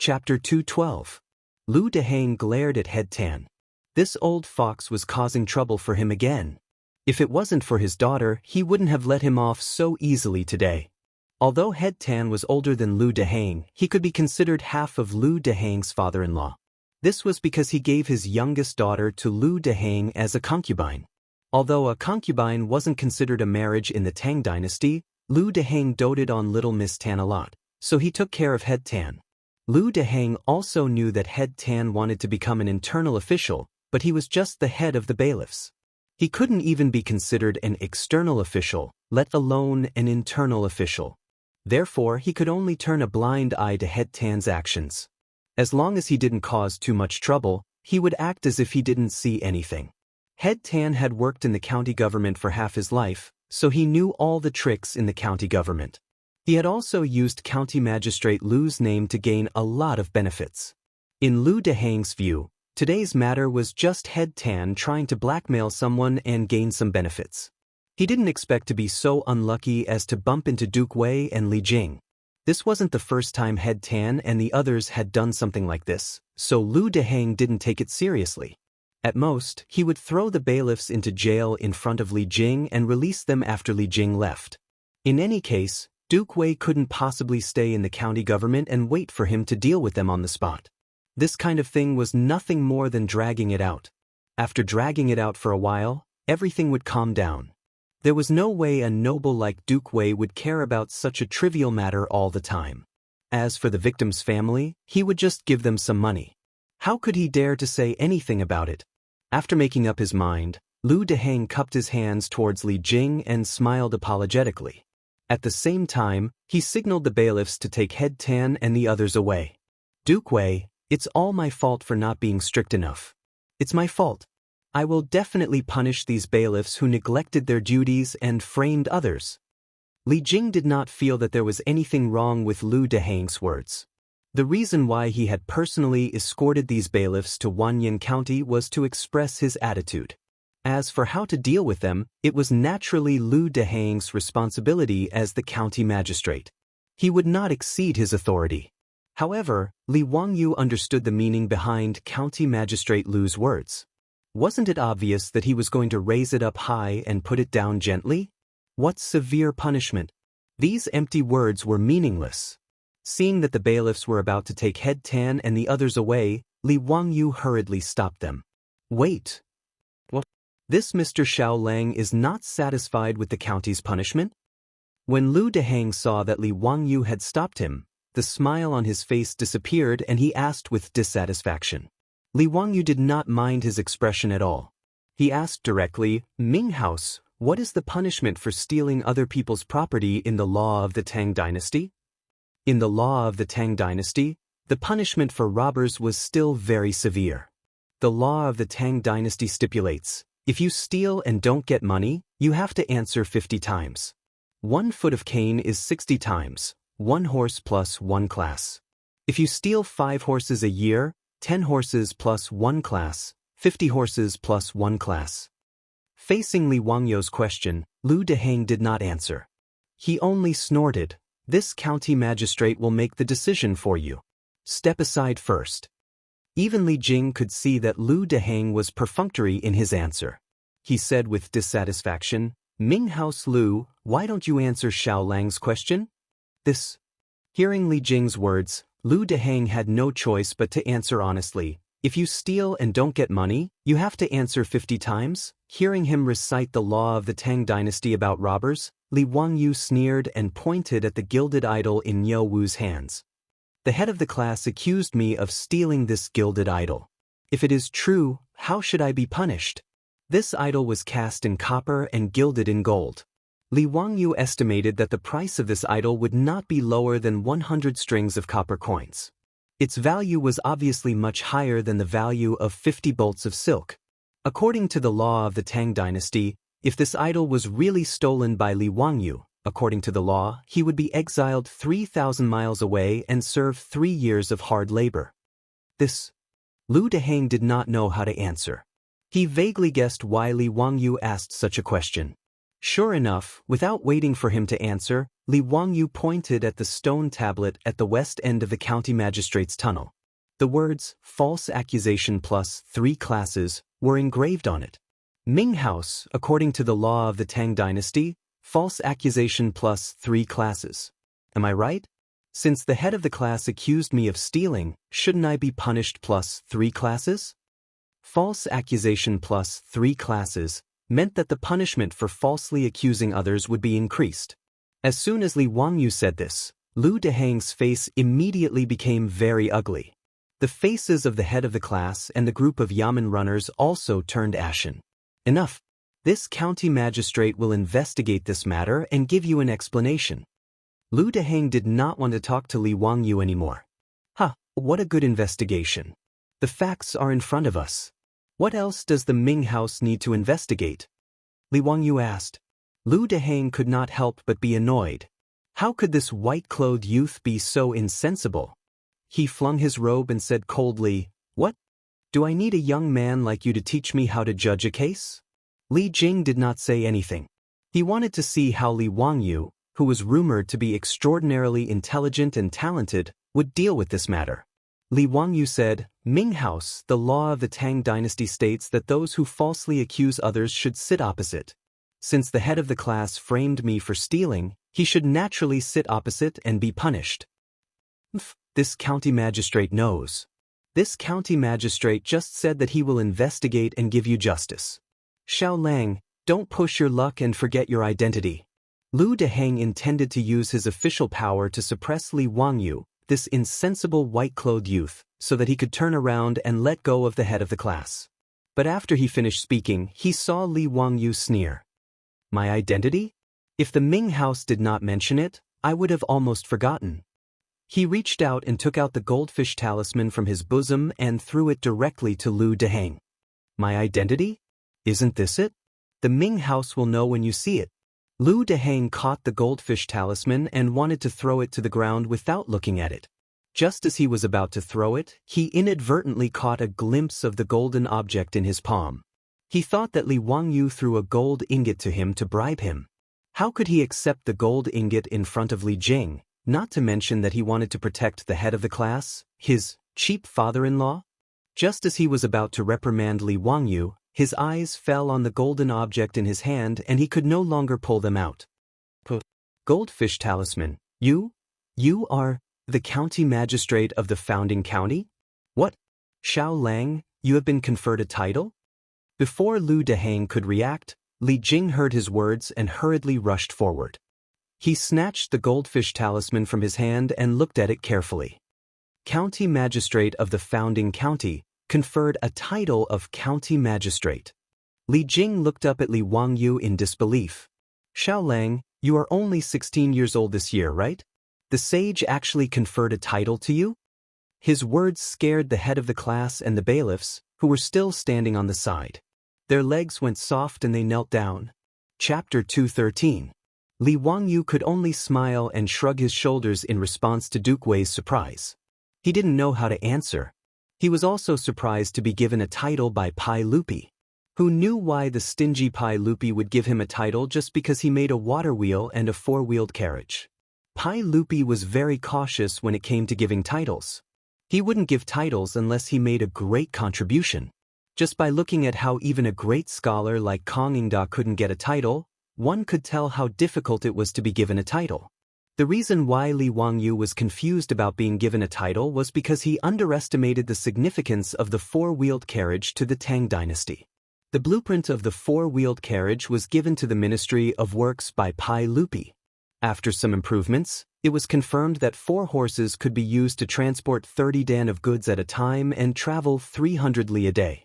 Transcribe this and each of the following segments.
Chapter 212. Lu Dehang glared at Head Tan. This old fox was causing trouble for him again. If it wasn't for his daughter, he wouldn't have let him off so easily today. Although Head Tan was older than Lu Dehang, he could be considered half of Lu Dehang's father-in-law. This was because he gave his youngest daughter to Lu Dehang as a concubine. Although a concubine wasn't considered a marriage in the Tang dynasty, Lu Dehang doted on little Miss Tan a lot, so he took care of Head Tan. Lu Dehang also knew that Head Tan wanted to become an internal official, but he was just the head of the bailiffs. He couldn't even be considered an external official, let alone an internal official. Therefore, he could only turn a blind eye to Head Tan's actions. As long as he didn't cause too much trouble, he would act as if he didn't see anything. Head Tan had worked in the county government for half his life, so he knew all the tricks in the county government. He had also used County Magistrate Lu's name to gain a lot of benefits. In Lu Dehang's view, today's matter was just Head Tan trying to blackmail someone and gain some benefits. He didn't expect to be so unlucky as to bump into Duke Wei and Li Jing. This wasn't the first time Head Tan and the others had done something like this, so Lu Dehang didn't take it seriously. At most, he would throw the bailiffs into jail in front of Li Jing and release them after Li Jing left. In any case, Duke Wei couldn't possibly stay in the county government and wait for him to deal with them on the spot. This kind of thing was nothing more than dragging it out. After dragging it out for a while, everything would calm down. There was no way a noble like Duke Wei would care about such a trivial matter all the time. As for the victim's family, he would just give them some money. How could he dare to say anything about it? After making up his mind, Lu Dehang cupped his hands towards Li Jing and smiled apologetically. At the same time, he signaled the bailiffs to take Head Tan and the others away. Duke Wei, it's all my fault for not being strict enough. It's my fault. I will definitely punish these bailiffs who neglected their duties and framed others. Li Jing did not feel that there was anything wrong with Lu Dehang's words. The reason why he had personally escorted these bailiffs to Wanyan County was to express his attitude. As for how to deal with them, it was naturally Lu Dehang's responsibility as the county magistrate. He would not exceed his authority. However, Li Wangyu understood the meaning behind County Magistrate Lu's words. Wasn't it obvious that he was going to raise it up high and put it down gently? What severe punishment? These empty words were meaningless. Seeing that the bailiffs were about to take Head Tan and the others away, Li Wangyu hurriedly stopped them. Wait. What? This Mr. Xiaolang is not satisfied with the county's punishment? When Lu Dehang saw that Li Wangyu had stopped him, the smile on his face disappeared and he asked with dissatisfaction. Li Wangyu did not mind his expression at all. He asked directly, Ming House, what is the punishment for stealing other people's property in the law of the Tang dynasty? In the law of the Tang dynasty, the punishment for robbers was still very severe. The law of the Tang dynasty stipulates, if you steal and don't get money, you have to answer 50 times. 1 foot of cane is 60 times, 1 horse plus 1 class. If you steal 5 horses a year, 10 horses plus 1 class, 50 horses plus 1 class. Facing Li Wangyu's question, Lu Dehang did not answer. He only snorted, this county magistrate will make the decision for you. Step aside first. Even Li Jing could see that Lu Dehang was perfunctory in his answer. He said with dissatisfaction, Ming House Lu, why don't you answer Xiaolang's question? Hearing Li Jing's words, Lu Dehang had no choice but to answer honestly. If you steal and don't get money, you have to answer 50 times? Hearing him recite the law of the Tang dynasty about robbers, Li Wangyu sneered and pointed at the gilded idol in Niu Wu's hands. The head of the class accused me of stealing this gilded idol. If it is true, how should I be punished? This idol was cast in copper and gilded in gold. Li Wangyu estimated that the price of this idol would not be lower than 100 strings of copper coins. Its value was obviously much higher than the value of 50 bolts of silk. According to the law of the Tang dynasty, if this idol was really stolen by Li Wangyu, according to the law, he would be exiled 3,000 miles away and serve 3 years of hard labor. Lu Dehang did not know how to answer. He vaguely guessed why Li Wangyu asked such a question. Sure enough, without waiting for him to answer, Li Wangyu pointed at the stone tablet at the west end of the county magistrate's tunnel. The words, false accusation plus 3 classes, were engraved on it. Ming House, according to the law of the Tang Dynasty, false accusation plus 3 classes. Am I right? Since the head of the class accused me of stealing, shouldn't I be punished plus 3 classes? False accusation plus 3 classes meant that the punishment for falsely accusing others would be increased. As soon as Li Wangyu said this, Lu Dehang's face immediately became very ugly. The faces of the head of the class and the group of Yamen runners also turned ashen. Enough. This county magistrate will investigate this matter and give you an explanation. Lu Dehang did not want to talk to Li Wangyu anymore. What a good investigation. The facts are in front of us. What else does the Ming House need to investigate? Li Wangyu asked. Lu Dehang could not help but be annoyed. How could this white-clothed youth be so insensible? He flung his robe and said coldly, "What? Do I need a young man like you to teach me how to judge a case?" Li Jing did not say anything. He wanted to see how Li Wangyu, who was rumored to be extraordinarily intelligent and talented, would deal with this matter. Li Wangyu said, "Ming House, the law of the Tang Dynasty states that those who falsely accuse others should sit opposite. Since the head of the class framed me for stealing, he should naturally sit opposite and be punished." This county magistrate knows. This county magistrate just said that he will investigate and give you justice. Xiao Lang, don't push your luck and forget your identity. Lu Dehang intended to use his official power to suppress Li Wangyu, this insensible white-clothed youth, so that he could turn around and let go of the head of the class. But after he finished speaking, he saw Li Wangyu sneer. My identity? If the Ming House did not mention it, I would have almost forgotten. He reached out and took out the goldfish talisman from his bosom and threw it directly to Lu Dehang. My identity? Isn't this it? The Ming House will know when you see it. Lu Dehang caught the goldfish talisman and wanted to throw it to the ground without looking at it. Just as he was about to throw it, he inadvertently caught a glimpse of the golden object in his palm. He thought that Li Wangyu threw a gold ingot to him to bribe him. How could he accept the gold ingot in front of Li Jing, not to mention that he wanted to protect the head of the class, his cheap father-in-law? Just as he was about to reprimand Li Wangyu, his eyes fell on the golden object in his hand and he could no longer pull them out. Goldfish talisman, you are the county magistrate of the founding county? What? Xiao Lang, you have been conferred a title? Before Lu Dehang could react, Li Jing heard his words and hurriedly rushed forward. He snatched the goldfish talisman from his hand and looked at it carefully. County magistrate of the founding county, conferred a title of county magistrate. Li Jing looked up at Li Wangyu in disbelief. Xiao Lang, you are only 16 years old this year, right? The sage actually conferred a title to you? His words scared the head of the class and the bailiffs, who were still standing on the side. Their legs went soft and they knelt down. Chapter 213. Li Wangyu could only smile and shrug his shoulders in response to Duke Wei's surprise. He didn't know how to answer. He was also surprised to be given a title by Pai Lupi. Who knew why the stingy Pai Lupi would give him a title just because he made a water wheel and a four-wheeled carriage? Pai Lupi was very cautious when it came to giving titles. He wouldn't give titles unless he made a great contribution. Just by looking at how even a great scholar like Kong Ingda couldn't get a title, one could tell how difficult it was to be given a title. The reason why Li Wangyu was confused about being given a title was because he underestimated the significance of the four-wheeled carriage to the Tang Dynasty. The blueprint of the four-wheeled carriage was given to the Ministry of Works by Pai Lupi. After some improvements, it was confirmed that 4 horses could be used to transport 30 dan of goods at a time and travel 300 li a day.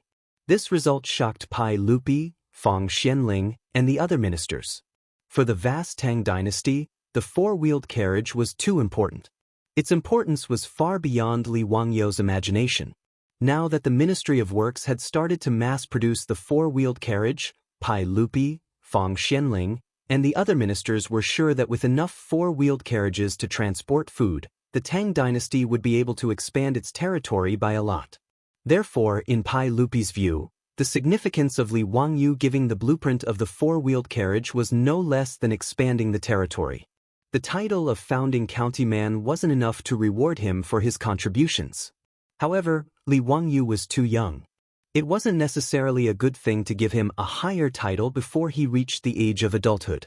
This result shocked Pai Lupi, Fang Xianling, and the other ministers. For the vast Tang Dynasty, the four-wheeled carriage was too important. Its importance was far beyond Li Wangyu's imagination. Now that the Ministry of Works had started to mass-produce the four-wheeled carriage, Pai Lupi, Fang Xianling, and the other ministers were sure that with enough four-wheeled carriages to transport food, the Tang Dynasty would be able to expand its territory by a lot. Therefore, in Pai Lupi's view, The significance of Li Wangyu giving the blueprint of the four-wheeled carriage was no less than expanding the territory. The title of founding countyman wasn't enough to reward him for his contributions. However, Li Wangyu was too young. It wasn't necessarily a good thing to give him a higher title before he reached the age of adulthood.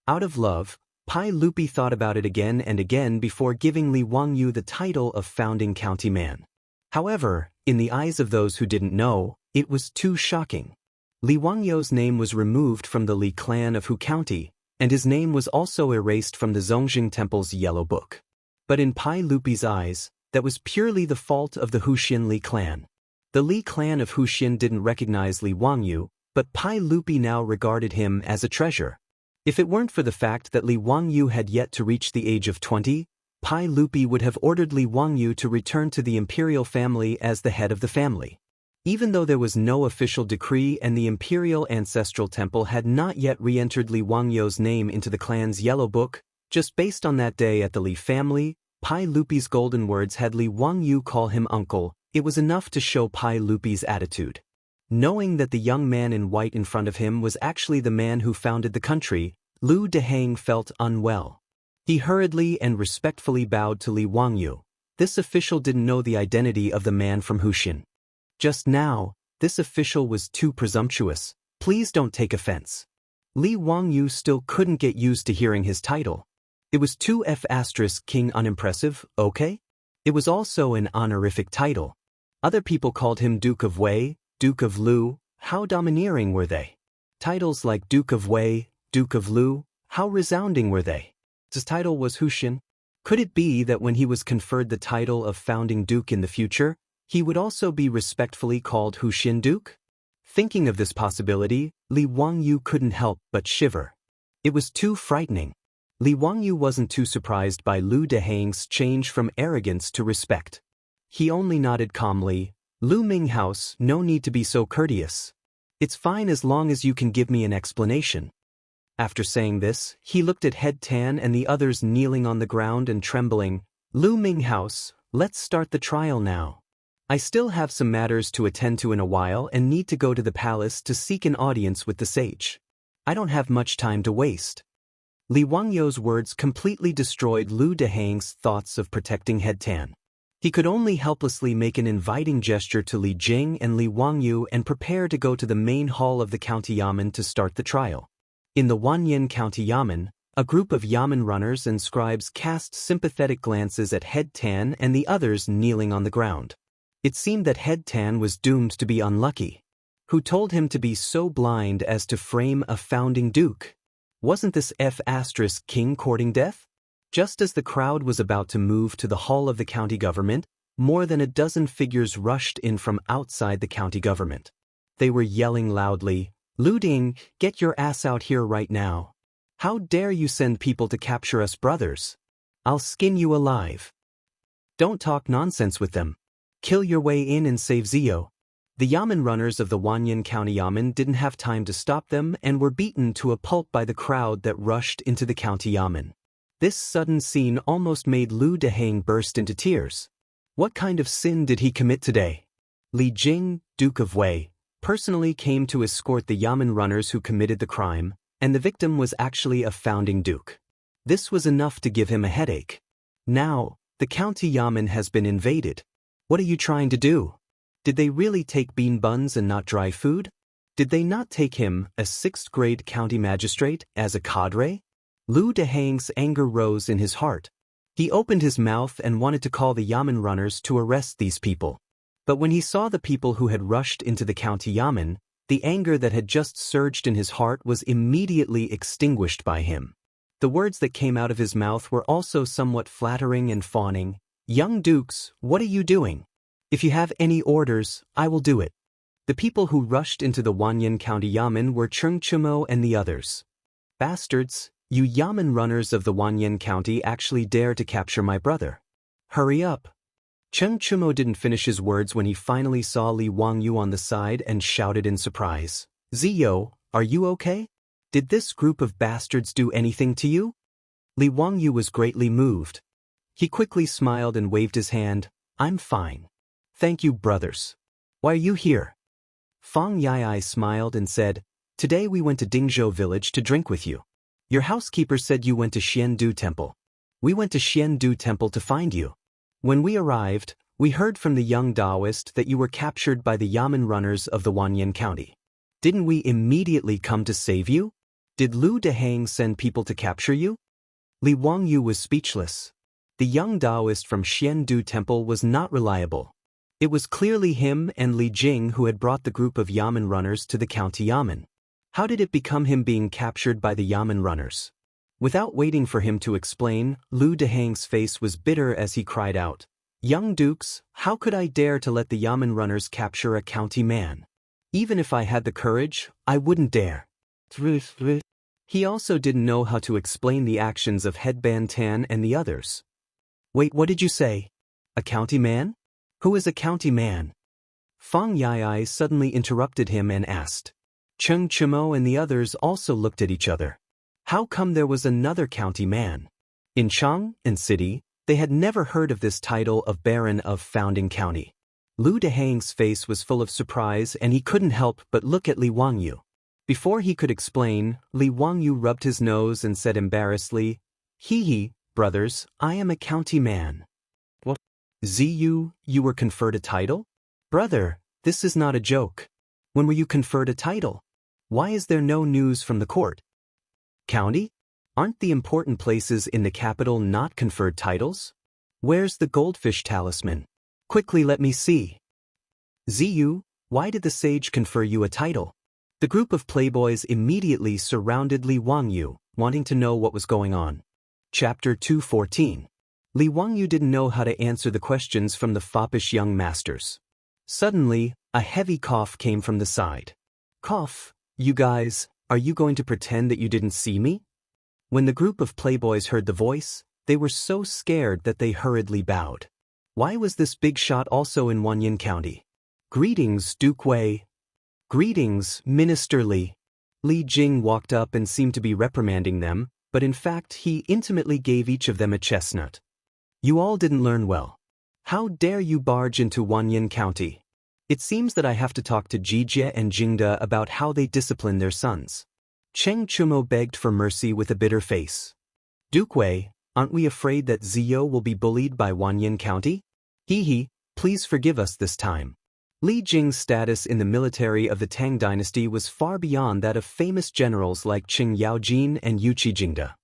Out of love, Pai Lupi thought about it again and again before giving Li Wangyu the title of founding countyman. However, in the eyes of those who didn't know, it was too shocking. Li Wangyu's name was removed from the Li clan of Hu County, and his name was also erased from the Zongjing Temple's Yellow Book. But in Pai Lupi's eyes, that was purely the fault of the Huxian Li clan. The Li clan of Huxian didn't recognize Li Wangyu, but Pai Lupi now regarded him as a treasure. If it weren't for the fact that Li Wangyu had yet to reach the age of 20, Pai Lupi would have ordered Li Wangyu to return to the imperial family as the head of the family. Even though there was no official decree and the imperial ancestral temple had not yet re-entered Li Wangyu's name into the clan's Yellow Book, just based on that day at the Li family, Pai Lupi's golden words had Li Wangyu call him uncle. It was enough to show Pai Lupi's attitude. Knowing that the young man in white in front of him was actually the man who founded the country, Lu Dehang felt unwell. He hurriedly and respectfully bowed to Li Wangyu. This official didn't know the identity of the man from Huxian. Just now, this official was too presumptuous. Please don't take offense. Li Wangyu still couldn't get used to hearing his title. It was too King unimpressive, okay? It was also an honorific title. Other people called him Duke of Wei, Duke of Lu. How domineering were they? Titles like Duke of Wei, Duke of Lu, how resounding were they? His title was Huxian. Could it be that when he was conferred the title of founding duke in the future, he would also be respectfully called Huxian Duke? Thinking of this possibility, Li Wangyu couldn't help but shiver. It was too frightening. Li Wangyu wasn't too surprised by Lu Dehang's change from arrogance to respect. He only nodded calmly. Lu Minghouse, no need to be so courteous. It's fine as long as you can give me an explanation. After saying this, he looked at Head Tan and the others kneeling on the ground and trembling. Lu Minghouse, let's start the trial now. I still have some matters to attend to in a while and need to go to the palace to seek an audience with the sage. I don't have much time to waste. Li Wangyu's words completely destroyed Lu Dehang's thoughts of protecting Head Tan. He could only helplessly make an inviting gesture to Li Jing and Li Wangyu and prepare to go to the main hall of the county yamen to start the trial. In the Wanyan County Yamen, a group of yamen runners and scribes cast sympathetic glances at Head Tan and the others kneeling on the ground. It seemed that Head Tan was doomed to be unlucky. Who told him to be so blind as to frame a founding duke? Wasn't this king courting death? Just as the crowd was about to move to the hall of the county government, more than a dozen figures rushed in from outside the county government. They were yelling loudly, "Lu Ding, get your ass out here right now. How dare you send people to capture us brothers? I'll skin you alive. Don't talk nonsense with them. Kill your way in and save Zio." The yamen runners of the Wanyan County Yamen didn't have time to stop them and were beaten to a pulp by the crowd that rushed into the county yamen. This sudden scene almost made Lu Dehang burst into tears. What kind of sin did he commit today? Li Jing, Duke of Wei, personally came to escort the yamen runners who committed the crime, and the victim was actually a founding duke. This was enough to give him a headache. Now, the county yamen has been invaded. What are you trying to do? Did they really take bean buns and not dry food? Did they not take him, a 6th-grade county magistrate, as a cadre? Lu Dehang's anger rose in his heart. He opened his mouth and wanted to call the yamen runners to arrest these people. But when he saw the people who had rushed into the county yamen, the anger that had just surged in his heart was immediately extinguished by him. The words that came out of his mouth were also somewhat flattering and fawning. "Young dukes, what are you doing? If you have any orders, I will do it." The people who rushed into the Wanyan County Yamen were Chung Chumo and the others. "Bastards, you yamen runners of the Wanyan County actually dare to capture my brother. Hurry up." Chung Chumo didn't finish his words when he finally saw Li Wangyu on the side and shouted in surprise, "Zio, are you okay? Did this group of bastards do anything to you?" Li Wangyu was greatly moved. He quickly smiled and waved his hand. "I'm fine. Thank you, brothers. Why are you here?" Fang Yai smiled and said, "Today we went to Dingzhou village to drink with you. Your housekeeper said you went to Xiandu Temple. We went to Xiandu Temple to find you. When we arrived, we heard from the young Daoist that you were captured by the Yamen runners of the Wanyan County. Didn't we immediately come to save you? Did Lu Dehang send people to capture you?" Li Wangyu was speechless. The young Daoist from Xiandu Temple was not reliable. It was clearly him and Li Jing who had brought the group of Yamen runners to the county Yamen. How did it become him being captured by the Yamen runners? Without waiting for him to explain, Lu Dehang's face was bitter as he cried out, "Young dukes, how could I dare to let the Yamen runners capture a county man? Even if I had the courage, I wouldn't dare." He also didn't know how to explain the actions of Headband Tan and the others. "Wait, what did you say? A county man? Who is a county man?" Fang Yai suddenly interrupted him and asked. Cheng Chimo and the others also looked at each other. How come there was another county man? In Chang and City, they had never heard of this title of Baron of Founding County. Lu Dehang's face was full of surprise and he couldn't help but look at Li Wangyu. Before he could explain, Li Wangyu rubbed his nose and said embarrassedly, "Hee, brothers, I am a county man." "What? Ziyu, you were conferred a title? Brother, this is not a joke. When were you conferred a title? Why is there no news from the court?" "County? Aren't the important places in the capital not conferred titles? Where's the goldfish talisman? Quickly let me see." "Ziyu, why did the sage confer you a title?" The group of playboys immediately surrounded Li Wangyu, wanting to know what was going on. Chapter 214. Li Wangyu didn't know how to answer the questions from the foppish young masters. Suddenly, a heavy cough came from the side. "Cough, you guys, are you going to pretend that you didn't see me?" When the group of playboys heard the voice, they were so scared that they hurriedly bowed. Why was this big shot also in Wanyan County? "Greetings, Duke Wei." "Greetings, Minister Li." Li Jing walked up and seemed to be reprimanding them, but in fact he intimately gave each of them a chestnut. "You all didn't learn well. How dare you barge into Wanyan County? It seems that I have to talk to Jijie and Jingda about how they discipline their sons." Cheng Chumo begged for mercy with a bitter face. "Duke Wei, aren't we afraid that Zio will be bullied by Wanyan County? Hee, please forgive us this time." Li Jing's status in the military of the Tang dynasty was far beyond that of famous generals like Qing Yaojin and Yuqi Jingda.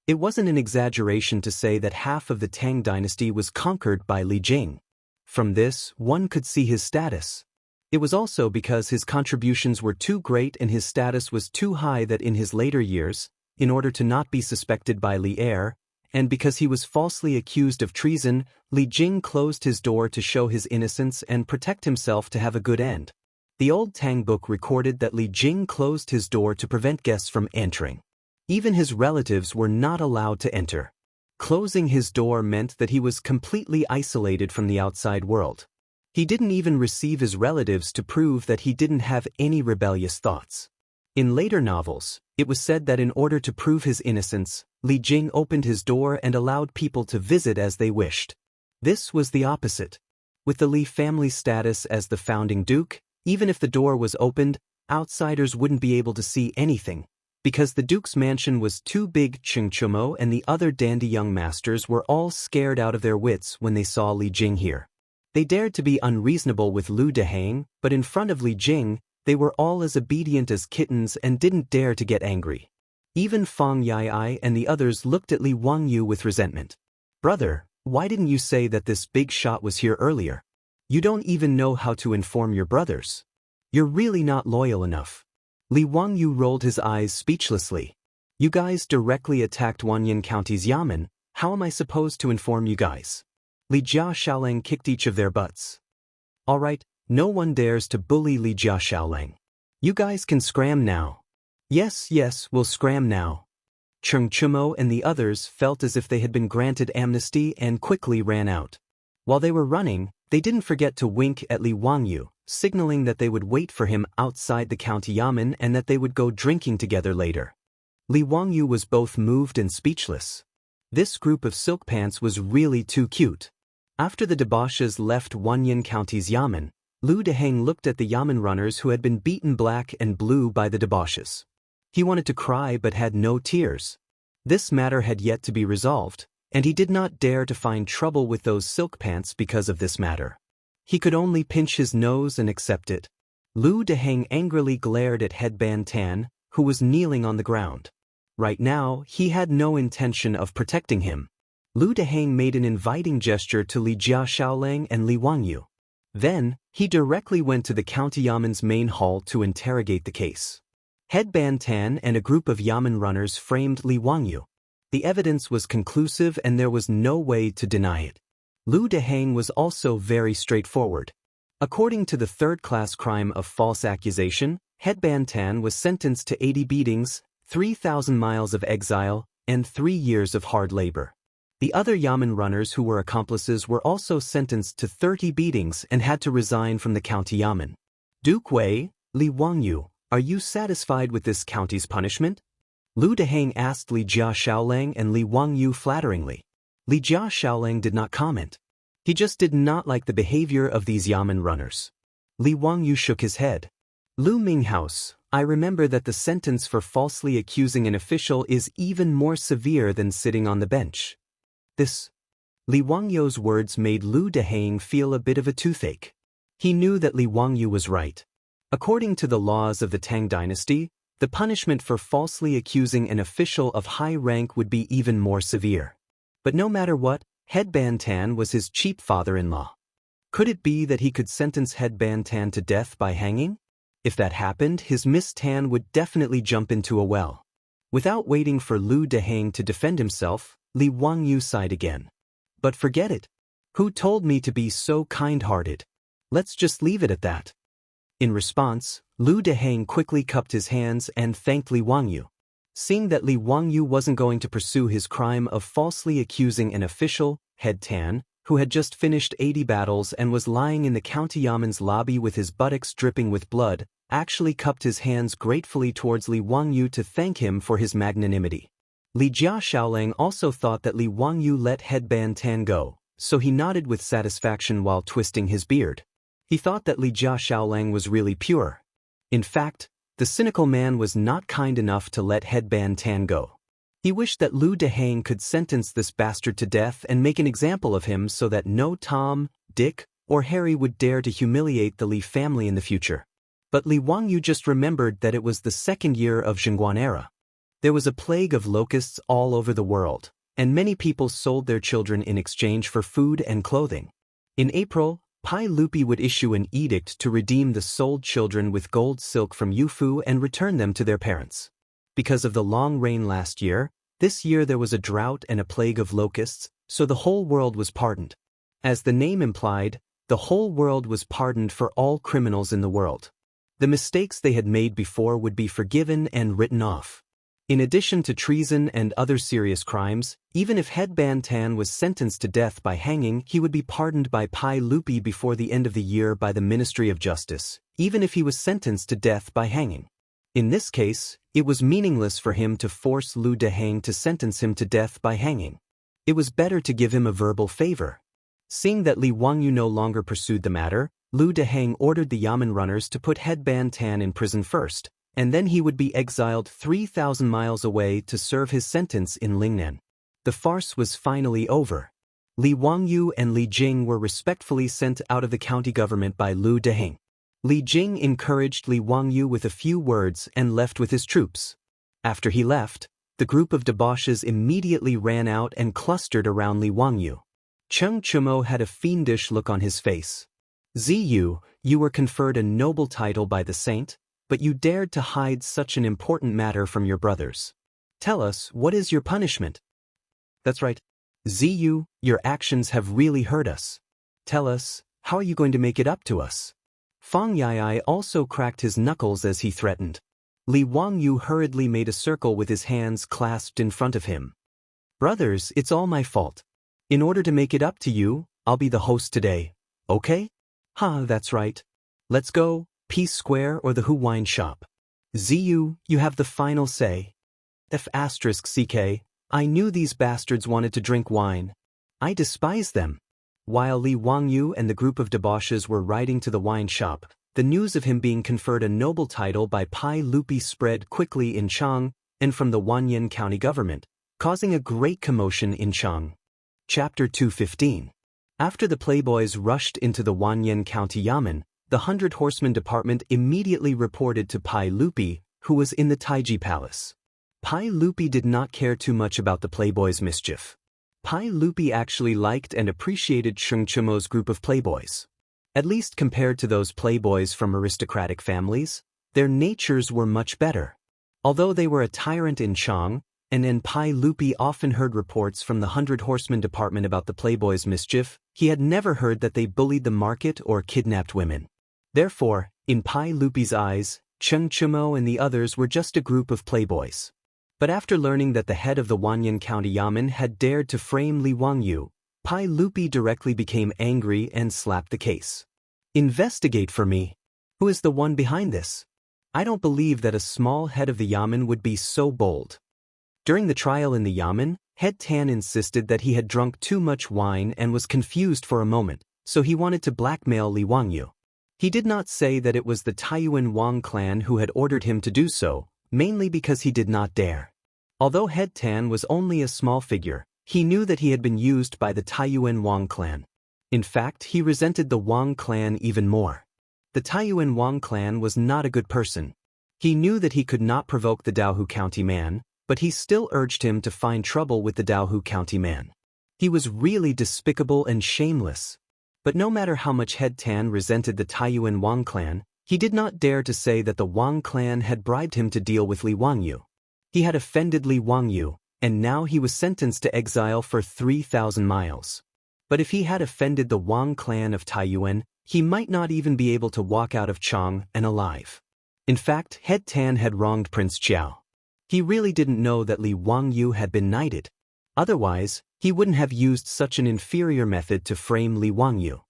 It wasn't an exaggeration to say that half of the Tang dynasty was conquered by Li Jing. From this, one could see his status. It was also because his contributions were too great and his status was too high that in his later years, in order to not be suspected by Li Er, and because he was falsely accused of treason, Li Jing closed his door to show his innocence and protect himself to have a good end. The old Tang book recorded that Li Jing closed his door to prevent guests from entering. Even his relatives were not allowed to enter. Closing his door meant that he was completely isolated from the outside world. He didn't even receive his relatives to prove that he didn't have any rebellious thoughts. In later novels, it was said that in order to prove his innocence, Li Jing opened his door and allowed people to visit as they wished. This was the opposite. With the Li family status as the founding duke, even if the door was opened, outsiders wouldn't be able to see anything. Because the duke's mansion was too big, Cheng Chumo and the other dandy young masters were all scared out of their wits when they saw Li Jing here. They dared to be unreasonable with Lu Dehang, but in front of Li Jing, they were all as obedient as kittens and didn't dare to get angry. Even Fang Yai and the others looked at Li Wangyu with resentment. "Brother, why didn't you say that this big shot was here earlier? You don't even know how to inform your brothers. You're really not loyal enough." Li Wangyu rolled his eyes speechlessly. "You guys directly attacked Wanyan County's Yamen, how am I supposed to inform you guys?" Li Jia Shaolang kicked each of their butts. "All right, no one dares to bully Li Jia Shaolang. You guys can scram now." Yes, we'll scram now." Cheng Chumo and the others felt as if they had been granted amnesty and quickly ran out. While they were running, they didn't forget to wink at Li Wangyu, signaling that they would wait for him outside the county yamen and that they would go drinking together later. Li Wangyu was both moved and speechless. This group of silk pants was really too cute. After the debauches left Wanyan County's yamen, Lu Deheng looked at the Yamen runners who had been beaten black and blue by the debauches. He wanted to cry but had no tears. This matter had yet to be resolved, and he did not dare to find trouble with those silk pants because of this matter. He could only pinch his nose and accept it. Lu Deheng angrily glared at Headband Tan, who was kneeling on the ground. Right now, he had no intention of protecting him. Lu Deheng made an inviting gesture to Li Jia Xiaolang and Li Wangyu. Then, he directly went to the county Yamen's main hall to interrogate the case. Headband Tan and a group of Yamen runners framed Li Wangyu. The evidence was conclusive and there was no way to deny it. Lu Deheng was also very straightforward. According to the third-class crime of false accusation, Headband Tan was sentenced to 80 beatings, 3,000 miles of exile, and 3 years of hard labor. The other Yamen runners who were accomplices were also sentenced to 30 beatings and had to resign from the county Yamen. Duke Wei, Li Wangyu, are you satisfied with this county's punishment? Lu Deheng asked Li Jia Xiaolang and Li Wangyu flatteringly. Li Jia Xiaolang did not comment. He just did not like the behavior of these Yamen runners. Li Wangyu shook his head. Lu Minghouse, I remember that the sentence for falsely accusing an official is even more severe than sitting on the bench. Li Wangyu's words made Lu Deheng feel a bit of a toothache. He knew that Li Wangyu was right. According to the laws of the Tang dynasty, the punishment for falsely accusing an official of high rank would be even more severe. But no matter what, Headband Tan was his cheap father-in-law. Could it be that he could sentence Headband Tan to death by hanging? If that happened, his Miss Tan would definitely jump into a well. Without waiting for Lu Deheng to defend himself, Li Wangyu sighed again. But forget it. Who told me to be so kind-hearted? Let's just leave it at that. In response, Lu Deheng quickly cupped his hands and thanked Li Wangyu. Seeing that Li Wangyu wasn't going to pursue his crime of falsely accusing an official, Head Tan, who had just finished 80 battles and was lying in the county Yamen's lobby with his buttocks dripping with blood, actually cupped his hands gratefully towards Li Wangyu to thank him for his magnanimity. Li Jia Xiaolang also thought that Li Wangyu let Headband Tan go, so he nodded with satisfaction while twisting his beard. He thought that Li Jia Xiaolang was really pure. In fact, the cynical man was not kind enough to let Headband Tan go. He wished that Lu Deheng could sentence this bastard to death and make an example of him so that no Tom, Dick, or Harry would dare to humiliate the Li family in the future. But Li Wangyu just remembered that it was the second year of Zhongguan era. There was a plague of locusts all over the world, and many people sold their children in exchange for food and clothing. In April, Pai Lupi would issue an edict to redeem the sold children with gold silk from Yufu and return them to their parents. Because of the long rain last year, this year there was a drought and a plague of locusts, so the whole world was pardoned. As the name implied, the whole world was pardoned for all criminals in the world. The mistakes they had made before would be forgiven and written off. In addition to treason and other serious crimes, even if Headband Tan was sentenced to death by hanging, he would be pardoned by Pai Lupi before the end of the year by the Ministry of Justice, even if he was sentenced to death by hanging. In this case, it was meaningless for him to force Lu Deheng to sentence him to death by hanging. It was better to give him a verbal favor. Seeing that Li Wangyu no longer pursued the matter, Lu Deheng ordered the Yamen runners to put Headband Tan in prison first, and then he would be exiled 3,000 miles away to serve his sentence in Lingnan. The farce was finally over. Li Wangyu and Li Jing were respectfully sent out of the county government by Lu Deheng. Li Jing encouraged Li Wangyu with a few words and left with his troops. After he left, the group of debauches immediately ran out and clustered around Li Wangyu. Cheng Chumo had a fiendish look on his face. Ziyu, you were conferred a noble title by the saint, but you dared to hide such an important matter from your brothers. Tell us, what is your punishment? That's right. Ziyu, your actions have really hurt us. Tell us, how are you going to make it up to us? Fang Yai also cracked his knuckles as he threatened. Li Wangyu hurriedly made a circle with his hands clasped in front of him. Brothers, it's all my fault. In order to make it up to you, I'll be the host today, okay? That's right. Let's go. Peace Square or the Hu Wine Shop. Ziyu, you have the final say. F***CK, I knew these bastards wanted to drink wine. I despise them. While Li Wangyu and the group of debauches were riding to the wine shop, the news of him being conferred a noble title by Pai Lupi spread quickly in Chang and from the Wanyan County government, causing a great commotion in Chang. Chapter 215. After the playboys rushed into the Wanyan County Yamen, the 100 Horsemen Department immediately reported to Pai Lupi, who was in the Taiji Palace. Pai Lupi did not care too much about the playboys' mischief. Pai Lupi actually liked and appreciated Sheng Chumo's group of playboys. At least compared to those playboys from aristocratic families, their natures were much better. Although they were a tyrant in Chang, and Pai Lupi often heard reports from the 100 Horsemen Department about the playboys' mischief, he had never heard that they bullied the market or kidnapped women. Therefore, in Pai Lupi's eyes, Sheng Chumo and the others were just a group of playboys. But after learning that the head of the Wanyan County Yamen had dared to frame Li Wangyu, Pai Lupi directly became angry and slapped the case. "Investigate for me. Who is the one behind this? I don't believe that a small head of the Yamen would be so bold." During the trial in the Yamen, Head Tan insisted that he had drunk too much wine and was confused for a moment, so he wanted to blackmail Li Wangyu. He did not say that it was the Taiyuan Wang clan who had ordered him to do so, mainly because he did not dare. Although Head Tan was only a small figure, he knew that he had been used by the Taiyuan Wang clan. In fact, he resented the Wang clan even more. The Taiyuan Wang clan was not a good person. He knew that he could not provoke the Daohu County man, but he still urged him to find trouble with the Daohu County man. He was really despicable and shameless. But no matter how much Head Tan resented the Taiyuan Wang clan, he did not dare to say that the Wang clan had bribed him to deal with Li Wangyu. He had offended Li Wangyu, and now he was sentenced to exile for 3,000 miles. But if he had offended the Wang clan of Taiyuan, he might not even be able to walk out of Chang and alive. In fact, Head Tan had wronged Prince Chiao. He really didn't know that Li Wangyu had been knighted. Otherwise, he wouldn't have used such an inferior method to frame Li Wangyu.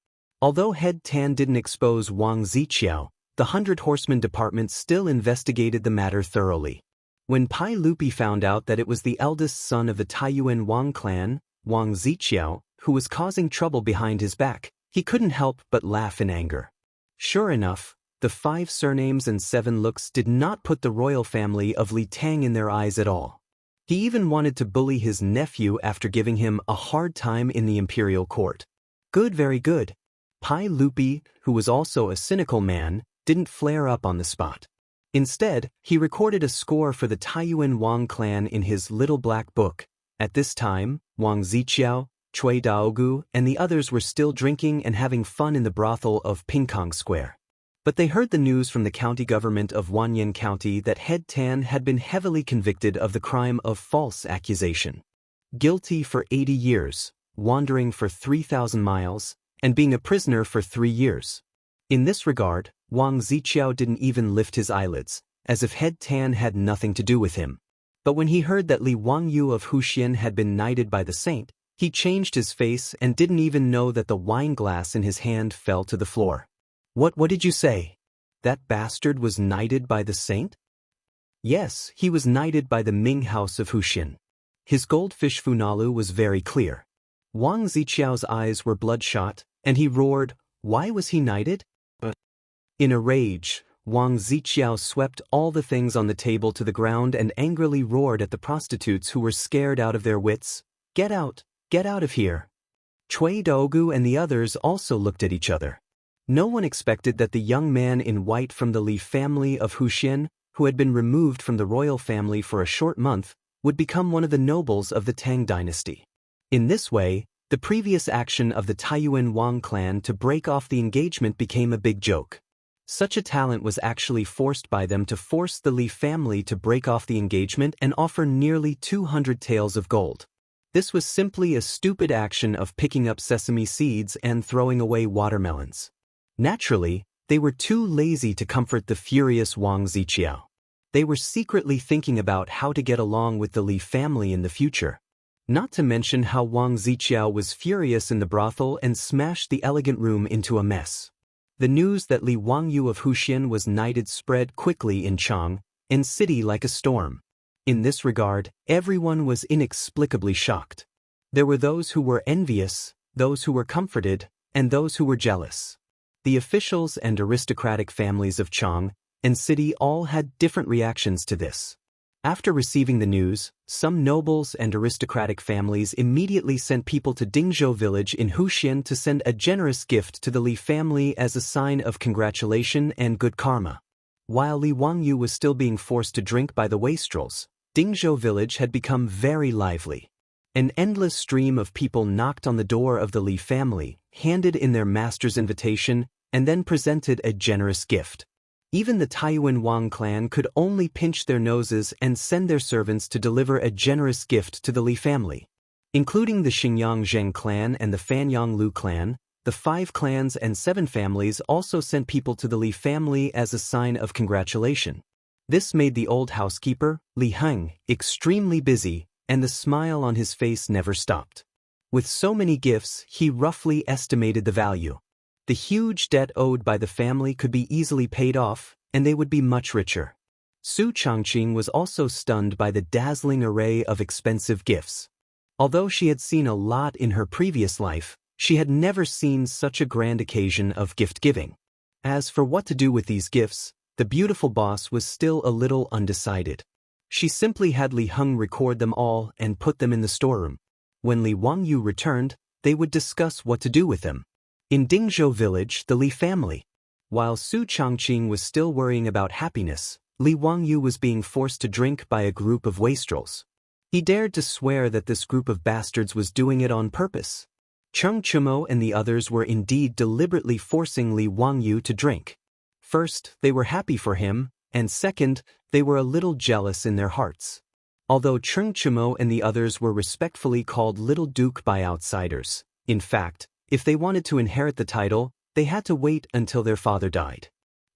Although Head Tan didn't expose Wang Ziqiao, the 100 Horsemen Department still investigated the matter thoroughly. When Pai Lupi found out that it was the eldest son of the Taiyuan Wang clan, Wang Ziqiao, who was causing trouble behind his back, he couldn't help but laugh in anger. Sure enough, the 5 surnames and 7 looks did not put the royal family of Li Tang in their eyes at all. He even wanted to bully his nephew after giving him a hard time in the imperial court. Good, very good. Pai Lupi, who was also a cynical man, didn't flare up on the spot. Instead, he recorded a score for the Taiyuan Wang clan in his little black book. At this time, Wang Ziqiao, Cui Daogu, and the others were still drinking and having fun in the brothel of Pingkong Square. But they heard the news from the county government of Wanyan County that Head Tan had been heavily convicted of the crime of false accusation. Guilty for 80 years, wandering for 3,000 miles, and being a prisoner for 3 years. In this regard, Wang Ziqiao didn't even lift his eyelids, as if Head Tan had nothing to do with him. But when he heard that Li Wangyu of Wuxian had been knighted by the saint, he changed his face and didn't even know that the wine glass in his hand fell to the floor. What did you say? That bastard was knighted by the saint? Yes, he was knighted by the Ming house of Wuxian. His goldfish Funalu was very clear. Wang Ziqiao's eyes were bloodshot, and he roared, "Why was he knighted?" In a rage, Wang Ziqiao swept all the things on the table to the ground and angrily roared at the prostitutes who were scared out of their wits, Get out of here." Cui Daogu and the others also looked at each other. No one expected that the young man in white from the Li family of Wuxian, who had been removed from the royal family for a short month, would become one of the nobles of the Tang dynasty. In this way, the previous action of the Taiyuan Wang clan to break off the engagement became a big joke. Such a talent was actually forced by them to force the Li family to break off the engagement and offer nearly 200 taels of gold. This was simply a stupid action of picking up sesame seeds and throwing away watermelons. Naturally, they were too lazy to comfort the furious Wang Ziqiao. They were secretly thinking about how to get along with the Li family in the future. Not to mention how Wang Ziqiao was furious in the brothel and smashed the elegant room into a mess. The news that Li Wangyu of Wuxian was knighted spread quickly in Chang, and city like a storm. In this regard, everyone was inexplicably shocked. There were those who were envious, those who were comforted, and those who were jealous. The officials and aristocratic families of Chang and city all had different reactions to this. After receiving the news, some nobles and aristocratic families immediately sent people to Dingzhou village in Huxian to send a generous gift to the Li family as a sign of congratulation and good karma. While Li Wangyu was still being forced to drink by the wastrels, Dingzhou village had become very lively. An endless stream of people knocked on the door of the Li family, handed in their master's invitation, and then presented a generous gift. Even the Taiyuan Wang clan could only pinch their noses and send their servants to deliver a generous gift to the Li family. Including the Xingyang Zheng clan and the Fanyang Lu clan, the 5 clans and 7 families also sent people to the Li family as a sign of congratulation. This made the old housekeeper, Li Heng, extremely busy, and the smile on his face never stopped. With so many gifts, he roughly estimated the value. The huge debt owed by the family could be easily paid off, and they would be much richer. Su Changqing was also stunned by the dazzling array of expensive gifts. Although she had seen a lot in her previous life, she had never seen such a grand occasion of gift-giving. As for what to do with these gifts, the beautiful boss was still a little undecided. She simply had Li Heng record them all and put them in the storeroom. When Li Wangyu returned, they would discuss what to do with them. In Dingzhou village, the Li family. While Su Changqing was still worrying about happiness, Li Wangyu was being forced to drink by a group of wastrels. He dared to swear that this group of bastards was doing it on purpose. Cheng Chumo and the others were indeed deliberately forcing Li Wangyu to drink. First, they were happy for him, and second, they were a little jealous in their hearts. Although Cheng Chumo and the others were respectfully called Little Duke by outsiders, in fact, if they wanted to inherit the title, they had to wait until their father died.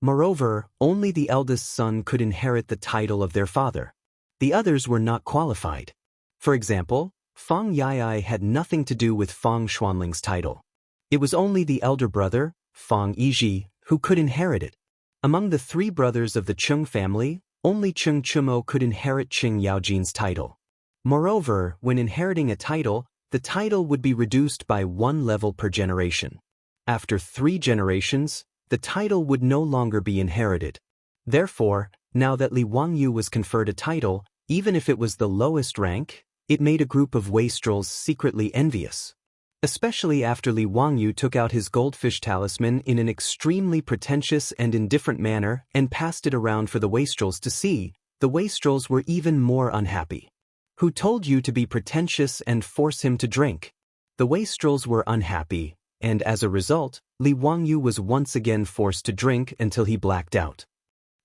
Moreover, only the eldest son could inherit the title of their father. The others were not qualified. For example, Fang Yai had nothing to do with Fang Xuanling's title. It was only the elder brother, Fang Yizhi, who could inherit it. Among the 3 brothers of the Cheng family, only Cheng Chumo could inherit Cheng Yaojin's title. Moreover, when inheriting a title, the title would be reduced by 1 level per generation. After 3 generations, the title would no longer be inherited. Therefore, now that Li Wangyu was conferred a title, even if it was the lowest rank, it made a group of wastrels secretly envious. Especially after Li Wangyu took out his goldfish talisman in an extremely pretentious and indifferent manner and passed it around for the wastrels to see, the wastrels were even more unhappy. Who told you to be pretentious and force him to drink? The wastrels were unhappy, and as a result, Li Wangyu was once again forced to drink until he blacked out.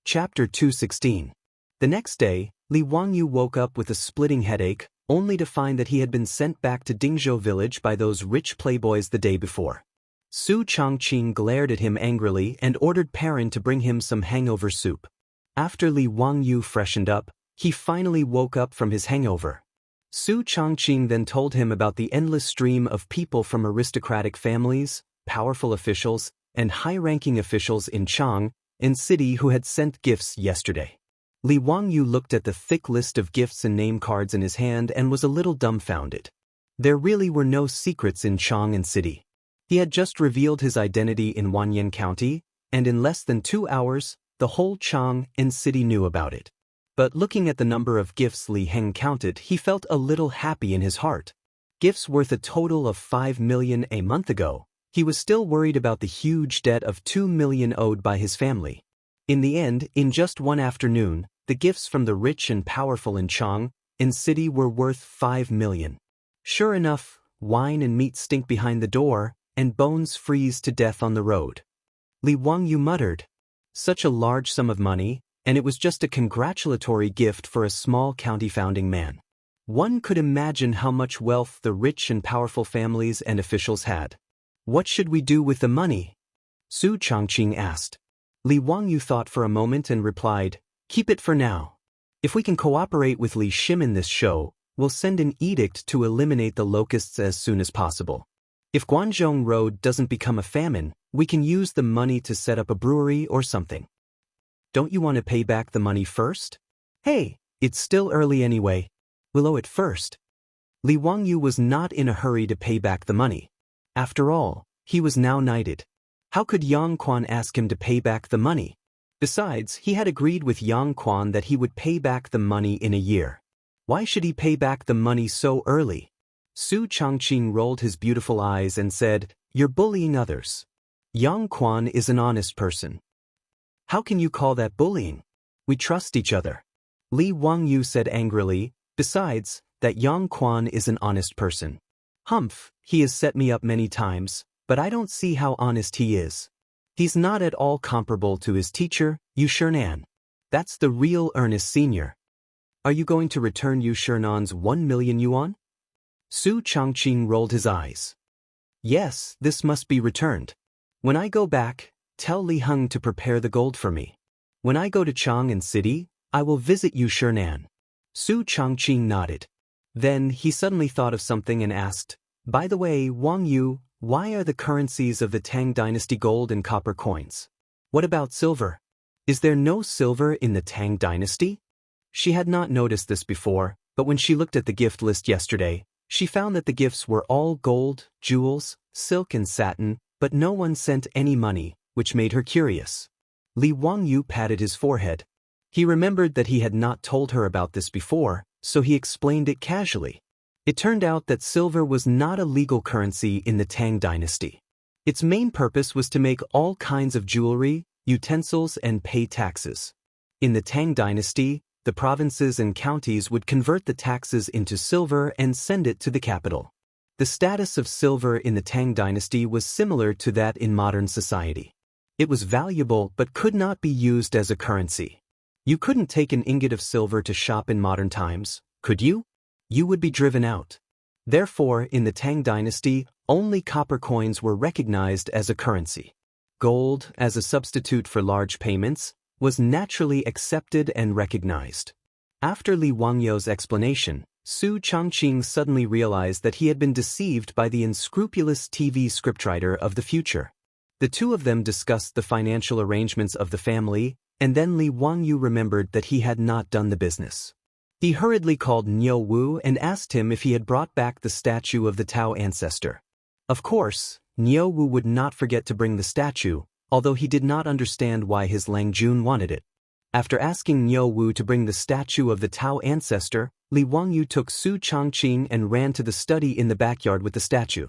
Chapter 216. The next day, Li Wangyu woke up with a splitting headache, only to find that he had been sent back to Dingzhou village by those rich playboys the day before. Su Changqing glared at him angrily and ordered Perrin to bring him some hangover soup. After Li Wangyu freshened up, he finally woke up from his hangover. Su Changqing then told him about the endless stream of people from aristocratic families, powerful officials, and high-ranking officials in Chang and city who had sent gifts yesterday. Li Wangyu looked at the thick list of gifts and name cards in his hand and was a little dumbfounded. There really were no secrets in Chang and city. He had just revealed his identity in Wanyan County, and in less than 2 hours, the whole Chang and city knew about it. But looking at the number of gifts Li Heng counted, he felt a little happy in his heart. Gifts worth a total of 5 million a month ago. He was still worried about the huge debt of 2 million owed by his family. In the end, in just one afternoon, the gifts from the rich and powerful in Chang and city were worth 5 million. Sure enough, wine and meat stink behind the door, and bones freeze to death on the road. Li Wangyu muttered. Such a large sum of money, and it was just a congratulatory gift for a small county founding man. One could imagine how much wealth the rich and powerful families and officials had. What should we do with the money? Su Changqing asked. Li Wangyu thought for a moment and replied, keep it for now. If we can cooperate with Li Shim in this show, we'll send an edict to eliminate the locusts as soon as possible. If Guanzhong Road doesn't become a famine, we can use the money to set up a brewery or something. Don't you want to pay back the money first? Hey, it's still early anyway. We'll owe it first. Li Wangyu was not in a hurry to pay back the money. After all, he was now knighted. How could Yang Quan ask him to pay back the money? Besides, he had agreed with Yang Quan that he would pay back the money in a year. Why should he pay back the money so early? Su Changqing rolled his beautiful eyes and said, "You're bullying others. Yang Quan is an honest person." "How can you call that bullying? We trust each other." Li Wangyu said angrily, "Besides, that Yang Quan is an honest person. Humph, he has set me up many times, but I don't see how honest he is. He's not at all comparable to his teacher, Yu Shernan. That's the real earnest senior. Are you going to return Yu Shernan's 1 million yuan?" Su Changqing rolled his eyes. "Yes, this must be returned. When I go back, tell Li Heng to prepare the gold for me. When I go to Chang'an City, I will visit Yu Shernan." Su Changqing nodded. Then he suddenly thought of something and asked, "By the way, Wang Yu, why are the currencies of the Tang Dynasty gold and copper coins? What about silver? Is there no silver in the Tang Dynasty?" She had not noticed this before, but when she looked at the gift list yesterday, she found that the gifts were all gold, jewels, silk and satin, but no one sent any money, which made her curious. Li Wangyu patted his forehead. He remembered that he had not told her about this before, so he explained it casually. It turned out that silver was not a legal currency in the Tang Dynasty. Its main purpose was to make all kinds of jewelry, utensils, and pay taxes. In the Tang Dynasty, the provinces and counties would convert the taxes into silver and send it to the capital. The status of silver in the Tang Dynasty was similar to that in modern society. It was valuable but could not be used as a currency. You couldn't take an ingot of silver to shop in modern times, could you? You would be driven out. Therefore, in the Tang Dynasty, only copper coins were recognized as a currency. Gold, as a substitute for large payments, was naturally accepted and recognized. After Li Wangyou's explanation, Su Changqing suddenly realized that he had been deceived by the unscrupulous TV scriptwriter of the future. The two of them discussed the financial arrangements of the family, and then Li Wangyu remembered that he had not done the business. He hurriedly called Niu Wu and asked him if he had brought back the statue of the Tao ancestor. Of course, Niu Wu would not forget to bring the statue, although he did not understand why his Lang Jun wanted it. After asking Niu Wu to bring the statue of the Tao ancestor, Li Wangyu took Su Changqing and ran to the study in the backyard with the statue.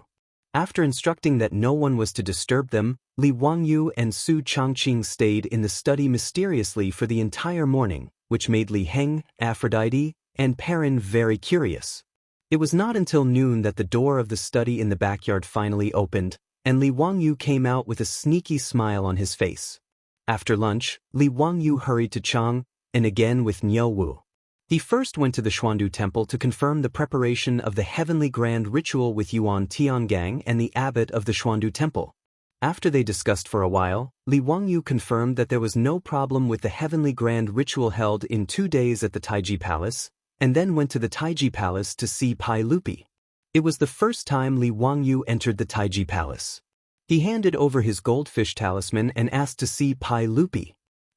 After instructing that no one was to disturb them, Li Wangyu and Su Changqing stayed in the study mysteriously for the entire morning, which made Li Heng, Aphrodite, and Perrin very curious. It was not until noon that the door of the study in the backyard finally opened, and Li Wangyu came out with a sneaky smile on his face. After lunch, Li Wangyu hurried to Chang, and again with Niu Wu. He first went to the Xuandu Temple to confirm the preparation of the Heavenly Grand Ritual with Yuan Tiangang and the abbot of the Xuandu Temple. After they discussed for a while, Li Wangyu confirmed that there was no problem with the Heavenly Grand Ritual held in 2 days at the Taiji Palace, and then went to the Taiji Palace to see Pai Lupi. It was the first time Li Wangyu entered the Taiji Palace. He handed over his goldfish talisman and asked to see Pai Lupi.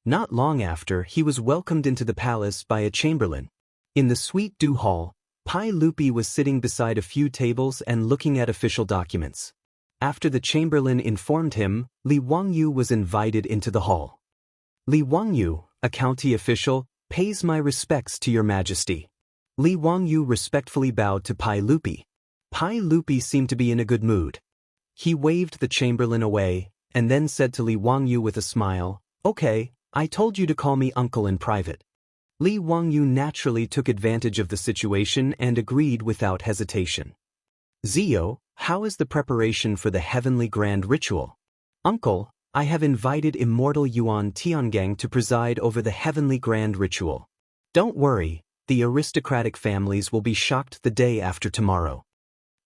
Not long after, he was welcomed into the palace by a chamberlain. In the Suite du Hall, Pai Lupi was sitting beside a few tables and looking at official documents. After the chamberlain informed him, Li Wangyu was invited into the hall. "Li Wangyu, a county official, pays my respects to your majesty." Li Wangyu respectfully bowed to Pai Lupi. Pai Lupi seemed to be in a good mood. He waved the chamberlain away, and then said to Li Wangyu with a smile, "Okay, I told you to call me uncle in private." Li Wangyu naturally took advantage of the situation and agreed without hesitation. "Zio, how is the preparation for the Heavenly Grand Ritual?" "Uncle, I have invited Immortal Yuan Tiangang to preside over the Heavenly Grand Ritual. Don't worry, the aristocratic families will be shocked the day after tomorrow."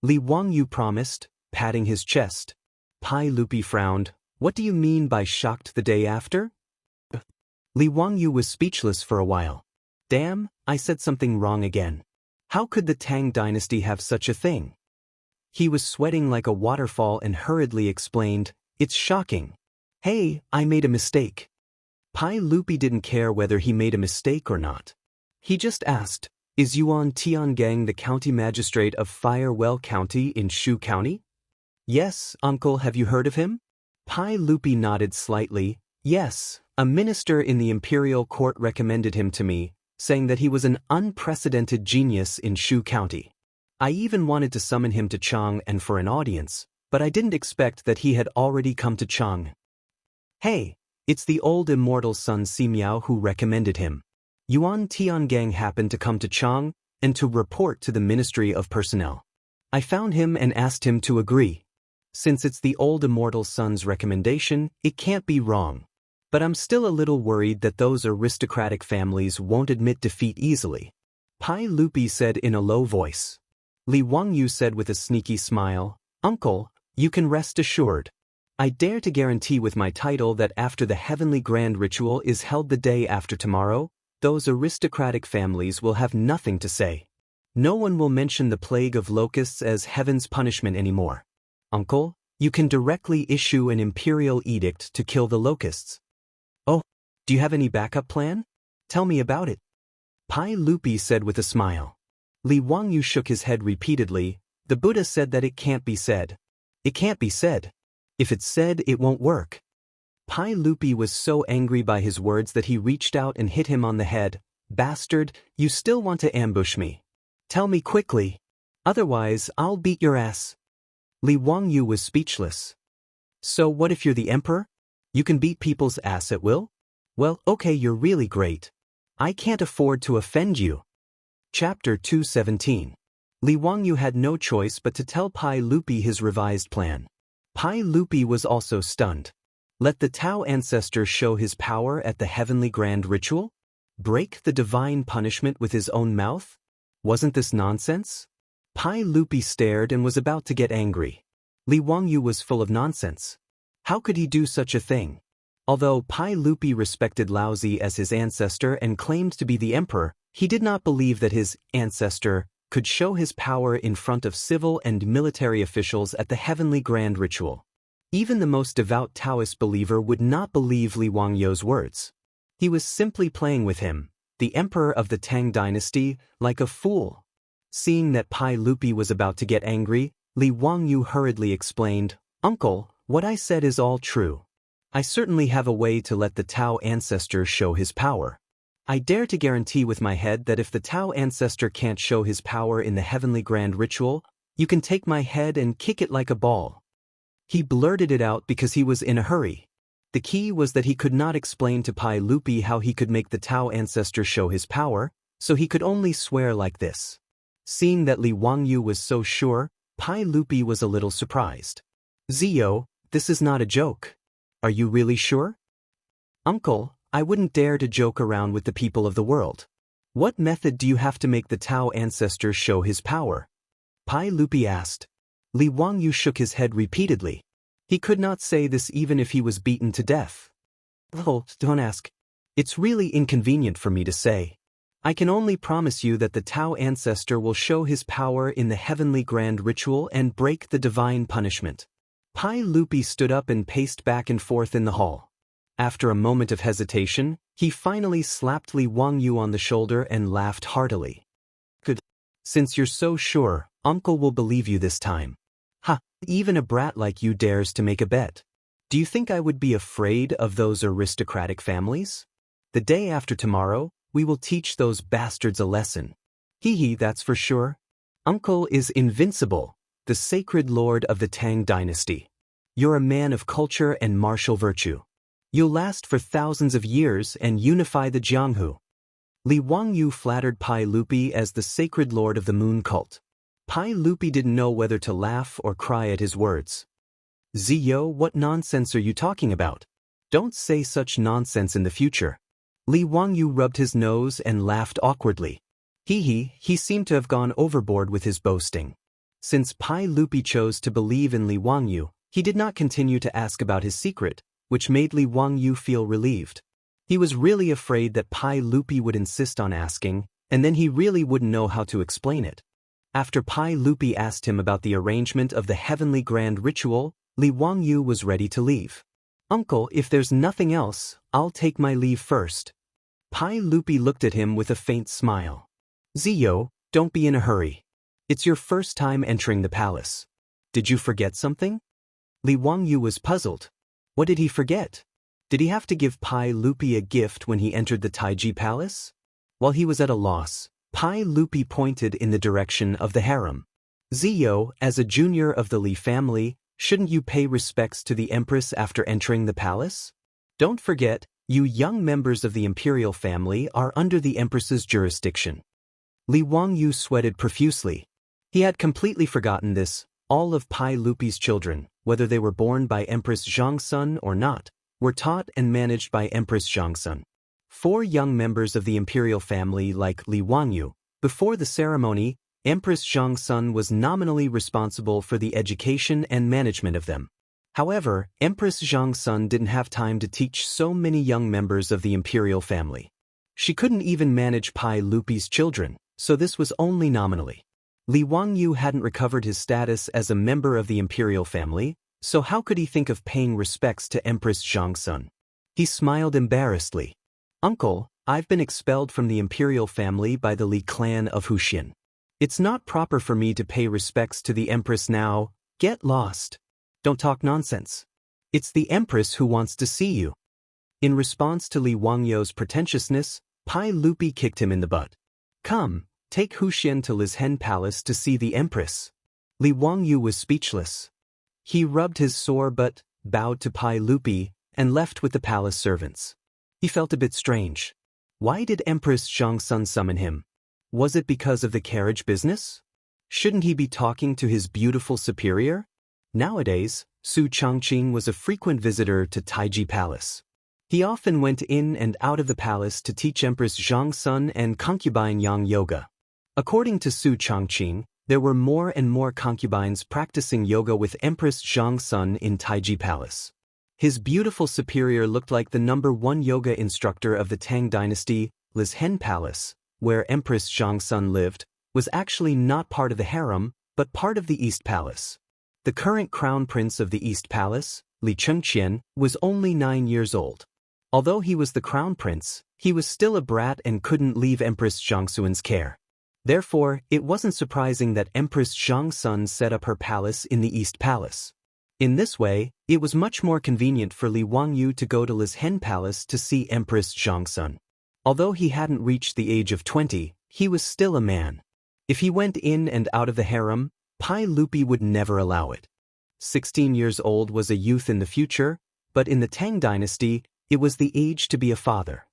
Li Wangyu promised, patting his chest. Pai Lupi frowned. "What do you mean by shocked the day after?" Li Wangyu was speechless for a while. "Damn, I said something wrong again. How could the Tang Dynasty have such a thing?" He was sweating like a waterfall and hurriedly explained, "It's shocking. Hey, I made a mistake." Pai Lupi didn't care whether he made a mistake or not. He just asked, "Is Yuan Tiangang the county magistrate of Firewell County in Shu County?" Yes, uncle, have you heard of him? Pai Lupi nodded slightly. Yes, a minister in the imperial court recommended him to me, saying that he was an unprecedented genius in Shu County. I even wanted to summon him to Chang and for an audience, but I didn't expect that he had already come to Chang. Hey, it's the old immortal son Simiao who recommended him. Yuan Tiangang happened to come to Chang and to report to the Ministry of Personnel. I found him and asked him to agree. Since it's the old immortal son's recommendation, it can't be wrong. But I'm still a little worried that those aristocratic families won't admit defeat easily. Pai Lupi said in a low voice. Li Wangyu said with a sneaky smile, Uncle, you can rest assured. I dare to guarantee with my title that after the heavenly grand ritual is held the day after tomorrow, those aristocratic families will have nothing to say. No one will mention the plague of locusts as heaven's punishment anymore. Uncle, you can directly issue an imperial edict to kill the locusts. Oh, do you have any backup plan? Tell me about it. Pai Lupi said with a smile. Li Wangyu shook his head repeatedly. The Buddha said that it can't be said. It can't be said. If it's said, it won't work. Pai Lupi was so angry by his words that he reached out and hit him on the head. Bastard, you still want to ambush me? Tell me quickly. Otherwise, I'll beat your ass. Li Wangyu was speechless. So what if you're the emperor? You can beat people's ass at will? Well, okay, you're really great. I can't afford to offend you. Chapter 217. Li Wangyu had no choice but to tell Pai Lupi his revised plan. Pai Lupi was also stunned. Let the Tao ancestor show his power at the heavenly grand ritual? Break the divine punishment with his own mouth? Wasn't this nonsense? Pai Lupi stared and was about to get angry. Li Wangyu was full of nonsense. How could he do such a thing? Although Pai Lupi respected Laozi as his ancestor and claimed to be the emperor, he did not believe that his ancestor could show his power in front of civil and military officials at the heavenly grand ritual. Even the most devout Taoist believer would not believe Li Wangyu's words. He was simply playing with him, the emperor of the Tang dynasty, like a fool. Seeing that Pai Lupi was about to get angry, Li Wangyu hurriedly explained, Uncle, what I said is all true. I certainly have a way to let the Tao ancestor show his power. I dare to guarantee with my head that if the Tao ancestor can't show his power in the heavenly grand ritual, you can take my head and kick it like a ball. He blurted it out because he was in a hurry. The key was that he could not explain to Pai Lupi how he could make the Tao ancestor show his power, so he could only swear like this. Seeing that Li Wangyu was so sure, Pai Lupi was a little surprised. Zio, this is not a joke. Are you really sure? Uncle, I wouldn't dare to joke around with the people of the world. What method do you have to make the Tao ancestor show his power? Pai Lupi asked. Li Wangyu shook his head repeatedly. He could not say this even if he was beaten to death. Oh, don't ask. It's really inconvenient for me to say. I can only promise you that the Tao ancestor will show his power in the heavenly grand ritual and break the divine punishment. Pai Lupi stood up and paced back and forth in the hall. After a moment of hesitation, he finally slapped Li Wangyu on the shoulder and laughed heartily. Good. Since you're so sure, Uncle will believe you this time. Ha, even a brat like you dares to make a bet. Do you think I would be afraid of those aristocratic families? The day after tomorrow, we will teach those bastards a lesson. Hee, that's for sure. Uncle is invincible, the sacred lord of the Tang dynasty. You're a man of culture and martial virtue. You'll last for thousands of years and unify the Jianghu. Li Wangyu flattered Pai Lupi as the sacred lord of the moon cult. Pai Lupi didn't know whether to laugh or cry at his words. Zio, what nonsense are you talking about? Don't say such nonsense in the future. Li Wangyu rubbed his nose and laughed awkwardly. He seemed to have gone overboard with his boasting. Since Pai Lupi chose to believe in Li Wangyu, he did not continue to ask about his secret, which made Li Wangyu feel relieved. He was really afraid that Pai Lupi would insist on asking, and then he really wouldn't know how to explain it. After Pai Lupi asked him about the arrangement of the heavenly grand ritual, Li Wangyu was ready to leave. Uncle, if there's nothing else, I'll take my leave first. Pai Lupi looked at him with a faint smile. Zio, don't be in a hurry. It's your first time entering the palace. Did you forget something? Li Wangyu was puzzled. What did he forget? Did he have to give Pai Lupi a gift when he entered the Taiji Palace? While he was at a loss, Pai Lupi pointed in the direction of the harem. Ziyo, as a junior of the Li family, shouldn't you pay respects to the empress after entering the palace? Don't forget, you young members of the imperial family are under the empress's jurisdiction. Li Wangyu sweated profusely. He had completely forgotten this. All of Pai Lupi's children, whether they were born by Empress Zhongsun or not, were taught and managed by Empress Zhongsun. 4 young members of the imperial family like Li Wangyu. Before the ceremony, Empress Zhongsun was nominally responsible for the education and management of them. However, Empress Zhongsun didn't have time to teach so many young members of the imperial family. She couldn't even manage Pai Lupi's children, so this was only nominally. Li Wangyu hadn't recovered his status as a member of the imperial family, so how could he think of paying respects to Empress Zhongsun? He smiled embarrassedly. Uncle, I've been expelled from the imperial family by the Li clan of Wuxian. It's not proper for me to pay respects to the empress now. Get lost. Don't talk nonsense. It's the empress who wants to see you. In response to Li Wangyu's pretentiousness, Pai Lupi kicked him in the butt. Come, take Wuxian to Lizhen Palace to see the empress. Li Wangyu was speechless. He rubbed his sore butt, bowed to Pai Lupi, and left with the palace servants. He felt a bit strange. Why did Empress Zhongsun summon him? Was it because of the carriage business? Shouldn't he be talking to his beautiful superior? Nowadays, Su Changqing was a frequent visitor to Taiji Palace. He often went in and out of the palace to teach Empress Zhongsun and concubine Yang yoga. According to Su Changqing, there were more and more concubines practicing yoga with Empress Zhongsun in Taiji Palace. His beautiful superior looked like the #1 yoga instructor of the Tang dynasty. Lizhen Palace, where Empress Zhongsun lived, was actually not part of the harem, but part of the East Palace. The current crown prince of the East Palace, Li Chengqian, was only 9 years old. Although he was the crown prince, he was still a brat and couldn't leave Empress Zhongsun's care. Therefore, it wasn't surprising that Empress Zhongsun set up her palace in the East Palace. In this way, it was much more convenient for Li Wangyu to go to Lizhen Palace to see Empress Zhongsun. Although he hadn't reached the age of 20, he was still a man. If he went in and out of the harem, Pai Lupi would never allow it. 16 years old was a youth in the future, but in the Tang dynasty, it was the age to be a father.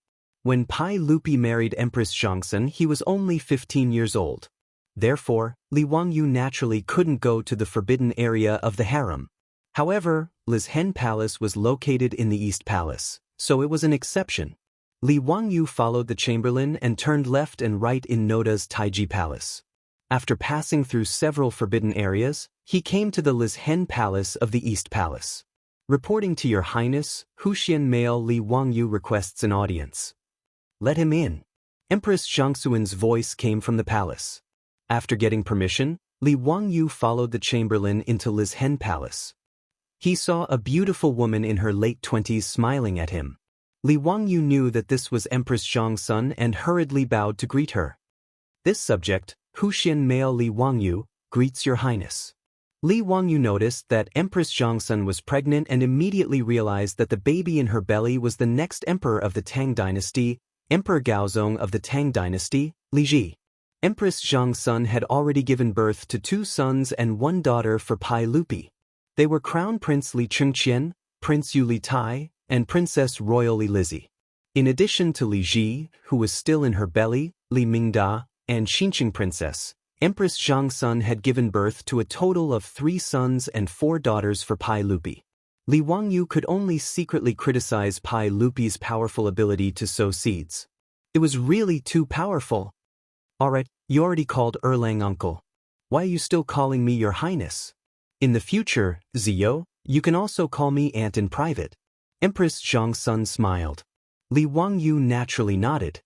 When Pai Lupi married Empress Zhongsun, he was only 15 years old. Therefore, Li Wangyu naturally couldn't go to the forbidden area of the harem. However, Lizhen Palace was located in the East Palace, so it was an exception. Li Wangyu followed the chamberlain and turned left and right in Noda's Taiji Palace. After passing through several forbidden areas, he came to the Lizhen Palace of the East Palace. Reporting to Your Highness, Wuxian male Li Wangyu requests an audience. Let him in. Empress Zhongsun's voice came from the palace. After getting permission, Li Wangyu followed the chamberlain into Lizhen Palace. He saw a beautiful woman in her late 20s smiling at him. Li Wangyu knew that this was Empress Zhongsun and hurriedly bowed to greet her. This subject, Wuxian male Li Wangyu, greets Your Highness. Li Wangyu noticed that Empress Zhongsun was pregnant and immediately realized that the baby in her belly was the next emperor of the Tang dynasty, Emperor Gaozong of the Tang dynasty, Li Ji. Empress Zhongsun had already given birth to 2 sons and 1 daughter for Pai Lupi. They were Crown Prince Li Chengqian, Prince Yu Li Tai, and Princess Royal Li Lizzie. In addition to Li Ji, who was still in her belly, Li Mingda, and Xinqing Princess, Empress Zhongsun had given birth to a total of 3 sons and 4 daughters for Pai Lupi. Li Wangyu could only secretly criticize Pai Lupi's powerful ability to sow seeds. It was really too powerful. Alright, you already called Erlang uncle. Why are you still calling me Your Highness? In the future, Ziyo, you can also call me Aunt in private. Empress Zhongsun smiled. Li Wangyu naturally nodded.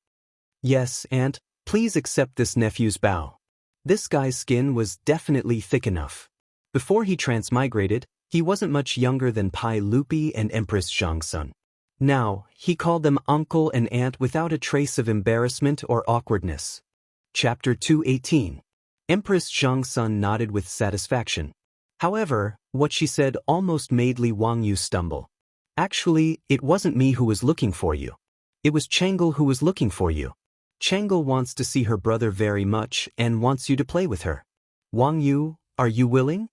Yes, Aunt, please accept this nephew's bow. This guy's skin was definitely thick enough. Before he transmigrated, he wasn't much younger than Pai Lupi and Empress Zhongsun. Now, he called them uncle and aunt without a trace of embarrassment or awkwardness. Chapter 218. Empress Zhongsun nodded with satisfaction. However, what she said almost made Li Wangyu stumble. Actually, it wasn't me who was looking for you. It was Chang'e who was looking for you. Chang'e wants to see her brother very much and wants you to play with her. Wangyu, are you willing?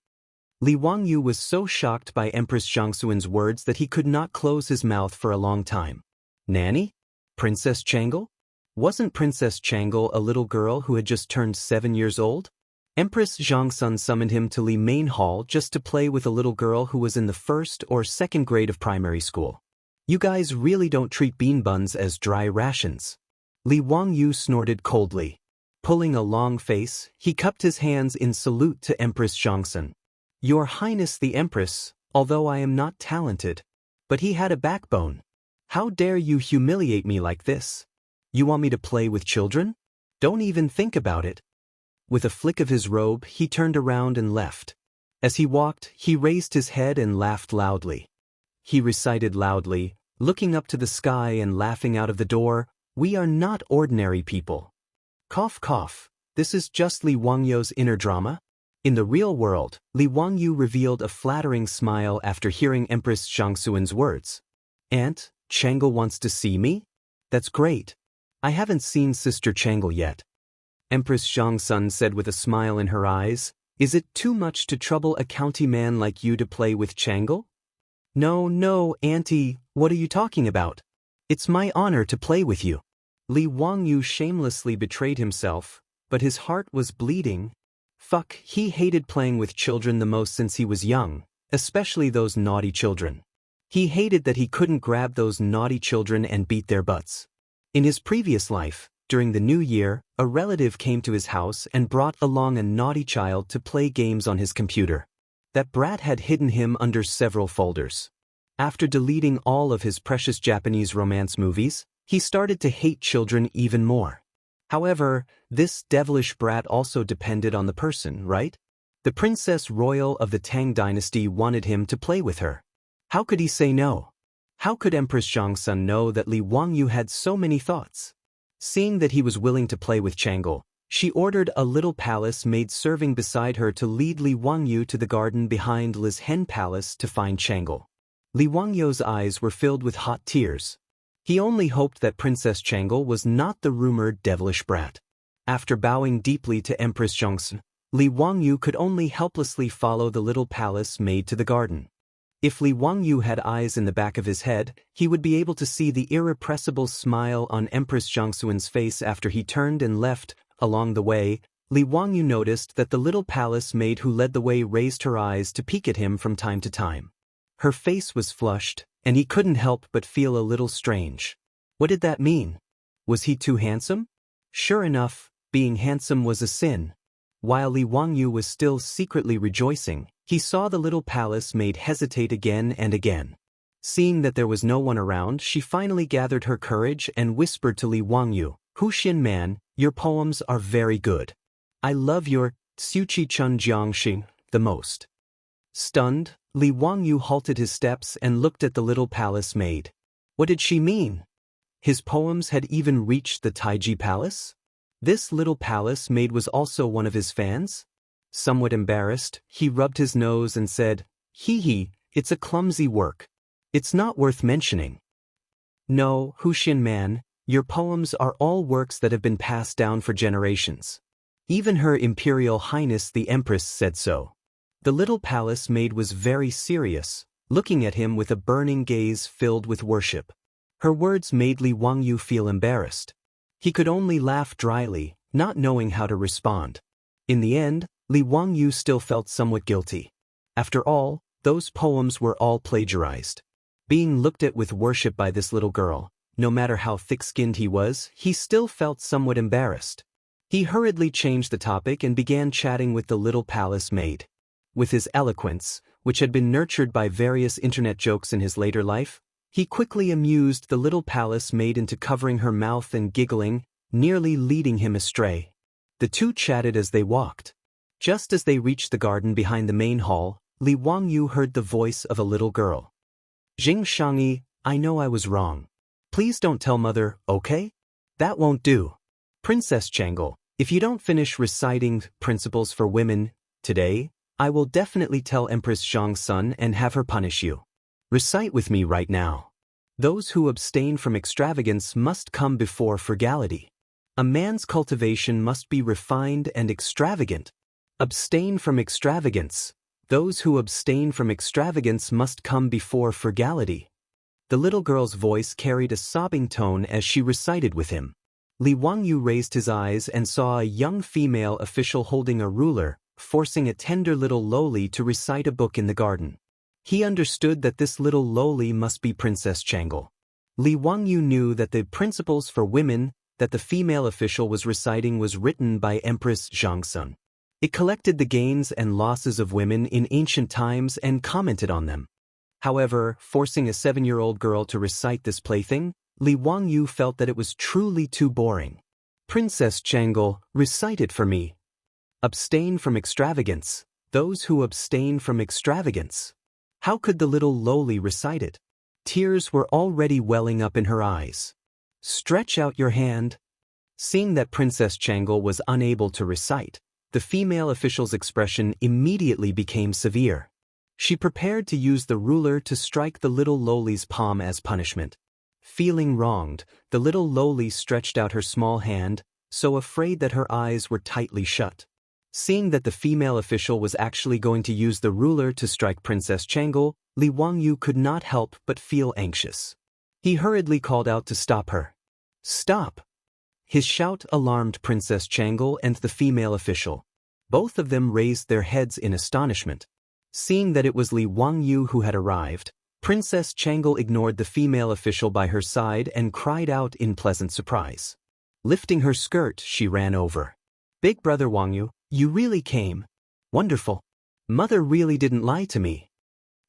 Li Wangyu was so shocked by Empress Zhangxuan's words that he could not close his mouth for a long time. Nanny? Princess Chang'e? Wasn't Princess Chang'e a little girl who had just turned 7 years old? Empress Zhangxun summoned him to Li Main Hall just to play with a little girl who was in the 1st or 2nd grade of primary school. You guys really don't treat bean buns as dry rations. Li Wangyu snorted coldly. Pulling a long face, he cupped his hands in salute to Empress Zhangxun. Your Highness the Empress, although I am not talented. But he had a backbone. How dare you humiliate me like this? You want me to play with children? Don't even think about it. With a flick of his robe, he turned around and left. As he walked, he raised his head and laughed loudly. He recited loudly, looking up to the sky and laughing out of the door, "We are not ordinary people." Cough cough, this is just Li Wangyu's inner drama? In the real world, Li Wangyu revealed a flattering smile after hearing Empress Zhangxuan's words. Aunt, Chang'e wants to see me? That's great. I haven't seen Sister Chang'e yet. Empress Zhangxun said with a smile in her eyes, Is it too much to trouble a county man like you to play with Chang'e? No, Auntie, what are you talking about? It's my honor to play with you. Li Wangyu shamelessly betrayed himself, but his heart was bleeding. Fuck, he hated playing with children the most since he was young, especially those naughty children. He hated that he couldn't grab those naughty children and beat their butts. In his previous life, during the New Year, a relative came to his house and brought along a naughty child to play games on his computer. That brat had hidden him under several folders. After deleting all of his precious Japanese romance movies, he started to hate children even more. However, this devilish brat also depended on the person, right? The Princess Royal of the Tang Dynasty wanted him to play with her. How could he say no? How could Empress Zhangxun know that Li Wangyu had so many thoughts? Seeing that he was willing to play with Chang'e, she ordered a little palace maid serving beside her to lead Li Wangyu to the garden behind Li's hen palace to find Chang'e. Li Wangyu's eyes were filled with hot tears. He only hoped that Princess Chang'e was not the rumored devilish brat. After bowing deeply to Empress Zhangxun, Li Wangyu could only helplessly follow the little palace maid to the garden. If Li Wangyu had eyes in the back of his head, he would be able to see the irrepressible smile on Empress Zhangxuan's face after he turned and left. Along the way, Li Wangyu noticed that the little palace maid who led the way raised her eyes to peek at him from time to time. Her face was flushed, and he couldn't help but feel a little strange. What did that mean? Was he too handsome? Sure enough, being handsome was a sin. While Li Wangyu was still secretly rejoicing, he saw the little palace maid hesitate again and again. Seeing that there was no one around, she finally gathered her courage and whispered to Li Wangyu, "Huxian man, your poems are very good. I love your Xuqi Chun Jiangxing the most." Stunned, Li Wangyu halted his steps and looked at the little palace maid. What did she mean? His poems had even reached the Taiji Palace? This little palace maid was also one of his fans? Somewhat embarrassed, he rubbed his nose and said, Hee, it's a clumsy work. It's not worth mentioning. No, Huxian man, your poems are all works that have been passed down for generations. Even Her Imperial Highness the Empress said so. The little palace maid was very serious, looking at him with a burning gaze filled with worship. Her words made Li Wangyu feel embarrassed. He could only laugh dryly, not knowing how to respond. In the end, Li Wangyu still felt somewhat guilty. After all, those poems were all plagiarized. Being looked at with worship by this little girl, no matter how thick-skinned he was, he still felt somewhat embarrassed. He hurriedly changed the topic and began chatting with the little palace maid. With his eloquence, which had been nurtured by various internet jokes in his later life, he quickly amused the little palace maid into covering her mouth and giggling, nearly leading him astray. The two chatted as they walked. Just as they reached the garden behind the main hall, Li Wangyu heard the voice of a little girl. Jing Shangyi, I know I was wrong. Please don't tell mother, okay? That won't do. Princess Chang'e, if you don't finish reciting Principles for Women today, I will definitely tell Empress Xianxia and have her punish you. Recite with me right now. Those who abstain from extravagance must come before frugality. A man's cultivation must be refined and extravagant. Abstain from extravagance. Those who abstain from extravagance must come before frugality. The little girl's voice carried a sobbing tone as she recited with him. Li Wangyu raised his eyes and saw a young female official holding a ruler, forcing a tender little lowly to recite a book in the garden. He understood that this little lowly must be Princess Changel. Li Wangyu knew that the principles for women that the female official was reciting was written by Empress Xianxia. It collected the gains and losses of women in ancient times and commented on them. However, forcing a 7-year-old girl to recite this plaything, Li Wangyu felt that it was truly too boring. Princess Changel, recite it for me. Abstain from extravagance. Those who abstain from extravagance. How could the little lowly recite it? Tears were already welling up in her eyes. Stretch out your hand. Seeing that Princess Changel was unable to recite, the female official's expression immediately became severe. She prepared to use the ruler to strike the little lowly's palm as punishment. Feeling wronged, the little lowly stretched out her small hand, so afraid that her eyes were tightly shut. Seeing that the female official was actually going to use the ruler to strike Princess Changel, Li Wangyu could not help but feel anxious. He hurriedly called out to stop her. Stop! His shout alarmed Princess Changel and the female official. Both of them raised their heads in astonishment. Seeing that it was Li Wangyu who had arrived, Princess Changel ignored the female official by her side and cried out in pleasant surprise. Lifting her skirt, she ran over. Big brother Wangyu, you really came. Wonderful. Mother really didn't lie to me.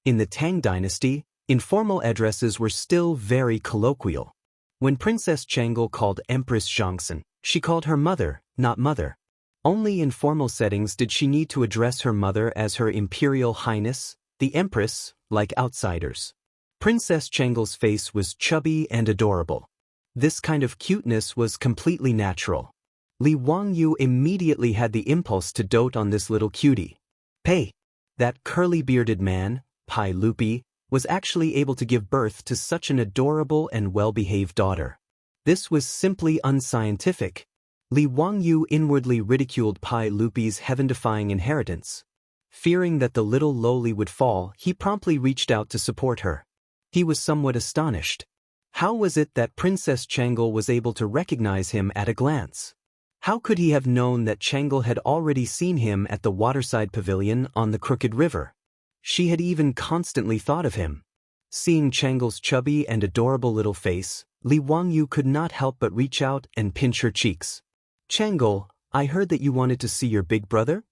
In the Tang dynasty, informal addresses were still very colloquial. When Princess Changel called Empress Xianxia, she called her mother, not mother. Only in formal settings did she need to address her mother as Her Imperial Highness, the Empress, like outsiders. Princess Changel's face was chubby and adorable. This kind of cuteness was completely natural. Li Wangyu immediately had the impulse to dote on this little cutie. Pei, that curly-bearded man, Pai Lupi, was actually able to give birth to such an adorable and well-behaved daughter. This was simply unscientific. Li Wangyu inwardly ridiculed Pai Lupi's heaven-defying inheritance. Fearing that the little lowly would fall, he promptly reached out to support her. He was somewhat astonished. How was it that Princess Changel was able to recognize him at a glance? How could he have known that Changel had already seen him at the waterside pavilion on the Crooked River? She had even constantly thought of him. Seeing Changel's chubby and adorable little face, Li Wangyu could not help but reach out and pinch her cheeks. Changel, I heard that you wanted to see your big brother?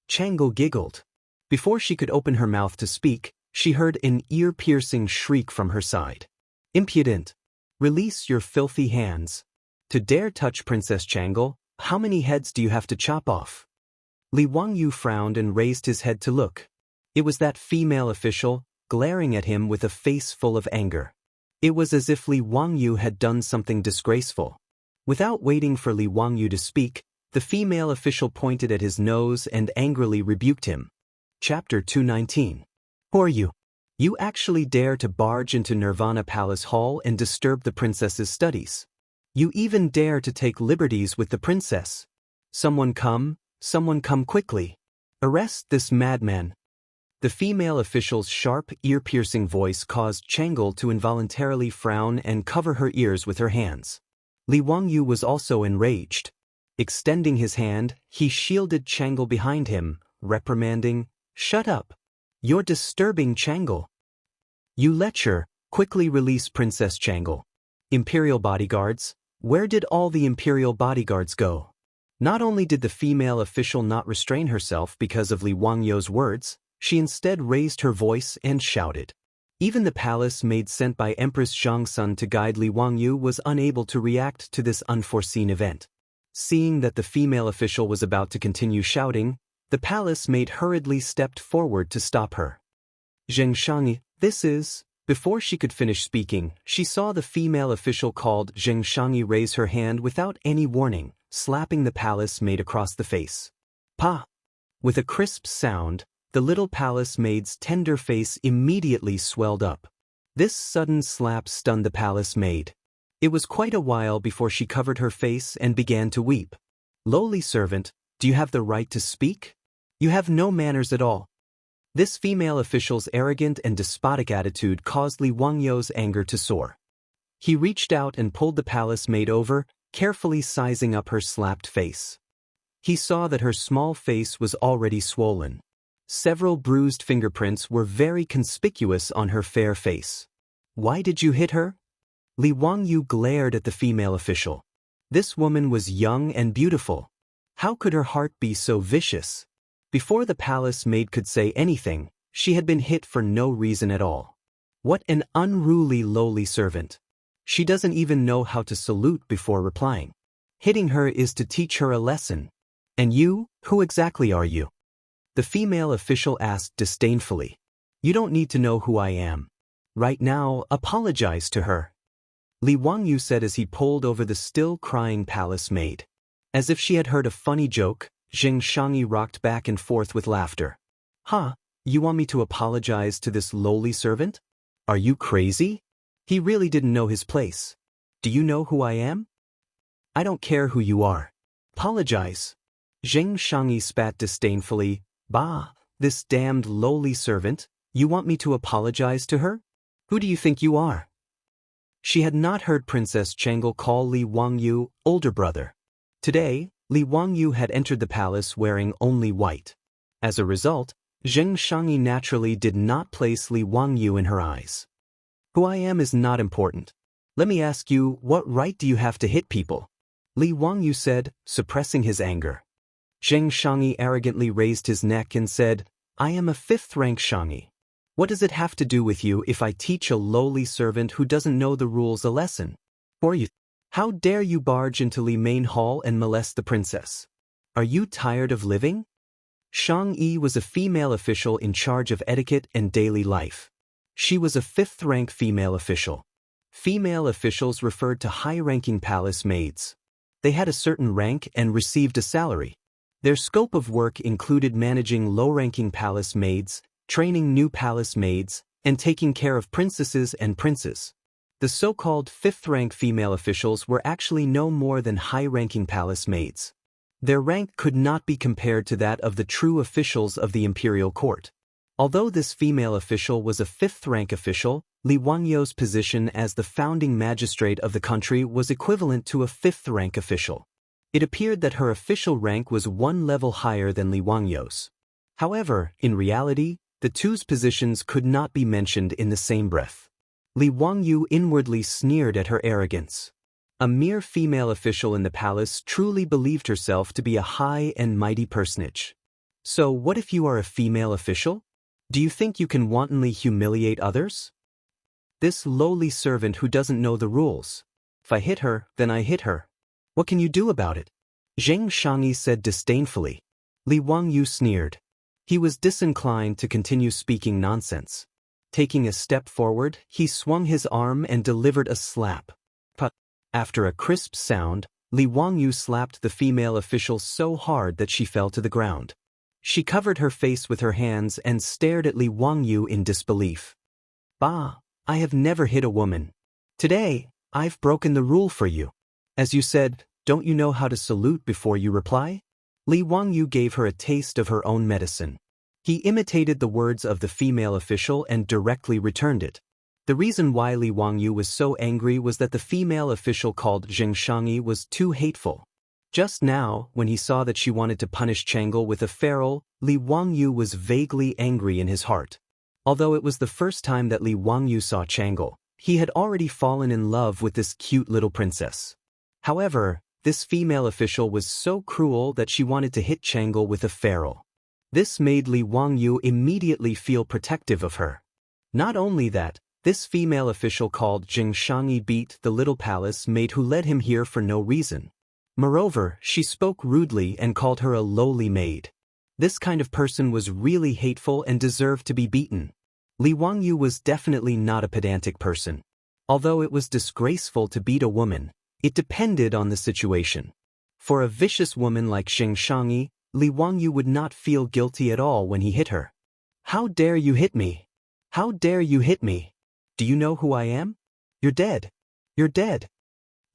Changel giggled. Before she could open her mouth to speak, she heard an ear-piercing shriek from her side. Impudent! Release your filthy hands. To dare touch Princess Changel, how many heads do you have to chop off? Li Wangyu frowned and raised his head to look. It was that female official, glaring at him with a face full of anger. It was as if Li Wangyu had done something disgraceful. Without waiting for Li Wangyu to speak, the female official pointed at his nose and angrily rebuked him. Chapter 219. Who are you? You actually dare to barge into Nirvana Palace Hall and disturb the princess's studies. You even dare to take liberties with the princess. Someone come quickly. Arrest this madman. The female official's sharp, ear-piercing voice caused Changel to involuntarily frown and cover her ears with her hands. Li Wangyu was also enraged. Extending his hand, he shielded Changel behind him, reprimanding, "Shut up! You're disturbing Changel. You lecher, quickly release Princess Changel." Imperial bodyguards, where did all the imperial bodyguards go? Not only did the female official not restrain herself because of Li Wangyu's words, she instead raised her voice and shouted. Even the palace maid sent by Empress Xianxia to guide Li Wangyu was unable to react to this unforeseen event. Seeing that the female official was about to continue shouting, the palace maid hurriedly stepped forward to stop her. Xianxia, this is... Before she could finish speaking, she saw the female official called Xianxia raise her hand without any warning, slapping the palace maid across the face. Pa! With a crisp sound, The little palace maid's tender face immediately swelled up. This sudden slap stunned the palace maid. It was quite a while before she covered her face and began to weep. "Lowly servant, do you have the right to speak? You have no manners at all." This female official's arrogant and despotic attitude caused Li Wangyu's anger to soar. He reached out and pulled the palace maid over, carefully sizing up her slapped face. He saw that her small face was already swollen. Several bruised fingerprints were very conspicuous on her fair face. "Why did you hit her?" Li Wangyu glared at the female official. This woman was young and beautiful. How could her heart be so vicious? Before the palace maid could say anything, she had been hit for no reason at all. What an unruly lowly servant. She doesn't even know how to salute before replying. Hitting her is to teach her a lesson. "And you, who exactly are you?" The female official asked disdainfully. "You don't need to know who I am. Right now, apologize to her," Li Wangyu said as he pulled over the still crying palace maid. As if she had heard a funny joke, Xianxia rocked back and forth with laughter. "Huh, you want me to apologize to this lowly servant? Are you crazy? He really didn't know his place. Do you know who I am? I don't care who you are. Apologize." Xianxia spat disdainfully. "Bah, this damned lowly servant, you want me to apologize to her? Who do you think you are?" She had not heard Princess Changel call Li Wangyu older brother. Today, Li Wangyu had entered the palace wearing only white. As a result, Xianxia naturally did not place Li Wangyu in her eyes. "Who I am is not important. Let me ask you, what right do you have to hit people?" Li Wangyu said, suppressing his anger. Xianxia arrogantly raised his neck and said, "I am a fifth-rank Xianxia. What does it have to do with you if I teach a lowly servant who doesn't know the rules a lesson? Or you? How dare you barge into Li Main Hall and molest the princess? Are you tired of living?" Xiangyi was a female official in charge of etiquette and daily life. She was a fifth-rank female official. Female officials referred to high-ranking palace maids. They had a certain rank and received a salary. Their scope of work included managing low-ranking palace maids, training new palace maids, and taking care of princesses and princes. The so-called fifth-rank female officials were actually no more than high-ranking palace maids. Their rank could not be compared to that of the true officials of the imperial court. Although this female official was a fifth-rank official, Li Wangyu's position as the founding magistrate of the country was equivalent to a fifth-rank official. It appeared that her official rank was one level higher than Li Wangyu's. However, in reality, the two's positions could not be mentioned in the same breath. Li Wangyu inwardly sneered at her arrogance. A mere female official in the palace truly believed herself to be a high and mighty personage. So what if you are a female official? Do you think you can wantonly humiliate others? This lowly servant who doesn't know the rules. If I hit her, then I hit her. What can you do about it? Xianxia said disdainfully. Li Wangyu sneered. He was disinclined to continue speaking nonsense. Taking a step forward, he swung his arm and delivered a slap. But after a crisp sound, Li Wangyu slapped the female official so hard that she fell to the ground. She covered her face with her hands and stared at Li Wangyu in disbelief. "Bah, I have never hit a woman. Today, I've broken the rule for you. As you said, don't you know how to salute before you reply?" Li Wangyu gave her a taste of her own medicine. He imitated the words of the female official and directly returned it. The reason why Li Wangyu was so angry was that the female official called Xianxia was too hateful. Just now, when he saw that she wanted to punish Changel with a ferule, Li Wangyu was vaguely angry in his heart. Although it was the first time that Li Wangyu saw Changel, he had already fallen in love with this cute little princess. However, this female official was so cruel that she wanted to hit Changel with a ferule. This made Li Wangyu immediately feel protective of her. Not only that, this female official called Xianxia beat the little palace maid who led him here for no reason. Moreover, she spoke rudely and called her a lowly maid. This kind of person was really hateful and deserved to be beaten. Li Wangyu was definitely not a pedantic person. Although it was disgraceful to beat a woman, it depended on the situation. For a vicious woman like Xianxia, Li Wangyu would not feel guilty at all when he hit her. How dare you hit me? How dare you hit me? Do you know who I am? You're dead. You're dead.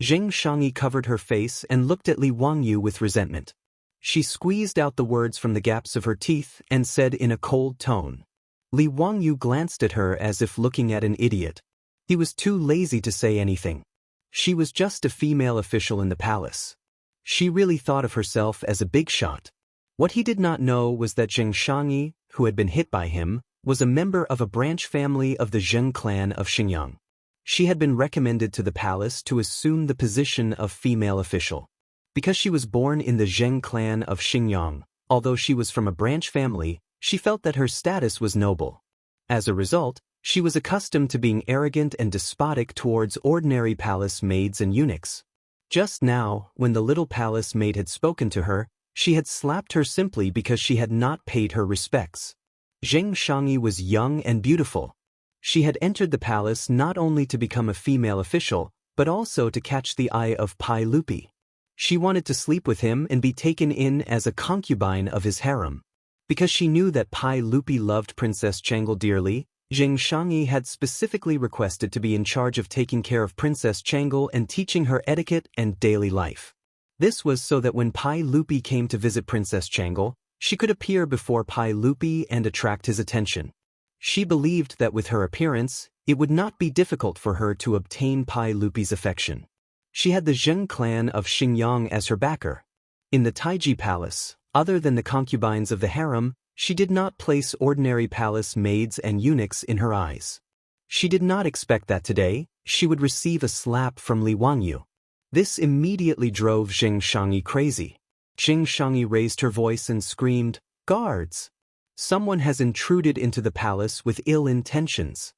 Xianxia covered her face and looked at Li Wangyu with resentment. She squeezed out the words from the gaps of her teeth and said in a cold tone. Li Wangyu glanced at her as if looking at an idiot. He was too lazy to say anything. She was just a female official in the palace. She really thought of herself as a big shot. What he did not know was that Xianxia, who had been hit by him, was a member of a branch family of the Zheng clan of Xinjiang. She had been recommended to the palace to assume the position of female official. Because she was born in the Zheng clan of Xinjiang, although she was from a branch family, she felt that her status was noble. As a result, she was accustomed to being arrogant and despotic towards ordinary palace maids and eunuchs. Just now, when the little palace maid had spoken to her, she had slapped her simply because she had not paid her respects. Xianxia was young and beautiful. She had entered the palace not only to become a female official, but also to catch the eye of Pai Lupi. She wanted to sleep with him and be taken in as a concubine of his harem. Because she knew that Pai Lupi loved Princess Changel dearly, Xianxia had specifically requested to be in charge of taking care of Princess Changel and teaching her etiquette and daily life. This was so that when Pai Lupi came to visit Princess Changel, she could appear before Pai Lupi and attract his attention. She believed that with her appearance, it would not be difficult for her to obtain Pai Lupi's affection. She had the Zheng clan of Xinjiang as her backer. In the Taiji palace, other than the concubines of the harem, she did not place ordinary palace maids and eunuchs in her eyes. She did not expect that today, she would receive a slap from Li Wangyu. This immediately drove Xianxia crazy. Xianxia raised her voice and screamed, "Guards! Someone has intruded into the palace with ill intentions."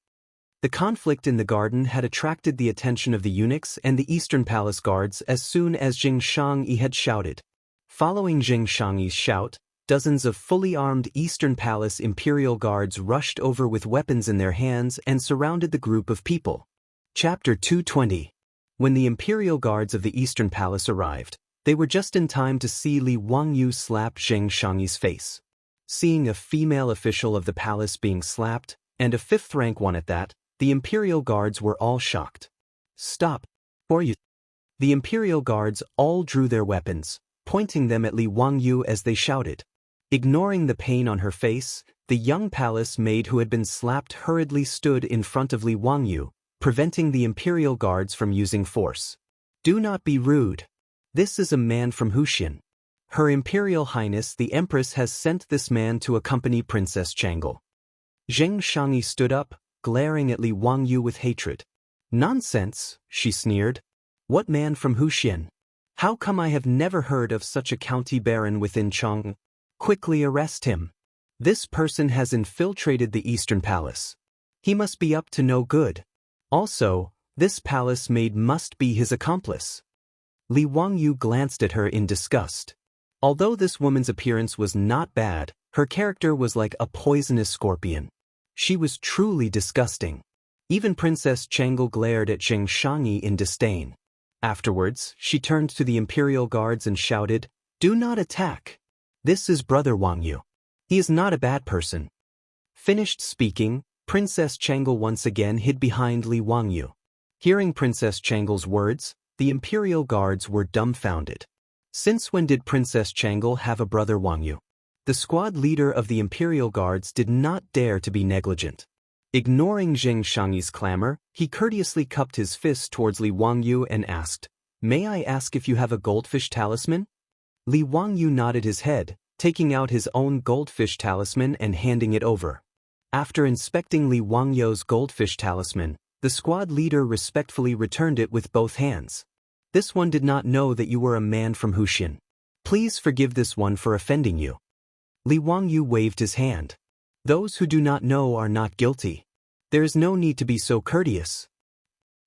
The conflict in the garden had attracted the attention of the eunuchs and the Eastern Palace guards as soon as Xianxia had shouted. Following Xianxia's shout, dozens of fully armed Eastern Palace Imperial Guards rushed over with weapons in their hands and surrounded the group of people. Chapter 220. When the Imperial Guards of the Eastern Palace arrived, they were just in time to see Li Wangyu slap Xianxia's face. Seeing a female official of the palace being slapped, and a fifth-rank one at that, the Imperial Guards were all shocked. "Stop, or you!" The Imperial Guards all drew their weapons, pointing them at Li Wangyu as they shouted. Ignoring the pain on her face, the young palace maid who had been slapped hurriedly stood in front of Li Wangyu, preventing the Imperial Guards from using force. "Do not be rude. This is a man from Wuxian. Her Imperial Highness the Empress has sent this man to accompany Princess Changel." Xianxia stood up, glaring at Li Wangyu with hatred. "Nonsense," she sneered. "What man from Wuxian? How come I have never heard of such a county baron within Chong? Quickly arrest him. This person has infiltrated the Eastern Palace. He must be up to no good. Also, this palace maid must be his accomplice." Li Wangyu glanced at her in disgust. Although this woman's appearance was not bad, her character was like a poisonous scorpion. She was truly disgusting. Even Princess Changel glared at Xianxia in disdain. Afterwards, she turned to the Imperial Guards and shouted, "Do not attack. This is Brother Wangyu. He is not a bad person." Finished speaking, Princess Changel once again hid behind Li Wangyu. Hearing Princess Changel's words, the Imperial Guards were dumbfounded. Since when did Princess Changel have a brother Wangyu? The squad leader of the Imperial Guards did not dare to be negligent. Ignoring Xianxia's clamor, he courteously cupped his fist towards Li Wangyu and asked, "May I ask if you have a goldfish talisman?" Li Wangyu nodded his head, taking out his own goldfish talisman and handing it over. After inspecting Li Wangyu's goldfish talisman, the squad leader respectfully returned it with both hands. "This one did not know that you were a man from Wuxian. Please forgive this one for offending you." Li Wangyu waved his hand. "Those who do not know are not guilty. There is no need to be so courteous."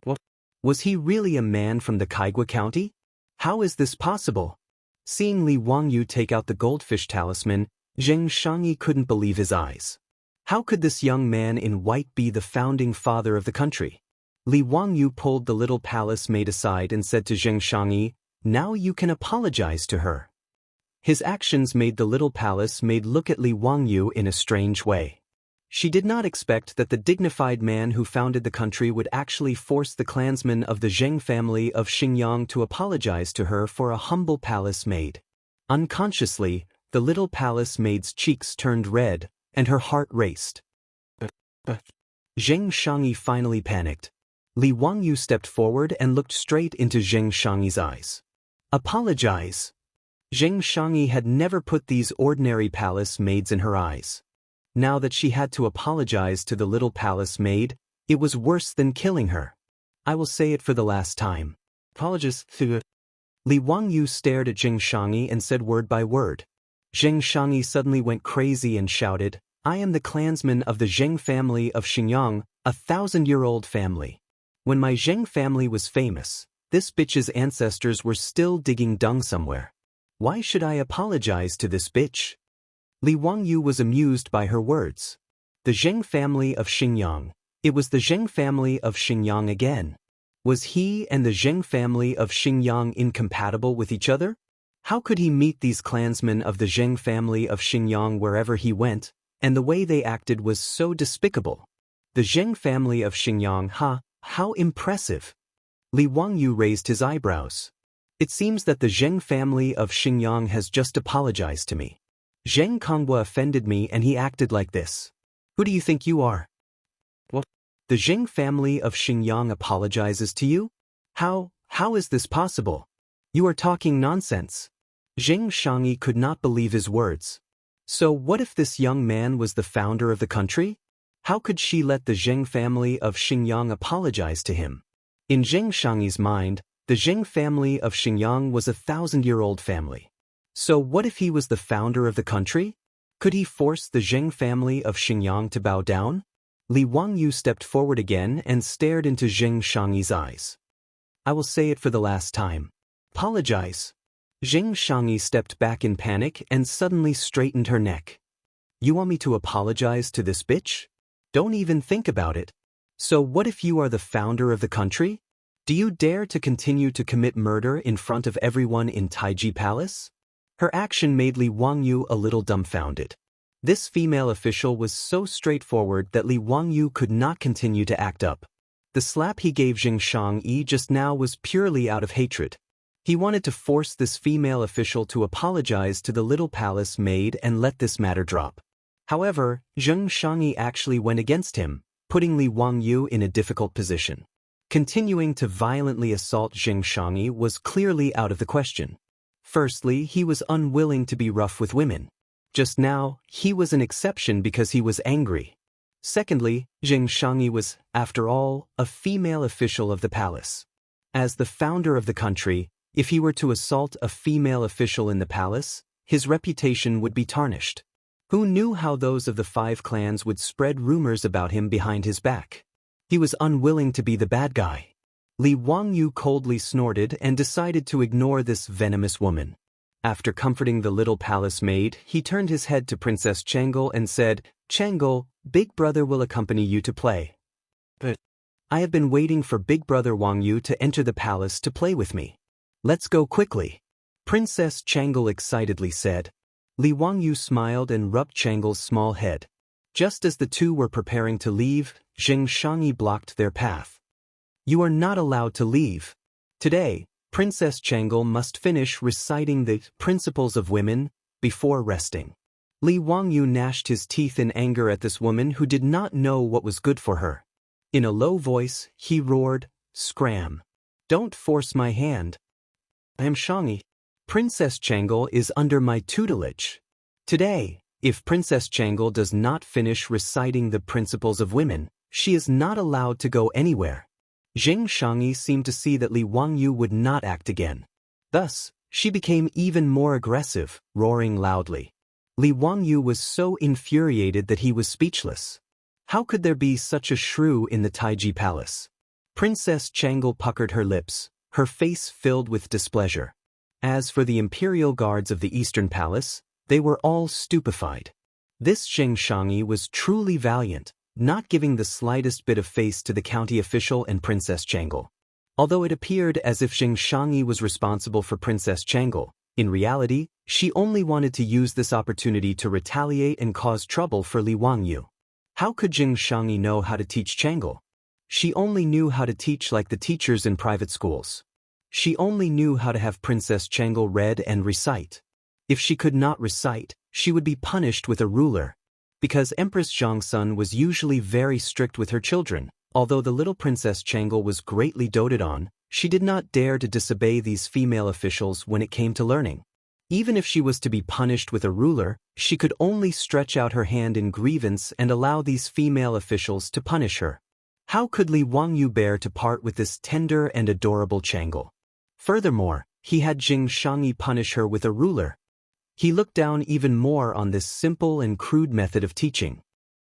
What? Was he really a man from the Kaigwa County? How is this possible? Seeing Li Wangyu take out the goldfish talisman, Xianxia couldn't believe his eyes. How could this young man in white be the founding father of the country? Li Wangyu pulled the little palace maid aside and said to Xianxia, "Now you can apologize to her." His actions made the little palace maid look at Li Wangyu in a strange way. She did not expect that the dignified man who founded the country would actually force the clansmen of the Zheng family of Xianxia to apologize to her for a humble palace maid. Unconsciously, the little palace maid's cheeks turned red, and her heart raced. Zheng Xianxia finally panicked. Li Wangyu stepped forward and looked straight into Zheng Xianxia's eyes. Apologize. Zheng Xianxia had never put these ordinary palace maids in her eyes. Now that she had to apologize to the little palace maid, it was worse than killing her. I will say it for the last time. Apologize. Li Wangyu stared at Zheng Xianxia and said word by word. Zheng Xianxia suddenly went crazy and shouted, I am the clansman of the Zheng family of Xianxia, a 1,000-year-old family. When my Zheng family was famous, this bitch's ancestors were still digging dung somewhere. Why should I apologize to this bitch? Li Wangyu was amused by her words. The Zheng family of Xianxia. It was the Zheng family of Xianxia again. Was he and the Zheng family of Xianxia incompatible with each other? How could he meet these clansmen of the Zheng family of Xianxia wherever he went, and the way they acted was so despicable? The Zheng family of Xianxia, how impressive! Li Wangyu raised his eyebrows. It seems that the Zheng family of Xianxia has just apologized to me. Zheng Konghua offended me and he acted like this. Who do you think you are? What? The Zheng family of Xianxia apologizes to you? How is this possible? You are talking nonsense. Zheng Xianxia could not believe his words. So what if this young man was the founder of the country? How could she let the Zheng family of Xianxia apologize to him? In Zheng Xianxia's mind, the Zheng family of Xianxia was a 1,000-year-old family. So what if he was the founder of the country? Could he force the Zheng family of Xianxia to bow down? Li Wangyu stepped forward again and stared into Zheng Xianxia's eyes. I will say it for the last time. Apologize. Zheng Xianxia stepped back in panic and suddenly straightened her neck. You want me to apologize to this bitch? Don't even think about it. So what if you are the founder of the country? Do you dare to continue to commit murder in front of everyone in Taiji Palace? Her action made Li Wangyu a little dumbfounded. This female official was so straightforward that Li Wangyu could not continue to act up. The slap he gave Zheng Xianxia just now was purely out of hatred. He wanted to force this female official to apologize to the little palace maid and let this matter drop. However, Zheng Xianxia actually went against him, putting Li Wangyu in a difficult position. Continuing to violently assault Zheng Xianxia was clearly out of the question. Firstly, he was unwilling to be rough with women. Just now, he was an exception because he was angry. Secondly, Zheng Xianxia was, after all, a female official of the palace. As the founder of the country, if he were to assault a female official in the palace, his reputation would be tarnished. Who knew how those of the 5 clans would spread rumors about him behind his back? He was unwilling to be the bad guy. Li Wangyu coldly snorted and decided to ignore this venomous woman. After comforting the little palace maid, he turned his head to Princess Changel and said, Changel, Big Brother will accompany you to play. But I have been waiting for Big Brother Wangyu to enter the palace to play with me. Let's go quickly. Princess Changel excitedly said. Li Wangyu smiled and rubbed Changel's small head. Just as the two were preparing to leave, Zheng Xianxia blocked their path. You are not allowed to leave. Today, Princess Changel must finish reciting the principles of women before resting. Li Wangyu gnashed his teeth in anger at this woman who did not know what was good for her. In a low voice, he roared, Scram! Don't force my hand. I am Xianxia. Princess Changel is under my tutelage. Today, if Princess Changel does not finish reciting the principles of women, she is not allowed to go anywhere. Zheng Xianxia seemed to see that Li Wangyu would not act again. Thus, she became even more aggressive, roaring loudly. Li Wangyu was so infuriated that he was speechless. How could there be such a shrew in the Taiji Palace? Princess Changel puckered her lips, her face filled with displeasure. As for the imperial guards of the Eastern Palace, they were all stupefied. This Zheng Xianxia was truly valiant, not giving the slightest bit of face to the county official and Princess Changel. Although it appeared as if Zheng Xianxia was responsible for Princess Changel, in reality, she only wanted to use this opportunity to retaliate and cause trouble for Li Wangyu. How could Jing Shangyi know how to teach Changle? She only knew how to teach like the teachers in private schools. She only knew how to have Princess Changle read and recite. If she could not recite, she would be punished with a ruler. Because Empress Zhongsun was usually very strict with her children, although the little Princess Changle was greatly doted on, she did not dare to disobey these female officials when it came to learning. Even if she was to be punished with a ruler, she could only stretch out her hand in grievance and allow these female officials to punish her. How could Li Wangyu bear to part with this tender and adorable Changle? Furthermore, he had Jing Shangyi punish her with a ruler. He looked down even more on this simple and crude method of teaching.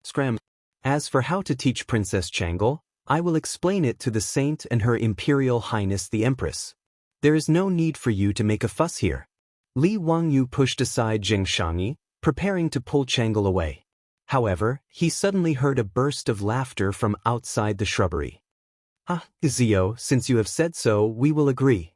Scram. As for how to teach Princess Changle, I will explain it to the Saint and Her Imperial Highness the Empress. There is no need for you to make a fuss here. Li Wangyu pushed aside Jing Shangyi, preparing to pull Changle away. However, he suddenly heard a burst of laughter from outside the shrubbery. Ah, Zio, since you have said so, we will agree.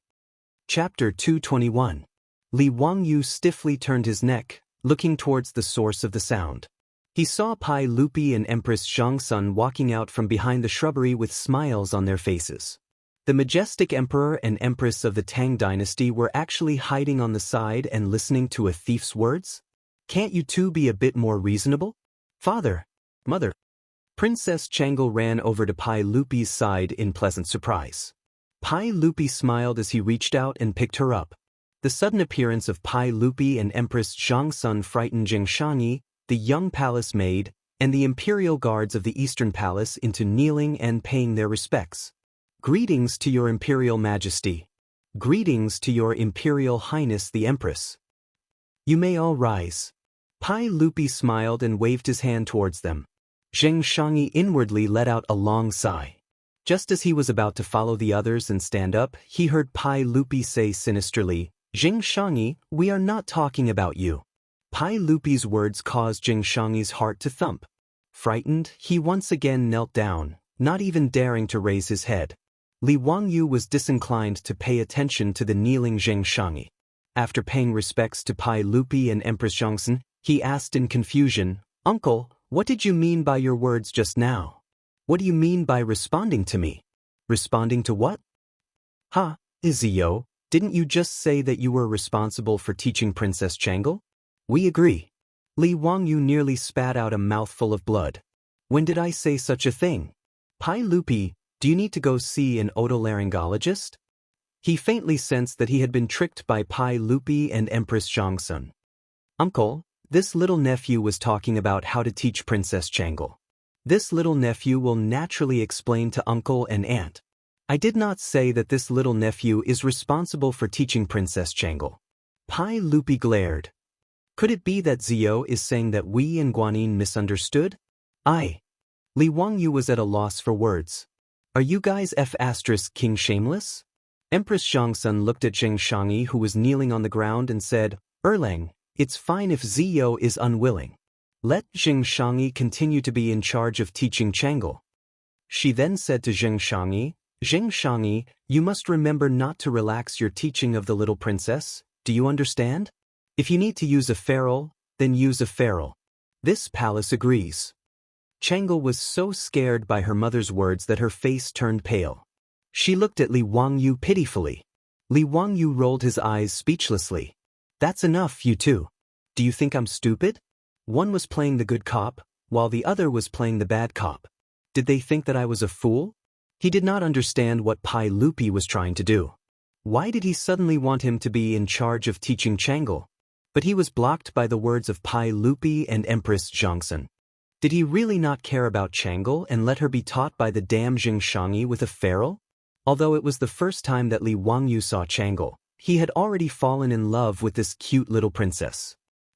Chapter 221. Li Wangyu stiffly turned his neck, looking towards the source of the sound. He saw Pai Lupi and Empress Zhongsun walking out from behind the shrubbery with smiles on their faces. The majestic emperor and empress of the Tang dynasty were actually hiding on the side and listening to a thief's words? Can't you two be a bit more reasonable? Father, mother. Princess Changle ran over to Pai Lupi's side in pleasant surprise. Pai Lupi smiled as he reached out and picked her up. The sudden appearance of Pai Lupi and Empress Zhongsun frightened Jing Shangyi, the young palace maid, and the imperial guards of the Eastern Palace into kneeling and paying their respects. Greetings to your Imperial Majesty. Greetings to your Imperial Highness the Empress. You may all rise. Pai Lupi smiled and waved his hand towards them. Jing Shangyi inwardly let out a long sigh. Just as he was about to follow the others and stand up, he heard Pai Lupi say sinisterly, Jing Shangyi, we are not talking about you. Pai Lupi's words caused Jing Shangyi's heart to thump. Frightened, he once again knelt down, not even daring to raise his head. Li Wangyu was disinclined to pay attention to the kneeling Jing Shangyi. After paying respects to Pai Lupi and Empress Zhongsun, he asked in confusion, Uncle, what did you mean by your words just now? What do you mean by responding to me? Responding to what? Ha, Izio, didn't you just say that you were responsible for teaching Princess Changle? We agree. Li Wangyu nearly spat out a mouthful of blood. When did I say such a thing? Pai Lupi, do you need to go see an otolaryngologist? He faintly sensed that he had been tricked by Pai Lupi and Empress Zhongsun. Uncle, this little nephew was talking about how to teach Princess Changle. This little nephew will naturally explain to uncle and aunt. I did not say that this little nephew is responsible for teaching Princess Changle. Pai Lupi glared. Could it be that Zio is saying that we and Guanyin misunderstood? Li Wangyu was at a loss for words. Are you guys King shameless? Empress Zhongsun looked at Jing Shangyi, who was kneeling on the ground, and said, Erlang, it's fine if Zio is unwilling. Let Jing Shangyi continue to be in charge of teaching Changle. She then said to Jing Shangyi, you must remember not to relax your teaching of the little princess, do you understand? If you need to use a feral, then use a feral. This palace agrees. Changle was so scared by her mother's words that her face turned pale. She looked at Li Wangyu pitifully. Li Wangyu rolled his eyes speechlessly. That's enough, you two. Do you think I'm stupid? One was playing the good cop, while the other was playing the bad cop. Did they think that I was a fool? He did not understand what Pai Lupi was trying to do. Why did he suddenly want him to be in charge of teaching Changle? But he was blocked by the words of Pai Lupi and Empress Zhongsun. Did he really not care about Changle and let her be taught by the damn Jing Shangyi with a feral? Although it was the first time that Li Wangyu saw Changle, he had already fallen in love with this cute little princess.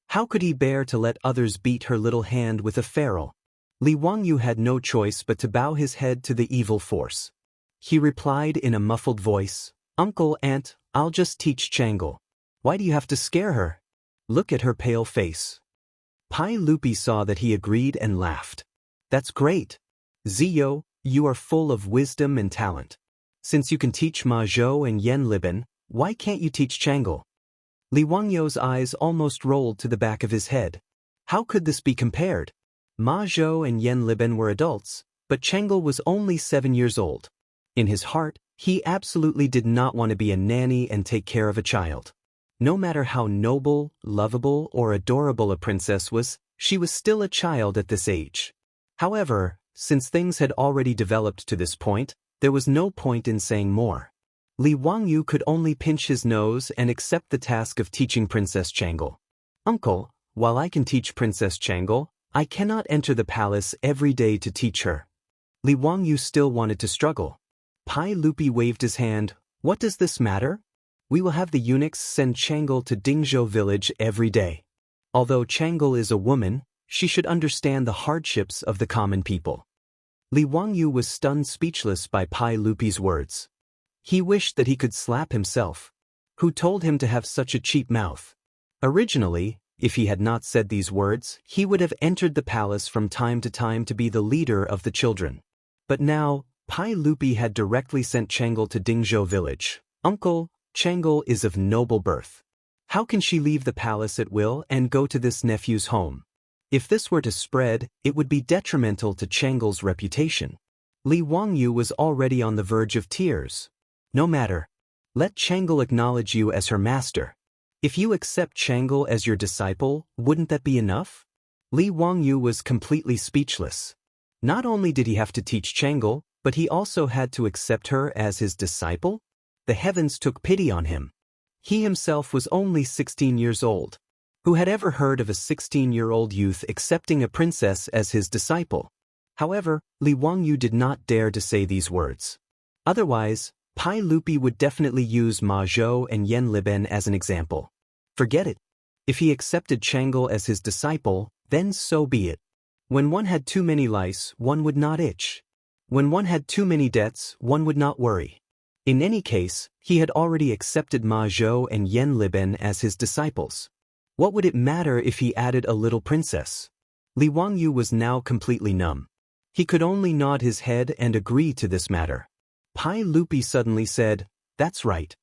How could he bear to let others beat her little hand with a feral? Li Wangyu had no choice but to bow his head to the evil force. He replied in a muffled voice, Uncle, Aunt, I'll just teach Changle. Why do you have to scare her? Look at her pale face. Pai Lupi saw that he agreed and laughed. That's great. Zio, you are full of wisdom and talent. Since you can teach Ma Zhou and Yen Liban, why can't you teach Changle? Li Wangyu's eyes almost rolled to the back of his head. How could this be compared? Ma Zhou and Yan Liben were adults, but Chengel was only 7 years old. In his heart, he absolutely did not want to be a nanny and take care of a child. No matter how noble, lovable, or adorable a princess was, she was still a child at this age. However, since things had already developed to this point, there was no point in saying more. Li Wangyu could only pinch his nose and accept the task of teaching Princess Changel. Uncle, while I can teach Princess Changel, I cannot enter the palace every day to teach her. Li Wangyu still wanted to struggle. Pai Lupi waved his hand. What does this matter? We will have the eunuchs send Changel to Dingzhou village every day. Although Changel is a woman, she should understand the hardships of the common people. Li Wangyu was stunned speechless by Pai Lupi's words. He wished that he could slap himself. Who told him to have such a cheap mouth? Originally, if he had not said these words, he would have entered the palace from time to time to be the leader of the children. But now, Pai Lupi had directly sent Changel to Dingzhou village. Uncle, Changel is of noble birth. How can she leave the palace at will and go to this nephew's home? If this were to spread, it would be detrimental to Changel's reputation. Li Wangyu was already on the verge of tears. No matter. Let Changel acknowledge you as her master. If you accept Changel as your disciple, wouldn't that be enough? Li Wangyu was completely speechless. Not only did he have to teach Changel, but he also had to accept her as his disciple? The heavens took pity on him. He himself was only 16 years old. Who had ever heard of a 16-year-old youth accepting a princess as his disciple? However, Li Wangyu did not dare to say these words. Otherwise, Pai Lupi would definitely use Ma Zhou and Yan Liben as an example. Forget it. If he accepted Changel as his disciple, then so be it. When one had too many lice, one would not itch. When one had too many debts, one would not worry. In any case, he had already accepted Ma Zhou and Yan Liben as his disciples. What would it matter if he added a little princess? Li Wangyu was now completely numb. He could only nod his head and agree to this matter. Pai Lupi suddenly said, "That's right.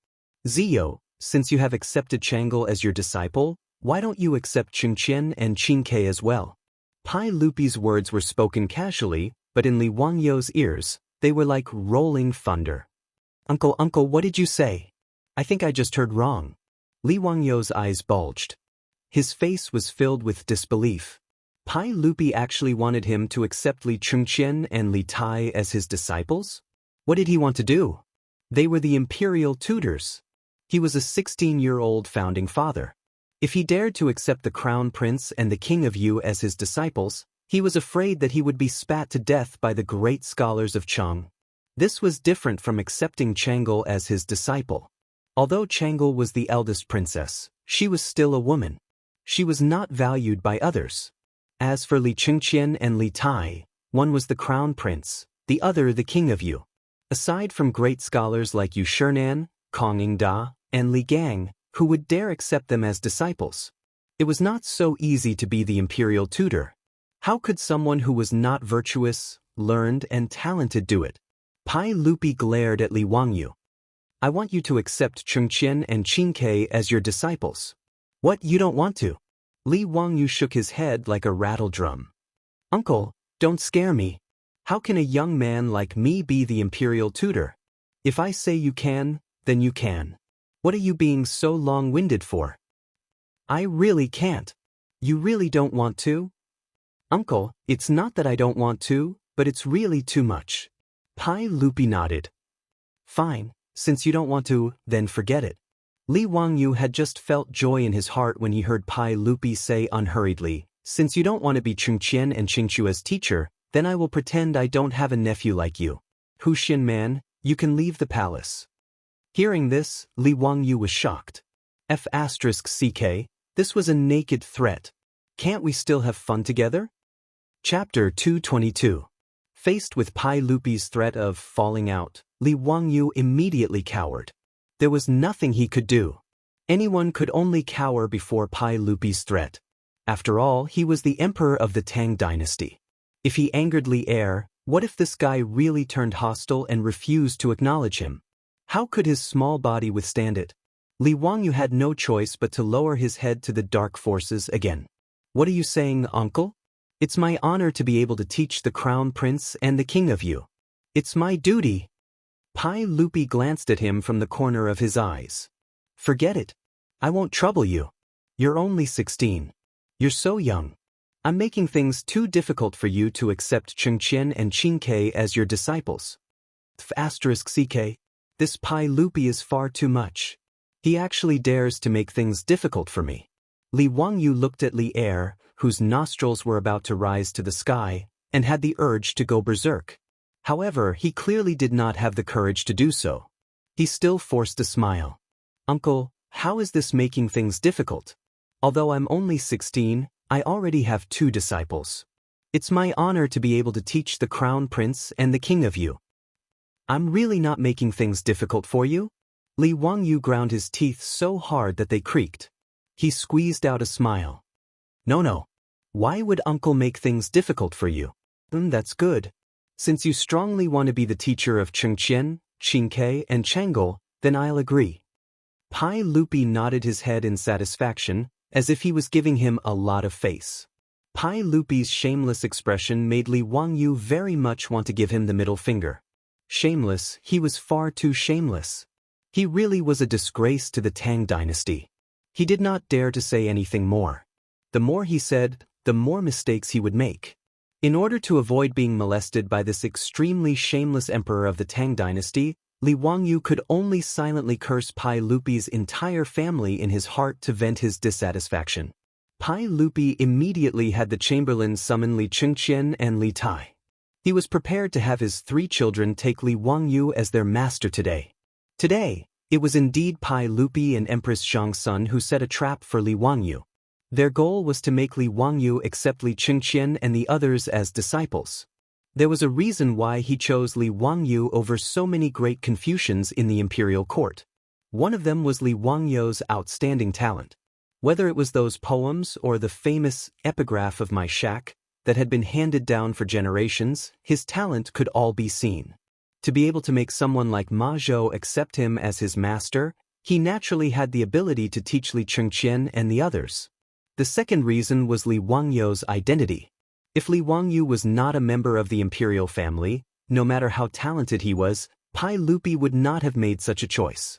Zio, since you have accepted Changel as your disciple, why don't you accept Chengqian and Qingke as well?" Pai Lupi's words were spoken casually, but in Li Wangyu's ears, they were like rolling thunder. Uncle, what did you say? I think I just heard wrong." Li Wangyu's eyes bulged. His face was filled with disbelief. Pai Lupi actually wanted him to accept Li Chengqian and Li Tai as his disciples? What did he want to do? They were the imperial tutors. He was a 16-year-old founding father. If he dared to accept the crown prince and the king of Yu as his disciples, he was afraid that he would be spat to death by the great scholars of Cheng. This was different from accepting Changel as his disciple. Although Changel was the eldest princess, she was still a woman. She was not valued by others. As for Li Chengqian and Li Tai, one was the crown prince, the other the king of Yu. Aside from great scholars like Yu Shernan, Kong Ingda, and Li Gang, who would dare accept them as disciples? It was not so easy to be the imperial tutor. How could someone who was not virtuous, learned, and talented do it? Pai Lupi glared at Li Wangyu. "I want you to accept Chengqian and Qingke as your disciples." "What, you don't want to?" Li Wangyu shook his head like a rattle drum. "Uncle, don't scare me. How can a young man like me be the imperial tutor? If I say you can, then you can. What are you being so long-winded for?" "I really can't." "You really don't want to?" "Uncle, it's not that I don't want to, but it's really too much." Pai Lupi nodded. "Fine, since you don't want to, then forget it." Li Wangyu had just felt joy in his heart when he heard Pai Lupi say unhurriedly, "Since you don't want to be Chengqian and Qingchua's teacher, then I will pretend I don't have a nephew like you. Huxian man, you can leave the palace." Hearing this, Li Wangyu was shocked. F***ck, this was a naked threat. Can't we still have fun together? Chapter 222. Faced with Pai Lupi's threat of falling out, Li Wangyu immediately cowered. There was nothing he could do. Anyone could only cower before Pai Lupi's threat. After all, he was the emperor of the Tang dynasty. If he angered Li Er, what if this guy really turned hostile and refused to acknowledge him? How could his small body withstand it? Li Wangyu had no choice but to lower his head to the dark forces again. "What are you saying, uncle?" It's my honor to be able to teach the crown prince and the king of you. It's my duty. Pai Lupi glanced at him from the corner of his eyes. Forget it. I won't trouble you. You're only 16. You're so young. I'm making things too difficult for you to accept Chengqian and Qingke as your disciples. *CK. This Pai Lupi is far too much. He actually dares to make things difficult for me. Li Wangyu looked at Li Er, whose nostrils were about to rise to the sky, and had the urge to go berserk. However, he clearly did not have the courage to do so. He still forced a smile. Uncle, how is this making things difficult? Although I'm only 16, I already have 2 disciples. It's my honor to be able to teach the crown prince and the king of you. I'm really not making things difficult for you? Li Wangyu ground his teeth so hard that they creaked. He squeezed out a smile. No. Why would Uncle make things difficult for you? That's good. Since you strongly want to be the teacher of Chengqian, Qingke, and Changel, then I'll agree. Pai Lupi nodded his head in satisfaction, as if he was giving him a lot of face. Pai Lupi's shameless expression made Li Wangyu very much want to give him the middle finger. Shameless, he was far too shameless. He really was a disgrace to the Tang dynasty. He did not dare to say anything more. The more he said, the more mistakes he would make. In order to avoid being molested by this extremely shameless emperor of the Tang dynasty, Li Wangyu could only silently curse Pai Lupi's entire family in his heart to vent his dissatisfaction. Pai Lupi immediately had the chamberlain summon Li Chengqian and Li Tai. He was prepared to have his 3 children take Li Wangyu as their master today. Today, it was indeed Pai Lupi and Empress Xiangxia who set a trap for Li Wangyu. Their goal was to make Li Wangyu accept Li Chengqian and the others as disciples. There was a reason why he chose Li Wangyu over so many great Confucians in the imperial court. One of them was Li Wangyu's outstanding talent. Whether it was those poems or the famous epigraph of my shack that had been handed down for generations, his talent could all be seen. To be able to make someone like Ma Zhou accept him as his master, he naturally had the ability to teach Li Chengqian and the others. The second reason was Li Wangyu's identity. If Li Wangyu was not a member of the imperial family, no matter how talented he was, Pai Lupi would not have made such a choice.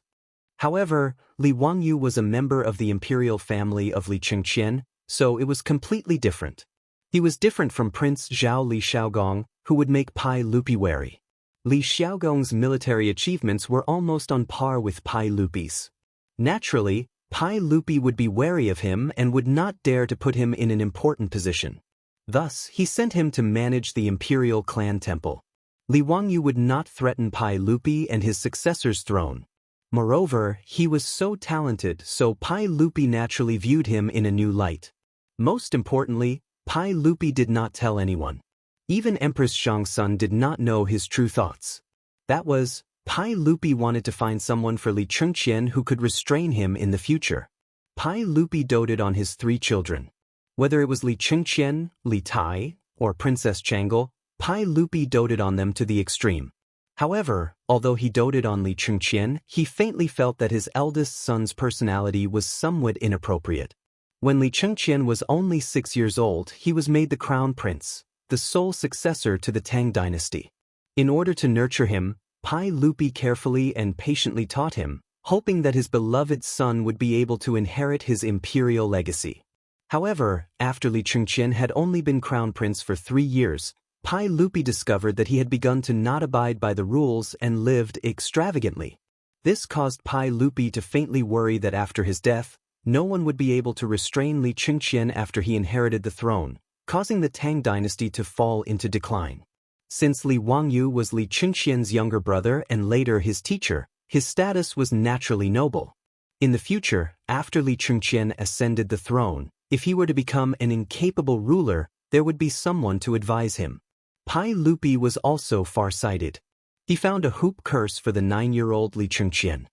However, Li Wangyu was a member of the imperial family of Li Chengqian, so it was completely different. He was different from Prince Zhao Li Xiaogong, who would make Pai Lupi wary. Li Xiaogong's military achievements were almost on par with Pai Lupi's. Naturally, Pai Lupi would be wary of him and would not dare to put him in an important position. Thus, he sent him to manage the imperial clan temple. Li Wangyu would not threaten Pai Lupi and his successor's throne. Moreover, he was so talented, so Pai Lupi naturally viewed him in a new light. Most importantly, Pai Lupi did not tell anyone. Even Empress Xiangxia did not know his true thoughts. That was, Pai Lupi wanted to find someone for Li Chengqian who could restrain him in the future. Pai Lupi doted on his 3 children. Whether it was Li Chengqian, Li Tai, or Princess Changel, Pai Lupi doted on them to the extreme. However, although he doted on Li Chengqian, he faintly felt that his eldest son's personality was somewhat inappropriate. When Li Chengqian was only 6 years old, he was made the crown prince, the sole successor to the Tang dynasty. In order to nurture him, Pai Lupi carefully and patiently taught him, hoping that his beloved son would be able to inherit his imperial legacy. However, after Li Chengqian had only been crown prince for 3 years, Pai Lupi discovered that he had begun to not abide by the rules and lived extravagantly. This caused Pai Lupi to faintly worry that after his death, no one would be able to restrain Li Chengqian after he inherited the throne, causing the Tang dynasty to fall into decline. Since Li Wangyu was Li Chengqian's younger brother and later his teacher, his status was naturally noble. In the future, after Li Chengqian ascended the throne, if he were to become an incapable ruler, there would be someone to advise him. Pai Lupi was also far-sighted. He found a hoop curse for the 9-year-old Li Chengqian.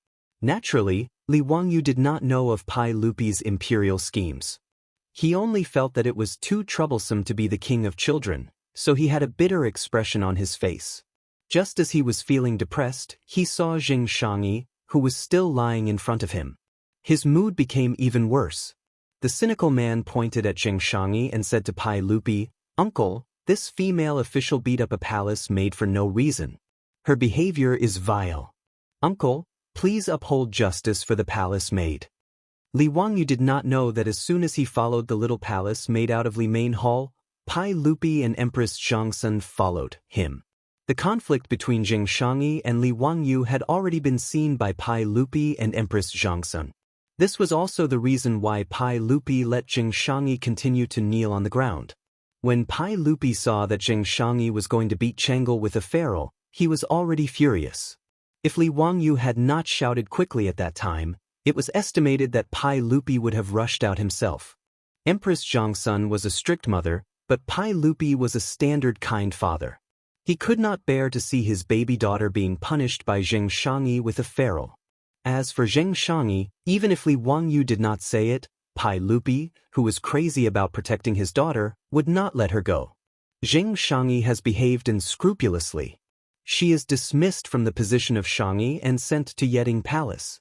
Naturally, Li Wangyu did not know of Pai Lupi's imperial schemes. He only felt that it was too troublesome to be the king of children, so he had a bitter expression on his face. Just as he was feeling depressed, he saw Xianxia, who was still lying in front of him. His mood became even worse. The cynical man pointed at Xianxia and said to Pai Lupi, "Uncle, this female official beat up a palace maid for no reason. Her behavior is vile. Uncle, please uphold justice for the palace maid." Li Wangyu did not know that as soon as he followed the little palace made out of Li main hall, Pai Lupi and Empress Zhangsun followed him. The conflict between Jing Shangyi and Li Wangyu had already been seen by Pai Lupi and Empress Zhangsun. This was also the reason why Pai Lupi let Jing Shangyi continue to kneel on the ground. When Pai Lupi saw that Jing Shangyi was going to beat Chang'e with a ferule, he was already furious. If Li Wangyu had not shouted quickly at that time, it was estimated that Pai Lupi would have rushed out himself. Empress Zhangsun was a strict mother, but Pai Lupi was a standard kind father. He could not bear to see his baby daughter being punished by Jing Shangyi with a ferule. As for Jing Shangyi, even if Li Wangyu did not say it, Pai Lupi, who was crazy about protecting his daughter, would not let her go. Jing Shangyi has behaved unscrupulously. She is dismissed from the position of Shangyi and sent to Yeding Palace.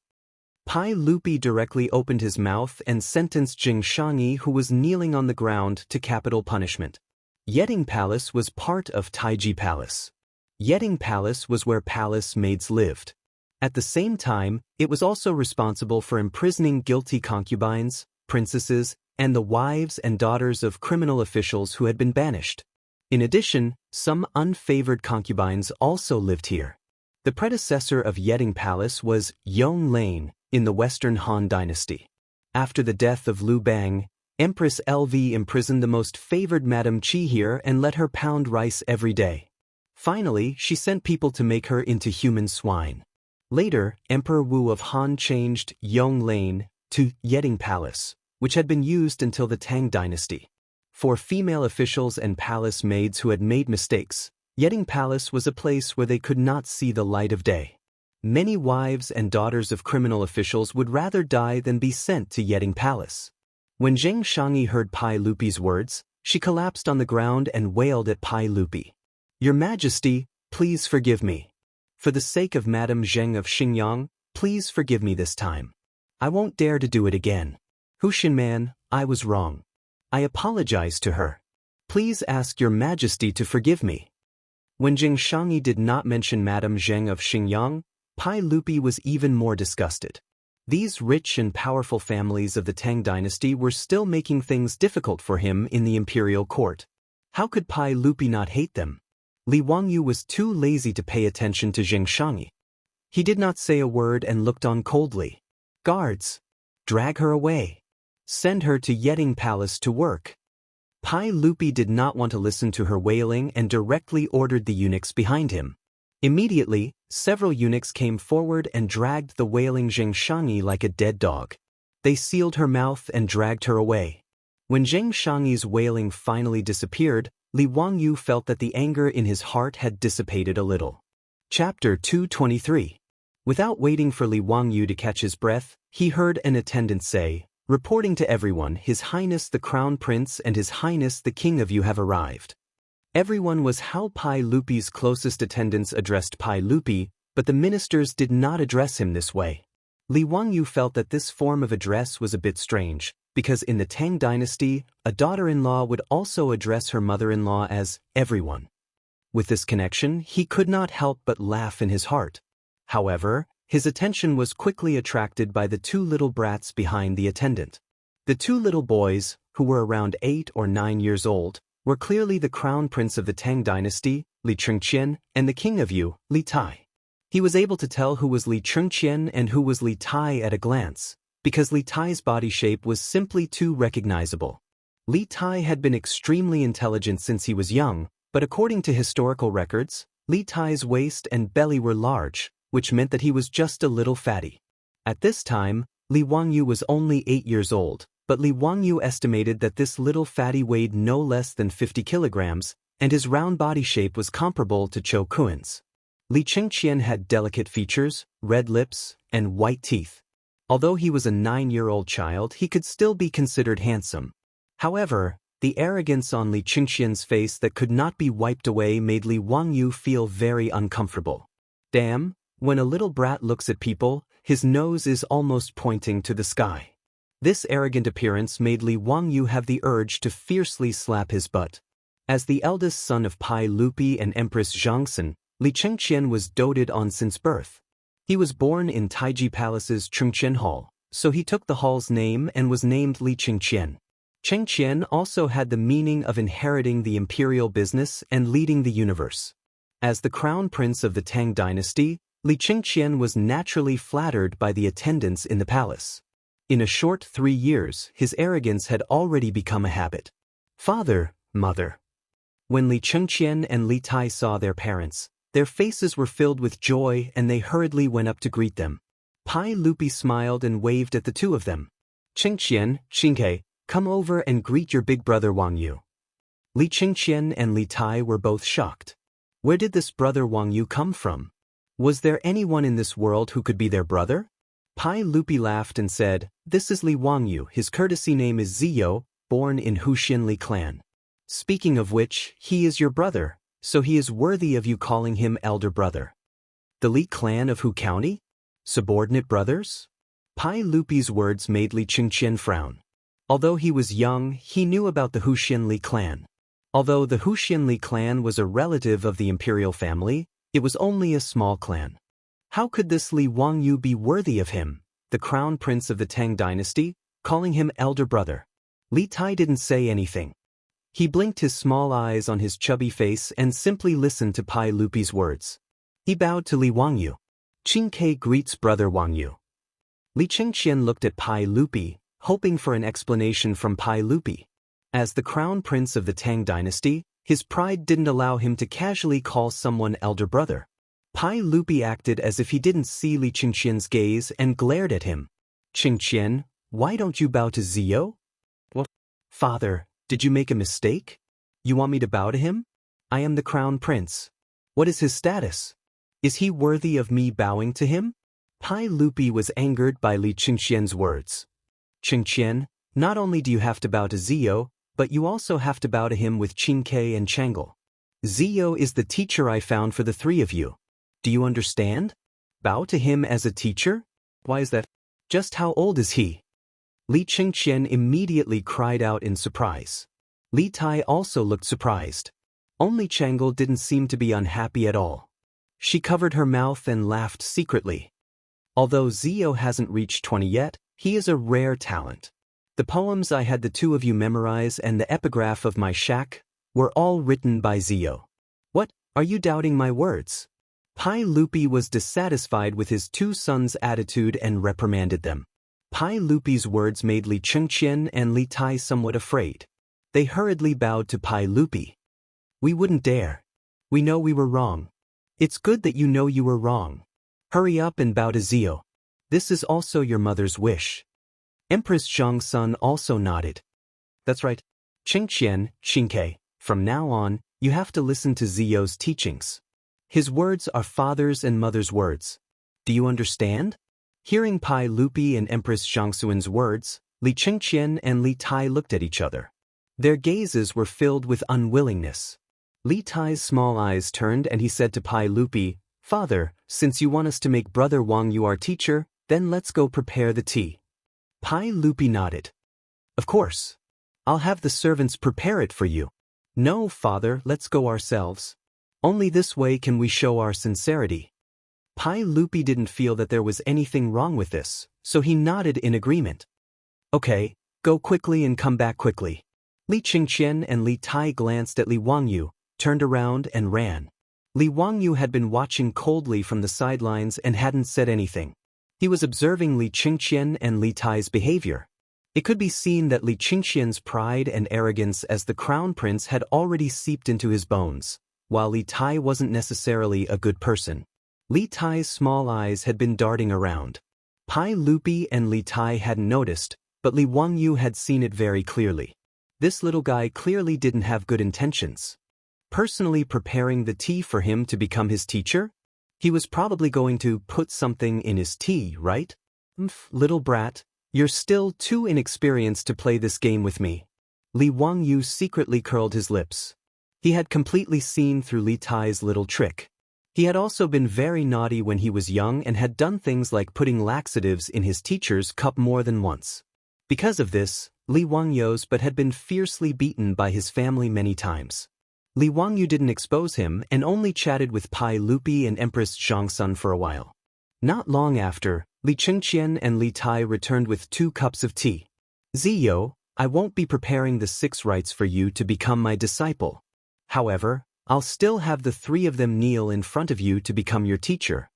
Pai Lupi directly opened his mouth and sentenced Jing Shangyi, who was kneeling on the ground, to capital punishment. Yeding Palace was part of Taiji Palace. Yeding Palace was where palace maids lived. At the same time, it was also responsible for imprisoning guilty concubines, princesses, and the wives and daughters of criminal officials who had been banished. In addition, some unfavored concubines also lived here. The predecessor of Yeding Palace was Wang Lin in the Western Han Dynasty. After the death of Liu Bang, Empress LV imprisoned the most favored Madame Qi here and let her pound rice every day. Finally, she sent people to make her into human swine. Later, Emperor Wu of Han changed Wang Lin to Yeding Palace, which had been used until the Tang Dynasty. For female officials and palace maids who had made mistakes, Yeding Palace was a place where they could not see the light of day. Many wives and daughters of criminal officials would rather die than be sent to Yeding Palace. When Jing Shangyi heard Pai Lupi's words, she collapsed on the ground and wailed at Pai Lupi. "Your Majesty, please forgive me. For the sake of Madame Zheng of Xingyang, please forgive me this time. I won't dare to do it again. Hushin man, I was wrong. I apologize to her. Please ask your Majesty to forgive me." When Jing Shangyi did not mention Madame Zheng of Xingyang, Pai Lupi was even more disgusted. These rich and powerful families of the Tang Dynasty were still making things difficult for him in the imperial court. How could Pai Lupi not hate them? Li Wangyu was too lazy to pay attention to Jing Shangyi. He did not say a word and looked on coldly. "Guards! Drag her away. Send her to Yeding Palace to work." Pai Lupi did not want to listen to her wailing and directly ordered the eunuchs behind him. Immediately, several eunuchs came forward and dragged the wailing Jing Shangyi like a dead dog. They sealed her mouth and dragged her away. When Jing Shangyi's wailing finally disappeared, Li Wangyu felt that the anger in his heart had dissipated a little. Chapter 223. Without waiting for Li Wangyu to catch his breath, he heard an attendant say, "Reporting to everyone, His Highness the Crown Prince and His Highness the King of you have arrived." Everyone was how Pai Lupi's closest attendants addressed Pai Lupi, but the ministers did not address him this way. Li Wangyu felt that this form of address was a bit strange, because in the Tang Dynasty, a daughter-in-law would also address her mother-in-law as everyone. With this connection, he could not help but laugh in his heart. However, his attention was quickly attracted by the two little brats behind the attendant. The two little boys, who were around 8 or 9 years old, were clearly the crown prince of the Tang Dynasty, Li Chengqian, and the king of Yu, Li Tai. He was able to tell who was Li Chengqian and who was Li Tai at a glance, because Li Tai's body shape was simply too recognizable. Li Tai had been extremely intelligent since he was young, but according to historical records, Li Tai's waist and belly were large, which meant that he was just a little fatty. At this time, Li Wangyu was only 8 years old, but Li Wangyu estimated that this little fatty weighed no less than 50 kilograms, and his round body shape was comparable to Cho Kuan's. Li Chengqian had delicate features, red lips, and white teeth. Although he was a 9-year-old child, he could still be considered handsome. However, the arrogance on Li Chengqian's face that could not be wiped away made Li Wangyu feel very uncomfortable. Damn, when a little brat looks at people, his nose is almost pointing to the sky. This arrogant appearance made Li Wangyu have the urge to fiercely slap his butt. As the eldest son of Pai Lupi and Empress Xianxia, Li Chengqian was doted on since birth. He was born in Taiji Palace's Chengqian Hall, so he took the hall's name and was named Li Chengqian. Chengqian also had the meaning of inheriting the imperial business and leading the universe. As the crown prince of the Tang dynasty, Li Chengqian was naturally flattered by the attendants in the palace. In a short 3 years, his arrogance had already become a habit. Father, mother. When Li Chengqian and Li Tai saw their parents, their faces were filled with joy and they hurriedly went up to greet them. Pai Lupi smiled and waved at the two of them. Chengqian, Xinke, come over and greet your big brother Wang Yu. Li Chengqian and Li Tai were both shocked. Where did this brother Wang Yu come from? Was there anyone in this world who could be their brother? Pai Lupi laughed and said, This is Li Wang Yu, his courtesy name is Ziyo, born in Wuxia Li clan. Speaking of which, he is your brother, so he is worthy of you calling him elder brother. The Li clan of Hu County? Subordinate brothers? Pai Lupi's words made Li Chengqian frown. Although he was young, he knew about the Wuxia Li clan. Although the Wuxia Li clan was a relative of the imperial family, it was only a small clan. How could this Li Wang Yu be worthy of him, the crown prince of the Tang dynasty, calling him elder brother? Li Tai didn't say anything. He blinked his small eyes on his chubby face and simply listened to Pai Lupi's words. He bowed to Li Wang Yu. Qingke greets brother Wang Yu. Li Chengqian looked at Pai Lupi, hoping for an explanation from Pai Lupi. As the crown prince of the Tang dynasty, his pride didn't allow him to casually call someone elder brother. Pai Lupi acted as if he didn't see Li Chengqian's gaze and glared at him. Chengqian, why don't you bow to Ziyo? What? Father, did you make a mistake? You want me to bow to him? I am the crown prince. What is his status? Is he worthy of me bowing to him? Pai Lupi was angered by Li Chengqian's words. Chengqian, not only do you have to bow to Ziyo, but you also have to bow to him with Qingke and Changle. Ziyo is the teacher I found for the three of you. Do you understand? Bow to him as a teacher? Why is that? Just how old is he? Li Chengqian immediately cried out in surprise. Li Tai also looked surprised. Only Changle didn't seem to be unhappy at all. She covered her mouth and laughed secretly. Although Ziyo hasn't reached 20 yet, he is a rare talent. The poems I had the two of you memorize and the epigraph of my shack were all written by Ziyo. What, are you doubting my words? Pai Lupi was dissatisfied with his two sons' attitude and reprimanded them. Pai Lupi's words made Li Chengqian and Li Tai somewhat afraid. They hurriedly bowed to Pai Lupi. We wouldn't dare. We know we were wrong. It's good that you know you were wrong. Hurry up and bow to Ziyo. This is also your mother's wish. Empress Xianxia also nodded. That's right. Chengqian, Xinke, from now on, you have to listen to Ziyo's teachings. His words are father's and mother's words. Do you understand? Hearing Pai Lupi and Empress Xiangxuan's words, Li Chengqian and Li Tai looked at each other. Their gazes were filled with unwillingness. Li Tai's small eyes turned and he said to Pai Lupi, Father, since you want us to make brother Wang Yu our teacher, then let's go prepare the tea. Pai Lupi nodded. Of course. I'll have the servants prepare it for you. No, father, let's go ourselves. Only this way can we show our sincerity. Pai Lupi didn't feel that there was anything wrong with this, so he nodded in agreement. Okay, go quickly and come back quickly. Li Chengqian and Li Tai glanced at Li Wang Yu, turned around and ran. Li Wang Yu had been watching coldly from the sidelines and hadn't said anything. He was observing Li Chengqian and Li Tai's behavior. It could be seen that Li Chengqian's pride and arrogance as the crown prince had already seeped into his bones, while Li Tai wasn't necessarily a good person. Li Tai's small eyes had been darting around. Pai Lupi and Li Tai hadn't noticed, but Li Wang Yu had seen it very clearly. This little guy clearly didn't have good intentions. Personally preparing the tea for him to become his teacher? He was probably going to put something in his tea, right? Little brat, you're still too inexperienced to play this game with me. Li Wang Yu secretly curled his lips. He had completely seen through Li Tai's little trick. He had also been very naughty when he was young and had done things like putting laxatives in his teacher's cup more than once. Because of this, Li Wang Yu's but had been fiercely beaten by his family many times. Li Wangyu didn't expose him and only chatted with Pai Lupi and Empress Zhangsun for a while. Not long after, Li Chengqian and Li Tai returned with 2 cups of tea. Ziyo, I won't be preparing the 6 rites for you to become my disciple. However, I'll still have the 3 of them kneel in front of you to become your teacher.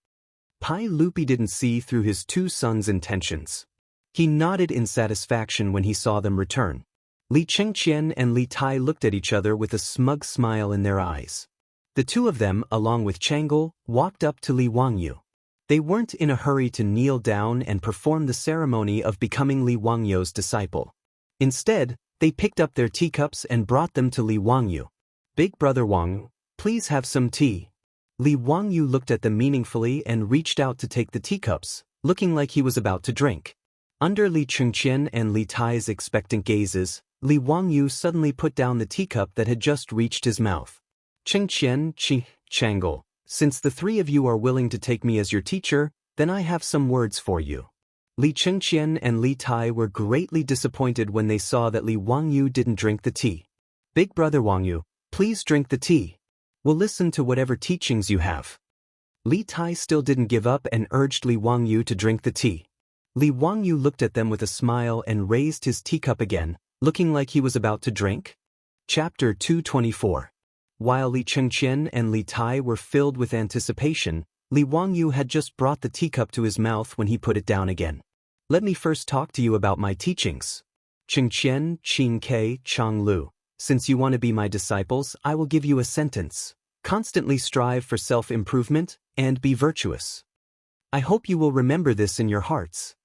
Pai Lupi didn't see through his 2 sons' intentions. He nodded in satisfaction when he saw them return. Li Chengqian and Li Tai looked at each other with a smug smile in their eyes. The 2 of them, along with Chang'e, walked up to Li Wangyu. They weren't in a hurry to kneel down and perform the ceremony of becoming Li Wangyu's disciple. Instead, they picked up their teacups and brought them to Li Wangyu. Big brother Wang, please have some tea. Li Wangyu looked at them meaningfully and reached out to take the teacups, looking like he was about to drink. Under Li Chengqian and Li Tai's expectant gazes, Li Wangyu suddenly put down the teacup that had just reached his mouth. Chengqian, Chang'e, since the 3 of you are willing to take me as your teacher, then I have some words for you. Li Chengqian and Li Tai were greatly disappointed when they saw that Li Wangyu didn't drink the tea. Big brother Wangyu, please drink the tea. We'll listen to whatever teachings you have. Li Tai still didn't give up and urged Li Wangyu to drink the tea. Li Wangyu looked at them with a smile and raised his teacup again, looking like he was about to drink. Chapter 224. While Li Chengqian and Li Tai were filled with anticipation, Li Wangyu had just brought the teacup to his mouth when he put it down again. Let me first talk to you about my teachings. Chengqian, Xianxia, Changlu, since you want to be my disciples, I will give you a sentence. Constantly strive for self-improvement and be virtuous. I hope you will remember this in your hearts.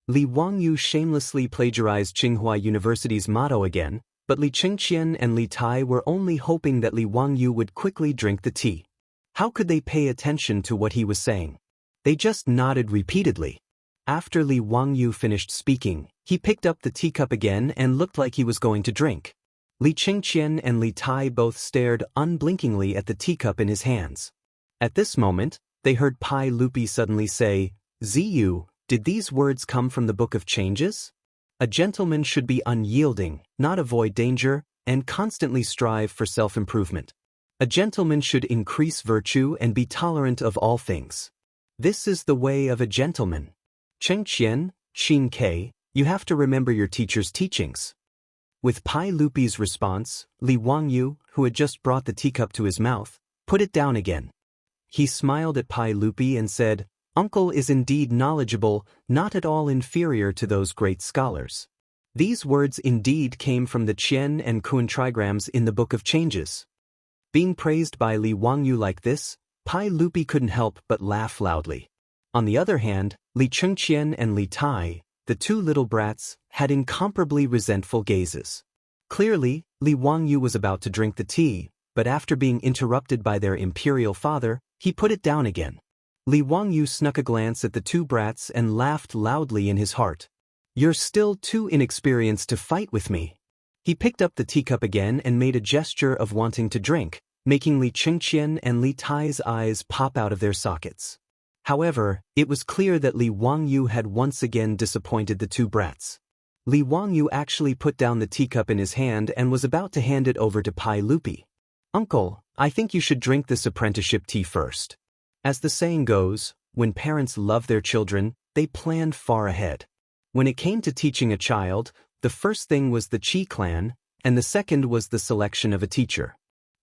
Li Wangyu shamelessly plagiarized Tsinghua University's motto again, but Li Chengqian and Li Tai were only hoping that Li Wangyu would quickly drink the tea. How could they pay attention to what he was saying? They just nodded repeatedly. After Li Wangyu finished speaking, he picked up the teacup again and looked like he was going to drink. Li Chengqian and Li Tai both stared unblinkingly at the teacup in his hands. At this moment, they heard Pai Lupi suddenly say, Ziyu, did these words come from the Book of Changes? A gentleman should be unyielding, not avoid danger, and constantly strive for self-improvement. A gentleman should increase virtue and be tolerant of all things. This is the way of a gentleman. Chengqian, Xianxia, you have to remember your teacher's teachings. With Pai Lupi's response, Li Wangyu, who had just brought the teacup to his mouth, put it down again. He smiled at Pai Lupi and said, Uncle is indeed knowledgeable, not at all inferior to those great scholars. These words indeed came from the Qian and Kun trigrams in the Book of Changes. Being praised by Li Wangyu like this, Pai Lupi couldn't help but laugh loudly. On the other hand, Li Chengqian and Li Tai, the 2 little brats, had incomparably resentful gazes. Clearly, Li Wangyu was about to drink the tea, but after being interrupted by their imperial father, he put it down again. Li Wangyu snuck a glance at the 2 brats and laughed loudly in his heart. You're still too inexperienced to fight with me. He picked up the teacup again and made a gesture of wanting to drink, making Li Chengqian and Li Tai's eyes pop out of their sockets. However, it was clear that Li Wangyu had once again disappointed the 2 brats. Li Wangyu actually put down the teacup in his hand and was about to hand it over to Pai Lupi. Uncle, I think you should drink this apprenticeship tea first. As the saying goes, when parents love their children, they plan far ahead. When it came to teaching a child, the first thing was the Qi clan, and the second was the selection of a teacher.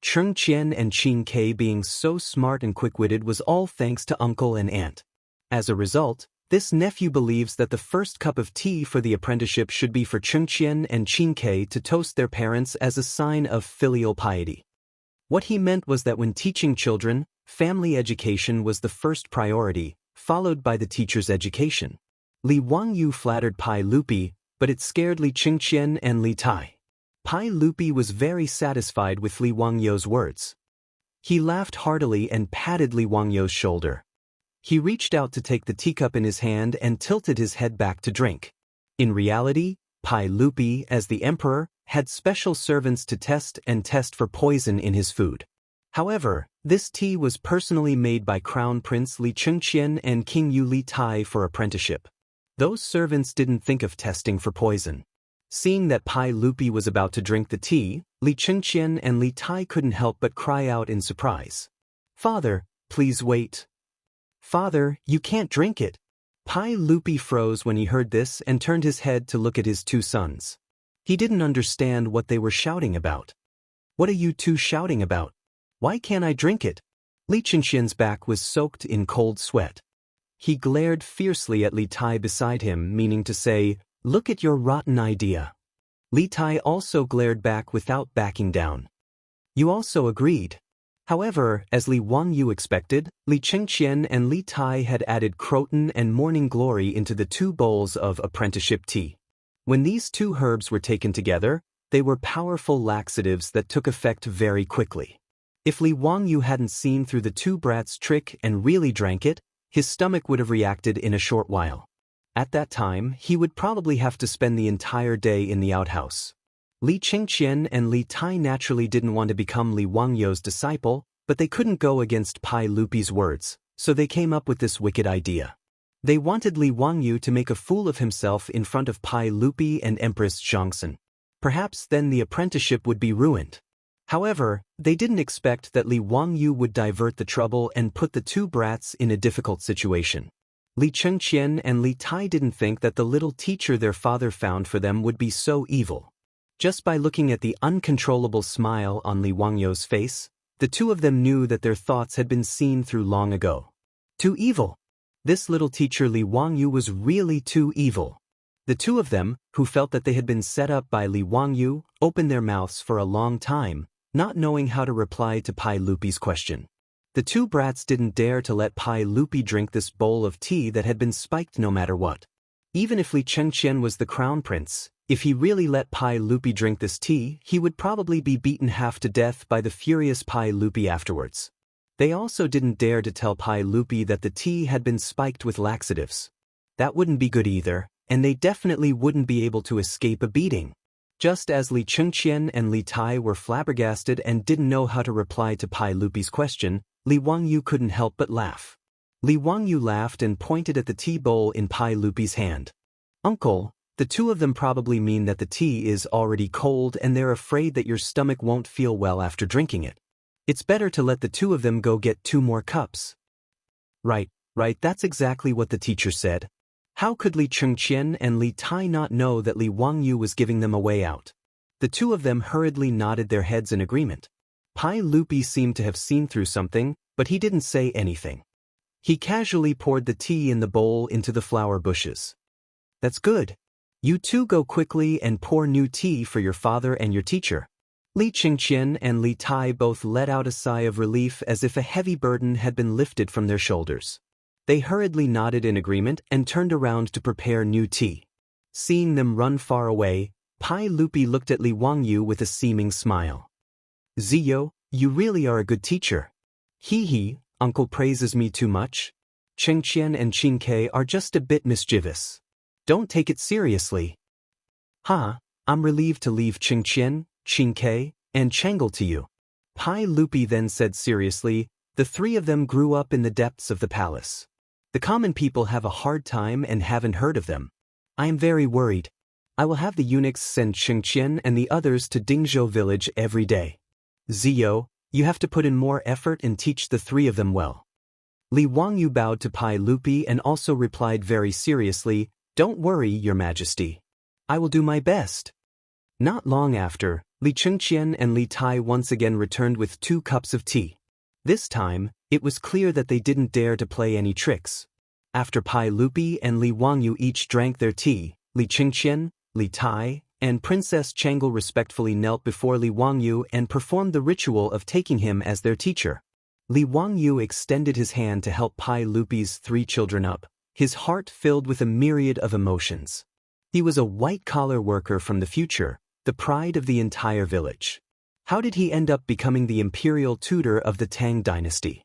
Chengqian and Xianxia being so smart and quick-witted was all thanks to uncle and aunt. As a result, this nephew believes that the first cup of tea for the apprenticeship should be for Chengqian and Xianxia to toast their parents as a sign of filial piety. What he meant was that when teaching children, family education was the first priority, followed by the teacher's education. Li Wangyu flattered Pai Lupi, but it scared Li Chengqian and Li Tai. Pai Lupi was very satisfied with Li Wangyu's words. He laughed heartily and patted Li Wangyu's shoulder. He reached out to take the teacup in his hand and tilted his head back to drink. In reality, Pai Lupi, as the emperor, had special servants to test for poison in his food. However, this tea was personally made by Crown Prince Li Chengqian and King Yu Li Tai for apprenticeship. Those servants didn't think of testing for poison. Seeing that Pai Lupi was about to drink the tea, Li Chengqian and Li Tai couldn't help but cry out in surprise. "Father, please wait." "Father, you can't drink it." Pai Lupi froze when he heard this and turned his head to look at his two sons. He didn't understand what they were shouting about. "What are you two shouting about? Why can't I drink it?" Li Chengqian's back was soaked in cold sweat. He glared fiercely at Li Tai beside him, meaning to say, "Look at your rotten idea." Li Tai also glared back without backing down. "You also agreed." However, as Li Wangyu expected, Li Chengqian and Li Tai had added croton and morning glory into the 2 bowls of apprenticeship tea. When these 2 herbs were taken together, they were powerful laxatives that took effect very quickly. If Li Wangyu hadn't seen through the 2 brats' trick and really drank it, his stomach would have reacted in a short while. At that time, he would probably have to spend the entire day in the outhouse. Li Chengqian and Li Tai naturally didn't want to become Li Wangyu's disciple, but they couldn't go against Pai Lupi's words, so they came up with this wicked idea. They wanted Li Wangyu to make a fool of himself in front of Pai Lupi and Empress Zhongxin. Perhaps then the apprenticeship would be ruined. However, they didn't expect that Li Wangyu would divert the trouble and put the 2 brats in a difficult situation. Li Chengqian and Li Tai didn't think that the little teacher their father found for them would be so evil. Just by looking at the uncontrollable smile on Li Wangyu's face, the 2 of them knew that their thoughts had been seen through long ago. Too evil. This little teacher Li Wangyu was really too evil. The 2 of them, who felt that they had been set up by Li Wangyu, opened their mouths for a long time, not knowing how to reply to Pai Lupi's question. The 2 brats didn't dare to let Pai Lupi drink this bowl of tea that had been spiked no matter what. Even if Li Chengqian was the crown prince, if he really let Pai Lupi drink this tea, he would probably be beaten half to death by the furious Pai Lupi afterwards. They also didn't dare to tell Pai Lupi that the tea had been spiked with laxatives. That wouldn't be good either, and they definitely wouldn't be able to escape a beating. Just as Li Chengqian and Li Tai were flabbergasted and didn't know how to reply to Pai Lupi's question, Li Wangyu couldn't help but laugh. Li Wangyu laughed and pointed at the tea bowl in Pai Lupi's hand. "Uncle, the 2 of them probably mean that the tea is already cold and they're afraid that your stomach won't feel well after drinking it. It's better to let the 2 of them go get 2 more cups." Right, that's exactly what the teacher said. How could Li Chengqian and Li Tai not know that Li Wangyu was giving them a way out? The 2 of them hurriedly nodded their heads in agreement. Pai Lupi seemed to have seen through something, but he didn't say anything. He casually poured the tea in the bowl into the flower bushes. "That's good. You 2 go quickly and pour new tea for your father and your teacher." Li Chengqian and Li Tai both let out a sigh of relief as if a heavy burden had been lifted from their shoulders. They hurriedly nodded in agreement and turned around to prepare new tea. Seeing them run far away, Pai Lupi looked at Li Wangyu with a seeming smile. "Ziyo, you really are a good teacher." He, uncle praises me too much." Chengqian and Xianxia are just a bit mischievous. Don't take it seriously. "Ha, I'm relieved to leave Chengqian, Xianxia, and Chang'e to you." Pai Lupi then said seriously, "The 3 of them grew up in the depths of the palace. The common people have a hard time and haven't heard of them. I am very worried. I will have the eunuchs send Chengqian and the others to Dingzhou village every day. Ziyo, you have to put in more effort and teach the 3 of them well." Li Wangyu bowed to Pai Lupi and also replied very seriously, "Don't worry, Your Majesty. I will do my best." Not long after, Li Chengqian and Li Tai once again returned with 2 cups of tea. This time, it was clear that they didn't dare to play any tricks. After Pai Lupi and Li Wangyu each drank their tea, Li Chengqian, Li Tai, and Princess Chang'e respectfully knelt before Li Wangyu and performed the ritual of taking him as their teacher. Li Wangyu extended his hand to help Pai Lupi's 3 children up, his heart filled with a myriad of emotions. He was a white-collar worker from the future, the pride of the entire village. How did he end up becoming the imperial tutor of the Tang dynasty?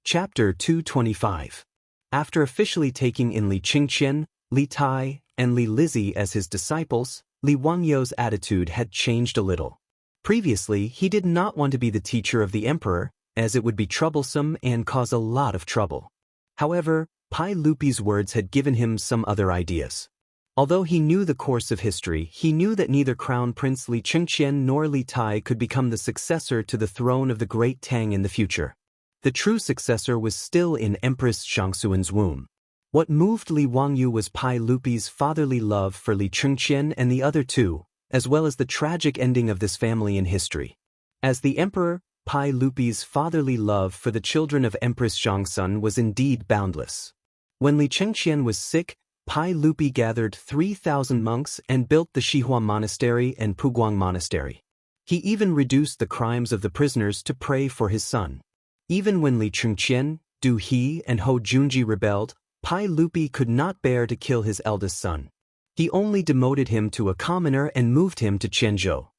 Chapter 225. After officially taking in Li Chengqian, Li Tai, and Li Lizzie as his disciples, Li Wangyu's attitude had changed a little. Previously, he did not want to be the teacher of the emperor, as it would be troublesome and cause a lot of trouble. However, Pai Lupi's words had given him some other ideas. Although he knew the course of history, he knew that neither Crown Prince Li Chengqian nor Li Tai could become the successor to the throne of the Great Tang in the future. The true successor was still in Empress Xiangxuan's womb. What moved Li Wangyu was Pai Lupi's fatherly love for Li Chengqian and the other two, as well as the tragic ending of this family in history. As the emperor, Pai Lupi's fatherly love for the children of Empress Xiangxun was indeed boundless. When Li Chengqian was sick, Pai Lupi gathered 3,000 monks and built the Shihua Monastery and Puguang Monastery. He even reduced the crimes of the prisoners to pray for his son. Even when Li Chengqian, Du He, and Ho Junji rebelled, Pai Lupi could not bear to kill his eldest son. He only demoted him to a commoner and moved him to Qianzhou.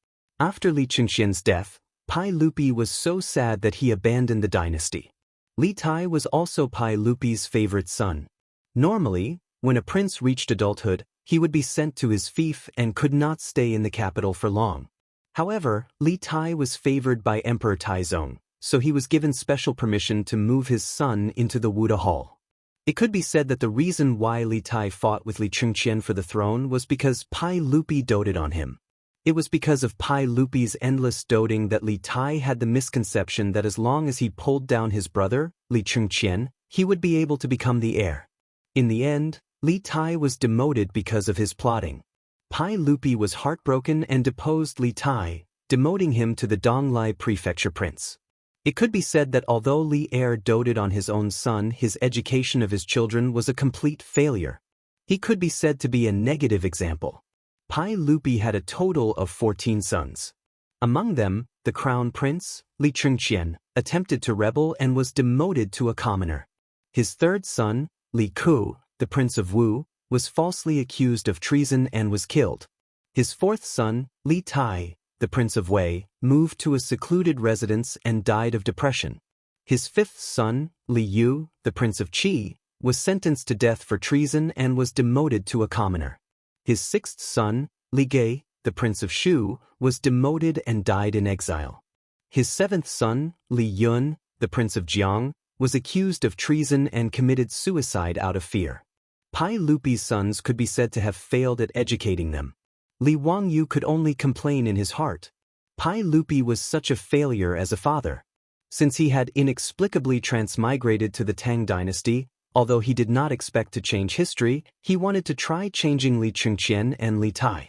After Li Chengqian's death, Pai Lupi was so sad that he abandoned the dynasty. Li Tai was also Pai Lupi's favorite son. Normally, when a prince reached adulthood, he would be sent to his fief and could not stay in the capital for long. However, Li Tai was favored by Emperor Taizong, so he was given special permission to move his son into the Wuda Hall. It could be said that the reason why Li Tai fought with Li Chengqian for the throne was because Pai Lupi doted on him. It was because of Pai Lupi's endless doting that Li Tai had the misconception that as long as he pulled down his brother, Li Chengqian, he would be able to become the heir. In the end, Li Tai was demoted because of his plotting. Pai Lupi was heartbroken and deposed Li Tai, demoting him to the Donglai prefecture prince. It could be said that although Li Er doted on his own son, his education of his children was a complete failure. He could be said to be a negative example. Pai Lupi had a total of 14 sons. Among them, the crown prince, Li Chengqian, attempted to rebel and was demoted to a commoner. His third son, Li Ku, the prince of Wu, was falsely accused of treason and was killed. His fourth son, Li Tai, the prince of Wei, moved to a secluded residence and died of depression. His fifth son, Li Yu, the prince of Qi, was sentenced to death for treason and was demoted to a commoner. His sixth son, Li Gei, the prince of Shu, was demoted and died in exile. His seventh son, Li Yun, the prince of Jiang, was accused of treason and committed suicide out of fear. Pai Lupi's sons could be said to have failed at educating them. Li Wangyu could only complain in his heart. Pai Lupi was such a failure as a father. Since he had inexplicably transmigrated to the Tang dynasty, although he did not expect to change history, he wanted to try changing Li Chengqian and Li Tai.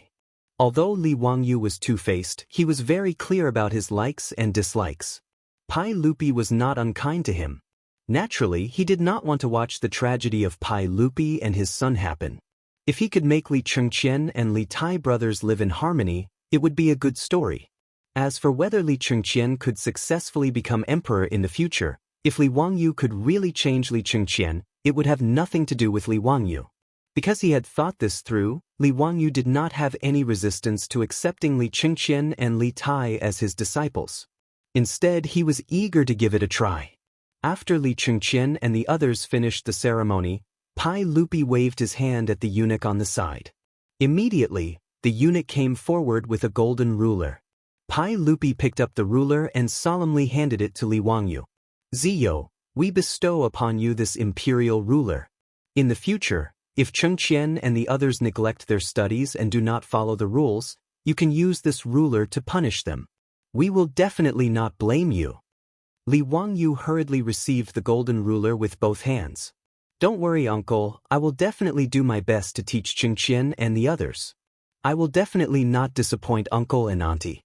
Although Li Wangyu was two-faced, he was very clear about his likes and dislikes. Pai Lupi was not unkind to him. Naturally, he did not want to watch the tragedy of Pai Lupi and his son happen. If he could make Li Chengqian and Li Tai brothers live in harmony, it would be a good story. As for whether Li Chengqian could successfully become emperor in the future, if Li Wangyu could really change Li Chengqian, it would have nothing to do with Li Wangyu. Because he had thought this through, Li Wangyu did not have any resistance to accepting Li Chengqian and Li Tai as his disciples. Instead, he was eager to give it a try. After Li Chengqian and the others finished the ceremony, Pai Lupi waved his hand at the eunuch on the side. Immediately, the eunuch came forward with a golden ruler. Pai Lupi picked up the ruler and solemnly handed it to Li Wangyu. Ziyo, we bestow upon you this imperial ruler. In the future, if Chengqian and the others neglect their studies and do not follow the rules, you can use this ruler to punish them. We will definitely not blame you. Li Wangyu hurriedly received the golden ruler with both hands. Don't worry, uncle, I will definitely do my best to teach Chengqian and the others. I will definitely not disappoint uncle and auntie.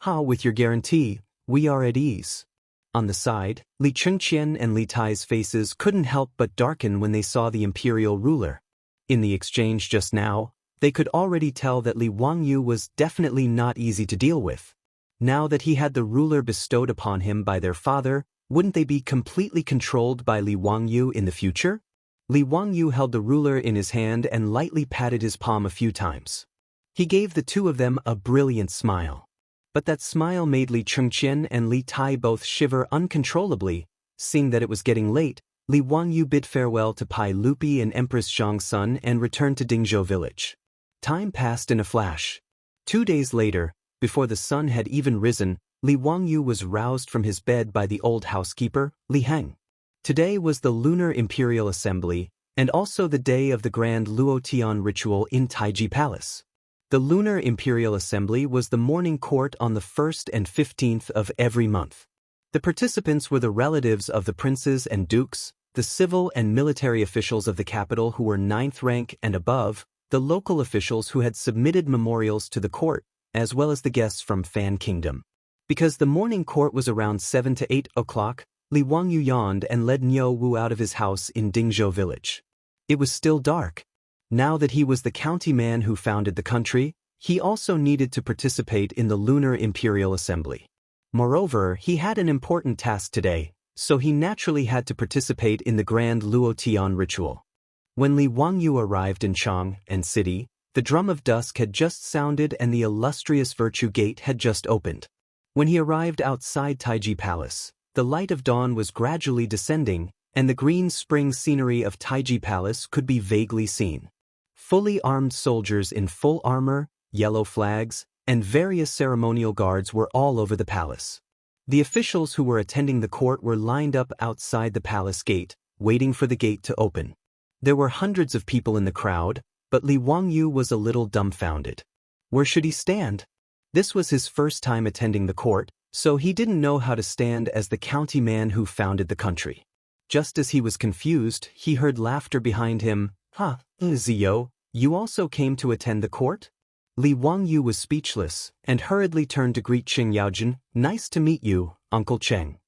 With your guarantee, we are at ease. On the side, Li Chengqian and Li Tai's faces couldn't help but darken when they saw the imperial ruler. In the exchange just now, they could already tell that Li Wangyu was definitely not easy to deal with. Now that he had the ruler bestowed upon him by their father, wouldn't they be completely controlled by Li Wangyu in the future? Li Wangyu held the ruler in his hand and lightly patted his palm a few times. He gave the two of them a brilliant smile. But that smile made Li Chengqian and Li Tai both shiver uncontrollably. Seeing that it was getting late, Li Wangyu bid farewell to Pai Lupi and Empress Xiangxun and returned to Dingzhou village. Time passed in a flash. 2 days later, before the sun had even risen, Li Wangyu was roused from his bed by the old housekeeper, Li Heng. Today was the Lunar Imperial Assembly, and also the day of the grand Luotian ritual in Taiji Palace. The Lunar Imperial Assembly was the morning court on the 1st and 15th of every month. The participants were the relatives of the princes and dukes, the civil and military officials of the capital who were 9th rank and above, the local officials who had submitted memorials to the court, as well as the guests from Fan Kingdom. Because the morning court was around 7 to 8 o'clock, Li Wangyu yawned and led Niu Wu out of his house in Dingzhou village. It was still dark. Now that he was the county man who founded the country, he also needed to participate in the Lunar Imperial Assembly. Moreover, he had an important task today, so he naturally had to participate in the grand Luotian ritual. When Li Wangyu arrived in Chang'an City, the drum of dusk had just sounded and the illustrious Virtue Gate had just opened. When he arrived outside Taiji Palace, the light of dawn was gradually descending, and the green spring scenery of Taiji Palace could be vaguely seen. Fully armed soldiers in full armor, yellow flags, and various ceremonial guards were all over the palace. The officials who were attending the court were lined up outside the palace gate, waiting for the gate to open. There were hundreds of people in the crowd, but Li Wangyu was a little dumbfounded. Where should he stand? This was his first time attending the court, so he didn't know how to stand as the county man who founded the country. Just as he was confused, he heard laughter behind him. "Ha, Zio, you also came to attend the court?" Li Wangyu was speechless, and hurriedly turned to greet Qing Yaojin. "Nice to meet you, Uncle Cheng."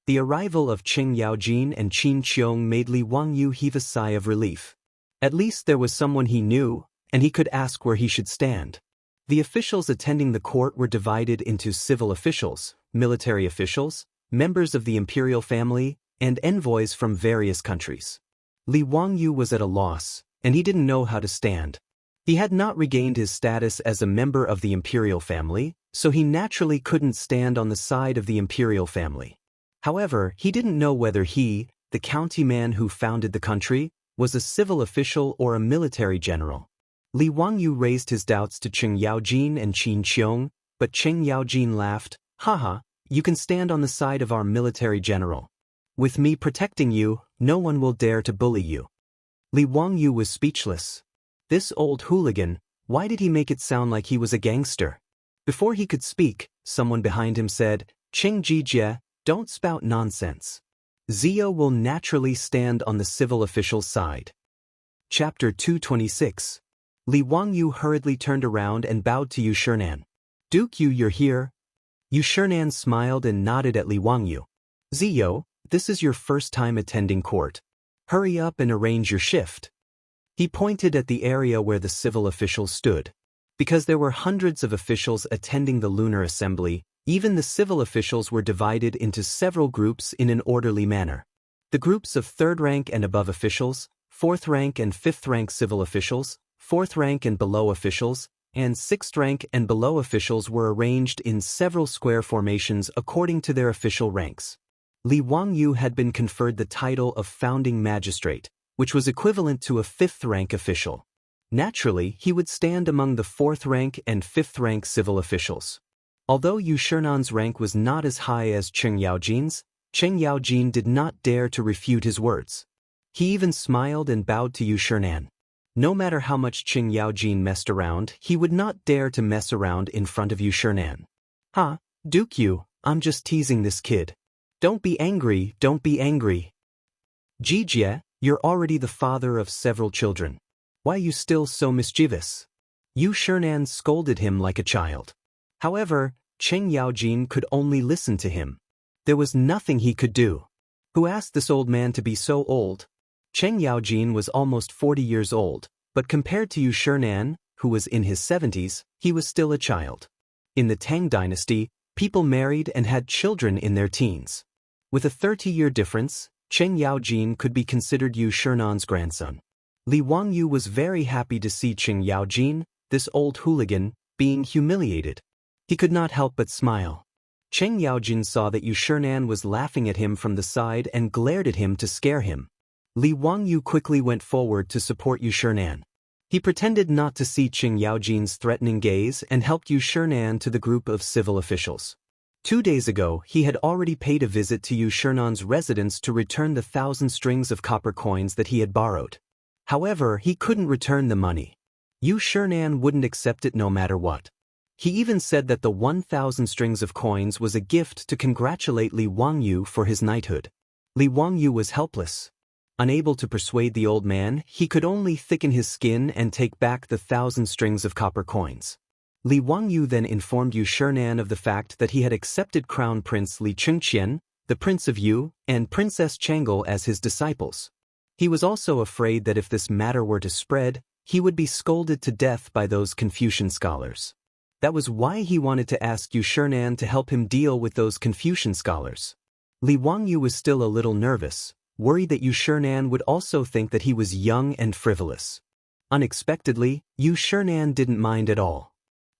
The arrival of Qing Yaojin and Qin Qiong made Li Wangyu heave a sigh of relief. At least there was someone he knew, and he could ask where he should stand. The officials attending the court were divided into civil officials, military officials, members of the imperial family, and envoys from various countries. Li Wangyu was at a loss, and he didn't know how to stand. He had not regained his status as a member of the imperial family, so he naturally couldn't stand on the side of the imperial family. However, he didn't know whether he, the county man who founded the country, was a civil official or a military general. Li Wangyu raised his doubts to Qing Yaojin and Qin Qiong, but Qing Yaojin laughed. "Haha, you can stand on the side of our military general. With me protecting you, no one will dare to bully you." Li Wangyu was speechless. This old hooligan, why did he make it sound like he was a gangster? Before he could speak, someone behind him said, "Qing Jijie, don't spout nonsense. Zio will naturally stand on the civil official's side." Chapter 226. Li Wangyu hurriedly turned around and bowed to Yu Shernan. "Duke Yu, you're here?" Yu Shernan smiled and nodded at Li Wangyu. "Zio, this is your first time attending court. Hurry up and arrange your shift." He pointed at the area where the civil officials stood. Because there were hundreds of officials attending the Lunar Assembly, even the civil officials were divided into several groups in an orderly manner. The groups of 3rd rank and above officials, 4th rank and 5th rank civil officials, 4th rank and below officials, and 6th rank and below officials were arranged in several square formations according to their official ranks. Li Wangyu had been conferred the title of founding magistrate, which was equivalent to a 5th rank official. Naturally, he would stand among the 4th rank and 5th rank civil officials. Although Yu Shernan's rank was not as high as Qing Yaojin's, Qing Yaojin did not dare to refute his words. He even smiled and bowed to Yu Shernan. No matter how much Qing Yaojin messed around, he would not dare to mess around in front of Yu Shernan. "Ha, Duke Yu, I'm just teasing this kid. Don't be angry, don't be angry. Jijie, you're already the father of several children. Why you still so mischievous?" Yu Shernan scolded him like a child. However, Qing Yaojin could only listen to him. There was nothing he could do. Who asked this old man to be so old? Qing Yaojin was almost 40 years old, but compared to Yu Shernan, who was in his 70s, he was still a child. In the Tang dynasty, people married and had children in their teens. With a 30-year difference, Qing Yaojin could be considered Yu Shernan's grandson. Li Wangyu was very happy to see Qing Yaojin, this old hooligan, being humiliated. He could not help but smile. Qing Yaojin saw that Yu Shernan was laughing at him from the side and glared at him to scare him. Li Wangyu quickly went forward to support Yu Shernan. He pretended not to see Qing Yaojin's threatening gaze and helped Yu Shernan to the group of civil officials. 2 days ago, he had already paid a visit to Yu Shernan's residence to return the 1,000 strings of copper coins that he had borrowed. However, he couldn't return the money. Yu Shinan wouldn't accept it no matter what. He even said that the 1,000 strings of coins was a gift to congratulate Li Wangyu for his knighthood. Li Wangyu was helpless. Unable to persuade the old man, he could only thicken his skin and take back the 1,000 strings of copper coins. Li Wangyu then informed Yu Shinan of the fact that he had accepted Crown Prince Li Chengqian, the Prince of Yu, and Princess Changel as his disciples. He was also afraid that if this matter were to spread, he would be scolded to death by those Confucian scholars. That was why he wanted to ask Yu Shinan to help him deal with those Confucian scholars. Li Wangyu was still a little nervous, worried that Yu Shinan would also think that he was young and frivolous. Unexpectedly, Yu Shinan didn't mind at all.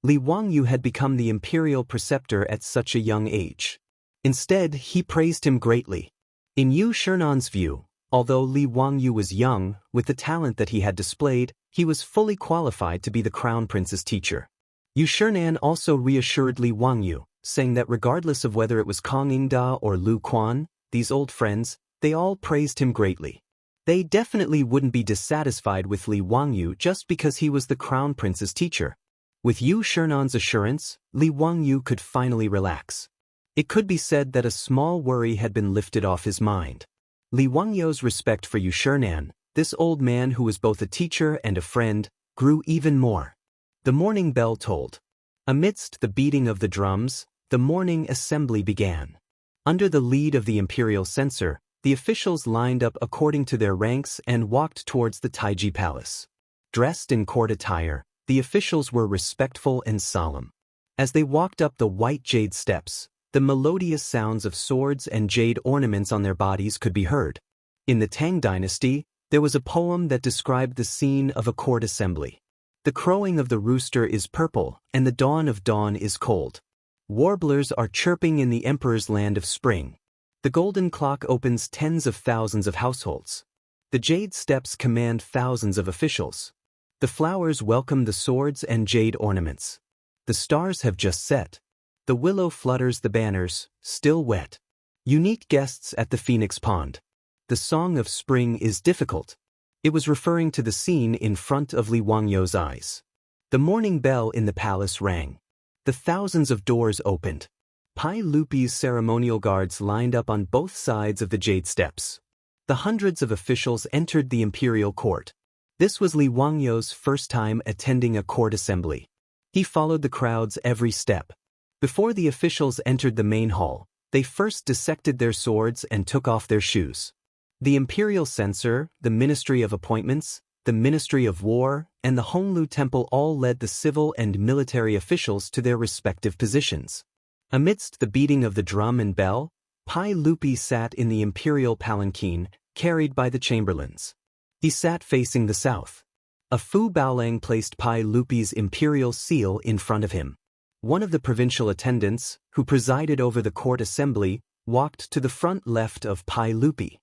Li Wangyu had become the imperial preceptor at such a young age. Instead, he praised him greatly. In Yu Shinan's view, although Li Wangyu was young, with the talent that he had displayed, he was fully qualified to be the crown prince's teacher. Yu Shinan also reassured Li Wangyu, saying that regardless of whether it was Kong Yingda or Lu Quan, these old friends, they all praised him greatly. They definitely wouldn't be dissatisfied with Li Wangyu just because he was the crown prince's teacher. With Yu Shinan's assurance, Li Wangyu could finally relax. It could be said that a small worry had been lifted off his mind. Li Wangyu's respect for Yu Shinan, this old man who was both a teacher and a friend, grew even more. The morning bell tolled. Amidst the beating of the drums, the morning assembly began. Under the lead of the imperial censor, the officials lined up according to their ranks and walked towards the Taiji Palace. Dressed in court attire, the officials were respectful and solemn. As they walked up the white jade steps, the melodious sounds of swords and jade ornaments on their bodies could be heard. In the Tang dynasty, there was a poem that described the scene of a court assembly. The crowing of the rooster is purple, and the dawn of dawn is cold. Warblers are chirping in the emperor's land of spring. The golden clock opens tens of thousands of households. The jade steps command thousands of officials. The flowers welcome the swords and jade ornaments. The stars have just set. The willow flutters the banners, still wet. Unique guests at the Phoenix Pond. The song of spring is difficult. It was referring to the scene in front of Li Wangyu's eyes. The morning bell in the palace rang. The thousands of doors opened. Pai Lupi's ceremonial guards lined up on both sides of the jade steps. The hundreds of officials entered the imperial court. This was Li Wangyu's first time attending a court assembly. He followed the crowd's every step. Before the officials entered the main hall, they first dissected their swords and took off their shoes. The imperial censor, the Ministry of Appointments, the Ministry of War, and the Honglu Temple all led the civil and military officials to their respective positions. Amidst the beating of the drum and bell, Pai Lupi sat in the imperial palanquin, carried by the chamberlains. He sat facing the south. A Fu Baolang placed Pai Lupi's imperial seal in front of him. One of the provincial attendants, who presided over the court assembly, walked to the front left of Pai Lupi.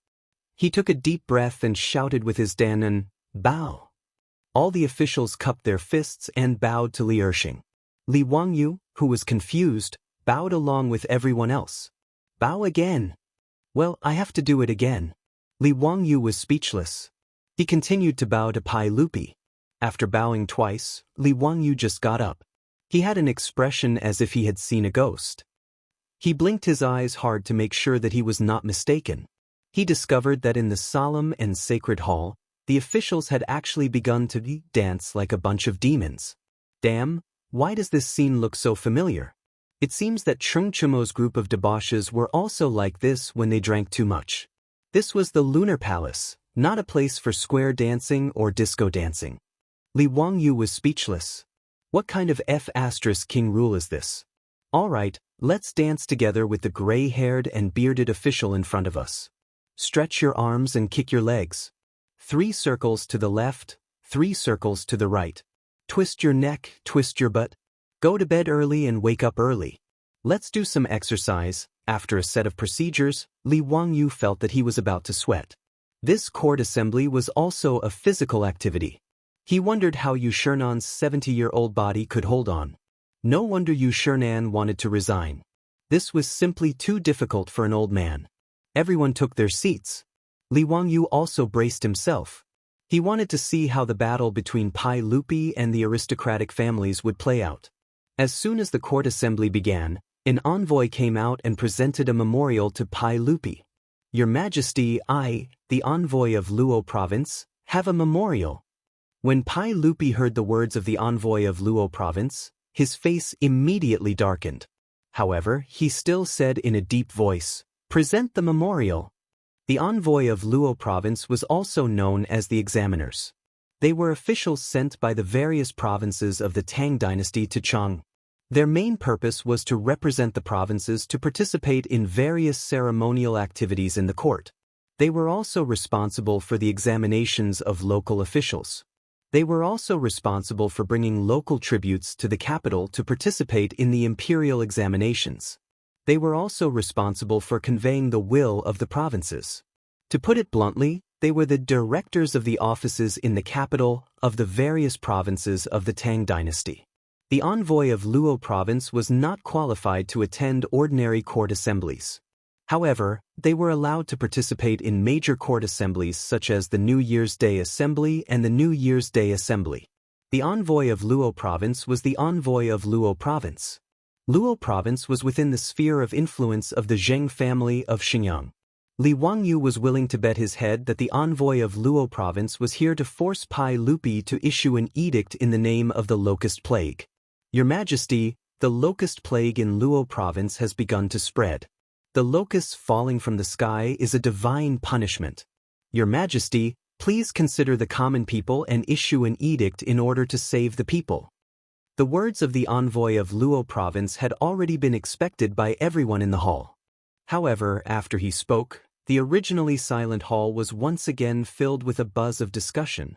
He took a deep breath and shouted with his Danan, "Bow!" All the officials cupped their fists and bowed to Li Ershing. Li Wangyu, who was confused, bowed along with everyone else. "Bow again." "Well, I have to do it again." Li Wangyu was speechless. He continued to bow to Pai Lupi. After bowing twice, Li Wangyu just got up. He had an expression as if he had seen a ghost. He blinked his eyes hard to make sure that he was not mistaken. He discovered that in the solemn and sacred hall, the officials had actually begun to dance like a bunch of demons. Damn, why does this scene look so familiar? It seems that Chung Chumo's group of debauches were also like this when they drank too much. This was the Lunar Palace, not a place for square dancing or disco dancing. Li Wangyu was speechless. What kind of F***king rule is this? All right, let's dance together with the gray-haired and bearded official in front of us. Stretch your arms and kick your legs. 3 circles to the left, 3 circles to the right. Twist your neck, twist your butt. Go to bed early and wake up early. Let's do some exercise. After a set of procedures, Li Wangyu felt that he was about to sweat. This court assembly was also a physical activity. He wondered how Yu Shinan's 70-year-old body could hold on. No wonder Yu Shinan wanted to resign. This was simply too difficult for an old man. Everyone took their seats. Li Wangyu also braced himself. He wanted to see how the battle between Pai Lupi and the aristocratic families would play out. As soon as the court assembly began, an envoy came out and presented a memorial to Pai Lupi. Your Majesty, I, the envoy of Luo province, have a memorial. When Pai Lupi heard the words of the envoy of Luo province, his face immediately darkened. However, he still said in a deep voice, "Present the memorial." The envoy of Luo province was also known as the examiners. They were officials sent by the various provinces of the Tang dynasty to Chang. Their main purpose was to represent the provinces to participate in various ceremonial activities in the court. They were also responsible for the examinations of local officials. They were also responsible for bringing local tributes to the capital to participate in the imperial examinations. They were also responsible for conveying the will of the provinces. To put it bluntly, they were the directors of the offices in the capital of the various provinces of the Tang dynasty. The envoy of Luo province was not qualified to attend ordinary court assemblies. However, they were allowed to participate in major court assemblies such as the New Year's Day Assembly and the New Year's Day Assembly. The envoy of Luo province was the envoy of Luo province. Luo province was within the sphere of influence of the Zheng family of Xinjiang. Li Wangyu was willing to bet his head that the envoy of Luo province was here to force Pai Lupi to issue an edict in the name of the locust plague. Your Majesty, the locust plague in Luo province has begun to spread. The locusts falling from the sky is a divine punishment. Your Majesty, please consider the common people and issue an edict in order to save the people. The words of the envoy of Luo province had already been expected by everyone in the hall. However, after he spoke, the originally silent hall was once again filled with a buzz of discussion.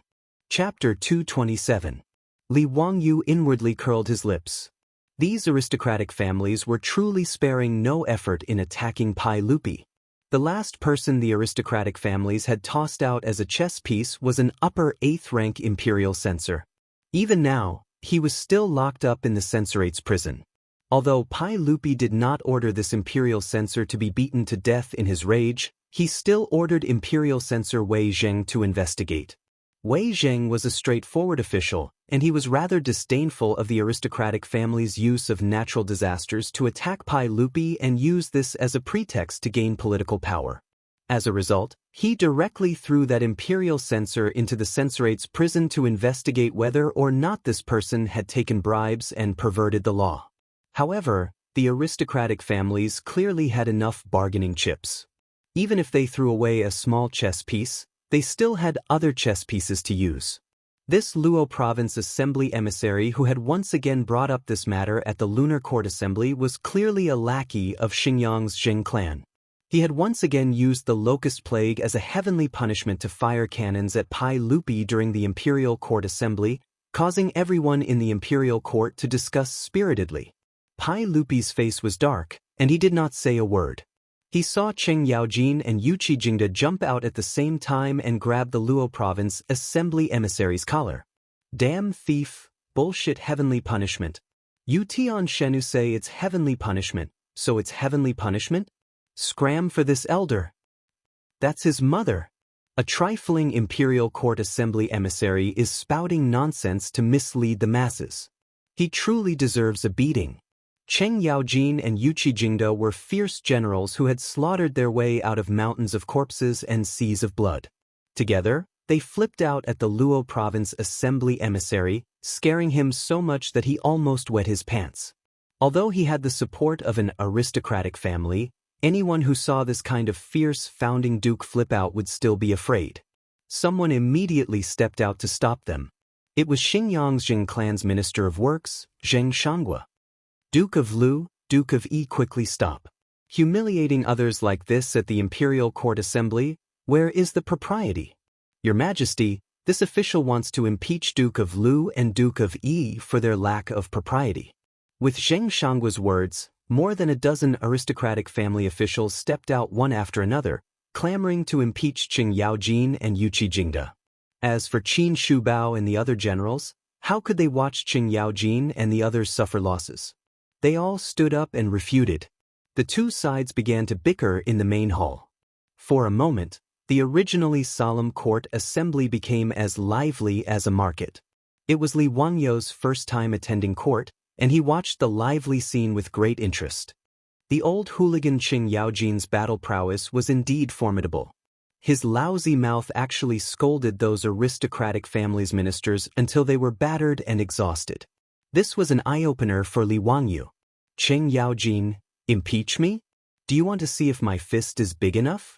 Chapter 227. Li Wangyu inwardly curled his lips. These aristocratic families were truly sparing no effort in attacking Pai Lupi. The last person the aristocratic families had tossed out as a chess piece was an upper 8th rank imperial censor. Even now, he was still locked up in the censorate's prison. Although Pai Lupi did not order this imperial censor to be beaten to death in his rage, he still ordered imperial censor Wei Zheng to investigate. Wei Zheng was a straightforward official, and he was rather disdainful of the aristocratic family's use of natural disasters to attack Pai Lupi and use this as a pretext to gain political power. As a result, he directly threw that imperial censor into the censorate's prison to investigate whether or not this person had taken bribes and perverted the law. However, the aristocratic families clearly had enough bargaining chips. Even if they threw away a small chess piece, they still had other chess pieces to use. This Luo province assembly emissary who had once again brought up this matter at the Lunar Court Assembly was clearly a lackey of Xinjiang's Zheng clan. He had once again used the locust plague as a heavenly punishment to fire cannons at Pai Lupi during the Imperial Court Assembly, causing everyone in the Imperial Court to discuss spiritedly. Pai Lupi's face was dark, and he did not say a word. He saw Cheng Yaojin and Yuqi Jingda jump out at the same time and grab the Luo province assembly emissary's collar. Damn thief, bullshit heavenly punishment. You Tian Shenu say it's heavenly punishment, so it's heavenly punishment? Scram for this elder. That's his mother. A trifling imperial court assembly emissary is spouting nonsense to mislead the masses. He truly deserves a beating. Cheng Yaojin and Yuqi Jingda were fierce generals who had slaughtered their way out of mountains of corpses and seas of blood. Together, they flipped out at the Luo province assembly emissary, scaring him so much that he almost wet his pants. Although he had the support of an aristocratic family, anyone who saw this kind of fierce founding duke flip out would still be afraid. Someone immediately stepped out to stop them. It was Xinjiang's Zheng clan's Minister of Works, Zheng Xianxia. Duke of Lu, Duke of Yi, quickly stop. Humiliating others like this at the Imperial Court Assembly, where is the propriety? Your Majesty, this official wants to impeach Duke of Lu and Duke of Yi for their lack of propriety. With Zheng Xiangxia's words, more than a dozen aristocratic family officials stepped out one after another, clamoring to impeach Cheng Yaojin and Yuqi Jingda. As for Qin Shubao and the other generals, how could they watch Cheng Yaojin and the others suffer losses? They all stood up and refuted. The two sides began to bicker in the main hall. For a moment, The originally solemn court assembly became as lively as a market. It was Li Wangyou's first time attending court, and he watched the lively scene with great interest. The old hooligan Qing Yaojin's battle prowess was indeed formidable. His lousy mouth actually scolded those aristocratic family's ministers until they were battered and exhausted. This was an eye-opener for Li Wangyu. Qing Yaojin, impeach me? Do you want to see if my fist is big enough?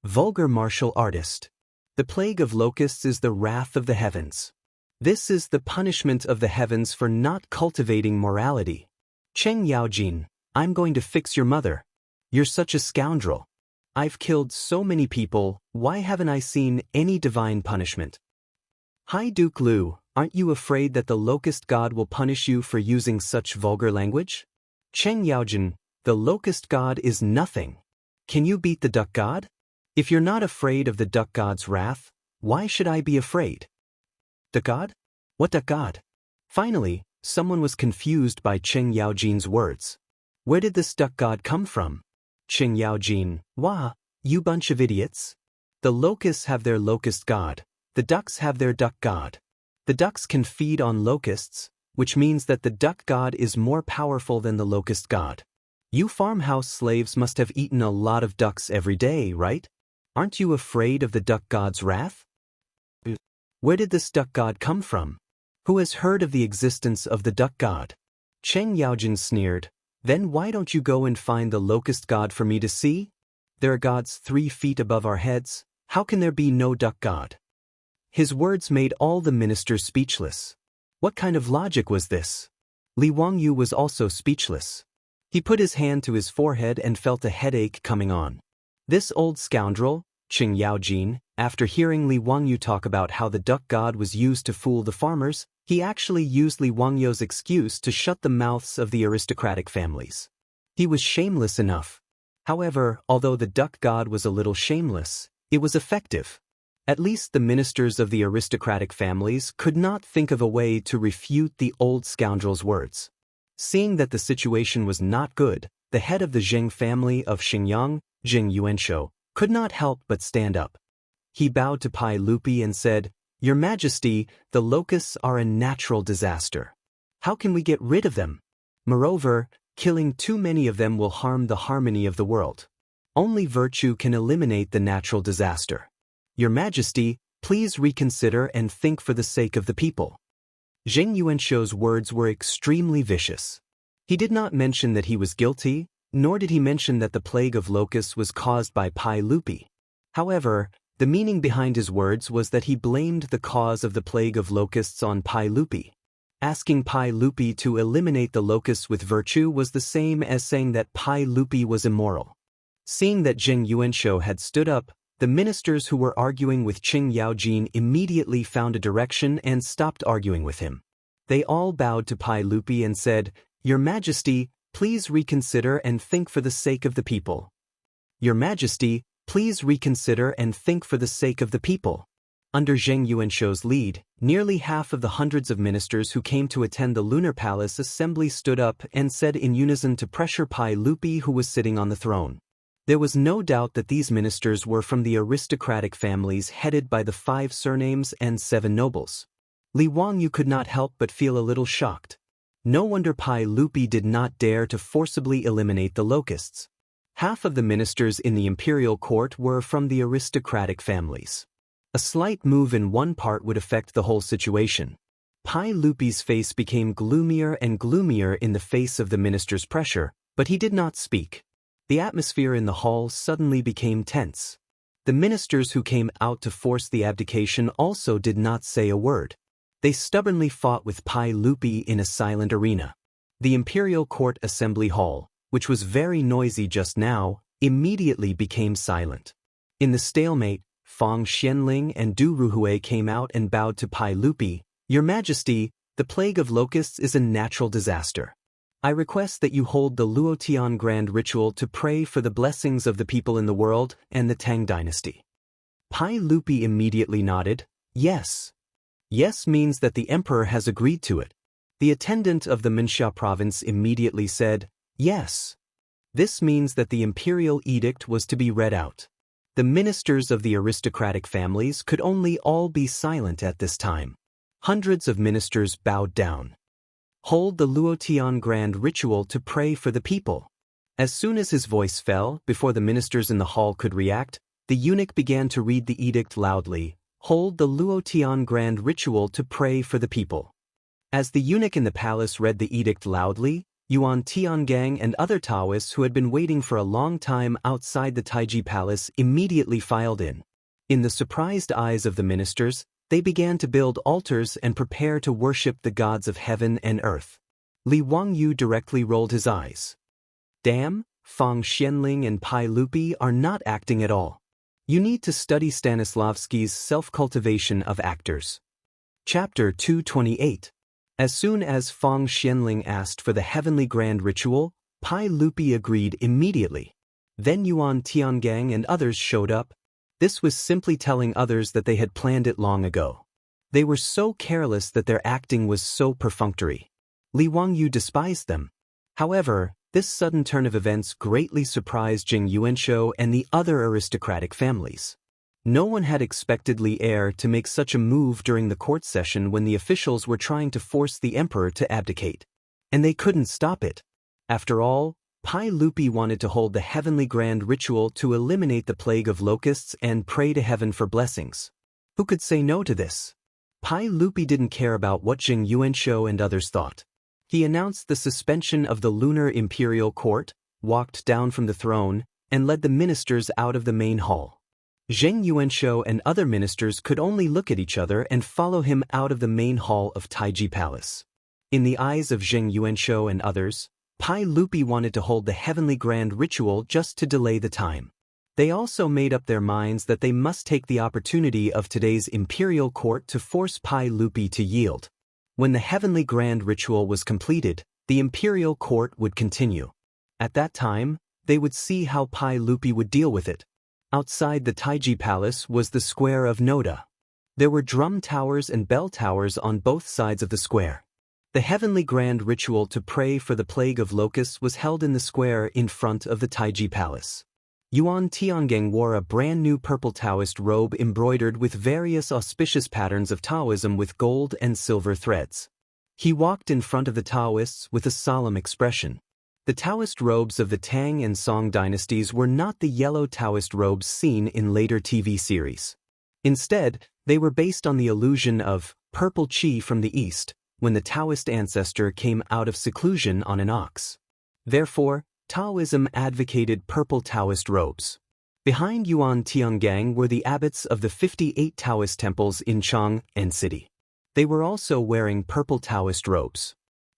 Vulgar martial artist. The plague of locusts is the wrath of the heavens. This is the punishment of the heavens for not cultivating morality. Qing Yaojin, I'm going to fix your mother. You're such a scoundrel. I've killed so many people, why haven't I seen any divine punishment? Hi Duke Lu, aren't you afraid that the locust god will punish you for using such vulgar language? Qing Yaojin, the locust god is nothing. Can you beat the duck god? If you're not afraid of the duck god's wrath, why should I be afraid? Duck god? What duck god? Finally, someone was confused by Qing Yaojin's words. Where did this duck god come from? Qing Yaojin, wah, you bunch of idiots. The locusts have their locust god. The ducks have their duck god. The ducks can feed on locusts, which means that the duck god is more powerful than the locust god. You farmhouse slaves must have eaten a lot of ducks every day, right? Aren't you afraid of the duck god's wrath? Where did this duck god come from? Who has heard of the existence of the duck god? Qing Yaojin sneered. Then why don't you go and find the locust god for me to see? There are gods 3 feet above our heads. How can there be no duck god? His words made all the ministers speechless. What kind of logic was this? Li Wangyu was also speechless. He put his hand to his forehead and felt a headache coming on. This old scoundrel, Qing Yaojin, after hearing Li Wangyu talk about how the duck god was used to fool the farmers, he actually used Li Wangyou's excuse to shut the mouths of the aristocratic families. He was shameless enough. However, although the duck god was a little shameless, it was effective. At least the ministers of the aristocratic families could not think of a way to refute the old scoundrel's words. Seeing that the situation was not good, the head of the Zheng family of Xingyang, Zheng Yuanshou, could not help but stand up. He bowed to Pai Lupi and said, Your Majesty, the locusts are a natural disaster. How can we get rid of them? Moreover, killing too many of them will harm the harmony of the world. Only virtue can eliminate the natural disaster. Your Majesty, please reconsider and think for the sake of the people. Zheng Yuanshou's words were extremely vicious. He did not mention that he was guilty, nor did he mention that the plague of locusts was caused by Pai Lupi. However, the meaning behind his words was that he blamed the cause of the plague of locusts on Pai Lupi. Asking Pai Lupi to eliminate the locusts with virtue was the same as saying that Pai Lupi was immoral. Seeing that Zheng Yuanshou had stood up, the ministers who were arguing with Qing Yaojin immediately found a direction and stopped arguing with him. They all bowed to Pai Lupi and said, Your Majesty, please reconsider and think for the sake of the people. Your Majesty, please reconsider and think for the sake of the people. Under Zheng Yuanshou's lead, nearly half of the hundreds of ministers who came to attend the Lunar Palace assembly stood up and said in unison to pressure Pai Lupi, who was sitting on the throne. There was no doubt that these ministers were from the aristocratic families headed by the 5 surnames and 7 nobles. Li Wangyu could not help but feel a little shocked. No wonder Pai Lupi did not dare to forcibly eliminate the locusts. Half of the ministers in the imperial court were from the aristocratic families. A slight move in one part would affect the whole situation. Pai Lupi's face became gloomier and gloomier in the face of the minister's pressure, but he did not speak. The atmosphere in the hall suddenly became tense. The ministers who came out to force the abdication also did not say a word. They stubbornly fought with Pai Lupi in a silent arena. The imperial court assembly hall, which was very noisy just now, immediately became silent. In the stalemate, Fang Xianling and Du Ruhui came out and bowed to Pai Lupi. Your Majesty, the plague of locusts is a natural disaster. I request that you hold the Luotian grand ritual to pray for the blessings of the people in the world and the Tang dynasty. Pai Lupi immediately nodded. Yes. Yes means that the emperor has agreed to it. The attendant of the Minxia province immediately said, Yes. This means that the imperial edict was to be read out. The ministers of the aristocratic families could only all be silent at this time. Hundreds of ministers bowed down. Hold the Luotian grand ritual to pray for the people. As soon as his voice fell, before the ministers in the hall could react, the eunuch began to read the edict loudly. Hold the Luotian grand ritual to pray for the people. As the eunuch in the palace read the edict loudly, Yuan Tiangang and other Taoists who had been waiting for a long time outside the Taiji palace immediately filed in. In the surprised eyes of the ministers, they began to build altars and prepare to worship the gods of heaven and earth. Li Wangyu directly rolled his eyes. Damn, Fang Xianling and Pai Lupi are not acting at all. You need to study Stanislavski's Self-Cultivation of Actors. Chapter 228. As soon as Fang Xianling asked for the heavenly grand ritual, Pai Lupi agreed immediately. Then Yuan Tiangang and others showed up. This was simply telling others that they had planned it long ago. They were so careless that their acting was so perfunctory. Li Wangyu despised them. However, this sudden turn of events greatly surprised Jing Yuanshou and the other aristocratic families. No one had expected Li Er to make such a move during the court session when the officials were trying to force the emperor to abdicate. And they couldn't stop it. After all, Pai Lupi wanted to hold the heavenly grand ritual to eliminate the plague of locusts and pray to heaven for blessings. Who could say no to this? Pai Lupi didn't care about what Jing Yuanshou and others thought. He announced the suspension of the lunar imperial court, walked down from the throne, and led the ministers out of the main hall. Zheng Yuanshou and other ministers could only look at each other and follow him out of the main hall of Taiji Palace. In the eyes of Zheng Yuanshou and others, Pai Lupi wanted to hold the heavenly grand ritual just to delay the time. They also made up their minds that they must take the opportunity of today's imperial court to force Pai Lupi to yield. When the heavenly grand ritual was completed, the imperial court would continue. At that time, they would see how Pai Lupi would deal with it. Outside the Taiji Palace was the square of Noda. There were drum towers and bell towers on both sides of the square. The heavenly grand ritual to pray for the plague of locusts was held in the square in front of the Taiji Palace. Yuan Tiangang wore a brand new purple Taoist robe embroidered with various auspicious patterns of Taoism with gold and silver threads. He walked in front of the Taoists with a solemn expression. The Taoist robes of the Tang and Song dynasties were not the yellow Taoist robes seen in later TV series. Instead, they were based on the illusion of purple qi from the east, when the Taoist ancestor came out of seclusion on an ox. Therefore, Taoism advocated purple Taoist robes. Behind Yuan Tiangang were the abbots of the 58 Taoist temples in Chang'an City. They were also wearing purple Taoist robes.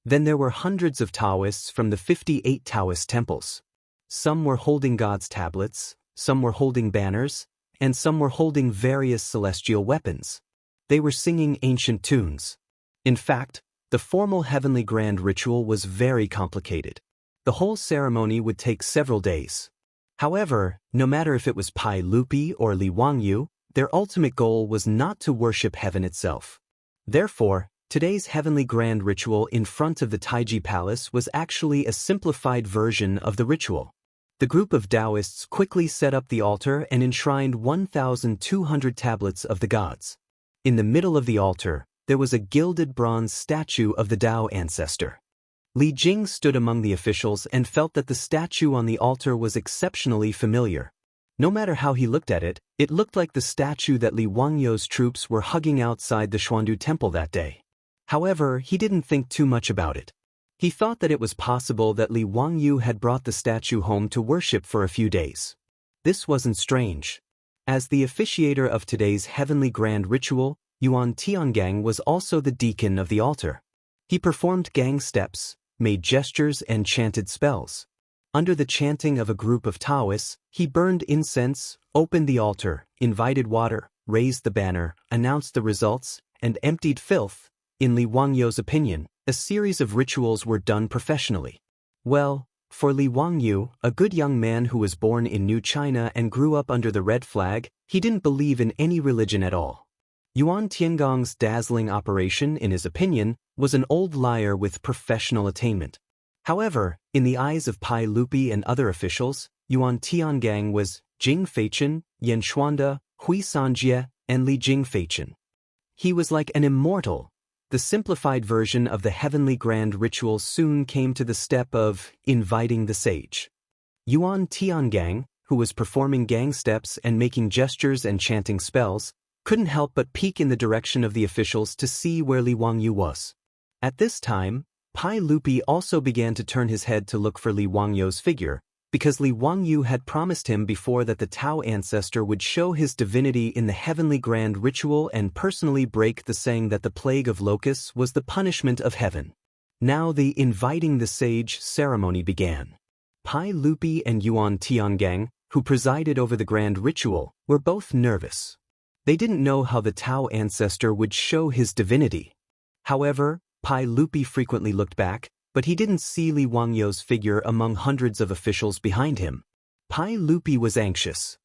Then there were hundreds of Taoists from the 58 Taoist temples. Some were holding God's tablets, some were holding banners, and some were holding various celestial weapons. They were singing ancient tunes. In fact, the formal heavenly grand ritual was very complicated. The whole ceremony would take several days. However, no matter if it was Pai Lupi or Li Wangyu, their ultimate goal was not to worship heaven itself. Therefore, today's heavenly grand ritual in front of the Taiji Palace was actually a simplified version of the ritual. The group of Daoists quickly set up the altar and enshrined 1,200 tablets of the gods. In the middle of the altar, there was a gilded bronze statue of the Dao ancestor. Li Jing stood among the officials and felt that the statue on the altar was exceptionally familiar. No matter how he looked at it, it looked like the statue that Li Wangyu's troops were hugging outside the Xuandu temple that day. However, he didn't think too much about it. He thought that it was possible that Li Wangyu had brought the statue home to worship for a few days. This wasn't strange. As the officiator of today's heavenly grand ritual, Yuan Tiangang was also the deacon of the altar. He performed gang steps, made gestures and chanted spells. Under the chanting of a group of Taoists, he burned incense, opened the altar, invited water, raised the banner, announced the results, and emptied filth. In Li Wangyu's opinion, a series of rituals were done professionally. Well, for Li Wangyu, a good young man who was born in New China and grew up under the red flag, he didn't believe in any religion at all. Yuan Tiangong's dazzling operation, in his opinion, was an old liar with professional attainment. However, in the eyes of Pai Lupi and other officials, Yuan Tiangang was Jing Feichen, Yan Xuanda, Hui Sanjie, and Li Jing Feichen. He was like an immortal. The simplified version of the heavenly grand ritual soon came to the step of inviting the sage. Yuan Tiangang, who was performing gang steps and making gestures and chanting spells, couldn't help but peek in the direction of the officials to see where Li Wangyu was. At this time, Pai Lupi also began to turn his head to look for Li Wangyu's figure, because Li Wangyu had promised him before that the Tao ancestor would show his divinity in the heavenly grand ritual and personally break the saying that the plague of locusts was the punishment of heaven. Now the inviting the sage ceremony began. Pai Lupi and Yuan Tiangang, who presided over the grand ritual, were both nervous. They didn't know how the Tao ancestor would show his divinity. However, Pai Lupi frequently looked back, but he didn't see Li Wangyu's figure among hundreds of officials behind him. Pai Lupi was anxious.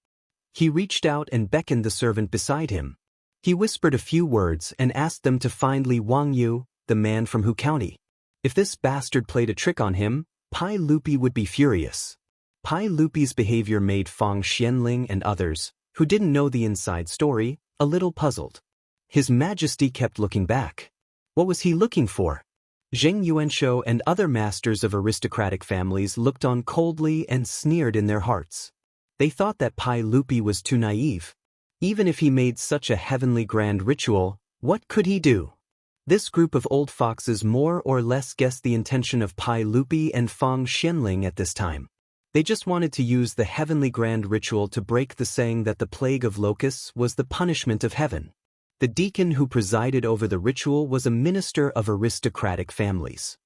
He reached out and beckoned the servant beside him. He whispered a few words and asked them to find Li Wangyu, the man from Hu County. If this bastard played a trick on him, Pai Lupi would be furious. Pai Lupi's behavior made Fang Xianling and others, who didn't know the inside story, a little puzzled. His Majesty kept looking back. What was he looking for? Zheng Yuanshou and other masters of aristocratic families looked on coldly and sneered in their hearts. They thought that Pai Lupi was too naive. Even if he made such a heavenly grand ritual, what could he do? This group of old foxes more or less guessed the intention of Pai Lupi and Fang Xianling at this time. They just wanted to use the heavenly grand ritual to break the saying that the plague of locusts was the punishment of heaven. The deacon who presided over the ritual was a minister of aristocratic families.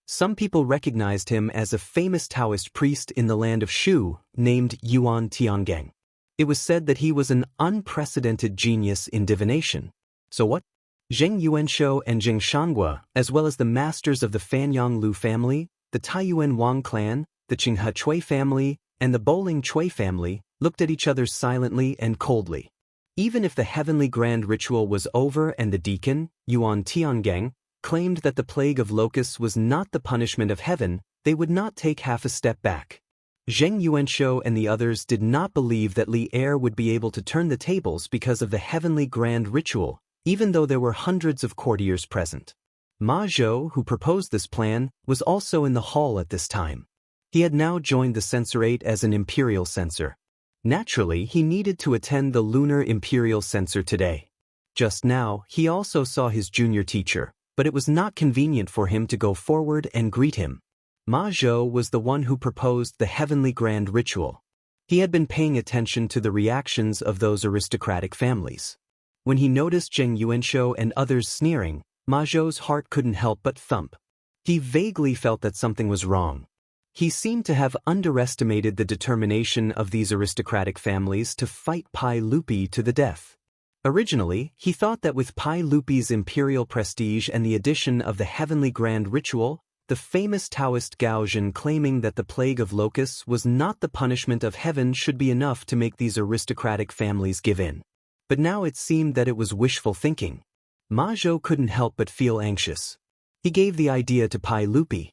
Some people recognized him as a famous Taoist priest in the land of Shu, named Yuan Tiangang. It was said that he was an unprecedented genius in divination. So what? Zheng Yuanshou and Jing Shanghua, as well as the masters of the Fanyang Lu family, the Taiyuan Wang clan, the Qinghe Chui family, and the Boling Chui family, looked at each other silently and coldly. Even if the heavenly grand ritual was over and the deacon, Yuan Tiangang, claimed that the plague of locusts was not the punishment of heaven, they would not take half a step back. Zheng Yuanshou and the others did not believe that Li Er would be able to turn the tables because of the heavenly grand ritual, even though there were hundreds of courtiers present. Ma Zhou, who proposed this plan, was also in the hall at this time. He had now joined the censorate as an imperial censor. Naturally, he needed to attend the lunar imperial censor today. Just now, he also saw his junior teacher, but it was not convenient for him to go forward and greet him. Ma Zhou was the one who proposed the heavenly grand ritual. He had been paying attention to the reactions of those aristocratic families. When he noticed Zheng Yuanshou and others sneering, Ma Zhou's heart couldn't help but thump. He vaguely felt that something was wrong. He seemed to have underestimated the determination of these aristocratic families to fight Pai Lupi to the death. Originally, he thought that with Pai Lupi's imperial prestige and the addition of the heavenly grand ritual, the famous Taoist Gao Zhen claiming that the plague of locusts was not the punishment of heaven should be enough to make these aristocratic families give in. But now it seemed that it was wishful thinking. Ma Zhou couldn't help but feel anxious. He gave the idea to Pai Lupi.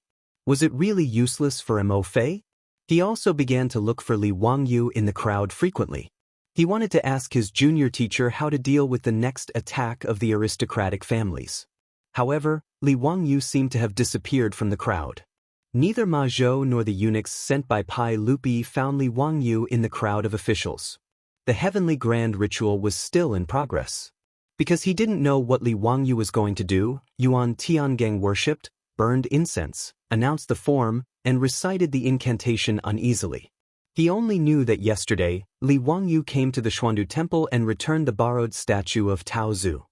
Was it really useless for Mo Fei? He also began to look for Li Wangyu in the crowd frequently. He wanted to ask his junior teacher how to deal with the next attack of the aristocratic families. However, Li Wangyu seemed to have disappeared from the crowd. Neither Ma Zhou nor the eunuchs sent by Pai Lupi found Li Wangyu in the crowd of officials. The heavenly grand ritual was still in progress. Because he didn't know what Li Wangyu was going to do, Yuan Tiangang worshipped, burned incense, announced the form, and recited the incantation uneasily. He only knew that yesterday, Li Wangyu came to the Xuandu temple and returned the borrowed statue of Tao Zu.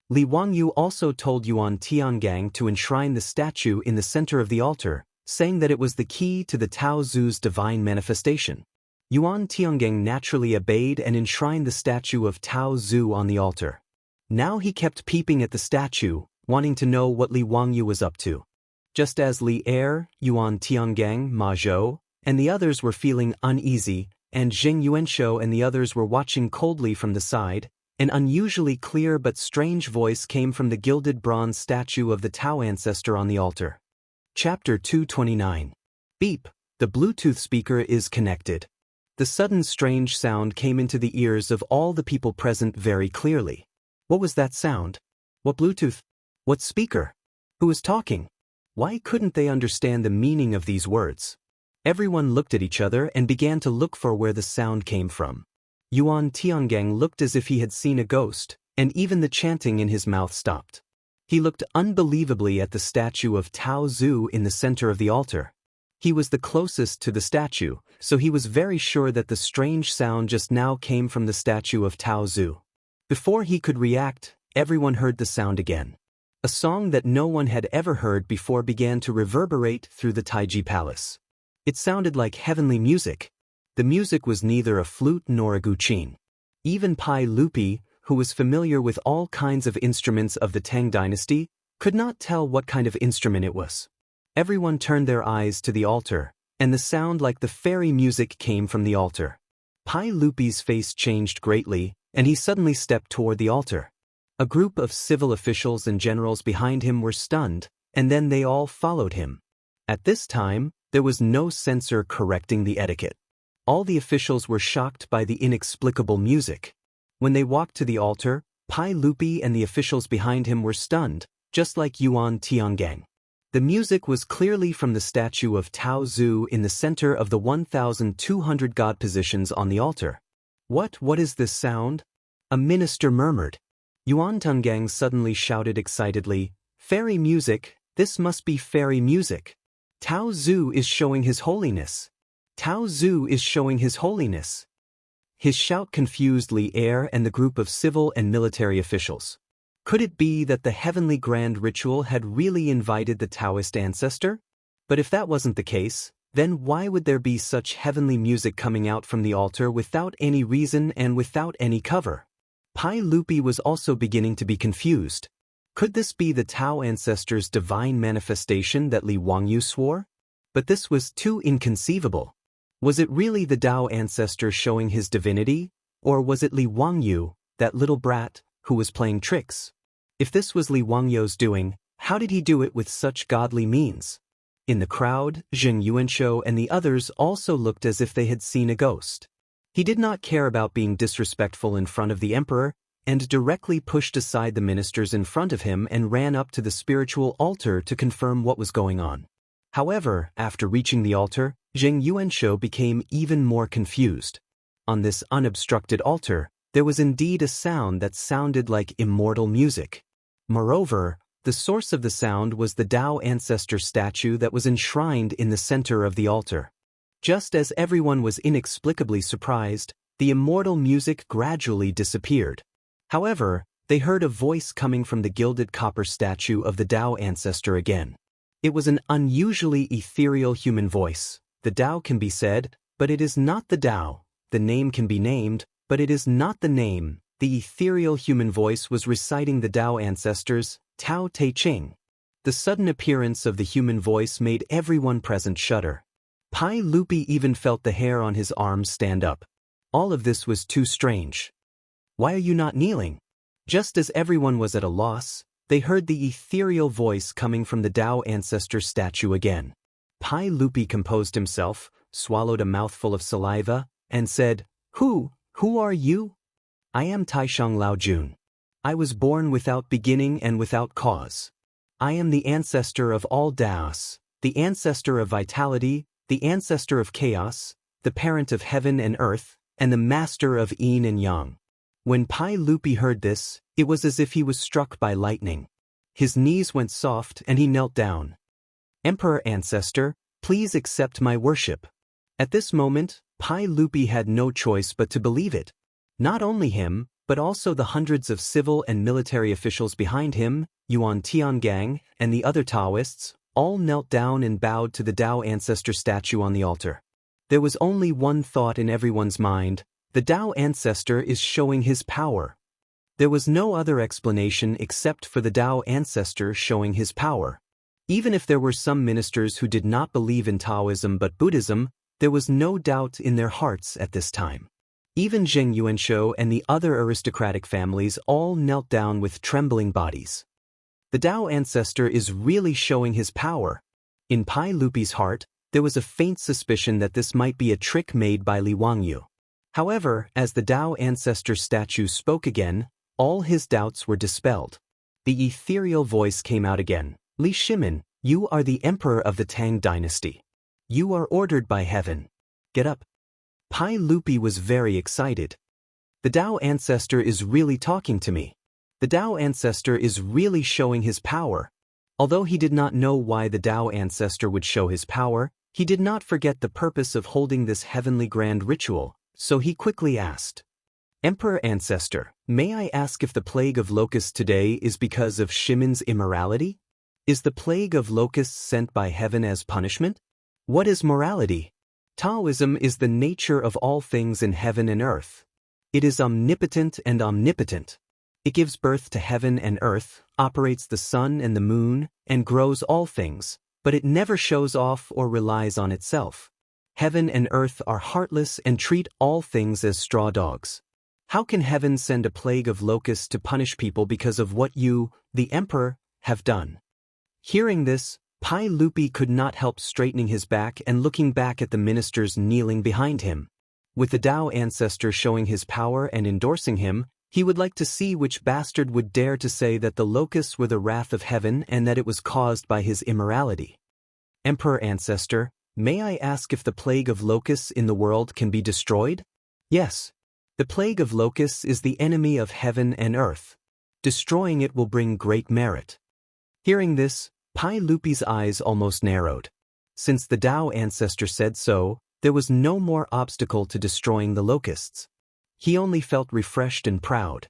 Li Wangyu also told Yuan Tiangang to enshrine the statue in the center of the altar, saying that it was the key to the Tao Zu's divine manifestation. Yuan Tiangang naturally obeyed and enshrined the statue of Tao Zu on the altar. Now he kept peeping at the statue, wanting to know what Li Wangyu was up to. Just as Li Er, Yuan Tiangang, Ma Zhou, and the others were feeling uneasy, and Zheng Yuanshou and the others were watching coldly from the side, an unusually clear but strange voice came from the gilded bronze statue of the Tao ancestor on the altar. Chapter 229. Beep, the Bluetooth speaker is connected. The sudden strange sound came into the ears of all the people present very clearly. What was that sound? What Bluetooth? What speaker? Who was talking? Why couldn't they understand the meaning of these words? Everyone looked at each other and began to look for where the sound came from. Yuan Tiangang looked as if he had seen a ghost, and even the chanting in his mouth stopped. He looked unbelievably at the statue of Tao Zhu in the center of the altar. He was the closest to the statue, so he was very sure that the strange sound just now came from the statue of Tao Zhu. Before he could react, everyone heard the sound again. A song that no one had ever heard before began to reverberate through the Taiji Palace. It sounded like heavenly music. The music was neither a flute nor a guqin. Even Pai Lupi, who was familiar with all kinds of instruments of the Tang dynasty, could not tell what kind of instrument it was. Everyone turned their eyes to the altar, and the sound like the fairy music came from the altar. Pai Lupi's face changed greatly, and he suddenly stepped toward the altar. A group of civil officials and generals behind him were stunned, and then they all followed him. At this time, there was no censor correcting the etiquette. All the officials were shocked by the inexplicable music. When they walked to the altar, Pai Lupi and the officials behind him were stunned, just like Yuan Tiangang. The music was clearly from the statue of Tao Zhu in the center of the 1,200 god positions on the altar. What is this sound? A minister murmured. Yuan Tiangang suddenly shouted excitedly, "Fairy music, this must be fairy music. Tao Zhu is showing his holiness. Tao Zhu is showing his holiness." His shout confused Li Er and the group of civil and military officials. Could it be that the heavenly grand ritual had really invited the Taoist ancestor? But if that wasn't the case, then why would there be such heavenly music coming out from the altar without any reason and without any cover? Pai Lupi was also beginning to be confused. Could this be the Tao ancestor's divine manifestation that Li Wangyu swore? But this was too inconceivable. Was it really the Tao ancestor showing his divinity, or was it Li Wangyu, that little brat, who was playing tricks? If this was Li Wangyu's doing, how did he do it with such godly means? In the crowd, Zheng Yuanshou and the others also looked as if they had seen a ghost. He did not care about being disrespectful in front of the emperor, and directly pushed aside the ministers in front of him and ran up to the spiritual altar to confirm what was going on. However, after reaching the altar, Zheng Yuanshou became even more confused. On this unobstructed altar, there was indeed a sound that sounded like immortal music. Moreover, the source of the sound was the Tao ancestor statue that was enshrined in the center of the altar. Just as everyone was inexplicably surprised, the immortal music gradually disappeared. However, they heard a voice coming from the gilded copper statue of the Tao ancestor again. It was an unusually ethereal human voice. The Tao can be said, but it is not the Tao. The name can be named, but it is not the name. The ethereal human voice was reciting the Tao ancestors, Tao Te Ching. The sudden appearance of the human voice made everyone present shudder. Pai Lupi even felt the hair on his arms stand up. All of this was too strange. "Why are you not kneeling?" Just as everyone was at a loss, they heard the ethereal voice coming from the Tao ancestor statue again. Pai Lupi composed himself, swallowed a mouthful of saliva, and said, Who are you?" "I am Taishang Laojun. I was born without beginning and without cause. I am the ancestor of all Daoists, the ancestor of vitality, the ancestor of chaos, the parent of heaven and earth, and the master of yin and yang." When Pai Lupi heard this, it was as if he was struck by lightning. His knees went soft and he knelt down. "Emperor Ancestor, please accept my worship." At this moment, Pai Lupi had no choice but to believe it. Not only him, but also the hundreds of civil and military officials behind him, Yuan Tiangang, and the other Taoists, all knelt down and bowed to the Tao ancestor statue on the altar. There was only one thought in everyone's mind: the Tao ancestor is showing his power. There was no other explanation except for the Tao ancestor showing his power. Even if there were some ministers who did not believe in Taoism but Buddhism, there was no doubt in their hearts at this time. Even Zheng Yuanshou and the other aristocratic families all knelt down with trembling bodies. The Tao ancestor is really showing his power. In Pai Lupi's heart, There was a faint suspicion that this might be a trick made by Li Wangyu. However, as the Dao ancestor statue spoke again, all his doubts were dispelled. The ethereal voice came out again. Li Shimin, you are the emperor of the Tang dynasty. You are ordered by heaven. Get up. Pai Lupi was very excited. The Dao ancestor is really talking to me. The Dao ancestor is really showing his power. Although he did not know why the Dao ancestor would show his power, he did not forget the purpose of holding this heavenly grand ritual, so he quickly asked, Emperor Ancestor, may I ask if the plague of locusts today is because of Shimin's immorality? Is the plague of locusts sent by heaven as punishment? What is morality? Taoism is the nature of all things in heaven and earth. It is omnipotent and omnipotent. It gives birth to heaven and earth, operates the sun and the moon, and grows all things, but it never shows off or relies on itself. Heaven and earth are heartless and treat all things as straw dogs. How can heaven send a plague of locusts to punish people because of what you, the emperor, have done? Hearing this, Pai Lupi could not help straightening his back and looking back at the ministers kneeling behind him. With the Dao ancestor showing his power and endorsing him, he would like to see which bastard would dare to say that the locusts were the wrath of heaven and that it was caused by his immorality. Emperor Ancestor, may I ask if the plague of locusts in the world can be destroyed? Yes. The plague of locusts is the enemy of heaven and earth. Destroying it will bring great merit. Hearing this, Pai Lupi's eyes almost narrowed. Since the Dao ancestor said so, there was no more obstacle to destroying the locusts. He only felt refreshed and proud.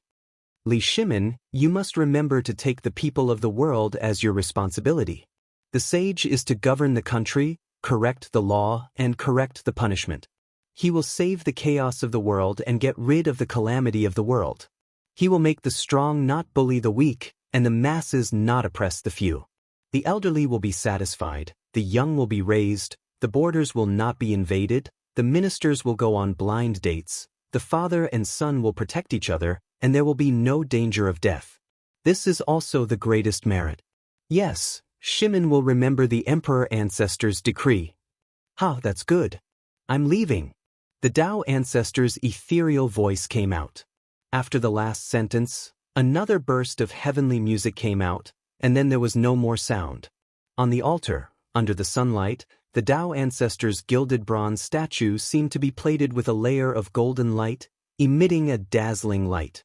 Li Shimin, you must remember to take the people of the world as your responsibility. The sage is to govern the country, correct the law, and correct the punishment. He will save the chaos of the world and get rid of the calamity of the world. He will make the strong not bully the weak, and the masses not oppress the few. The elderly will be satisfied, the young will be raised, the borders will not be invaded, the ministers will go on blind dates, the father and son will protect each other, and there will be no danger of death. This is also the greatest merit. Yes, Shimin will remember the emperor ancestor's decree. That's good. I'm leaving. The Dao ancestor's ethereal voice came out. After the last sentence, another burst of heavenly music came out, and then there was no more sound. On the altar, under the sunlight, the Dao ancestor's gilded bronze statue seemed to be plated with a layer of golden light, emitting a dazzling light.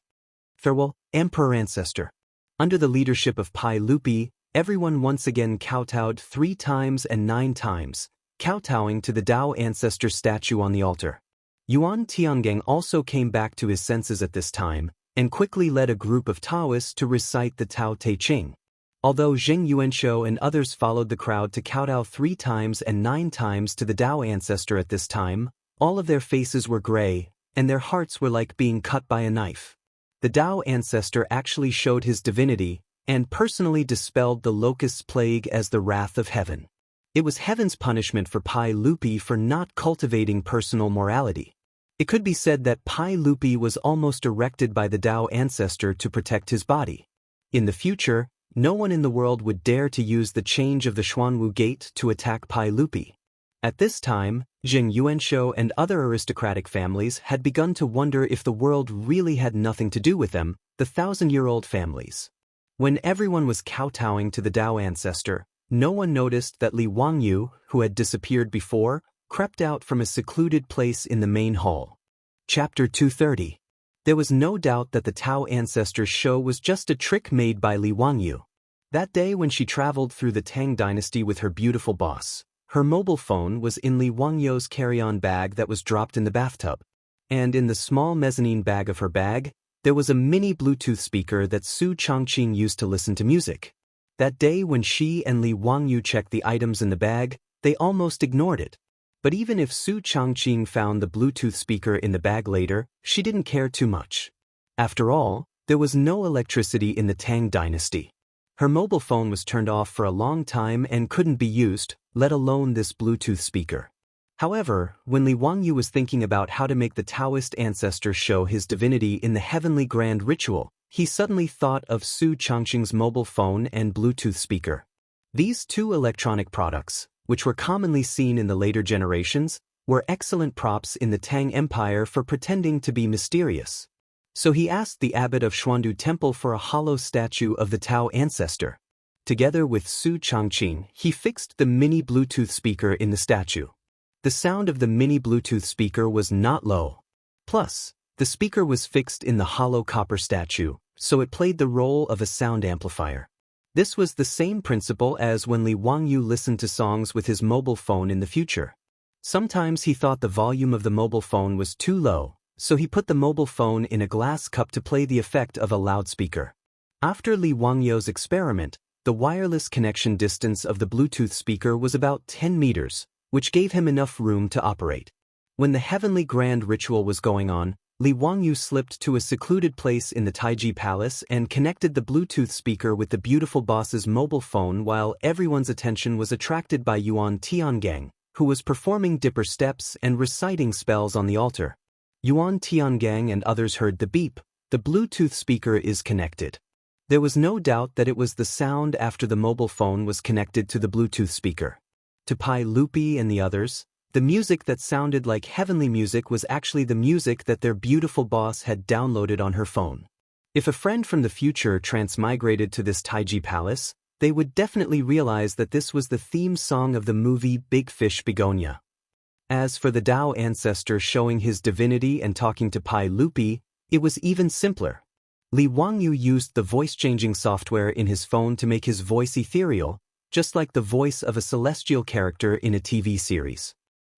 Farewell, Emperor Ancestor. Under the leadership of Pai Lupi, everyone once again kowtowed 3 times and 9 times, kowtowing to the Dao ancestor statue on the altar. Yuan Tiangang also came back to his senses at this time, and quickly led a group of Taoists to recite the Tao Te Ching. Although Zheng Yuanshou and others followed the crowd to kowtow 3 times and 9 times to the Dao ancestor at this time, all of their faces were gray, and their hearts were like being cut by a knife. The Dao ancestor actually showed his divinity, and personally dispelled the locust plague as the wrath of heaven. It was heaven's punishment for Pai Lupi for not cultivating personal morality. It could be said that Pai Lupi was almost erected by the Dao ancestor to protect his body. In the future, no one in the world would dare to use the change of the Xuanwu Gate to attack Pai Lupi. At this time, Zheng Yuanshou and other aristocratic families had begun to wonder if the world really had nothing to do with them, the 1,000-year-old families. When everyone was kowtowing to the Dao ancestor, no one noticed that Li Wangyu, who had disappeared before, crept out from a secluded place in the main hall. Chapter 230. There was no doubt that the Tao ancestor's show was just a trick made by Li Wangyu. That day when she traveled through the Tang dynasty with her beautiful boss, her mobile phone was in Li Wangyu's carry-on bag that was dropped in the bathtub. And in the small mezzanine bag of her bag, there was a mini Bluetooth speaker that Su Chongqing used to listen to music. That day when she and Li Wangyu checked the items in the bag, they almost ignored it. But even if Su Chongqing found the Bluetooth speaker in the bag later, she didn't care too much. After all, there was no electricity in the Tang dynasty. Her mobile phone was turned off for a long time and couldn't be used, let alone this Bluetooth speaker. However, when Li Wangyu was thinking about how to make the Taoist ancestor show his divinity in the heavenly grand ritual, he suddenly thought of Su Chongqing's mobile phone and Bluetooth speaker. These 2 electronic products, which were commonly seen in the later generations, were excellent props in the Tang Empire for pretending to be mysterious. So he asked the abbot of Xuandu Temple for a hollow statue of the Tao ancestor. Together with Su Changqing, he fixed the mini Bluetooth speaker in the statue. The sound of the mini Bluetooth speaker was not low. Plus, the speaker was fixed in the hollow copper statue, so it played the role of a sound amplifier. This was the same principle as when Li Wangyu listened to songs with his mobile phone in the future. Sometimes he thought the volume of the mobile phone was too low, so he put the mobile phone in a glass cup to play the effect of a loudspeaker. After Li Wangyu's experiment, the wireless connection distance of the Bluetooth speaker was about 10 meters, which gave him enough room to operate. When the heavenly grand ritual was going on, Li Wangyu slipped to a secluded place in the Taiji Palace and connected the Bluetooth speaker with the beautiful boss's mobile phone while everyone's attention was attracted by Yuan Tiangang, who was performing dipper steps and reciting spells on the altar. Yuan Tiangang and others heard the beep. The Bluetooth speaker is connected. There was no doubt that it was the sound after the mobile phone was connected to the Bluetooth speaker. To Pai Lupi and the others, the music that sounded like heavenly music was actually the music that their beautiful boss had downloaded on her phone. If a friend from the future transmigrated to this Taiji Palace, they would definitely realize that this was the theme song of the movie Big Fish Begonia. As for the Dao ancestor showing his divinity and talking to Pai Lupi, it was even simpler. Li Wangyu used the voice-changing software in his phone to make his voice ethereal, just like the voice of a celestial character in a TV series.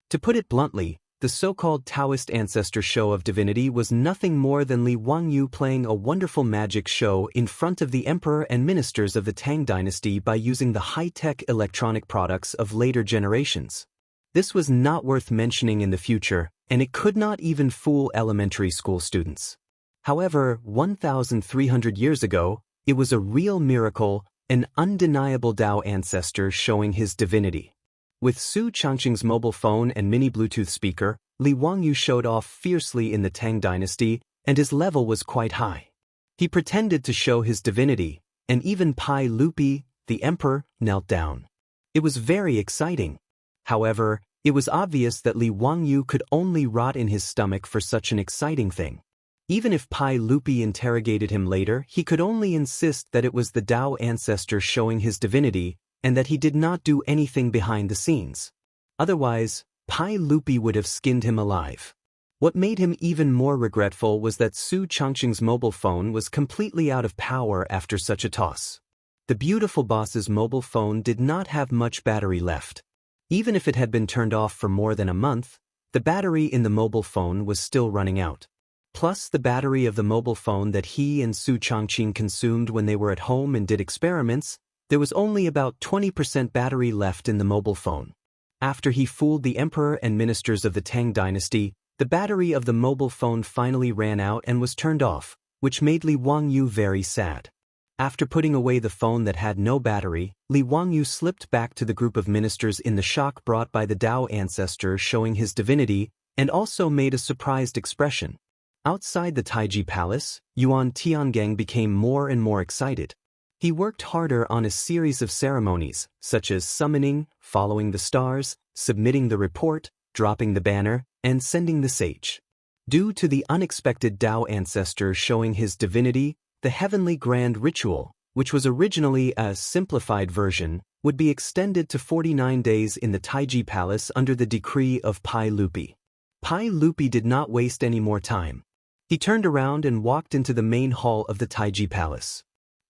To put it bluntly, the so-called Daoist ancestor show of divinity was nothing more than Li Wangyu playing a wonderful magic show in front of the emperor and ministers of the Tang dynasty by using the high-tech electronic products of later generations. This was not worth mentioning in the future, and it could not even fool elementary school students. However, 1,300 years ago, it was a real miracle, an undeniable Dao ancestor showing his divinity. With Su Changqing's mobile phone and mini Bluetooth speaker, Li Wangyu showed off fiercely in the Tang dynasty, and his level was quite high. He pretended to show his divinity, and even Pai Lupi, the emperor, knelt down. It was very exciting. However, it was obvious that Li Wangyu could only rot in his stomach for such an exciting thing. Even if Pai Lupi interrogated him later, he could only insist that it was the Dao ancestor showing his divinity, and that he did not do anything behind the scenes. Otherwise, Pai Lupi would have skinned him alive. What made him even more regretful was that Su Changqing's mobile phone was completely out of power after such a toss. The beautiful boss's mobile phone did not have much battery left. Even if it had been turned off for more than a month, the battery in the mobile phone was still running out. Plus the battery of the mobile phone that he and Su Changqing consumed when they were at home and did experiments, there was only about 20% battery left in the mobile phone. After he fooled the emperor and ministers of the Tang dynasty, the battery of the mobile phone finally ran out and was turned off, which made Li Wangyu very sad. After putting away the phone that had no battery, Li Wangyu slipped back to the group of ministers in the shock brought by the Dao ancestor showing his divinity, and also made a surprised expression. Outside the Taiji Palace, Yuan Tiangang became more and more excited. He worked harder on a series of ceremonies, such as summoning, following the stars, submitting the report, dropping the banner, and sending the sage. Due to the unexpected Dao ancestor showing his divinity, the heavenly grand ritual, which was originally a simplified version, would be extended to 49 days in the Taiji Palace under the decree of Pai Lupi. Pai Lupi did not waste any more time. He turned around and walked into the main hall of the Taiji Palace.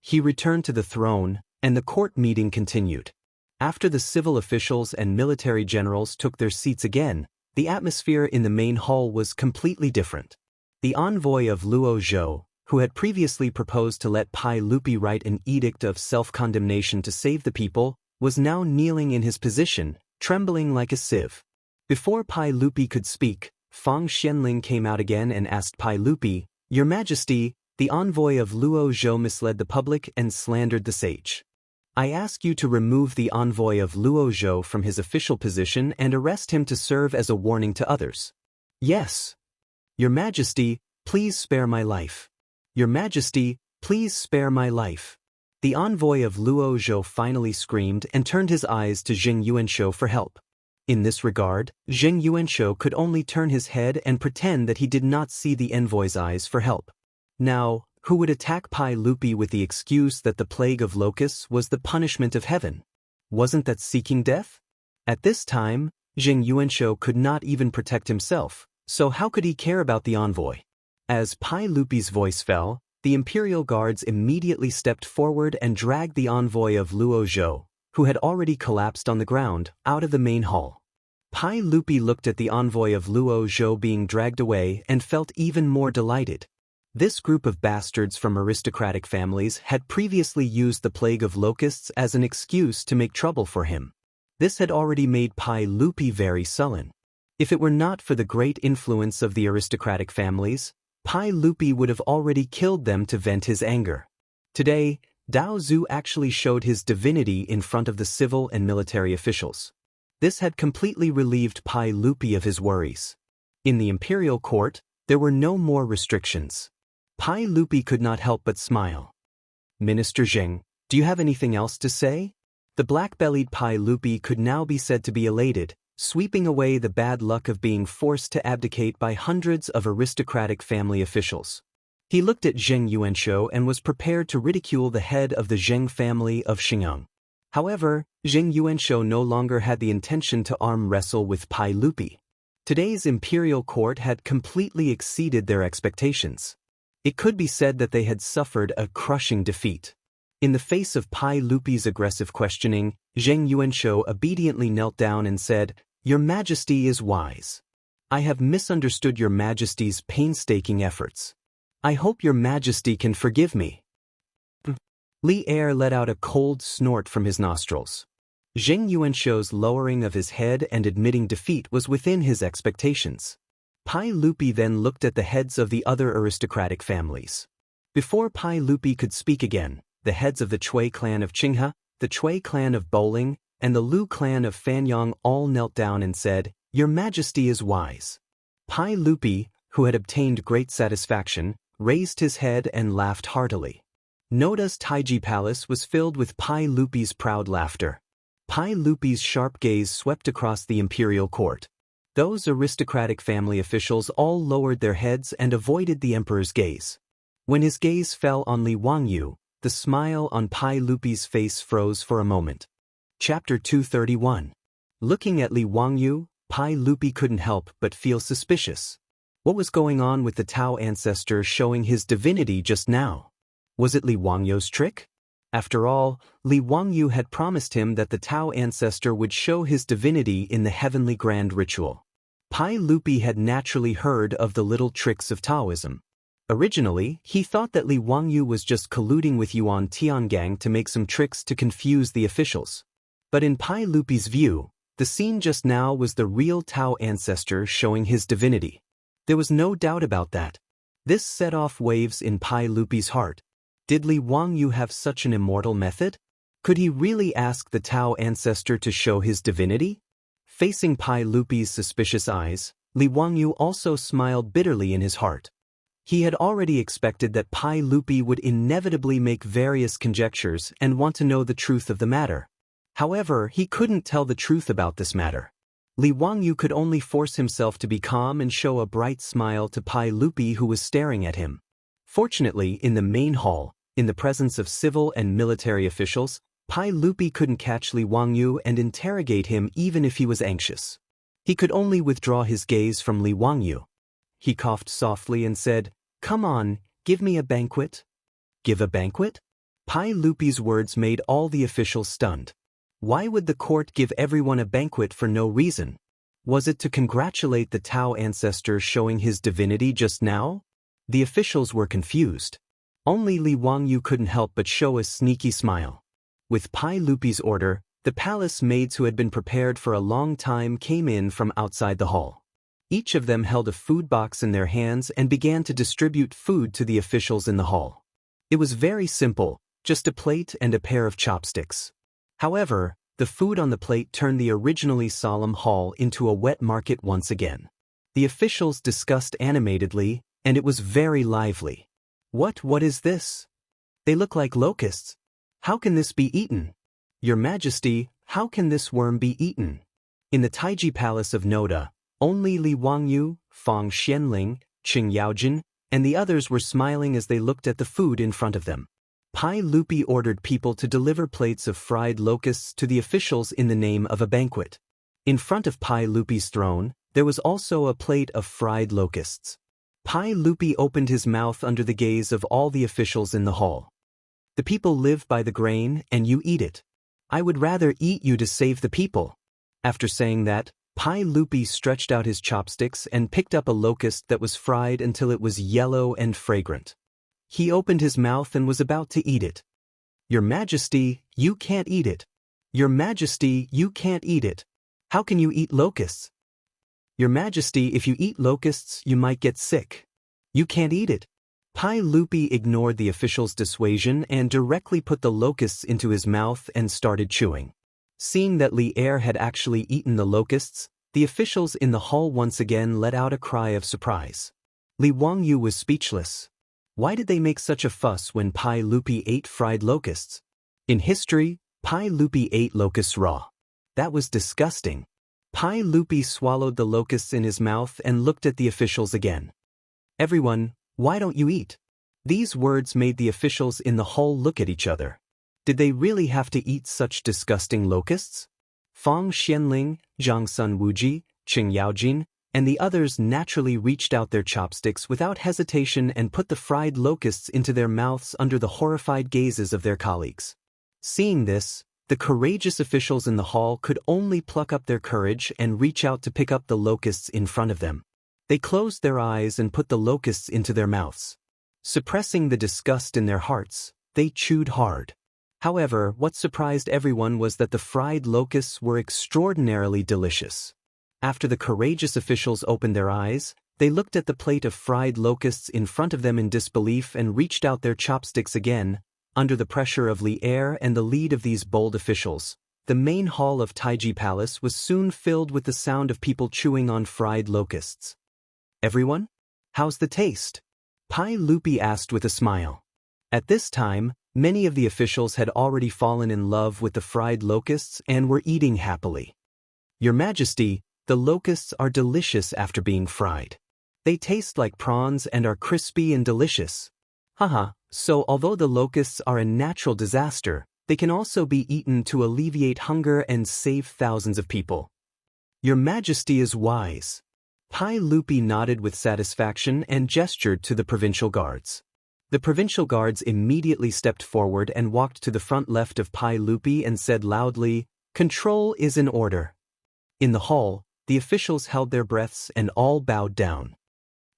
He returned to the throne, and the court meeting continued. After the civil officials and military generals took their seats again, the atmosphere in the main hall was completely different. The envoy of Luo Zhou, who had previously proposed to let Pai Lupi write an edict of self-condemnation to save the people, was now kneeling in his position, trembling like a sieve. Before Pai Lupi could speak, Fang Xianling came out again and asked Pai Lupi, "Your Majesty, the envoy of Luo Zhou misled the public and slandered the sage. I ask you to remove the envoy of Luo Zhou from his official position and arrest him to serve as a warning to others." "Yes. Your Majesty, please spare my life. Your Majesty, please spare my life." The envoy of Luo Zhou finally screamed and turned his eyes to Jing Yuanshou for help. In this regard, Jing Yuanshou could only turn his head and pretend that he did not see the envoy's eyes for help. Now, who would attack Pai Lupi with the excuse that the plague of locusts was the punishment of heaven? Wasn't that seeking death? At this time, Jing Yuanshou could not even protect himself, so how could he care about the envoy? As Pai Lupi's voice fell, the imperial guards immediately stepped forward and dragged the envoy of Luo Zhou, who had already collapsed on the ground, out of the main hall. Pai Lupi looked at the envoy of Luo Zhou being dragged away and felt even more delighted. This group of bastards from aristocratic families had previously used the plague of locusts as an excuse to make trouble for him. This had already made Pai Lupi very sullen. If it were not for the great influence of the aristocratic families, Pai Lupi would have already killed them to vent his anger. Today, Dao Zhu actually showed his divinity in front of the civil and military officials. This had completely relieved Pai Lupi of his worries. In the imperial court, there were no more restrictions. Pai Lupi could not help but smile. Minister Zheng, do you have anything else to say? The black-bellied Pai Lupi could now be said to be elated, sweeping away the bad luck of being forced to abdicate by hundreds of aristocratic family officials. He looked at Zheng Yuanshou and was prepared to ridicule the head of the Zheng family of Xingyang. However, Zheng Yuanshou no longer had the intention to arm wrestle with Pai Lupi. Today's imperial court had completely exceeded their expectations. It could be said that they had suffered a crushing defeat. In the face of Pai Lupi's aggressive questioning, Zheng Yuanshou obediently knelt down and said, "Your Majesty is wise. I have misunderstood Your Majesty's painstaking efforts. I hope Your Majesty can forgive me." Li Er let out a cold snort from his nostrils. Zheng Yuanshou's lowering of his head and admitting defeat was within his expectations. Pai Lupi then looked at the heads of the other aristocratic families. Before Pai Lupi could speak again, the heads of the Chui clan of Qinghe, the Chui clan of Bowling, and the Lu clan of Fanyang all knelt down and said, "Your Majesty is wise." Pai Lupi, who had obtained great satisfaction, raised his head and laughed heartily. Noda's Taiji Palace was filled with Pai Lupi's proud laughter. Pai Lupi's sharp gaze swept across the imperial court. Those aristocratic family officials all lowered their heads and avoided the emperor's gaze. When his gaze fell on Li Wangyu, the smile on Pai Lupi's face froze for a moment. Chapter 231. Looking at Li Wangyu, Pai Lupi couldn't help but feel suspicious. What was going on with the Tao ancestor showing his divinity just now? Was it Li Wangyu's trick? After all, Li Wangyu had promised him that the Tao ancestor would show his divinity in the heavenly grand ritual. Pai Lupi had naturally heard of the little tricks of Taoism. Originally, he thought that Li Wangyu was just colluding with Yuan Tiangang to make some tricks to confuse the officials. But in Pai Lupi's view, the scene just now was the real Tao ancestor showing his divinity. There was no doubt about that. This set off waves in Pai Lupi's heart. Did Li Wangyu have such an immortal method? Could he really ask the Tao ancestor to show his divinity? Facing Pai Lupi's suspicious eyes, Li Wangyu also smiled bitterly in his heart. He had already expected that Pai Lupi would inevitably make various conjectures and want to know the truth of the matter. However, he couldn't tell the truth about this matter. Li Wangyu could only force himself to be calm and show a bright smile to Pai Lupi, who was staring at him. Fortunately, in the main hall, in the presence of civil and military officials, Pai Lupi couldn't catch Li Wangyu and interrogate him even if he was anxious. He could only withdraw his gaze from Li Wangyu. He coughed softly and said, "Come on, give me a banquet." Give a banquet? Pai Lupi's words made all the officials stunned. Why would the court give everyone a banquet for no reason? Was it to congratulate the Tao ancestor showing his divinity just now? The officials were confused. Only Li Wangyu couldn't help but show a sneaky smile. With Pai Lupi's order, the palace maids who had been prepared for a long time came in from outside the hall. Each of them held a food box in their hands and began to distribute food to the officials in the hall. It was very simple, just a plate and a pair of chopsticks. However, the food on the plate turned the originally solemn hall into a wet market once again. The officials discussed animatedly, and it was very lively. What is this? They look like locusts. How can this be eaten? Your Majesty, how can this worm be eaten? In the Taiji Palace of Noda, only Li Wangyu, Fang Xianling, Qing Yaojin, and the others were smiling as they looked at the food in front of them. Pai Lupi ordered people to deliver plates of fried locusts to the officials in the name of a banquet. In front of Pai Lupi's throne, there was also a plate of fried locusts. Pai Lupi opened his mouth under the gaze of all the officials in the hall. The people live by the grain, and you eat it. I would rather eat you to save the people. After saying that, Pai Lupi stretched out his chopsticks and picked up a locust that was fried until it was yellow and fragrant. He opened his mouth and was about to eat it. Your Majesty, you can't eat it. Your Majesty, you can't eat it. How can you eat locusts? Your Majesty, if you eat locusts, you might get sick. You can't eat it. Pai Lupi ignored the official's dissuasion and directly put the locusts into his mouth and started chewing. Seeing that Li Er had actually eaten the locusts, the officials in the hall once again let out a cry of surprise. Li Wangyu was speechless. Why did they make such a fuss when Pai Lupi ate fried locusts? In history, Pai Lupi ate locusts raw. That was disgusting. Pai Lupi swallowed the locusts in his mouth and looked at the officials again. Everyone, why don't you eat? These words made the officials in the hall look at each other. Did they really have to eat such disgusting locusts? Fang Xianling, Zhang Sun Wuji, Qing Yaojin, and the others naturally reached out their chopsticks without hesitation and put the fried locusts into their mouths under the horrified gazes of their colleagues. Seeing this, the courageous officials in the hall could only pluck up their courage and reach out to pick up the locusts in front of them. They closed their eyes and put the locusts into their mouths. Suppressing the disgust in their hearts, they chewed hard. However, what surprised everyone was that the fried locusts were extraordinarily delicious. After the courageous officials opened their eyes, they looked at the plate of fried locusts in front of them in disbelief and reached out their chopsticks again. Under the pressure of Li Er and the lead of these bold officials, the main hall of Taiji Palace was soon filled with the sound of people chewing on fried locusts. Everyone? How's the taste? Pai Lupi asked with a smile. At this time, many of the officials had already fallen in love with the fried locusts and were eating happily. Your Majesty, the locusts are delicious after being fried. They taste like prawns and are crispy and delicious. Haha, so although the locusts are a natural disaster, they can also be eaten to alleviate hunger and save thousands of people. Your Majesty is wise. Pai Lupi nodded with satisfaction and gestured to the provincial guards. The provincial guards immediately stepped forward and walked to the front left of Pai Lupi and said loudly, "Control is in order." In the hall, the officials held their breaths and all bowed down.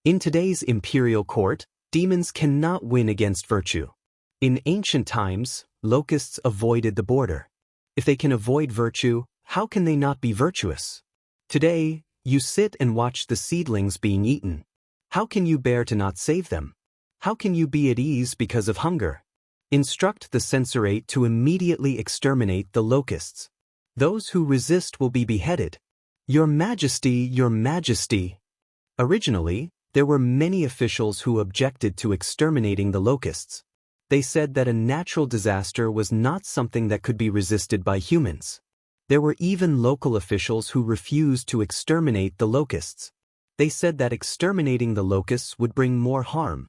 In today's imperial court, demons cannot win against virtue. In ancient times, locusts avoided the border. If they can avoid virtue, how can they not be virtuous? Today, you sit and watch the seedlings being eaten. How can you bear to not save them? How can you be at ease because of hunger? Instruct the censorate to immediately exterminate the locusts. Those who resist will be beheaded. Your Majesty, Your Majesty. Originally, there were many officials who objected to exterminating the locusts. They said that a natural disaster was not something that could be resisted by humans. There were even local officials who refused to exterminate the locusts. They said that exterminating the locusts would bring more harm.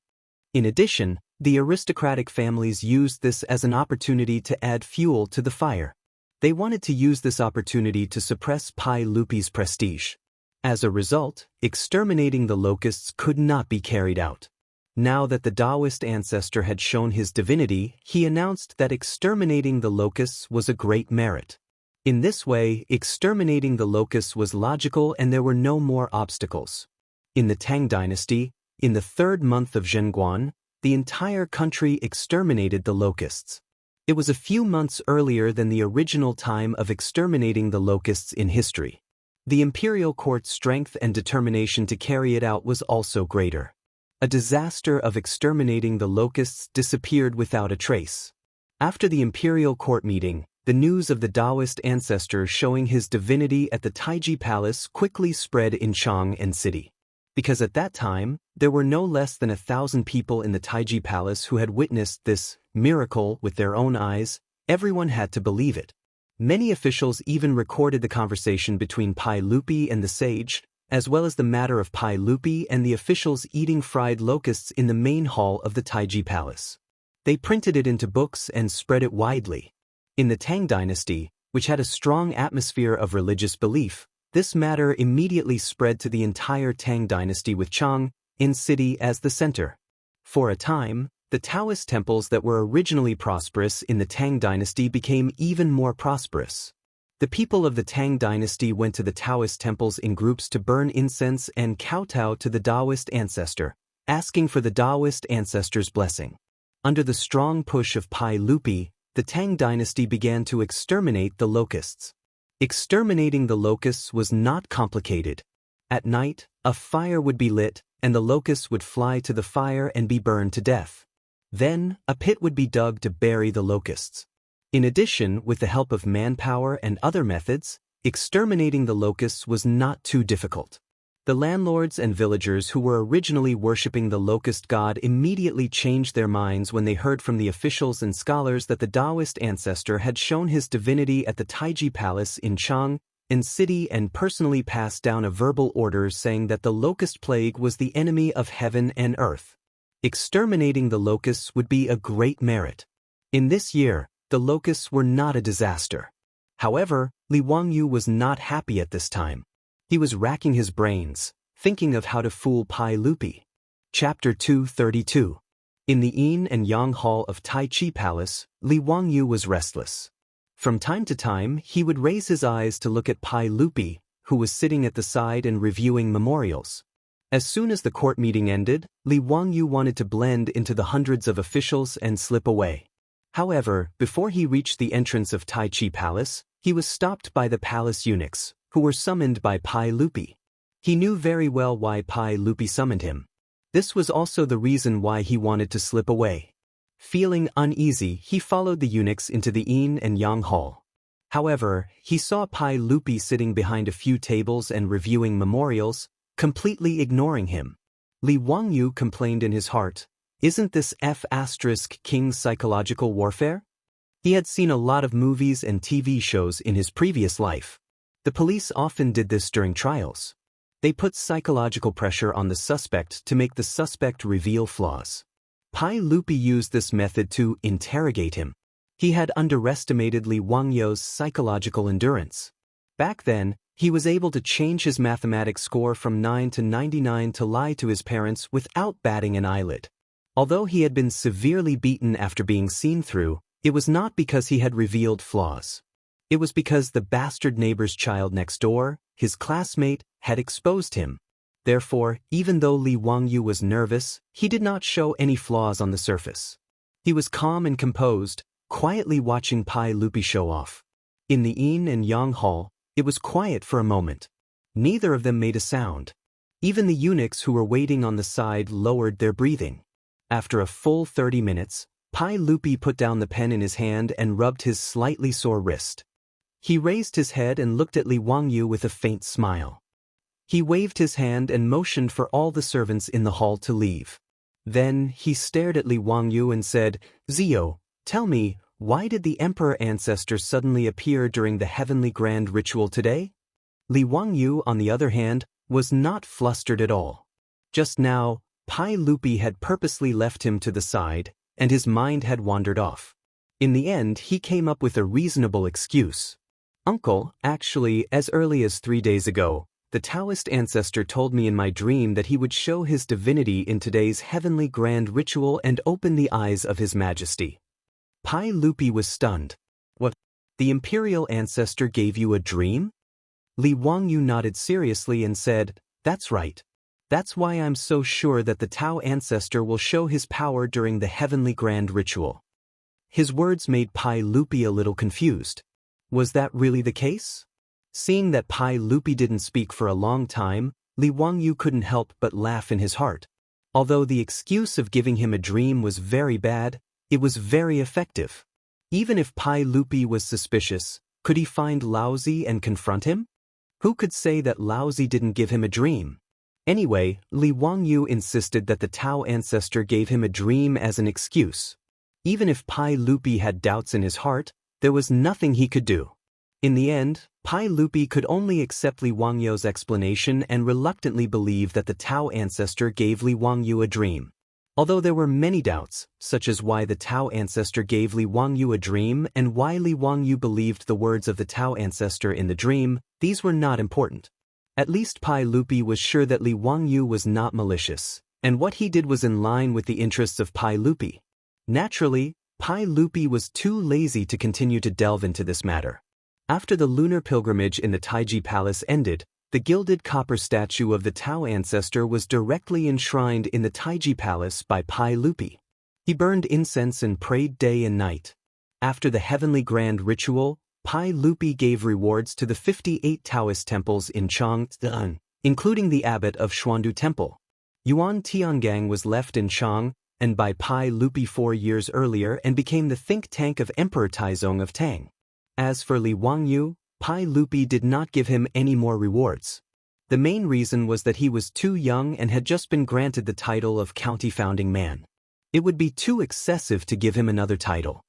In addition, the aristocratic families used this as an opportunity to add fuel to the fire. They wanted to use this opportunity to suppress Pai Lupi's prestige. As a result, exterminating the locusts could not be carried out. Now that the Daoist ancestor had shown his divinity, he announced that exterminating the locusts was a great merit. In this way, exterminating the locusts was logical and there were no more obstacles. In the Tang dynasty, in the 3rd month of Zhenguan, the entire country exterminated the locusts. It was a few months earlier than the original time of exterminating the locusts in history. The imperial court's strength and determination to carry it out was also greater. A disaster of exterminating the locusts disappeared without a trace. After the imperial court meeting, the news of the Daoist ancestor showing his divinity at the Taiji Palace quickly spread in Chang'an City. Because at that time, there were no less than 1,000 people in the Taiji Palace who had witnessed this miracle with their own eyes, everyone had to believe it. Many officials even recorded the conversation between Pai Lupi and the sage, as well as the matter of Pai Lupi and the officials eating fried locusts in the main hall of the Taiji Palace. They printed it into books and spread it widely. In the Tang dynasty, which had a strong atmosphere of religious belief, this matter immediately spread to the entire Tang dynasty with Chang'an city as the center. For a time, the Taoist temples that were originally prosperous in the Tang dynasty became even more prosperous. The people of the Tang dynasty went to the Taoist temples in groups to burn incense and kowtow to the Daoist ancestor, asking for the Daoist ancestor's blessing. Under the strong push of Pai Lupi, the Tang dynasty began to exterminate the locusts. Exterminating the locusts was not complicated. At night, a fire would be lit, and the locusts would fly to the fire and be burned to death. Then, a pit would be dug to bury the locusts. In addition, with the help of manpower and other methods, exterminating the locusts was not too difficult. The landlords and villagers who were originally worshipping the locust god immediately changed their minds when they heard from the officials and scholars that the Daoist ancestor had shown his divinity at the Taiji Palace in Chang'an city and personally passed down a verbal order saying that the locust plague was the enemy of heaven and earth. Exterminating the locusts would be a great merit. In this year, the locusts were not a disaster. However, Li Wangyu was not happy at this time. He was racking his brains, thinking of how to fool Pai Lupi. Chapter 232. In the Yin and Yang Hall of Tai Chi Palace, Li Wangyu was restless. From time to time, he would raise his eyes to look at Pai Lupi, who was sitting at the side and reviewing memorials. As soon as the court meeting ended, Li Wangyu wanted to blend into the hundreds of officials and slip away. However, before he reached the entrance of Tai Chi Palace, he was stopped by the palace eunuchs, who were summoned by Pai Lupi. He knew very well why Pai Lupi summoned him. This was also the reason why he wanted to slip away. Feeling uneasy, he followed the eunuchs into the Yin and Yang Hall. However, he saw Pai Lupi sitting behind a few tables and reviewing memorials, completely ignoring him. Li Wangyu complained in his heart, "Isn't this King's psychological warfare?" He had seen a lot of movies and TV shows in his previous life. The police often did this during trials. They put psychological pressure on the suspect to make the suspect reveal flaws. Pai Lupi used this method to interrogate him. He had underestimated Li Wangyu's psychological endurance. Back then, he was able to change his mathematics score from 9 to 99 to lie to his parents without batting an eyelid. Although he had been severely beaten after being seen through, it was not because he had revealed flaws. It was because the bastard neighbor's child next door, his classmate, had exposed him. Therefore, even though Li Wangyu was nervous, he did not show any flaws on the surface. He was calm and composed, quietly watching Pai Lupi show off. In the Yin and Yang Hall, it was quiet for a moment. Neither of them made a sound. Even the eunuchs who were waiting on the side lowered their breathing. After a full 30 minutes, Pai Lupi put down the pen in his hand and rubbed his slightly sore wrist. He raised his head and looked at Li Wangyu with a faint smile. He waved his hand and motioned for all the servants in the hall to leave. Then, he stared at Li Wangyu and said, "Zio, tell me, why did the emperor ancestor suddenly appear during the heavenly grand ritual today?" Li Wangyu, on the other hand, was not flustered at all. Just now, Pai Lupi had purposely left him to the side, and his mind had wandered off. In the end, he came up with a reasonable excuse. "Uncle, actually, as early as 3 days ago, the Taoist ancestor told me in my dream that he would show his divinity in today's heavenly grand ritual and open the eyes of his majesty." Pai Lupi was stunned. "What? The imperial ancestor gave you a dream?" Li Wangyu nodded seriously and said, "That's right. That's why I'm so sure that the Tao ancestor will show his power during the heavenly grand ritual." His words made Pai Lupi a little confused. Was that really the case? Seeing that Pai Lupi didn't speak for a long time, Li Wangyu couldn't help but laugh in his heart. Although the excuse of giving him a dream was very bad, it was very effective. Even if Pai Lupi was suspicious, could he find Laozi and confront him? Who could say that Laozi didn't give him a dream? Anyway, Li Wangyu insisted that the Tao ancestor gave him a dream as an excuse. Even if Pai Lupi had doubts in his heart, there was nothing he could do. In the end, Pai Lupi could only accept Li Wangyu's explanation and reluctantly believe that the Tao ancestor gave Li Wangyu a dream. Although there were many doubts, such as why the Tao ancestor gave Li Wangyu a dream and why Li Wangyu believed the words of the Tao ancestor in the dream, these were not important. At least Pai Lupi was sure that Li Wangyu was not malicious, and what he did was in line with the interests of Pai Lupi. Naturally, Pai Lupi was too lazy to continue to delve into this matter. After the lunar pilgrimage in the Taiji Palace ended, the gilded copper statue of the Tao ancestor was directly enshrined in the Taiji Palace by Pai Lupi. He burned incense and prayed day and night. After the heavenly grand ritual, Pai Lupi gave rewards to the 58 Taoist temples in Chang'an, including the abbot of Xuandu Temple. Yuan Tiangang was left in Chang, and by Pai Lupi 4 years earlier and became the think tank of Emperor Taizong of Tang. As for Li Wangyu, Pai Lupi did not give him any more rewards. The main reason was that he was too young and had just been granted the title of county founding man. It would be too excessive to give him another title.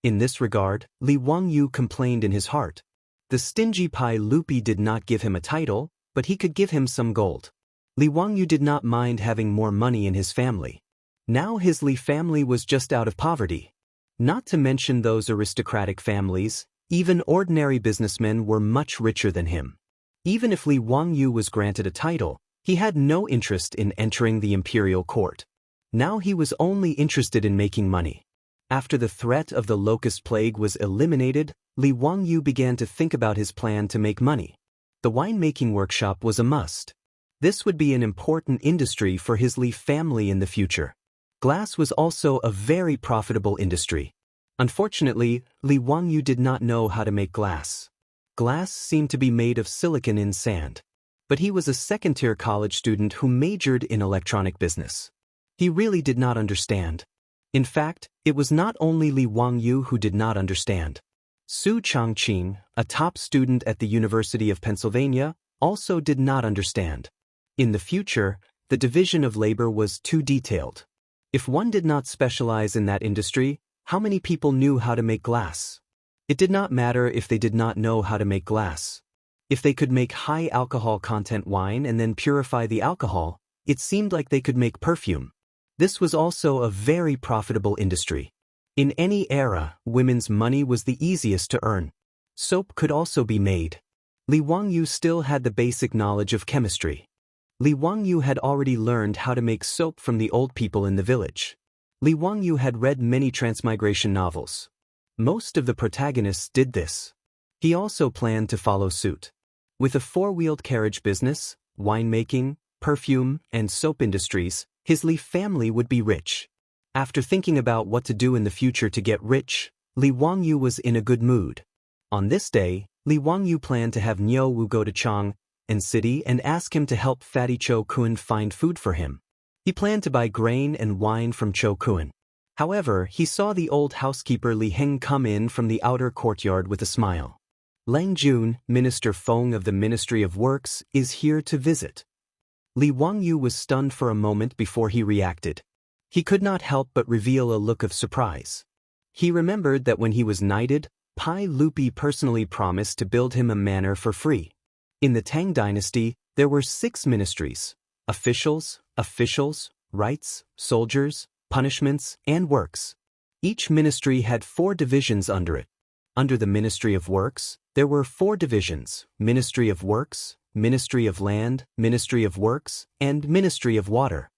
In this regard, Li Wangyu complained in his heart. The stingy Pai Lupi did not give him a title, but he could give him some gold. Li Wangyu did not mind having more money in his family. Now his Li family was just out of poverty. Not to mention those aristocratic families, even ordinary businessmen were much richer than him. Even if Li Wangyu was granted a title, he had no interest in entering the imperial court. Now he was only interested in making money. After the threat of the locust plague was eliminated, Li Wangyu began to think about his plan to make money. The winemaking workshop was a must. This would be an important industry for his Li family in the future. Glass was also a very profitable industry. Unfortunately, Li Wangyu did not know how to make glass. Glass seemed to be made of silicon in sand. But he was a second-tier college student who majored in electronic business. He really did not understand. In fact, it was not only Li Wangyu who did not understand. Su Changqing, a top student at the University of Pennsylvania, also did not understand. In the future, the division of labor was too detailed. If one did not specialize in that industry, how many people knew how to make glass? It did not matter if they did not know how to make glass. If they could make high alcohol content wine and then purify the alcohol, it seemed like they could make perfume. This was also a very profitable industry. In any era, women's money was the easiest to earn. Soap could also be made. Li Wangyu still had the basic knowledge of chemistry. Li Wangyu had already learned how to make soap from the old people in the village. Li Wangyu had read many transmigration novels. Most of the protagonists did this. He also planned to follow suit. With a four-wheeled carriage business, winemaking, perfume, and soap industries, his Li family would be rich. After thinking about what to do in the future to get rich, Li Wangyu was in a good mood. On this day, Li Wangyu planned to have Niu Wu go to Chang'an City and ask him to help Fatty Cho Kun find food for him. He planned to buy grain and wine from Cho Kun. However, he saw the old housekeeper Li Heng come in from the outer courtyard with a smile. Lang Jun, Minister Feng of the Ministry of Works, is here to visit. Li Wangyu was stunned for a moment before he reacted. He could not help but reveal a look of surprise. He remembered that when he was knighted, Pai Lupi personally promised to build him a manor for free. In the Tang dynasty, there were 6 ministries: officials, rights, soldiers, punishments, and works. Each ministry had 4 divisions under it. Under the Ministry of Works, there were 4 divisions: Ministry of Works, Ministry of Land, Ministry of Works, and Ministry of Water.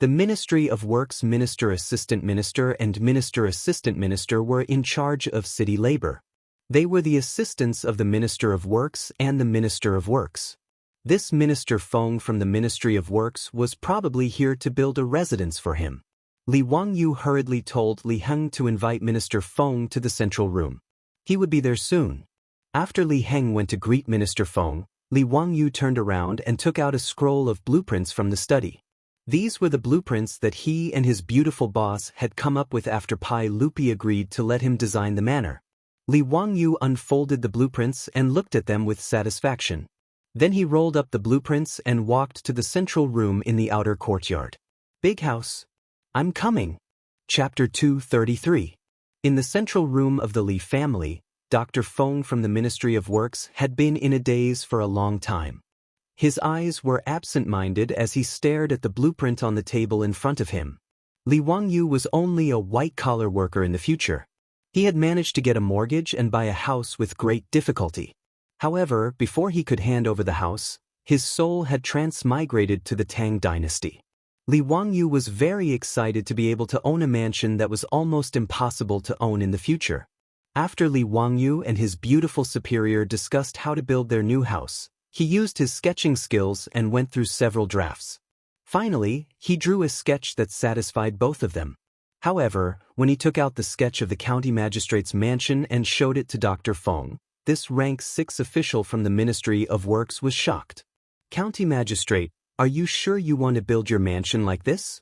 The Ministry of Works Minister Assistant Minister and Minister Assistant Minister were in charge of city labor. They were the assistants of the Minister of Works and the Minister of Works. This Minister Feng from the Ministry of Works was probably here to build a residence for him. Li Wangyu hurriedly told Li Heng to invite Minister Feng to the central room. He would be there soon. After Li Heng went to greet Minister Feng, Li Wangyu turned around and took out a scroll of blueprints from the study. These were the blueprints that he and his beautiful boss had come up with after Pai Lupi agreed to let him design the manor. Li Wangyu unfolded the blueprints and looked at them with satisfaction. Then he rolled up the blueprints and walked to the central room in the outer courtyard. Big house. I'm coming. Chapter 233. In the central room of the Li family, Dr. Feng from the Ministry of Works had been in a daze for a long time. His eyes were absent-minded as he stared at the blueprint on the table in front of him. Li Wangyu was only a white-collar worker in the future. He had managed to get a mortgage and buy a house with great difficulty. However, before he could hand over the house, his soul had transmigrated to the Tang dynasty. Li Wangyu was very excited to be able to own a mansion that was almost impossible to own in the future. After Li Wangyu and his beautiful superior discussed how to build their new house, he used his sketching skills and went through several drafts. Finally, he drew a sketch that satisfied both of them. However, when he took out the sketch of the county magistrate's mansion and showed it to Dr. Feng, this rank 6 official from the Ministry of Works was shocked. "County magistrate, are you sure you want to build your mansion like this?"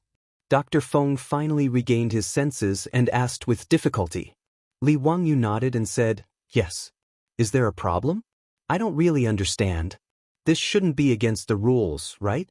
Dr. Feng finally regained his senses and asked with difficulty. Li Wangyu nodded and said, "Yes." "Is there a problem? I don't really understand. This shouldn't be against the rules, right?"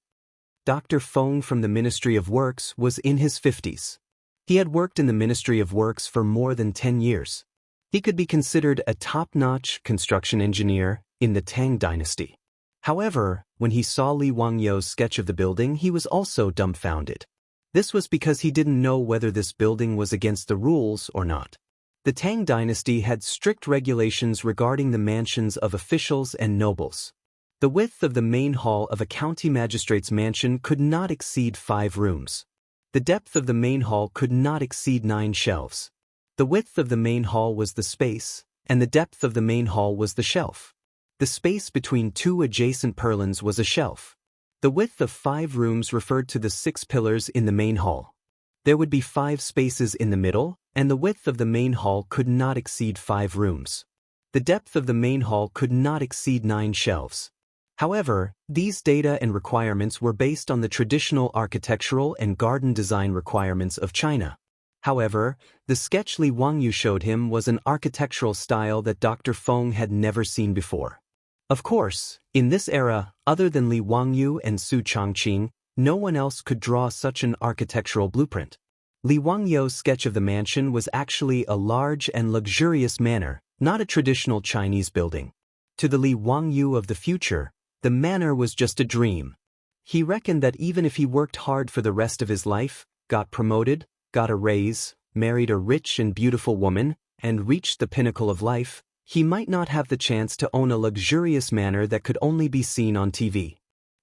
Dr. Feng from the Ministry of Works was in his 50s. He had worked in the Ministry of Works for more than 10 years. He could be considered a top-notch construction engineer in the Tang dynasty. However, when he saw Li Wangyu's sketch of the building, he was also dumbfounded. This was because he didn't know whether this building was against the rules or not. The Tang dynasty had strict regulations regarding the mansions of officials and nobles. The width of the main hall of a county magistrate's mansion could not exceed 5 rooms. The depth of the main hall could not exceed 9 shelves. The width of the main hall was the space, and the depth of the main hall was the shelf. The space between 2 adjacent purlins was a shelf. The width of 5 rooms referred to the 6 pillars in the main hall. There would be 5 spaces in the middle, and the width of the main hall could not exceed 5 rooms. The depth of the main hall could not exceed 9 shelves. However, these data and requirements were based on the traditional architectural and garden design requirements of China. However, the sketch Li Wangyu showed him was an architectural style that Dr. Feng had never seen before. Of course, in this era, other than Li Wangyu and Su Changqing, no one else could draw such an architectural blueprint. Li Wangyu's sketch of the mansion was actually a large and luxurious manor, not a traditional Chinese building. To the Li Wangyu of the future, the manor was just a dream. He reckoned that even if he worked hard for the rest of his life, got promoted, got a raise, married a rich and beautiful woman, and reached the pinnacle of life, he might not have the chance to own a luxurious manor that could only be seen on TV.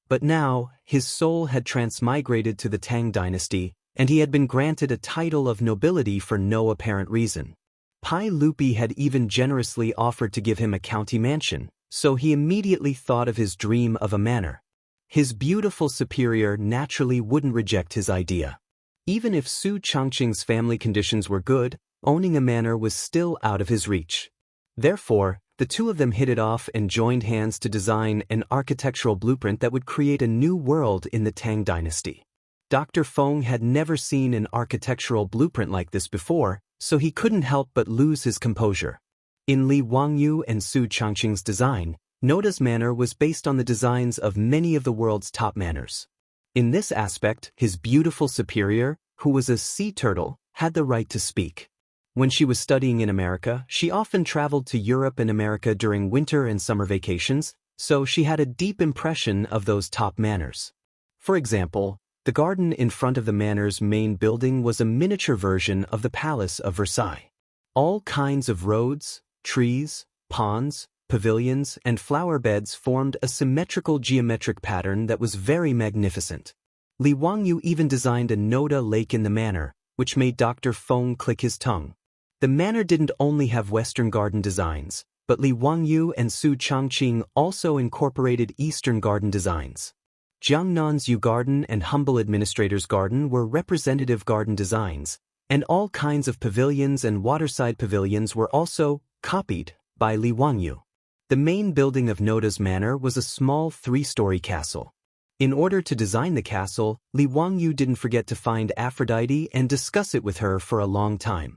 But now, his soul had transmigrated to the Tang dynasty, and he had been granted a title of nobility for no apparent reason. Pai Lupi had even generously offered to give him a county mansion, so he immediately thought of his dream of a manor. His beautiful superior naturally wouldn't reject his idea. Even if Su Changqing's family conditions were good, owning a manor was still out of his reach. Therefore, the two of them hit it off and joined hands to design an architectural blueprint that would create a new world in the Tang dynasty. Dr. Feng had never seen an architectural blueprint like this before, so he couldn't help but lose his composure. In Li Wangyu and Su Changqing's design, Noda's manor was based on the designs of many of the world's top manors. In this aspect, his beautiful superior, who was a sea turtle, had the right to speak. When she was studying in America, she often traveled to Europe and America during winter and summer vacations, so she had a deep impression of those top manors. For example, the garden in front of the manor's main building was a miniature version of the Palace of Versailles. All kinds of roads, trees, ponds, pavilions, and flower beds formed a symmetrical geometric pattern that was very magnificent. Li Wangyu even designed a Noda lake in the manor, which made Dr. Feng click his tongue. The manor didn't only have Western garden designs, but Li Wangyu and Su Changqing also incorporated Eastern garden designs. Jiangnan's Yu Garden and Humble Administrator's Garden were representative garden designs, and all kinds of pavilions and waterside pavilions were also copied by Li Wangyu. The main building of Noda's manor was a small 3-story castle. In order to design the castle, Li Wangyu didn't forget to find Aphrodite and discuss it with her for a long time.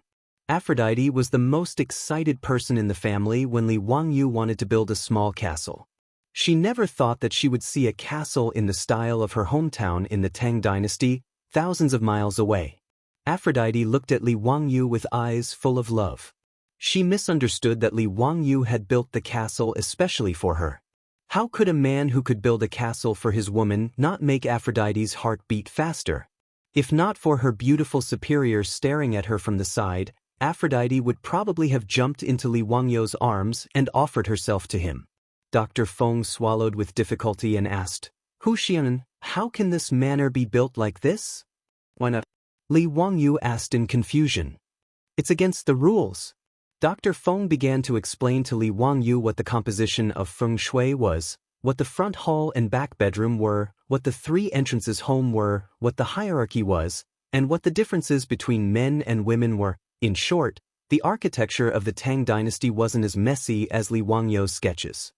Aphrodite was the most excited person in the family when Li Wangyu wanted to build a small castle. She never thought that she would see a castle in the style of her hometown in the Tang dynasty, thousands of miles away. Aphrodite looked at Li Wangyu with eyes full of love. She misunderstood that Li Wangyu had built the castle especially for her. How could a man who could build a castle for his woman not make Aphrodite's heart beat faster? If not for her beautiful superior staring at her from the side, Aphrodite would probably have jumped into Li Wangyu's arms and offered herself to him. Dr. Feng swallowed with difficulty and asked, "Wuxian, how can this manor be built like this?" "Why not?" Li Wangyu asked in confusion. "It's against the rules." Dr. Feng began to explain to Li Wangyu what the composition of feng shui was, what the front hall and back bedroom were, what the 3 entrances home were, what the hierarchy was, and what the differences between men and women were. In short, the architecture of the Tang dynasty wasn't as messy as Li Wangyu's sketches.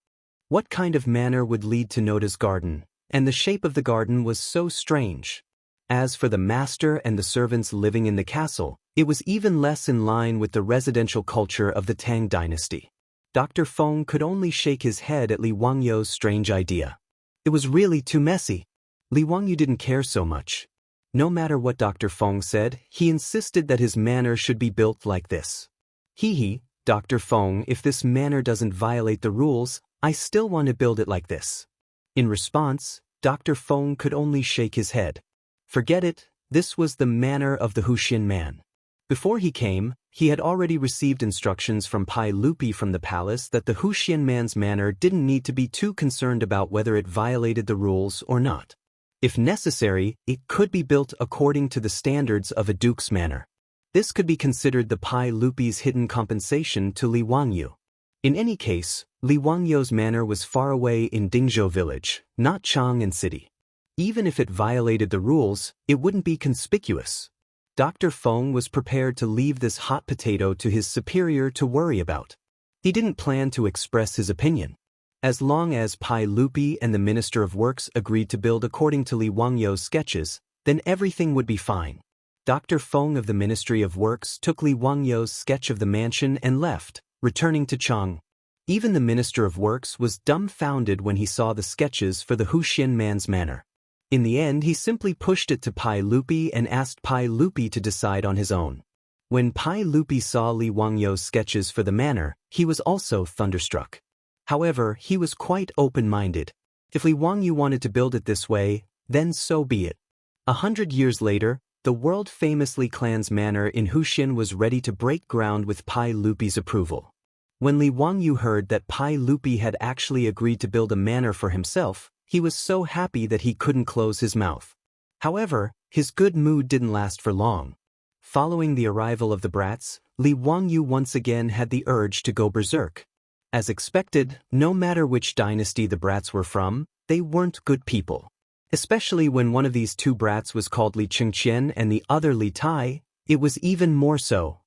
What kind of manor would lead to Noda's garden? And the shape of the garden was so strange. As for the master and the servants living in the castle, it was even less in line with the residential culture of the Tang dynasty. Dr. Feng could only shake his head at Li Wangyu's strange idea. It was really too messy. Li Wangyu didn't care so much. No matter what Dr. Feng said, he insisted that his manor should be built like this. Hee, Dr. Feng, if this manor doesn't violate the rules, I still want to build it like this. In response, Dr. Feng could only shake his head. Forget it, this was the manor of the Wuxian man. Before he came, he had already received instructions from Pai Lupi from the palace that the Wuxian man's manor didn't need to be too concerned about whether it violated the rules or not. If necessary, it could be built according to the standards of a duke's manor. This could be considered the Pai Lupi's hidden compensation to Li Wangyu. In any case, Li Wangyu's manor was far away in Dingzhou village, not Chang'an city. Even if it violated the rules, it wouldn't be conspicuous. Dr. Feng was prepared to leave this hot potato to his superior to worry about. He didn't plan to express his opinion. As long as Pai Lupi and the Minister of Works agreed to build according to Li Wangyu's sketches, then everything would be fine. Dr. Feng of the Ministry of Works took Li Wangyu's sketch of the mansion and left, returning to Chang. Even the Minister of Works was dumbfounded when he saw the sketches for the Wuxian man's manor. In the end, he simply pushed it to Pai Lupi and asked Pai Lupi to decide on his own. When Pai Lupi saw Li Wangyu's sketches for the manor, he was also thunderstruck. However, he was quite open-minded. If Li Wangyu wanted to build it this way, then so be it. 100 years later, the world-famous Li clan's manor in Wuxian was ready to break ground with Pai Lupi's approval. When Li Wangyu heard that Pai Lupi had actually agreed to build a manor for himself, he was so happy that he couldn't close his mouth. However, his good mood didn't last for long. Following the arrival of the brats, Li Wangyu once again had the urge to go berserk. As expected, no matter which dynasty the brats were from, they weren't good people. Especially when one of these 2 brats was called Li Chengqian and the other Li Tai, it was even more so.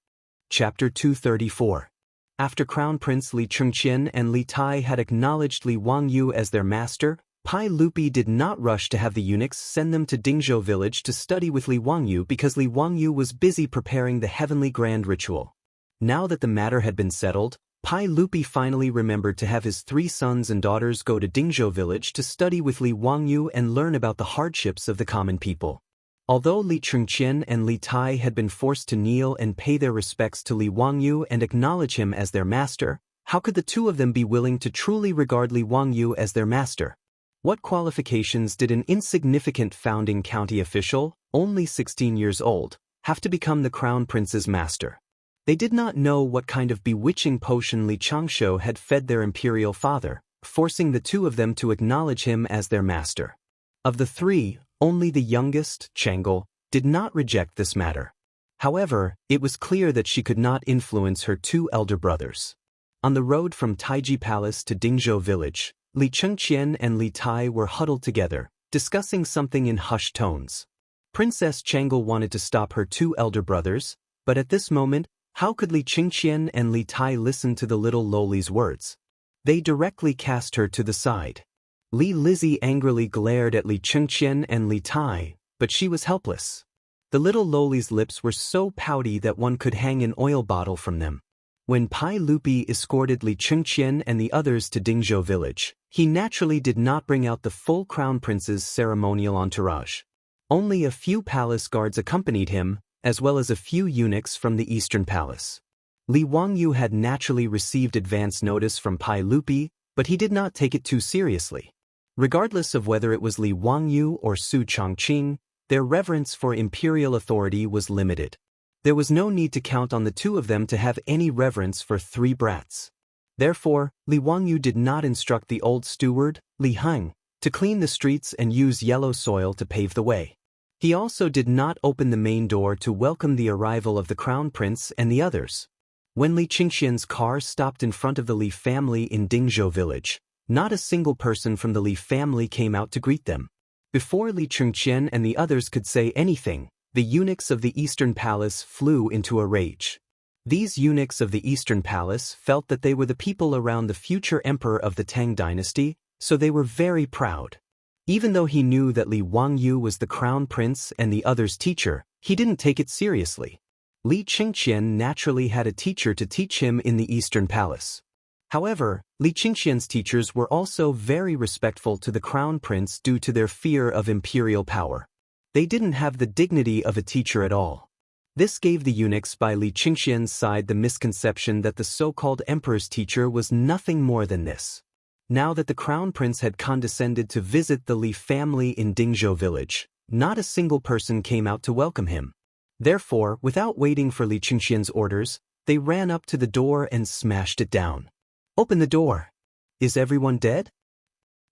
Chapter 234. After Crown Prince Li Chengqian and Li Tai had acknowledged Li Wangyu as their master, Pai Lupi did not rush to have the eunuchs send them to Dingzhou village to study with Li Wangyu because Li Wangyu was busy preparing the heavenly grand ritual. Now that the matter had been settled, Pai Lupi finally remembered to have his 3 sons and daughters go to Dingzhou village to study with Li Wangyu and learn about the hardships of the common people. Although Li Chengqian and Li Tai had been forced to kneel and pay their respects to Li Wangyu and acknowledge him as their master, how could the 2 of them be willing to truly regard Li Wangyu as their master? What qualifications did an insignificant founding county official, only 16 years old, have to become the crown prince's master? They did not know what kind of bewitching potion Li Changshu had fed their imperial father, forcing the 2 of them to acknowledge him as their master. Of the 3, only the youngest, Chang'e, did not reject this matter. However, it was clear that she could not influence her 2 elder brothers. On the road from Taiji Palace to Dingzhou village, Li Chengqian and Li Tai were huddled together, discussing something in hushed tones. Princess Chang'e wanted to stop her 2 elder brothers, but at this moment, how could Li Chengqian and Li Tai listen to the little lowly's words? They directly cast her to the side. Li Lizzie angrily glared at Li Chengqian and Li Tai, but she was helpless. The little lowly's lips were so pouty that one could hang an oil bottle from them. When Pai Lupi escorted Li Chengqian and the others to Dingzhou village, he naturally did not bring out the full crown prince's ceremonial entourage. Only a few palace guards accompanied him, as well as a few eunuchs from the Eastern Palace. Li Wangyu had naturally received advance notice from Pai Lupi, but he did not take it too seriously. Regardless of whether it was Li Wangyu or Su Chongqing, their reverence for imperial authority was limited. There was no need to count on the two of them to have any reverence for three brats. Therefore, Li Wangyu did not instruct the old steward, Li Heng, to clean the streets and use yellow soil to pave the way. He also did not open the main door to welcome the arrival of the crown prince and the others. When Li Qingxian's car stopped in front of the Li family in Dingzhou village, not a single person from the Li family came out to greet them. Before Li Qingxian and the others could say anything, the eunuchs of the Eastern Palace flew into a rage. These eunuchs of the Eastern Palace felt that they were the people around the future emperor of the Tang dynasty, so they were very proud. Even though he knew that Li Wangyu was the crown prince and the others' teacher, he didn't take it seriously. Li Qingxian naturally had a teacher to teach him in the Eastern Palace. However, Li Qingxian's teachers were also very respectful to the crown prince due to their fear of imperial power. They didn't have the dignity of a teacher at all. This gave the eunuchs by Li Qingxian's side the misconception that the so-called emperor's teacher was nothing more than this. Now that the crown prince had condescended to visit the Li family in Dingzhou village, not a single person came out to welcome him. Therefore, without waiting for Li Qingxian's orders, they ran up to the door and smashed it down. "Open the door! Is everyone dead?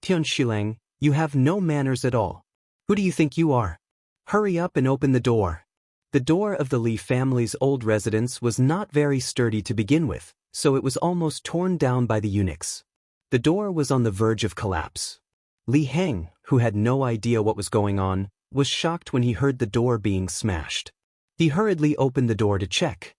Tian Shilang, you have no manners at all. Who do you think you are? Hurry up and open the door." The door of the Li family's old residence was not very sturdy to begin with, so it was almost torn down by the eunuchs. The door was on the verge of collapse. Li Heng, who had no idea what was going on, was shocked when he heard the door being smashed. He hurriedly opened the door to check.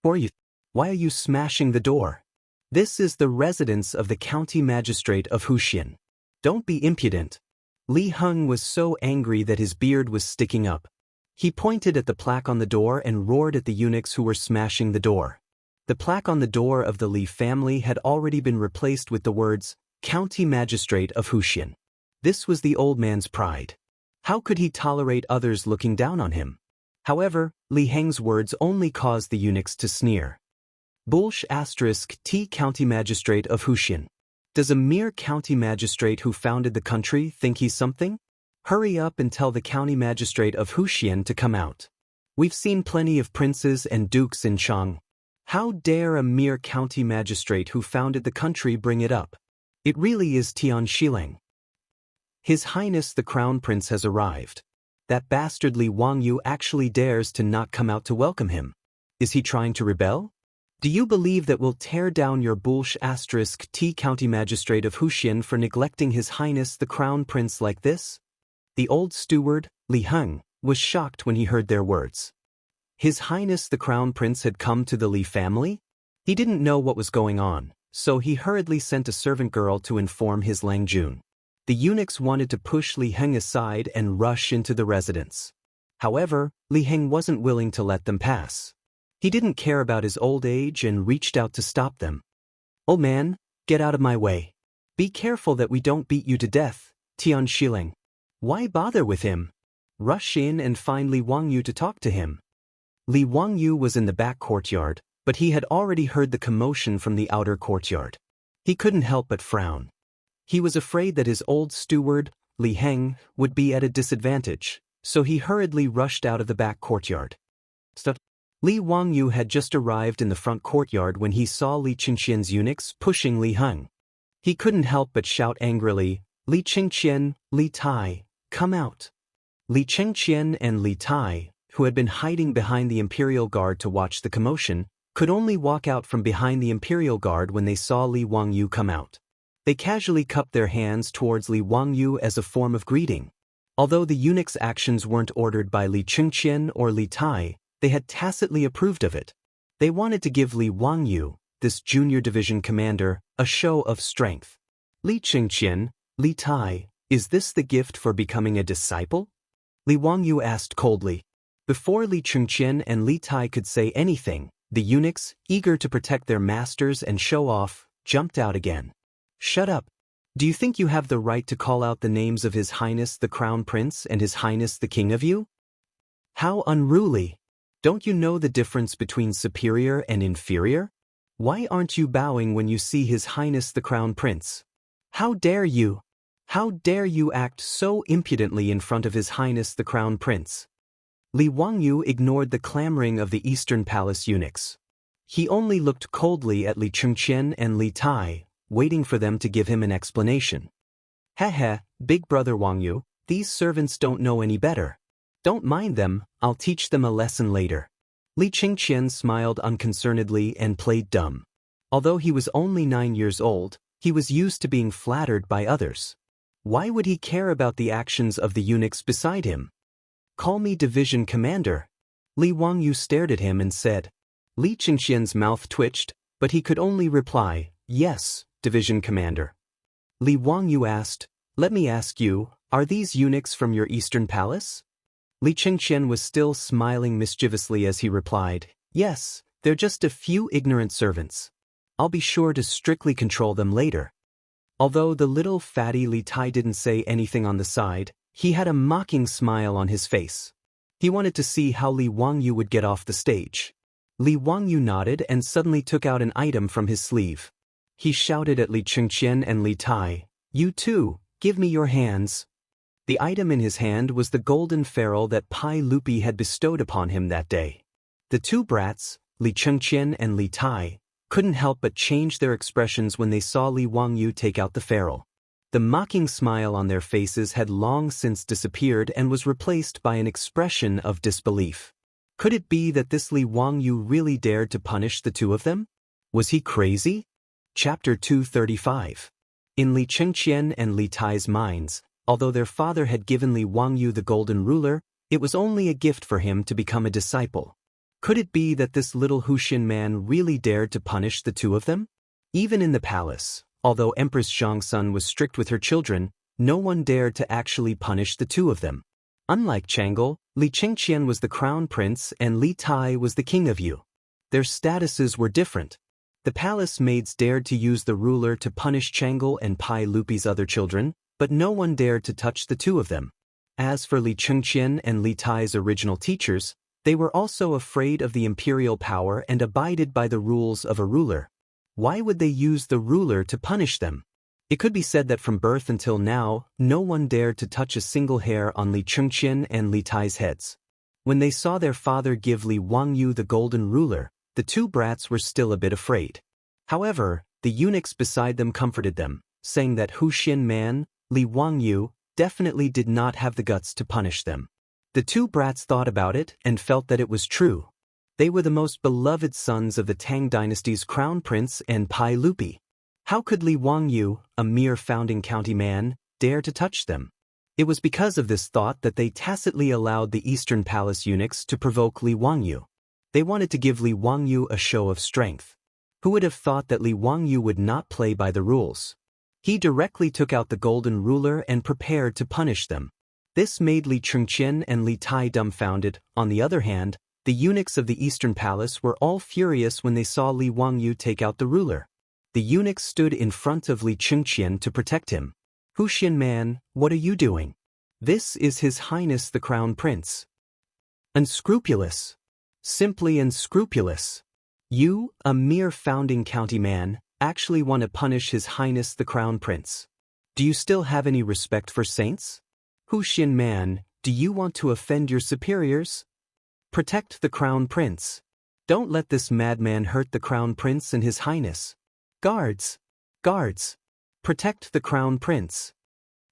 Why are you smashing the door? This is the residence of the county magistrate of Wuxian. Don't be impudent. Li Heng was so angry that his beard was sticking up. He pointed at the plaque on the door and roared at the eunuchs who were smashing the door. The plaque on the door of the Li family had already been replaced with the words, County Magistrate of Wuxian. This was the old man's pride. How could he tolerate others looking down on him? However, Li Heng's words only caused the eunuchs to sneer. T County Magistrate of Wuxian. Does a mere county magistrate who founded the country think he's something? Hurry up and tell the county magistrate of Wuxian to come out. We've seen plenty of princes and dukes in Chang. How dare a mere county magistrate who founded the country bring it up? It really is Tian Shilang. His Highness the Crown Prince has arrived. That bastard Li Wangyu actually dares to not come out to welcome him. Is he trying to rebel? Do you believe that we'll tear down your T County Magistrate of Wuxian for neglecting His Highness the Crown Prince like this? The old steward, Li Heng, was shocked when he heard their words. His Highness the Crown Prince had come to the Li family? He didn't know what was going on, so he hurriedly sent a servant girl to inform his Lang Jun. The eunuchs wanted to push Li Heng aside and rush into the residence. However, Li Heng wasn't willing to let them pass. He didn't care about his old age and reached out to stop them. "Old man, get out of my way. Be careful that we don't beat you to death, Tian Shilang. Why bother with him? Rush in and find Li Wangyu to talk to him." Li Wangyu was in the back courtyard, but he had already heard the commotion from the outer courtyard. He couldn't help but frown. He was afraid that his old steward, Li Heng, would be at a disadvantage, so he hurriedly rushed out of the back courtyard. Li Wangyu had just arrived in the front courtyard when he saw Li Qingxian's eunuchs pushing Li Heng. He couldn't help but shout angrily, "Li Qingxian, Li Tai, come out." Li Qingxian and Li Tai, who had been hiding behind the Imperial Guard to watch the commotion, could only walk out from behind the Imperial Guard when they saw Li Wangyu come out. They casually cupped their hands towards Li Wangyu as a form of greeting. Although the eunuchs' actions weren't ordered by Li Qingxian or Li Tai, they had tacitly approved of it. They wanted to give Li Wangyu, this junior division commander, a show of strength. "Li Qingxian, Li Tai, is this the gift for becoming a disciple?" Li Wangyu asked coldly. Before Li Qingxian and Li Tai could say anything, the eunuchs, eager to protect their masters and show off, jumped out again. "Shut up. Do you think you have the right to call out the names of His Highness the Crown Prince and His Highness the King of you? How unruly! Don't you know the difference between superior and inferior? Why aren't you bowing when you see His Highness the Crown Prince? How dare you? How dare you act so impudently in front of His Highness the Crown Prince? Li Wangyu ignored the clamoring of the Eastern Palace eunuchs. He only looked coldly at Li Chengqian and Li Tai, waiting for them to give him an explanation. Heh, big brother Wangyu, these servants don't know any better. Don't mind them, I'll teach them a lesson later. Li Chengqian smiled unconcernedly and played dumb. Although he was only 9 years old, he was used to being flattered by others. Why would he care about the actions of the eunuchs beside him? Call me division commander. Li Wangyu stared at him and said. Li Chengqian's mouth twitched, but he could only reply, yes, division commander. Li Wangyu asked, let me ask you, are these eunuchs from your Eastern Palace? Li Chengqian was still smiling mischievously as he replied, yes, they're just a few ignorant servants. I'll be sure to strictly control them later. Although the little fatty Li Tai didn't say anything on the side, he had a mocking smile on his face. He wanted to see how Li Wangyu would get off the stage. Li Wangyu nodded and suddenly took out an item from his sleeve. He shouted at Li Chengqian and Li Tai, you too, give me your hands. The item in his hand was the golden ferrule that Pai Lupi had bestowed upon him that day. The two brats, Li Chengqian and Li Tai, couldn't help but change their expressions when they saw Li Wangyu take out the ferrule. The mocking smile on their faces had long since disappeared and was replaced by an expression of disbelief. Could it be that this Li Wangyu really dared to punish the two of them? Was he crazy? Chapter 235. In Li Chengqian and Li Tai's minds, although their father had given Li Wangyu the golden ruler, it was only a gift for him to become a disciple. Could it be that this little Huxin man really dared to punish the two of them? Even in the palace, although Empress Zhangsun was strict with her children, no one dared to actually punish the two of them. Unlike Chang'e, Li Chengqian was the crown prince and Li Tai was the king of Yu. Their statuses were different. The palace maids dared to use the ruler to punish Chang'e and Pai Lupi's other children, but no one dared to touch the two of them. As for Li Chengqian and Li Tai's original teachers, they were also afraid of the imperial power and abided by the rules of a ruler. Why would they use the ruler to punish them? It could be said that from birth until now, no one dared to touch a single hair on Li Chengqian and Li Tai's heads. When they saw their father give Li Wangyu the golden ruler, the two brats were still a bit afraid. However, the eunuchs beside them comforted them, saying that Huxin man, Li Wangyu, definitely did not have the guts to punish them. The two brats thought about it and felt that it was true. They were the most beloved sons of the Tang dynasty's crown prince and Pai Lupi. How could Li Wangyu, a mere founding county man, dare to touch them? It was because of this thought that they tacitly allowed the Eastern Palace eunuchs to provoke Li Wangyu. They wanted to give Li Wangyu a show of strength. Who would have thought that Li Wangyu would not play by the rules? He directly took out the golden ruler and prepared to punish them. This made Li Chengqian and Li Tai dumbfounded. On the other hand, the eunuchs of the Eastern Palace were all furious when they saw Li Wangyu take out the ruler. The eunuchs stood in front of Li Chengqian to protect him. Huxin man, what are you doing? This is His Highness the Crown Prince. Unscrupulous. Simply unscrupulous. You, a mere founding county man, actually want to punish His Highness the Crown Prince. Do you still have any respect for saints? Huxin man, do you want to offend your superiors? Protect the Crown Prince. Don't let this madman hurt the Crown Prince and His Highness. Guards! Guards! Protect the Crown Prince.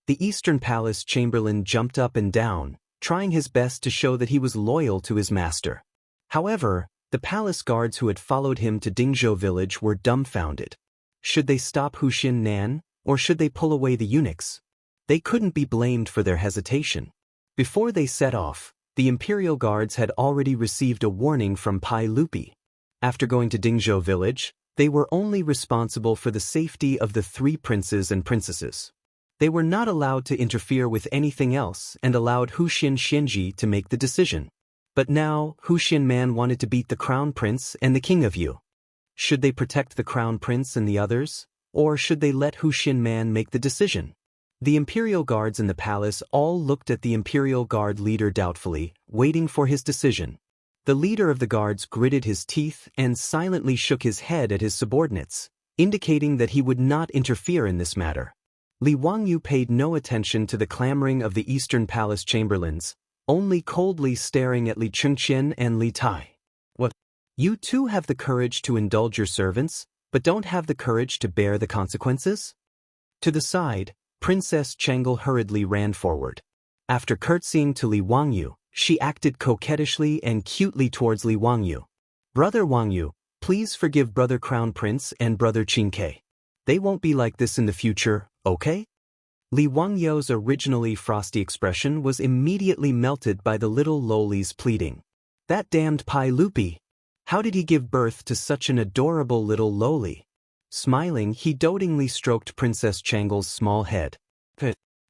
The Eastern Palace chamberlain jumped up and down, trying his best to show that he was loyal to his master. However, the palace guards who had followed him to Dingzhou village were dumbfounded. Should they stop Huxin Nan, or should they pull away the eunuchs? They couldn't be blamed for their hesitation. Before they set off, the imperial guards had already received a warning from Pai Lupi. After going to Dingzhou village, they were only responsible for the safety of the three princes and princesses. They were not allowed to interfere with anything else and allowed Huxin Xianxia to make the decision. But now, Huxin man wanted to beat the crown prince and the king of Yu. Should they protect the crown prince and the others, or should they let Huxin man make the decision? The imperial guards in the palace all looked at the imperial guard leader doubtfully, waiting for his decision. The leader of the guards gritted his teeth and silently shook his head at his subordinates, indicating that he would not interfere in this matter. Li Wangyu paid no attention to the clamoring of the Eastern Palace chamberlains, only coldly staring at Li Chengqian and Li Tai. What? You too have the courage to indulge your servants, but don't have the courage to bear the consequences? To the side, Princess Chengel hurriedly ran forward. After curtsying to Li Wangyu, she acted coquettishly and cutely towards Li Wangyu. Brother Wangyu, please forgive Brother Crown Prince and Brother Qingke. They won't be like this in the future, okay? Li Wangyu's originally frosty expression was immediately melted by the little loli's pleading. That damned Pai Lupi! How did he give birth to such an adorable little loli? Smiling, he dotingly stroked Princess Changel's small head.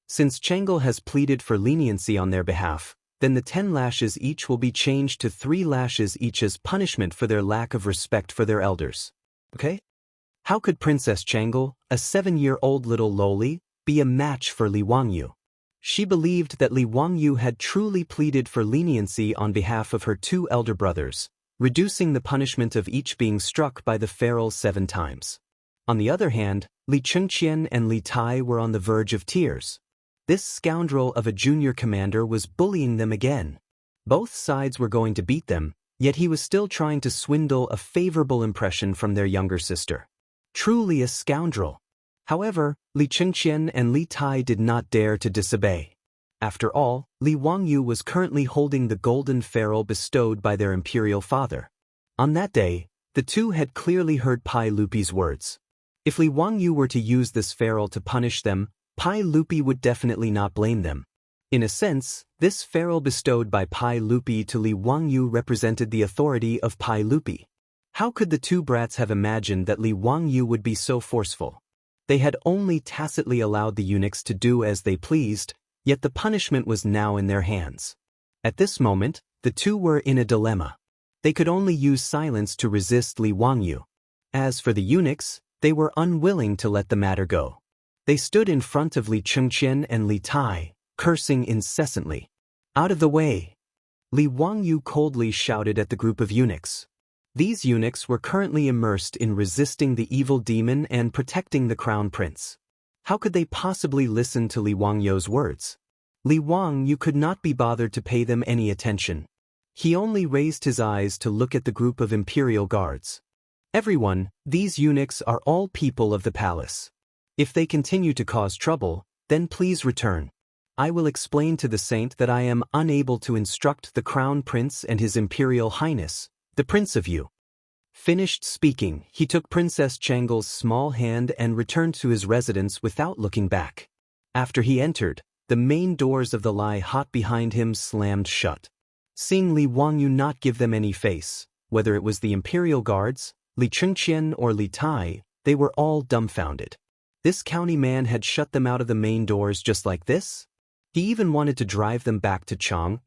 Since Chengel has pleaded for leniency on their behalf, then the 10 lashes each will be changed to 3 lashes each as punishment for their lack of respect for their elders. Okay? How could Princess Chengel, a 7-year-old little loli, be a match for Li Wangyu? She believed that Li Wangyu had truly pleaded for leniency on behalf of her 2 elder brothers, reducing the punishment of each being struck by the ferule 7 times. On the other hand, Li Chengqian and Li Tai were on the verge of tears. This scoundrel of a junior commander was bullying them again. Both sides were going to beat them, yet he was still trying to swindle a favorable impression from their younger sister. Truly a scoundrel. However, Li Chengqian and Li Tai did not dare to disobey. After all, Li Wangyu was currently holding the golden ferule bestowed by their imperial father. On that day, the two had clearly heard Pai Lupi's words. If Li Wangyu were to use this ferule to punish them, Pai Lupi would definitely not blame them. In a sense, this ferule bestowed by Pai Lupi to Li Wangyu represented the authority of Pai Lupi. How could the 2 brats have imagined that Li Wangyu would be so forceful? They had only tacitly allowed the eunuchs to do as they pleased, yet the punishment was now in their hands. At this moment, the 2 were in a dilemma. They could only use silence to resist Li Wangyu. As for the eunuchs, they were unwilling to let the matter go. They stood in front of Li Chengqian and Li Tai, cursing incessantly. Out of the way! Li Wangyu coldly shouted at the group of eunuchs. These eunuchs were currently immersed in resisting the evil demon and protecting the crown prince. How could they possibly listen to Li Wangyu's words? Li Wangyu could not be bothered to pay them any attention. He only raised his eyes to look at the group of imperial guards. Everyone, these eunuchs are all people of the palace. If they continue to cause trouble, then please return. I will explain to the saint that I am unable to instruct the crown prince and his imperial highness, the prince of Yu. Finished speaking, he took Princess Changel's small hand and returned to his residence without looking back. After he entered, the main doors of the Lai hut behind him slammed shut. Seeing Li Wangyu not give them any face, whether it was the imperial guards, Li Chengqian or Li Tai, they were all dumbfounded. This county man had shut them out of the main doors just like this? He even wanted to drive them back to Chang.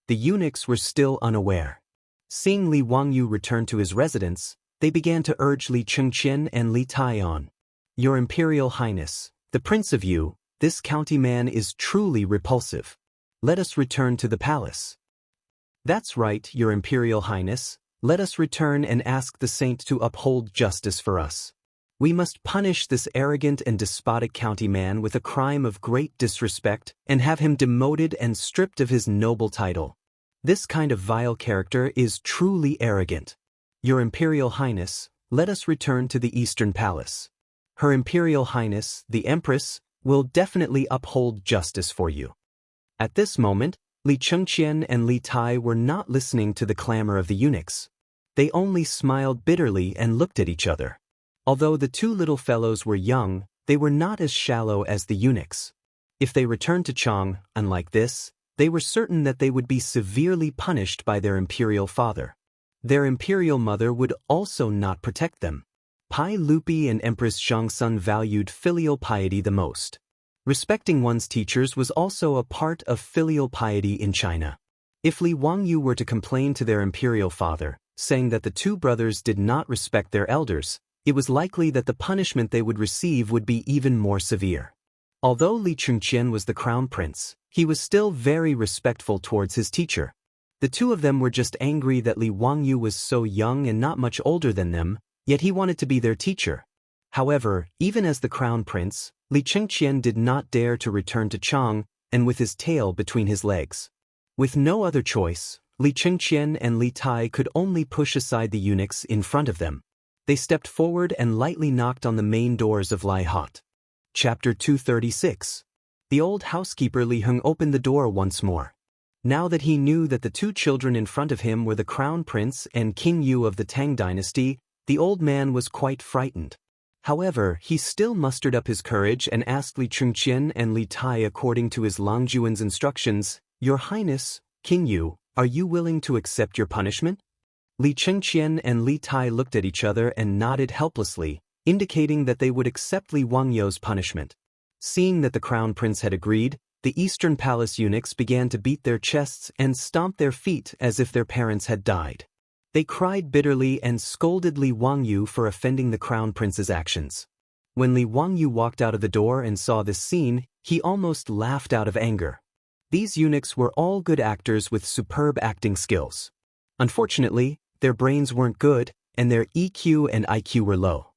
The eunuchs were still unaware. Seeing Li Wangyu return to his residence, they began to urge Li Chengqian and Li Tai on. Your Imperial Highness, the Prince of Yu, this county man is truly repulsive. Let us return to the palace. That's right, Your Imperial Highness, let us return and ask the saint to uphold justice for us. We must punish this arrogant and despotic county man with a crime of great disrespect and have him demoted and stripped of his noble title. This kind of vile character is truly arrogant. Your Imperial Highness, let us return to the Eastern Palace. Her Imperial Highness, the Empress, will definitely uphold justice for you. At this moment, Li Chengqian and Li Tai were not listening to the clamor of the eunuchs. They only smiled bitterly and looked at each other. Although the 2 little fellows were young, they were not as shallow as the eunuchs. If they returned to Chang, unlike this, they were certain that they would be severely punished by their imperial father. Their imperial mother would also not protect them. Pai Lupi and Empress Xiangsun valued filial piety the most. Respecting one's teachers was also a part of filial piety in China. If Li Wangyu were to complain to their imperial father, saying that the 2 brothers did not respect their elders, it was likely that the punishment they would receive would be even more severe. Although Li Chengqian was the crown prince, he was still very respectful towards his teacher. The two of them were just angry that Li Wangyu was so young and not much older than them, yet he wanted to be their teacher. However, even as the crown prince, Li Chengqian did not dare to return to Chang, and with his tail between his legs. With no other choice, Li Chengqian and Li Tai could only push aside the eunuchs in front of them. They stepped forward and lightly knocked on the main doors of Lai Hot. Chapter 236. The old housekeeper Li Heng opened the door once more. Now that he knew that the two children in front of him were the crown prince and King Yu of the Tang dynasty, the old man was quite frightened. However, he still mustered up his courage and asked Li Chengqian and Li Tai according to his Longjuan's instructions, "Your Highness, King Yu, are you willing to accept your punishment?" Li Chengqian and Li Tai looked at each other and nodded helplessly, indicating that they would accept Li Wangyu's punishment. Seeing that the crown prince had agreed, the Eastern Palace eunuchs began to beat their chests and stomp their feet as if their parents had died. They cried bitterly and scolded Li Wangyu for offending the crown prince's actions. When Li Wangyu walked out of the door and saw this scene, he almost laughed out of anger. These eunuchs were all good actors with superb acting skills. Unfortunately, their brains weren't good, and their EQ and IQ were low.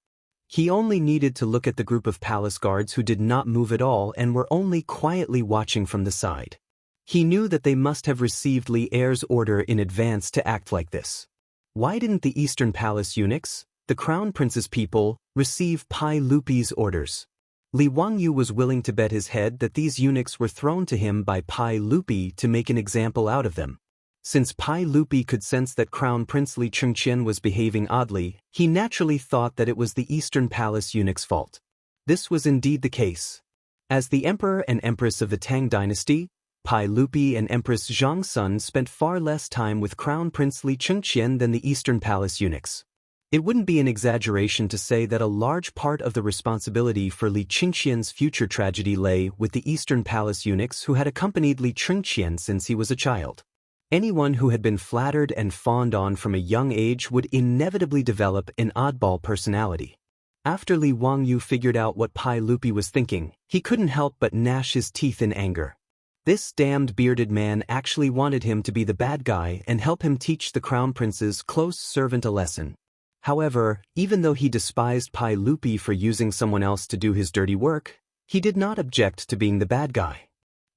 He only needed to look at the group of palace guards who did not move at all and were only quietly watching from the side. He knew that they must have received Li Er's order in advance to act like this. Why didn't the Eastern Palace eunuchs, the crown prince's people, receive Pai Lupi's orders? Li Wangyu was willing to bet his head that these eunuchs were thrown to him by Pai Lupi to make an example out of them. Since Pai Lupi could sense that Crown Prince Li Chengqian was behaving oddly, he naturally thought that it was the Eastern Palace eunuch's fault. This was indeed the case. As the Emperor and Empress of the Tang dynasty, Pai Lupi and Empress Zhang Sun spent far less time with Crown Prince Li Chengqian than the Eastern Palace eunuchs. It wouldn't be an exaggeration to say that a large part of the responsibility for Li Chengqian's future tragedy lay with the Eastern Palace eunuchs who had accompanied Li Chengqian since he was a child. Anyone who had been flattered and fawned on from a young age would inevitably develop an oddball personality. After Li Wangyu figured out what Pai Lupi was thinking, he couldn't help but gnash his teeth in anger. This damned bearded man actually wanted him to be the bad guy and help him teach the crown prince's close servant a lesson. However, even though he despised Pai Lupi for using someone else to do his dirty work, he did not object to being the bad guy.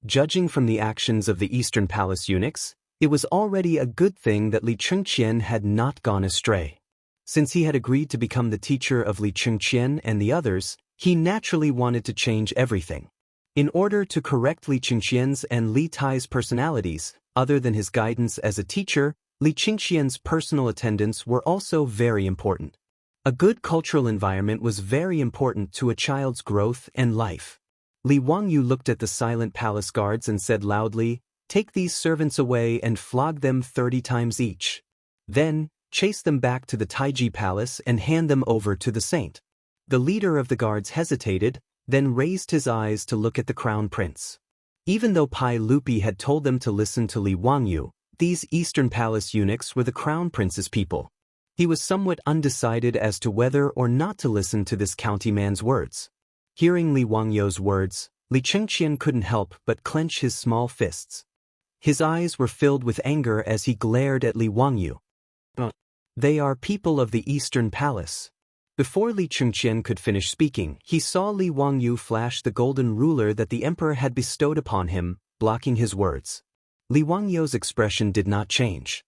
Judging from the actions of the Eastern Palace eunuchs, it was already a good thing that Li Chengqian had not gone astray. Since he had agreed to become the teacher of Li Chengqian and the others, he naturally wanted to change everything. In order to correct Li Chengqian's and Li Tai's personalities, other than his guidance as a teacher, Li Chengqian's personal attendants were also very important. A good cultural environment was very important to a child's growth and life. Li Wangyu looked at the silent palace guards and said loudly, "Take these servants away and flog them 30 times each. Then, chase them back to the Taiji Palace and hand them over to the saint." The leader of the guards hesitated, then raised his eyes to look at the crown prince. Even though Pai Lupi had told them to listen to Li Wangyu, these Eastern Palace eunuchs were the crown prince's people. He was somewhat undecided as to whether or not to listen to this county man's words. Hearing Li Wangyu's words, Li Chengqian couldn't help but clench his small fists. His eyes were filled with anger as he glared at Li Wangyu. "They are people of the Eastern Palace." Before Li Chengqian could finish speaking, he saw Li Wangyu flash the golden ruler that the emperor had bestowed upon him, blocking his words. Li Wangyu's expression did not change.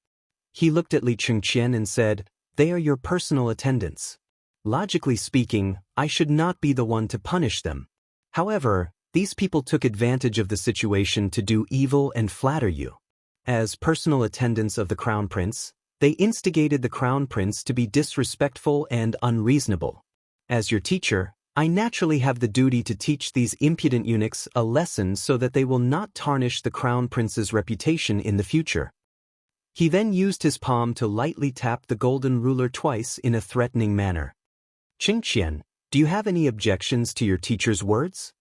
He looked at Li Chengqian and said, "They are your personal attendants. Logically speaking, I should not be the one to punish them. However, these people took advantage of the situation to do evil and flatter you. As personal attendants of the crown prince, they instigated the crown prince to be disrespectful and unreasonable. As your teacher, I naturally have the duty to teach these impudent eunuchs a lesson so that they will not tarnish the crown prince's reputation in the future." He then used his palm to lightly tap the golden ruler twice in a threatening manner. "Chengqian, do you have any objections to your teacher's words?"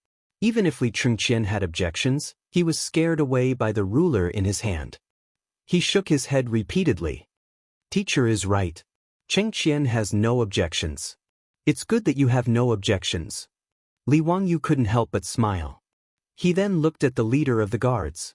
Even if Li Chengqian had objections, he was scared away by the ruler in his hand. He shook his head repeatedly. "Teacher is right. Chengqian has no objections." "It's good that you have no objections." Li Wangyu couldn't help but smile. He then looked at the leader of the guards.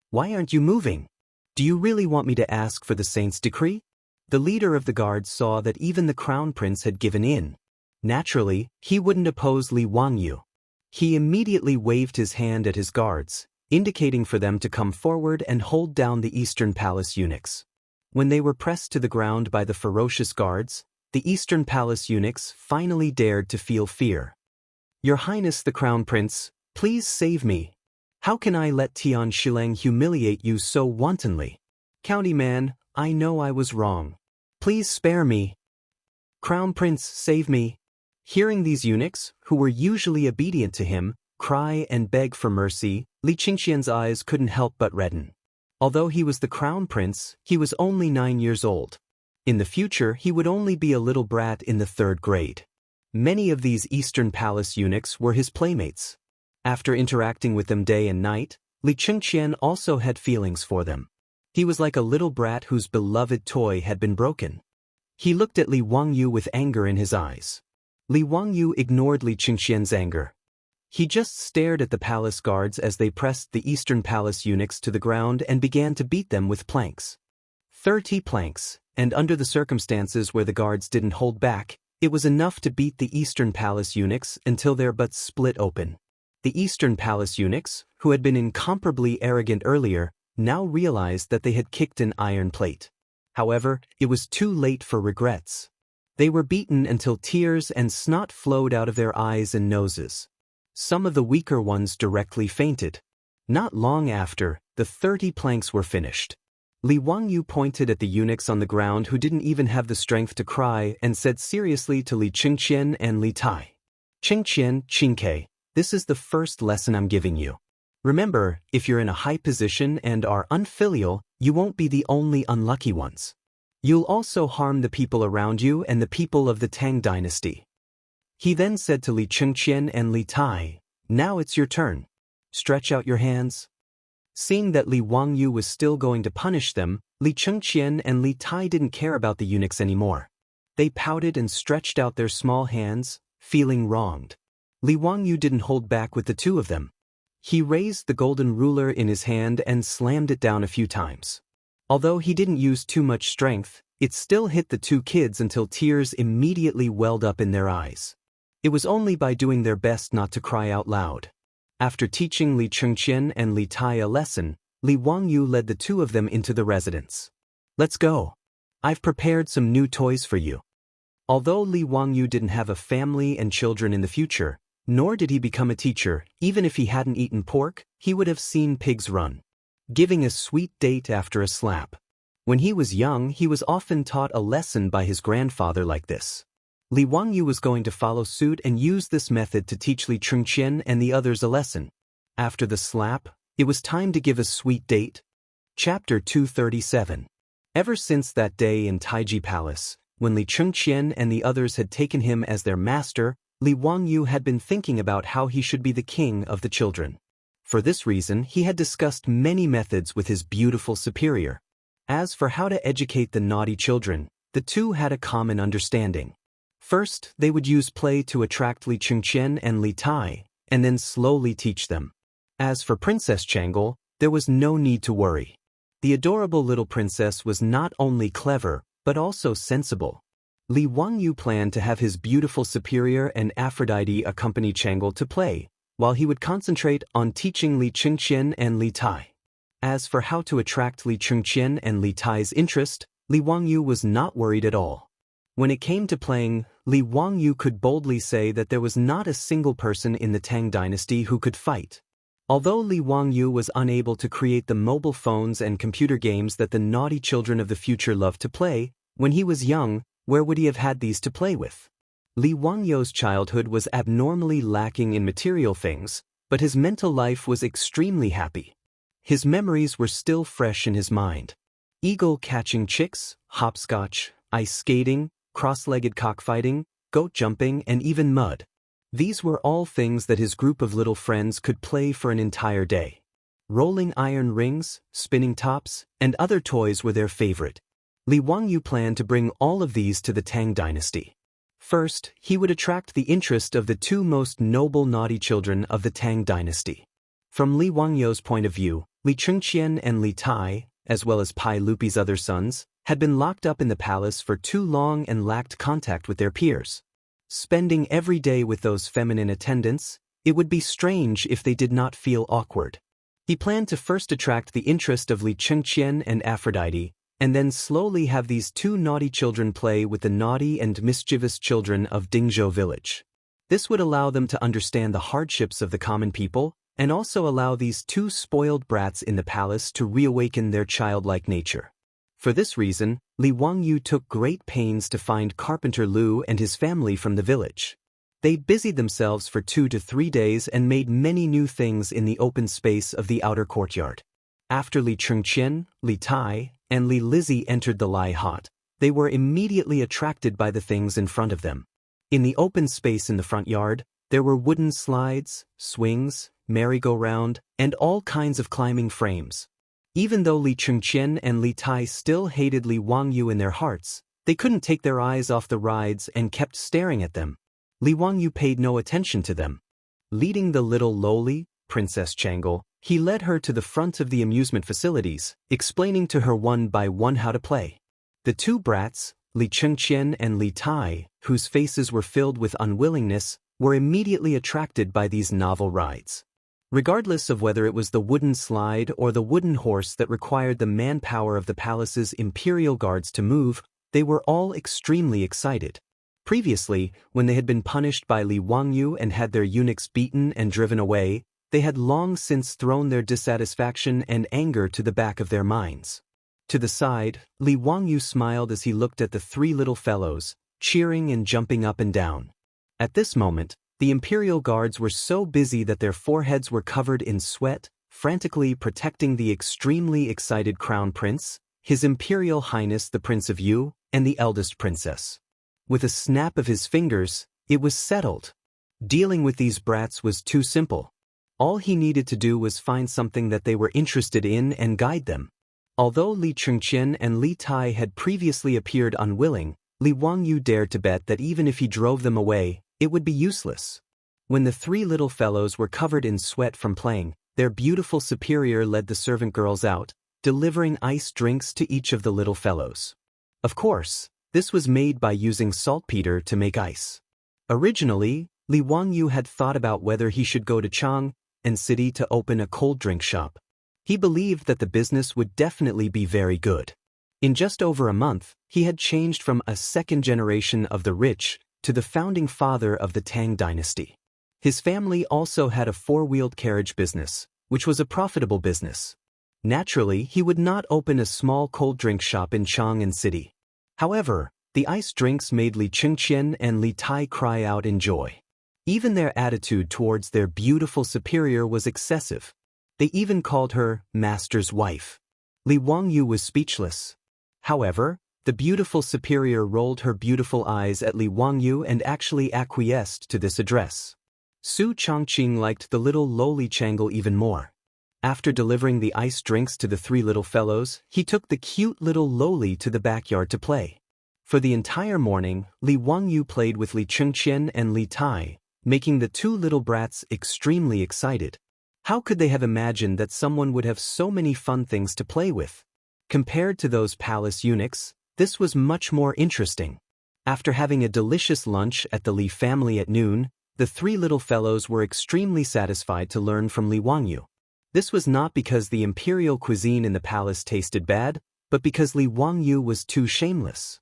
"Why aren't you moving? Do Do you really want me to ask for the saint's decree? The leader of the guards saw that even the crown prince had given in. Naturally, he wouldn't oppose Li Wangyu. He immediately waved his hand at his guards, indicating for them to come forward and hold down the Eastern Palace eunuchs. When they were pressed to the ground by the ferocious guards, the Eastern Palace eunuchs finally dared to feel fear. Your Highness the Crown Prince, please save me. How can I let Tian Shileng humiliate you so wantonly? County man, I know I was wrong. Please spare me. Crown Prince, save me. Hearing these eunuchs, who were usually obedient to him, cry and beg for mercy, Li Qingxian's eyes couldn't help but redden. Although he was the crown prince, he was only 9 years old. In the future, he would only be a little brat in the 3rd grade. Many of these Eastern Palace eunuchs were his playmates. After interacting with them day and night, Li Qingxian also had feelings for them. He was like a little brat whose beloved toy had been broken. He looked at Li Wangyu with anger in his eyes. Li Wangyu ignored Li Qingxian's anger. He just stared at the palace guards as they pressed the Eastern Palace eunuchs to the ground and began to beat them with planks. 30 planks, and under the circumstances where the guards didn't hold back, it was enough to beat the Eastern Palace eunuchs until their butts split open. The Eastern Palace eunuchs, who had been incomparably arrogant earlier, now realized that they had kicked an iron plate. However, it was too late for regrets. They were beaten until tears and snot flowed out of their eyes and noses. Some of the weaker ones directly fainted. Not long after, the 30 planks were finished. Li Wangyu pointed at the eunuchs on the ground who didn't even have the strength to cry and said seriously to Li Qingxian and Li Tai. Qingxian, Qingke, this is the first lesson I'm giving you. Remember, if you're in a high position and are unfilial, you won't be the only unlucky ones. You'll also harm the people around you and the people of the Tang dynasty. He then said to Li Qingxian and Li Tai, now it's your turn. Stretch out your hands. Seeing that Li Wangyu was still going to punish them, Li Qingxian and Li Tai didn't care about the eunuchs anymore. They pouted and stretched out their small hands, feeling wronged. Li Wangyu didn't hold back with the two of them. He raised the golden ruler in his hand and slammed it down a few times. Although he didn't use too much strength, it still hit the two kids until tears immediately welled up in their eyes. It was only by doing their best not to cry out loud. After teaching Li Qingxian and Li Tai a lesson, Li Wangyu led the two of them into the residence. Let's go. I've prepared some new toys for you. Although Li Wangyu didn't have a family and children in the future, nor did he become a teacher, even if he hadn't eaten pork, he would have seen pigs run. Giving a sweet date after a slap. When he was young, he was often taught a lesson by his grandfather like this. Li Wangyu was going to follow suit and use this method to teach Li Qingxian and the others a lesson. After the slap, it was time to give a sweet date. Chapter 237. Ever since that day in Taiji Palace, when Li Qingxian and the others had taken him as their master, Li Wangyu had been thinking about how he should be the king of the children. For this reason, he had discussed many methods with his beautiful superior. As for how to educate the naughty children, the two had a common understanding. First, they would use play to attract Li Qingxian and Li Tai, and then slowly teach them. As for Princess Changle, there was no need to worry. The adorable little princess was not only clever, but also sensible. Li Wangyu planned to have his beautiful superior and Aphrodite accompany Changle to play, while he would concentrate on teaching Li Qingxian and Li Tai. As for how to attract Li Qingxian and Li Tai's interest, Li Wangyu was not worried at all. When it came to playing, Li Wangyu could boldly say that there was not a single person in the Tang dynasty who could fight. Although Li Wangyu was unable to create the mobile phones and computer games that the naughty children of the future loved to play, when he was young, where would he have had these to play with? Li Wangyu's childhood was abnormally lacking in material things, but his mental life was extremely happy. His memories were still fresh in his mind. Eagle catching chicks, hopscotch, ice skating, cross-legged cockfighting, goat jumping, and even mud. These were all things that his group of little friends could play for an entire day. Rolling iron rings, spinning tops, and other toys were their favorite. Li Wangyu planned to bring all of these to the Tang dynasty. First, he would attract the interest of the two most noble naughty children of the Tang dynasty. From Li Wangyu's point of view, Li Qingxian and Li Tai, as well as Pai Lupi's other sons, had been locked up in the palace for too long and lacked contact with their peers. Spending every day with those feminine attendants, it would be strange if they did not feel awkward. He planned to first attract the interest of Li Chengqian and Aphrodite, and then slowly have these two naughty children play with the naughty and mischievous children of Dingzhou village. This would allow them to understand the hardships of the common people, and also allow these two spoiled brats in the palace to reawaken their childlike nature. For this reason, Li Wangyu took great pains to find Carpenter Lu and his family from the village. They busied themselves for 2 to 3 days and made many new things in the open space of the outer courtyard. After Li Chengqian, Li Tai, and Li Lizzie entered the Lai Hot, they were immediately attracted by the things in front of them. In the open space in the front yard, there were wooden slides, swings, merry-go-round, and all kinds of climbing frames. Even though Li Chengqian and Li Tai still hated Li Wangyu in their hearts, they couldn't take their eyes off the rides and kept staring at them. Li Wangyu paid no attention to them. Leading the little lowly, Princess Changle, he led her to the front of the amusement facilities, explaining to her one by one how to play. The two brats, Li Chengqian and Li Tai, whose faces were filled with unwillingness, were immediately attracted by these novel rides. Regardless of whether it was the wooden slide or the wooden horse that required the manpower of the palace's imperial guards to move, they were all extremely excited. Previously, when they had been punished by Li Wangyu and had their eunuchs beaten and driven away, they had long since thrown their dissatisfaction and anger to the back of their minds. To the side, Li Wangyu smiled as he looked at the three little fellows, cheering and jumping up and down. At this moment, the imperial guards were so busy that their foreheads were covered in sweat, frantically protecting the extremely excited crown prince, His Imperial Highness the Prince of Yu, and the eldest princess. With a snap of his fingers, it was settled. Dealing with these brats was too simple. All he needed to do was find something that they were interested in and guide them. Although Li Chengqian and Li Tai had previously appeared unwilling, Li Wangyu dared to bet that even if he drove them away, it would be useless. When the three little fellows were covered in sweat from playing, their beautiful superior led the servant girls out, delivering iced drinks to each of the little fellows. Of course, this was made by using saltpeter to make ice. Originally, Li Wangyu had thought about whether he should go to Chang'an City to open a cold drink shop. He believed that the business would definitely be very good. In just over a month, he had changed from a second generation of the rich to the founding father of the Tang dynasty. His family also had a four-wheeled carriage business, which was a profitable business. Naturally, he would not open a small cold drink shop in Chang'an City. However, the iced drinks made Li Chengqian and Li Tai cry out in joy. Even their attitude towards their beautiful superior was excessive. They even called her master's wife. Li Wangyu was speechless. However, the beautiful superior rolled her beautiful eyes at Li Wangyu and actually acquiesced to this address. Su Chongqing liked the little lowly Changle even more. After delivering the iced drinks to the three little fellows, he took the cute little lowly to the backyard to play. For the entire morning, Li Wangyu played with Li Chengqian and Li Tai, making the two little brats extremely excited. How could they have imagined that someone would have so many fun things to play with? Compared to those palace eunuchs, this was much more interesting. After having a delicious lunch at the Li family at noon, the three little fellows were extremely satisfied to learn from Li Wangyu. This was not because the imperial cuisine in the palace tasted bad, but because Li Wangyu was too shameless.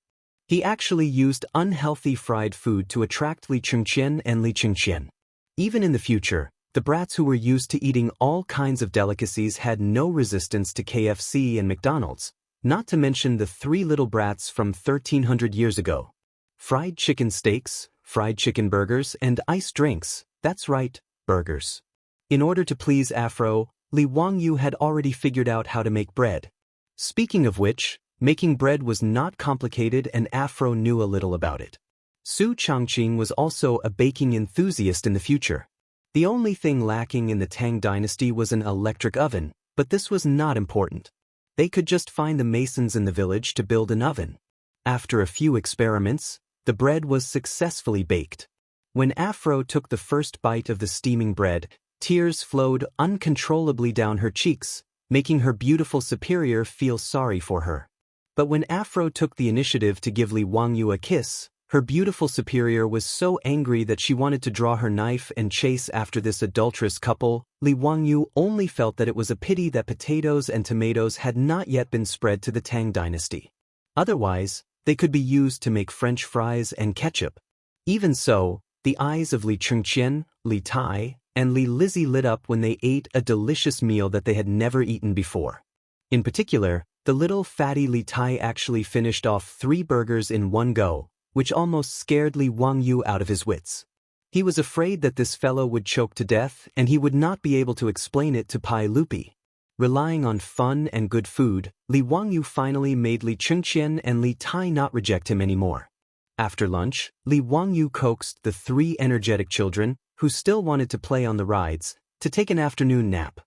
He actually used unhealthy fried food to attract Li Chengqian and Li Chengqian. Even in the future, the brats who were used to eating all kinds of delicacies had no resistance to KFC and McDonald's, not to mention the three little brats from 1300 years ago. Fried chicken steaks, fried chicken burgers, and iced drinks, that's right, burgers. In order to please Afro, Li Wangyu had already figured out how to make bread. Speaking of which, making bread was not complicated and Afro knew a little about it. Su Chongqing was also a baking enthusiast in the future. The only thing lacking in the Tang dynasty was an electric oven, but this was not important. They could just find the masons in the village to build an oven. After a few experiments, the bread was successfully baked. When Afro took the first bite of the steaming bread, tears flowed uncontrollably down her cheeks, making her beautiful superior feel sorry for her. But when Afro took the initiative to give Li Wangyu a kiss, her beautiful superior was so angry that she wanted to draw her knife and chase after this adulterous couple. Li Wangyu only felt that it was a pity that potatoes and tomatoes had not yet been spread to the Tang dynasty. Otherwise, they could be used to make French fries and ketchup. Even so, the eyes of Li Chengqian, Li Tai, and Li Lizzie lit up when they ate a delicious meal that they had never eaten before. In particular, the little fatty Li Tai actually finished off 3 burgers in one go, which almost scared Li Wangyu out of his wits. He was afraid that this fellow would choke to death and he would not be able to explain it to Pai Lupi. Relying on fun and good food, Li Wangyu finally made Li Chengqian and Li Tai not reject him anymore. After lunch, Li Wangyu coaxed the 3 energetic children, who still wanted to play on the rides, to take an afternoon nap.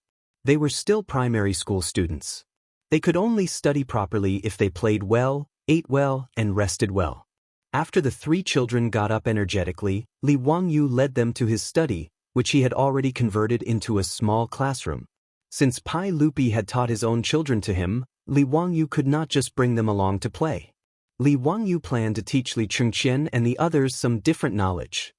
They were still primary school students. They could only study properly if they played well, ate well, and rested well. After the 3 children got up energetically, Li Wangyu led them to his study, which he had already converted into a small classroom. Since Pai Lupi had taught his own children to him, Li Wangyu could not just bring them along to play. Li Wangyu planned to teach Li Chengqian and the others some different knowledge.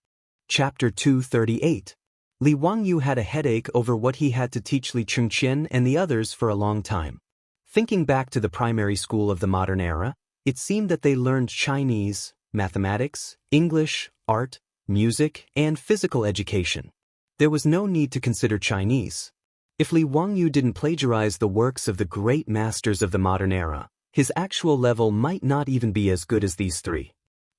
Chapter 238. Li Wangyu had a headache over what he had to teach Li Chengqian and the others for a long time. Thinking back to the primary school of the modern era, it seemed that they learned Chinese, mathematics, English, art, music, and physical education. There was no need to consider Chinese. If Li Wangyu didn't plagiarize the works of the great masters of the modern era, his actual level might not even be as good as these 3.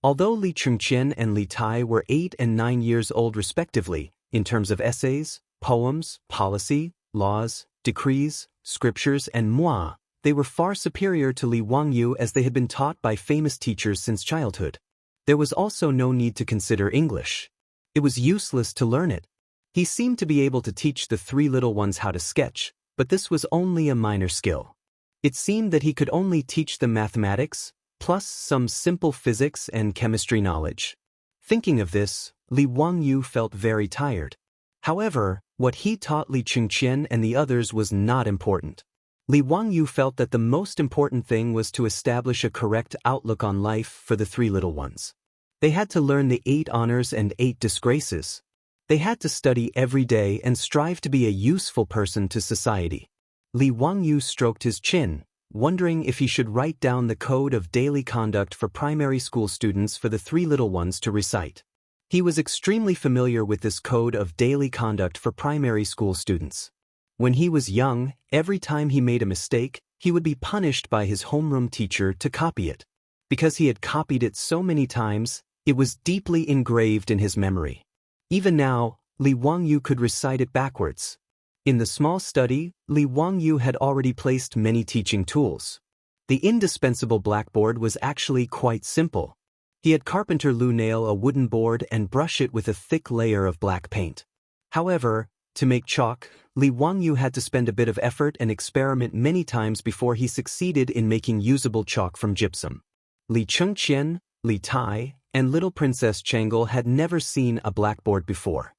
Although Li Chengqian and Li Tai were 8 and 9 years old respectively, in terms of essays, poems, policy, laws, decrees, scriptures, and moi, they were far superior to Li Wangyu as they had been taught by famous teachers since childhood. There was also no need to consider English. It was useless to learn it. He seemed to be able to teach the 3 little ones how to sketch, but this was only a minor skill. It seemed that he could only teach them mathematics, plus some simple physics and chemistry knowledge. Thinking of this, Li Wangyu felt very tired. However, what he taught Li Chengqian and the others was not important. Li Wangyu felt that the most important thing was to establish a correct outlook on life for the 3 little ones. They had to learn the 8 honors and 8 disgraces. They had to study every day and strive to be a useful person to society. Li Wangyu stroked his chin, wondering if he should write down the code of daily conduct for primary school students for the 3 little ones to recite. He was extremely familiar with this code of daily conduct for primary school students. When he was young, every time he made a mistake, he would be punished by his homeroom teacher to copy it. Because he had copied it so many times, it was deeply engraved in his memory. Even now, Li Wangyu could recite it backwards. In the small study, Li Wangyu had already placed many teaching tools. The indispensable blackboard was actually quite simple. He had Carpenter Lu nail a wooden board and brush it with a thick layer of black paint. However, to make chalk, Li Wangyu had to spend a bit of effort and experiment many times before he succeeded in making usable chalk from gypsum. Li Chengqian, Li Tai, and little Princess Changel had never seen a blackboard before.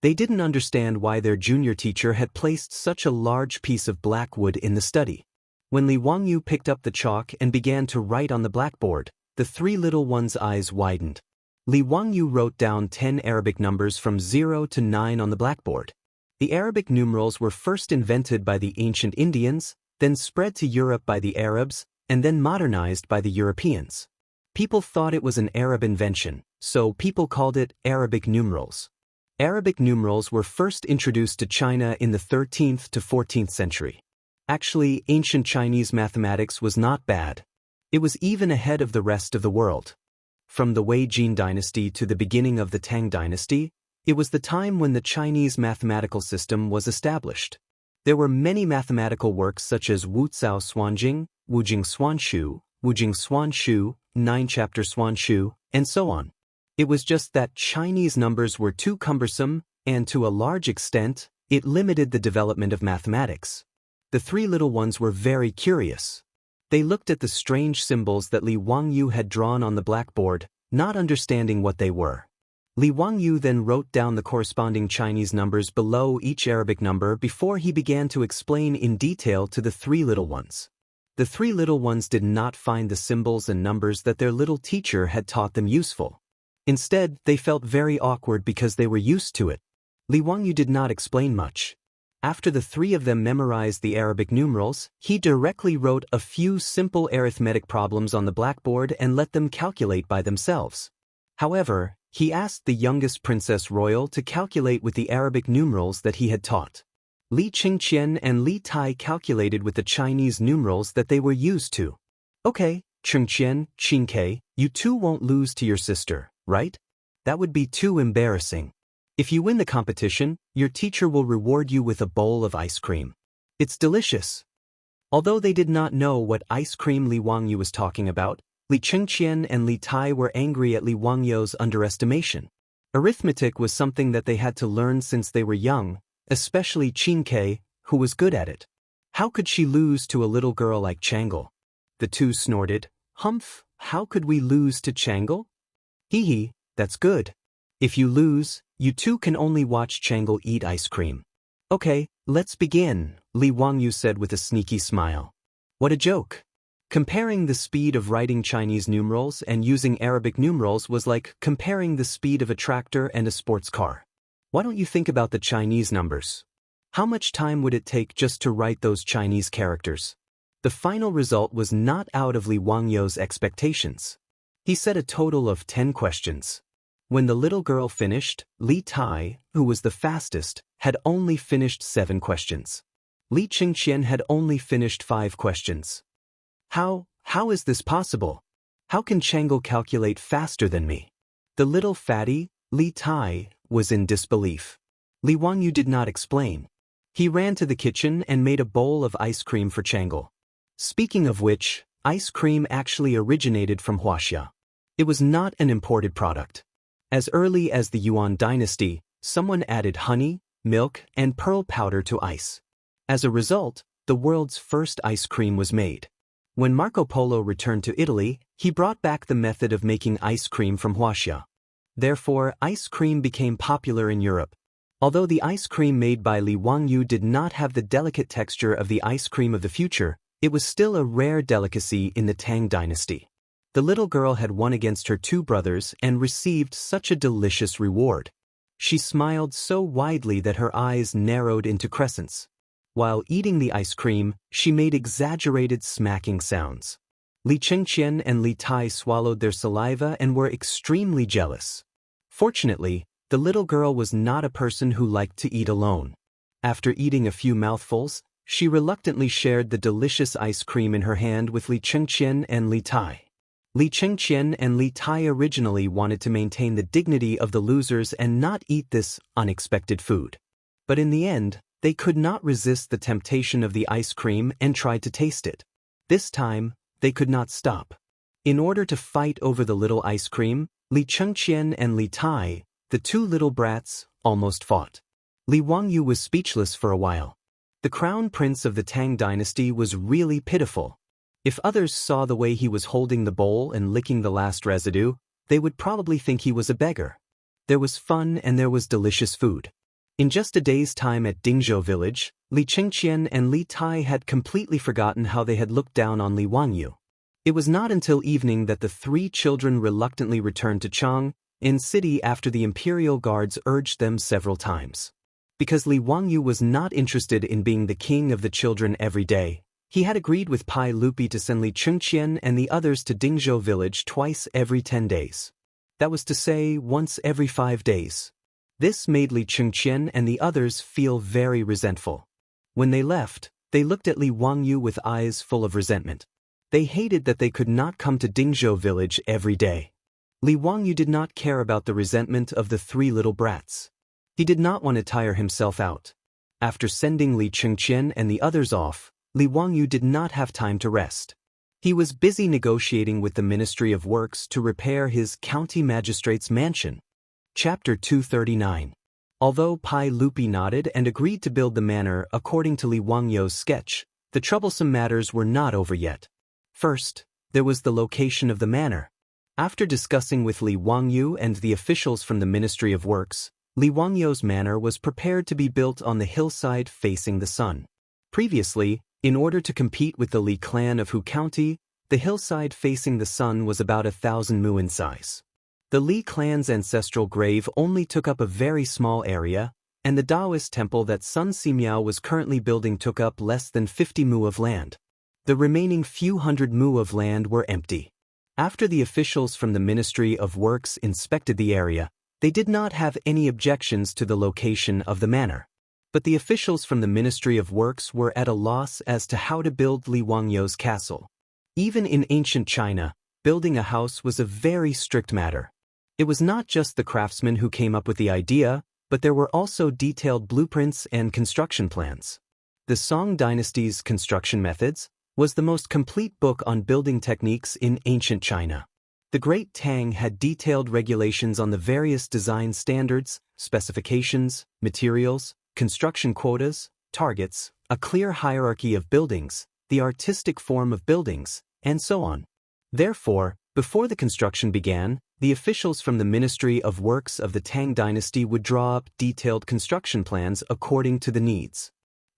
They didn't understand why their junior teacher had placed such a large piece of black wood in the study. When Li Wangyu picked up the chalk and began to write on the blackboard, the 3 little ones' eyes widened. Li Wangyu wrote down 10 Arabic numbers from 0 to 9 on the blackboard. The Arabic numerals were first invented by the ancient Indians, then spread to Europe by the Arabs, and then modernized by the Europeans. People thought it was an Arab invention, so people called it Arabic numerals. Arabic numerals were first introduced to China in the 13th to 14th century. Actually, ancient Chinese mathematics was not bad. It was even ahead of the rest of the world. From the Wei Jin dynasty to the beginning of the Tang dynasty, it was the time when the Chinese mathematical system was established. There were many mathematical works such as Wuxia Xuanjing, Wujing Xuanshu, Wujing Xuanshu, 9-chapter Xuanshu, and so on. It was just that Chinese numbers were too cumbersome, and to a large extent, it limited the development of mathematics. The 3 little ones were very curious. They looked at the strange symbols that Li Wangyu had drawn on the blackboard, not understanding what they were. Li Wangyu then wrote down the corresponding Chinese numbers below each Arabic number before he began to explain in detail to the three little ones. The three little ones did not find the symbols and numbers that their little teacher had taught them useful. Instead, they felt very awkward because they were used to it. Li Wangyu did not explain much. After the three of them memorized the Arabic numerals, he directly wrote a few simple arithmetic problems on the blackboard and let them calculate by themselves. However, he asked the youngest Princess Royal to calculate with the Arabic numerals that he had taught. Li Qingqian and Li Tai calculated with the Chinese numerals that they were used to. Okay, Qingqian, Qingke, you two won't lose to your sister, right? That would be too embarrassing. If you win the competition, your teacher will reward you with a bowl of ice cream. It's delicious. Although they did not know what ice cream Li Wangyu was talking about, Li Qingqian and Li Tai were angry at Li Wangyu's underestimation. Arithmetic was something that they had to learn since they were young, especially Qingke, who was good at it. How could she lose to a little girl like Changle? The two snorted. Humph, how could we lose to Changle? Hee hee, that's good. If you lose, you two can only watch Changle eat ice cream. Okay, let's begin, Li Wangyu said with a sneaky smile. What a joke. Comparing the speed of writing Chinese numerals and using Arabic numerals was like comparing the speed of a tractor and a sports car. Why don't you think about the Chinese numbers? How much time would it take just to write those Chinese characters? The final result was not out of Li Wangyu's expectations. He set a total of 10 questions. When the little girl finished, Li Tai, who was the fastest, had only finished 7 questions. Li Qingqian had only finished 5 questions. How is this possible? How can Changle calculate faster than me? The little fatty, Li Tai, was in disbelief. Li Wangyu did not explain. He ran to the kitchen and made a bowl of ice cream for Changle. Speaking of which, ice cream actually originated from Wuxia. It was not an imported product. As early as the Yuan dynasty, someone added honey, milk, and pearl powder to ice. As a result, the world's first ice cream was made. When Marco Polo returned to Italy, he brought back the method of making ice cream from Wuxia. Therefore, ice cream became popular in Europe. Although the ice cream made by Li Wangyu did not have the delicate texture of the ice cream of the future, it was still a rare delicacy in the Tang dynasty. The little girl had won against her 2 brothers and received such a delicious reward. She smiled so widely that her eyes narrowed into crescents. While eating the ice cream, she made exaggerated smacking sounds. Li Qingqian and Li Tai swallowed their saliva and were extremely jealous. Fortunately, the little girl was not a person who liked to eat alone. After eating a few mouthfuls, she reluctantly shared the delicious ice cream in her hand with Li Qingqian and Li Tai. Li Qingqian and Li Tai originally wanted to maintain the dignity of the losers and not eat this unexpected food. But in the end, they could not resist the temptation of the ice cream and tried to taste it. This time, they could not stop. In order to fight over the little ice cream, Li Qingqian and Li Tai, the 2 little brats, almost fought. Li Wangyu was speechless for a while. The crown prince of the Tang dynasty was really pitiful. If others saw the way he was holding the bowl and licking the last residue, they would probably think he was a beggar. There was fun and there was delicious food. In just a day's time at Dingzhou village, Li Qingqian and Li Tai had completely forgotten how they had looked down on Li Wangyu. It was not until evening that the 3 children reluctantly returned to Chang'an city after the imperial guards urged them several times. Because Li Wangyu was not interested in being the king of the children every day, he had agreed with Pai Lupi to send Li Qingqian and the others to Dingzhou village twice every 10 days. That was to say, once every 5 days. This made Li Qingqian and the others feel very resentful. When they left, they looked at Li Wangyu with eyes full of resentment. They hated that they could not come to Dingzhou village every day. Li Wangyu did not care about the resentment of the 3 little brats. He did not want to tire himself out. After sending Li Qingqian and the others off, Li Wangyu did not have time to rest. He was busy negotiating with the Ministry of Works to repair his county magistrate's mansion. Chapter 239. Although Pai Lupi nodded and agreed to build the manor according to Li Wangyu's sketch, the troublesome matters were not over yet. First, there was the location of the manor. After discussing with Li Wangyu and the officials from the Ministry of Works, Li Wangyu's manor was prepared to be built on the hillside facing the sun. Previously, in order to compete with the Li clan of Hu County, the hillside facing the sun was about 1,000 mu in size. The Li clan's ancestral grave only took up a very small area, and the Daoist temple that Sun Simiao was currently building took up less than 50 mu of land. The remaining few hundred mu of land were empty. After the officials from the Ministry of Works inspected the area, they did not have any objections to the location of the manor. But the officials from the Ministry of Works were at a loss as to how to build Li Wangyu's castle. Even in ancient China, building a house was a very strict matter. It was not just the craftsmen who came up with the idea, but there were also detailed blueprints and construction plans. The Song Dynasty's Construction Methods was the most complete book on building techniques in ancient China. The Great Tang had detailed regulations on the various design standards, specifications, materials, construction quotas, targets, a clear hierarchy of buildings, the artistic form of buildings, and so on. Therefore, before the construction began, the officials from the Ministry of Works of the Tang Dynasty would draw up detailed construction plans according to the needs.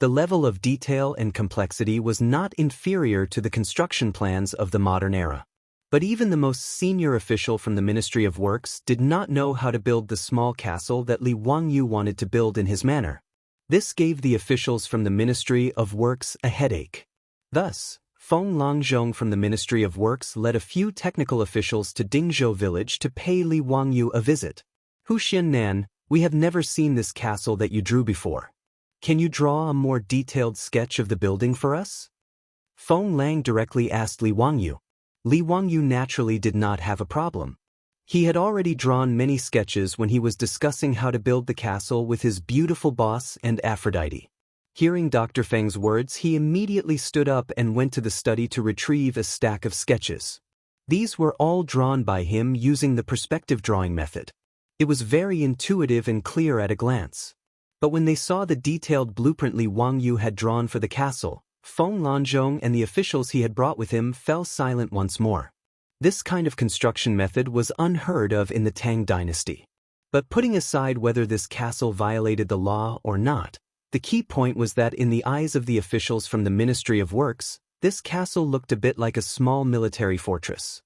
The level of detail and complexity was not inferior to the construction plans of the modern era. But even the most senior official from the Ministry of Works did not know how to build the small castle that Li Wangyu wanted to build in his manor. This gave the officials from the Ministry of Works a headache. Thus, Feng Longzhong from the Ministry of Works led a few technical officials to Dingzhou village to pay Li Wangyu a visit. Hu Xiannan, we have never seen this castle that you drew before. Can you draw a more detailed sketch of the building for us? Feng Lang directly asked Li Wangyu. Li Wangyu naturally did not have a problem. He had already drawn many sketches when he was discussing how to build the castle with his beautiful boss and Aphrodite. Hearing Dr. Feng's words, he immediately stood up and went to the study to retrieve a stack of sketches. These were all drawn by him using the perspective drawing method. It was very intuitive and clear at a glance. But when they saw the detailed blueprint Li Wangyu had drawn for the castle, Feng Longzhong and the officials he had brought with him fell silent once more. This kind of construction method was unheard of in the Tang dynasty. But putting aside whether this castle violated the law or not, the key point was that in the eyes of the officials from the Ministry of Works, this castle looked a bit like a small military fortress.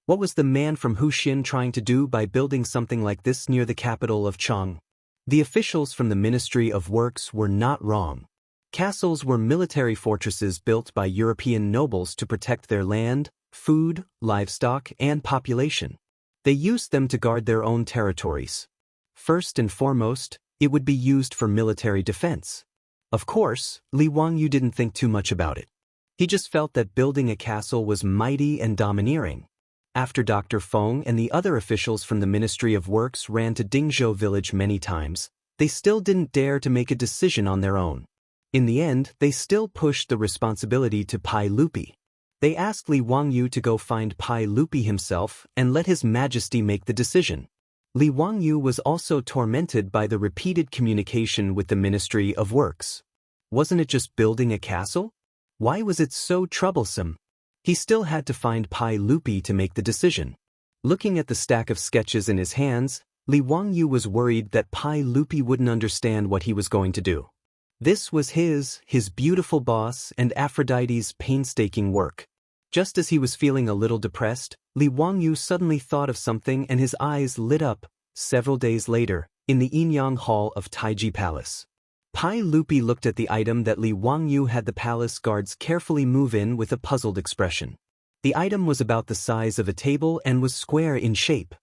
What was the man from Huxin trying to do by building something like this near the capital of Chang? The officials from the Ministry of Works were not wrong. Castles were military fortresses built by European nobles to protect their land, food, livestock, and population. They used them to guard their own territories. First and foremost, it would be used for military defense. Of course, Li Wangyu didn't think too much about it. He just felt that building a castle was mighty and domineering. After Dr. Feng and the other officials from the Ministry of Works ran to Dingzhou village many times, they still didn't dare to make a decision on their own. In the end, they still pushed the responsibility to Pai Lupi. They asked Li Wangyu to go find Pai Lupi himself and let His Majesty make the decision. Li Wangyu was also tormented by the repeated communication with the Ministry of Works. Wasn't it just building a castle? Why was it so troublesome? He still had to find Pai Lupi to make the decision. Looking at the stack of sketches in his hands, Li Wangyu was worried that Pai Lupi wouldn't understand what he was going to do. This was his beautiful boss and Aphrodite's painstaking work. Just as he was feeling a little depressed, Li Wangyu suddenly thought of something and his eyes lit up. Several days later, in the Yinyang Hall of Taiji Palace, Pai Lupi looked at the item that Li Wangyu had the palace guards carefully move in with a puzzled expression. The item was about the size of a table and was square in shape.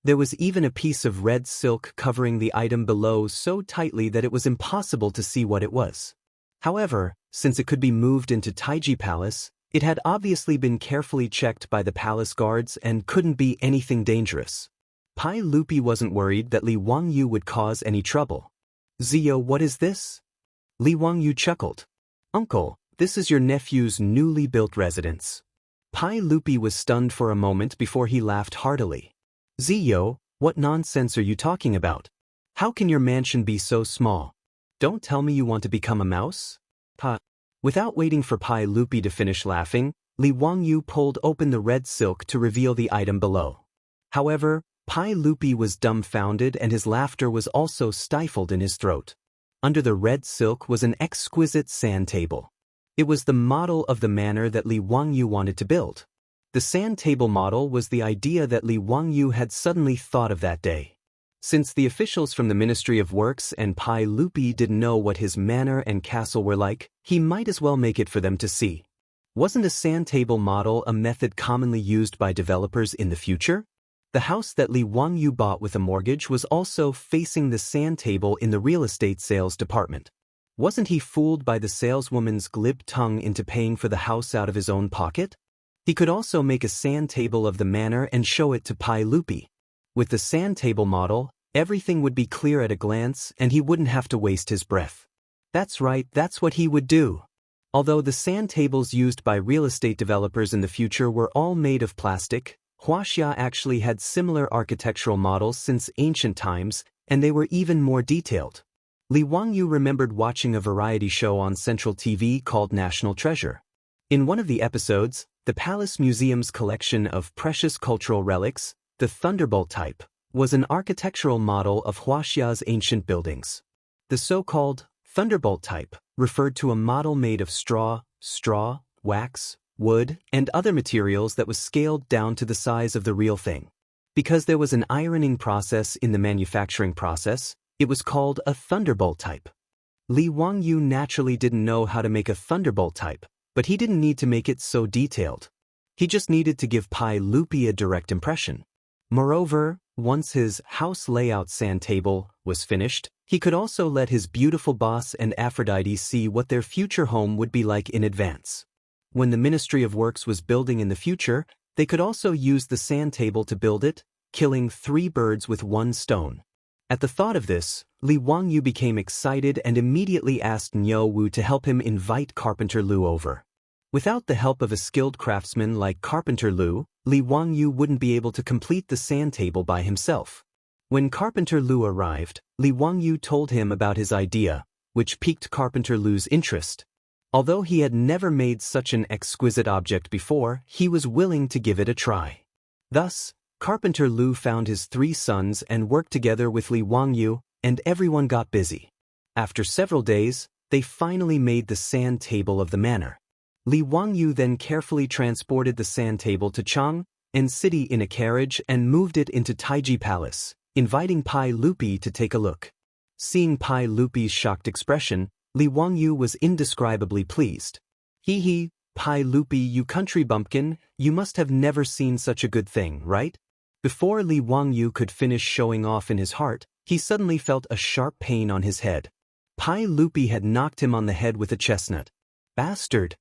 There was even a piece of red silk covering the item below so tightly that it was impossible to see what it was. However, since it could be moved into Taiji Palace, it had obviously been carefully checked by the palace guards and couldn't be anything dangerous. Pai Lupi wasn't worried that Li Wangyu would cause any trouble. "Zio, what is this?" Li Wangyu chuckled. "Uncle, this is your nephew's newly built residence." Pai Lupi was stunned for a moment before he laughed heartily. "Zio, what nonsense are you talking about? How can your mansion be so small? Don't tell me you want to become a mouse?" Without waiting for Pai Lupi to finish laughing, Li Wangyu pulled open the red silk to reveal the item below. However, Pai Lupi was dumbfounded and his laughter was also stifled in his throat. Under the red silk was an exquisite sand table. It was the model of the manor that Li Wangyu wanted to build. The sand table model was the idea that Li Wangyu had suddenly thought of that day. Since the officials from the Ministry of Works and Pai Lupi didn't know what his manor and castle were like, he might as well make it for them to see. Wasn't a sand table model a method commonly used by developers in the future? The house that Li Wangyu bought with a mortgage was also facing the sand table in the real estate sales department. Wasn't he fooled by the saleswoman's glib tongue into paying for the house out of his own pocket? He could also make a sand table of the manor and show it to Pai Lupi. With the sand table model, everything would be clear at a glance and he wouldn't have to waste his breath. That's right, that's what he would do. Although the sand tables used by real estate developers in the future were all made of plastic, Wuxia actually had similar architectural models since ancient times, and they were even more detailed. Li Wangyu remembered watching a variety show on Central TV called National Treasure. In one of the episodes, the Palace Museum's collection of precious cultural relics, the Thunderbolt type, was an architectural model of Wuxia's ancient buildings. The so-called Thunderbolt type referred to a model made of straw, wax, wood, and other materials that was scaled down to the size of the real thing. Because there was an ironing process in the manufacturing process, it was called a Thunderbolt type. Li Wangyu naturally didn't know how to make a Thunderbolt type, but he didn't need to make it so detailed. He just needed to give Pai Lupi a direct impression. Moreover, once his house layout sand table was finished, he could also let his beautiful boss and Aphrodite see what their future home would be like in advance. When the Ministry of Works was building in the future, they could also use the sand table to build it, killing 3 birds with 1 stone. At the thought of this, Li Wangyu became excited and immediately asked Niu Wu to help him invite Carpenter Lu over. Without the help of a skilled craftsman like Carpenter Lu, Li Wangyu wouldn't be able to complete the sand table by himself. When Carpenter Lu arrived, Li Wangyu told him about his idea, which piqued Carpenter Lu's interest. Although he had never made such an exquisite object before, he was willing to give it a try. Thus, Carpenter Lu found his 3 sons and worked together with Li Wangyu, and everyone got busy. After several days, they finally made the sand table of the manor. Li Wangyu then carefully transported the sand table to Chang'an City in a carriage and moved it into Taiji Palace, inviting Pai Lupi to take a look. Seeing Pai Lupi's shocked expression, Li Wangyu was indescribably pleased. Hee, Pai Lupi, you country bumpkin, you must have never seen such a good thing, right? Before Li Wangyu could finish showing off in his heart, he suddenly felt a sharp pain on his head. Pai Lupi had knocked him on the head with a chestnut. Bastard!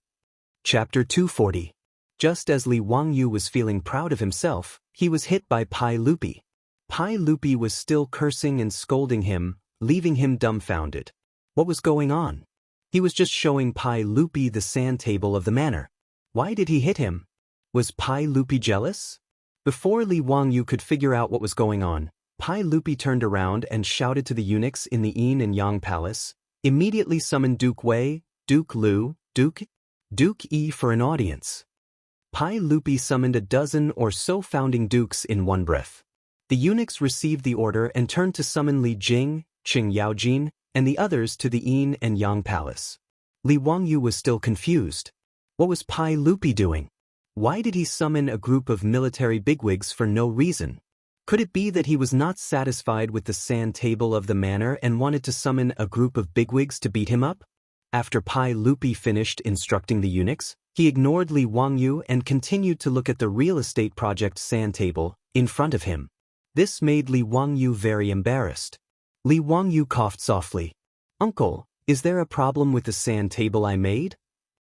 Chapter 240. Just as Li Wangyu was feeling proud of himself, he was hit by Pai Lupi. Pai Lupi was still cursing and scolding him, leaving him dumbfounded. What was going on? He was just showing Pai Lupi the sand table of the manor. Why did he hit him? Was Pai Lupi jealous? Before Li Wangyu could figure out what was going on, Pai Lupi turned around and shouted to the eunuchs in the Yin and Yang Palace, "Immediately summon Duke Wei, Duke Lu, Duke Yi for an audience." Pai Lupi summoned a dozen or so founding dukes in one breath. The eunuchs received the order and turned to summon Li Jing, Qing Yaojin, and the others to the Yin and Yang Palace. Li Wangyu was still confused. What was Pai Lupi doing? Why did he summon a group of military bigwigs for no reason? Could it be that he was not satisfied with the sand table of the manor and wanted to summon a group of bigwigs to beat him up? After Pai Lupi finished instructing the eunuchs, he ignored Li Wangyu and continued to look at the real estate project sand table in front of him. This made Li Wangyu very embarrassed. Li Wangyu coughed softly. "Uncle, is there a problem with the sand table I made?"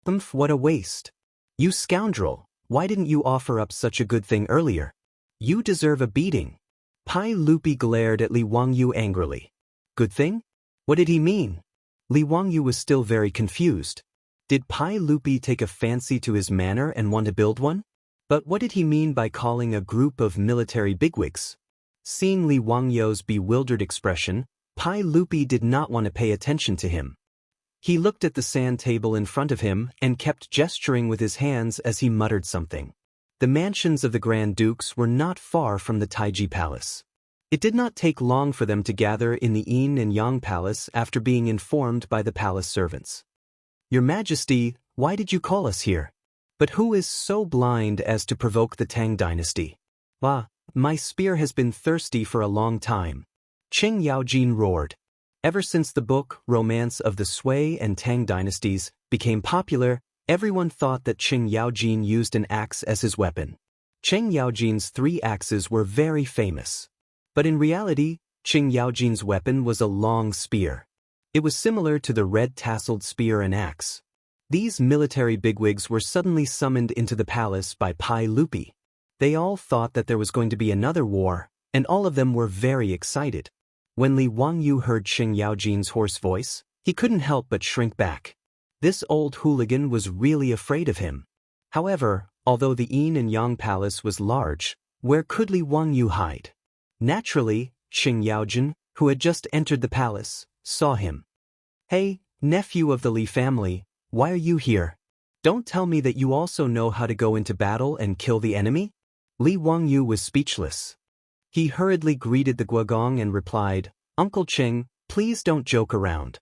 "Humph, what a waste. You scoundrel, why didn't you offer up such a good thing earlier? You deserve a beating." Pai Lupi glared at Li Wangyu angrily. "Good thing? What did he mean?" Li Wangyu was still very confused. Did Pai Lupi take a fancy to his manor and want to build one? But what did he mean by calling a group of military bigwigs? Seeing Li Wangyu's bewildered expression, Pai Lupi did not want to pay attention to him. He looked at the sand table in front of him and kept gesturing with his hands as he muttered something. The mansions of the Grand Dukes were not far from the Taiji Palace. It did not take long for them to gather in the Yin and Yang Palace after being informed by the palace servants. "Your Majesty, why did you call us here? But who is so blind as to provoke the Tang dynasty? Ah, my spear has been thirsty for a long time," Qing Yaojin roared. Ever since the book Romance of the Sui and Tang Dynasties became popular, everyone thought that Qing Yaojin used an axe as his weapon. Qing Yaojin's 3 axes were very famous. But in reality, Qing Yaojin's weapon was a long spear. It was similar to the red-tasseled spear and axe. These military bigwigs were suddenly summoned into the palace by Pai Lupi. They all thought that there was going to be another war, and all of them were very excited. When Li Wangyu heard Qing Yaojin's hoarse voice, he couldn't help but shrink back. This old hooligan was really afraid of him. However, although the Yin and Yang Palace was large, where could Li Wangyu hide? Naturally, Qing Yaojin, who had just entered the palace, saw him. "Hey, nephew of the Li family, why are you here? Don't tell me that you also know how to go into battle and kill the enemy?" Li Wangyu was speechless. He hurriedly greeted the Guogong and replied, "Uncle Qing, please don't joke around."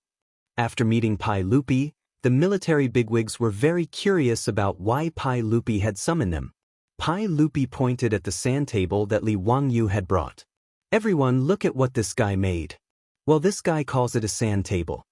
After meeting Pai Lupi, the military bigwigs were very curious about why Pai Lupi had summoned them. Pai Lupi pointed at the sand table that Li Wangyu had brought. "Everyone, look at what this guy made." "Well, this guy calls it a sand table."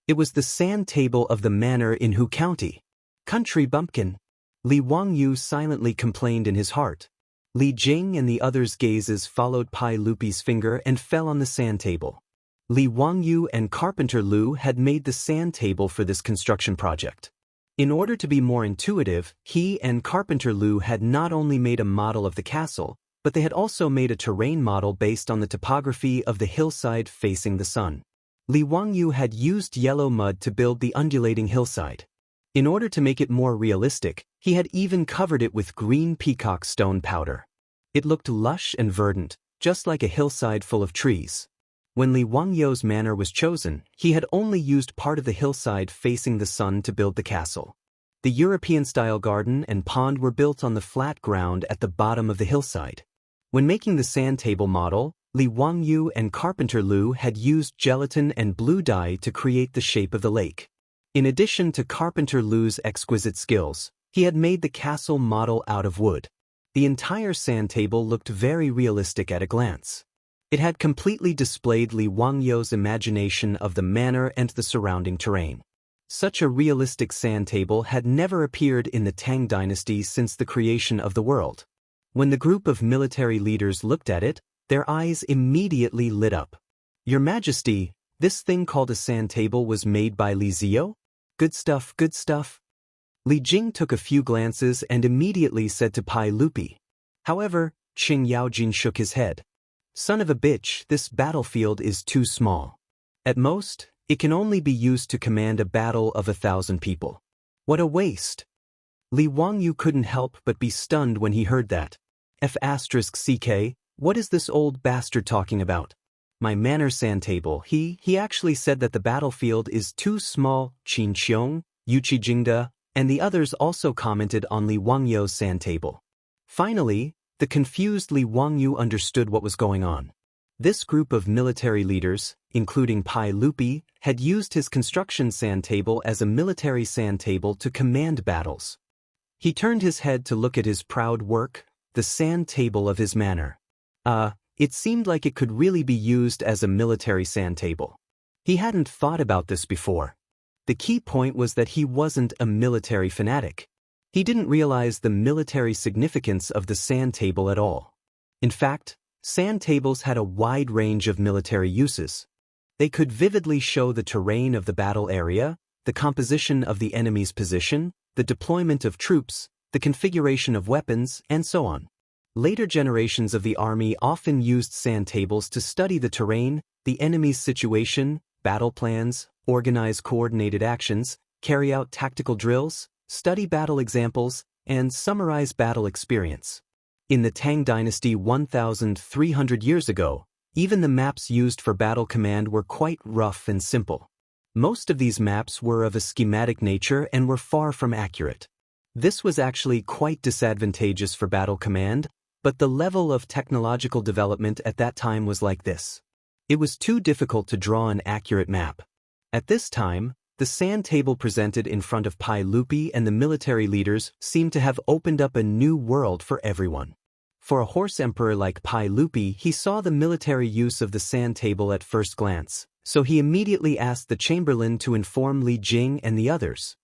It was the sand table of the manor in Hu County. "Country bumpkin." Li Wangyu silently complained in his heart. Li Jing and the others' gazes followed Pai Lupi's finger and fell on the sand table. Li Wangyu and Carpenter Lu had made the sand table for this construction project. In order to be more intuitive, he and Carpenter Lu had not only made a model of the castle, but they had also made a terrain model based on the topography of the hillside facing the sun. Li Wangyu had used yellow mud to build the undulating hillside. In order to make it more realistic, he had even covered it with green peacock stone powder. It looked lush and verdant, just like a hillside full of trees. When Li Wangyu's manor was chosen, he had only used part of the hillside facing the sun to build the castle. The European-style garden and pond were built on the flat ground at the bottom of the hillside. When making the sand table model, Li Wangyu and Carpenter Lu had used gelatin and blue dye to create the shape of the lake. In addition to Carpenter Lu's exquisite skills, he had made the castle model out of wood. The entire sand table looked very realistic at a glance. It had completely displayed Li Wangyu's imagination of the manor and the surrounding terrain. Such a realistic sand table had never appeared in the Tang dynasty since the creation of the world. When the group of military leaders looked at it, their eyes immediately lit up. "Your Majesty, this thing called a sand table was made by Li Zio? Good stuff, good stuff." Li Jing took a few glances and immediately said to Pai Lupi. However, Qing Yaojin shook his head. "Son of a bitch, this battlefield is too small. At most, it can only be used to command a battle of 1,000 people. What a waste." Li Wangyu couldn't help but be stunned when he heard that. F***CK, what is this old bastard talking about? My manor sand table, he actually said that the battlefield is too small. Qin Qiong, Yuqi Jingda, and the others also commented on Li Wangyu's sand table. Finally, the confused Li Wangyu understood what was going on. This group of military leaders, including Pai Lupi, had used his construction sand table as a military sand table to command battles. He turned his head to look at his proud work, the sand table of his manor. It seemed like it could really be used as a military sand table. He hadn't thought about this before. The key point was that he wasn't a military fanatic. He didn't realize the military significance of the sand table at all. In fact, sand tables had a wide range of military uses. They could vividly show the terrain of the battle area, the composition of the enemy's position, the deployment of troops, the configuration of weapons, and so on. Later generations of the army often used sand tables to study the terrain, the enemy's situation, battle plans, organize coordinated actions, carry out tactical drills, study battle examples, and summarize battle experience. In the Tang dynasty 1,300 years ago, even the maps used for battle command were quite rough and simple. Most of these maps were of a schematic nature and were far from accurate. This was actually quite disadvantageous for battle command, but the level of technological development at that time was like this. It was too difficult to draw an accurate map. At this time, the sand table presented in front of Pai Lupi and the military leaders seemed to have opened up a new world for everyone. For a horse emperor like Pai Lupi, he saw the military use of the sand table at first glance, so he immediately asked the chamberlain to inform Li Jing and the others.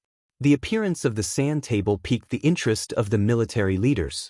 The appearance of the sand table piqued the interest of the military leaders.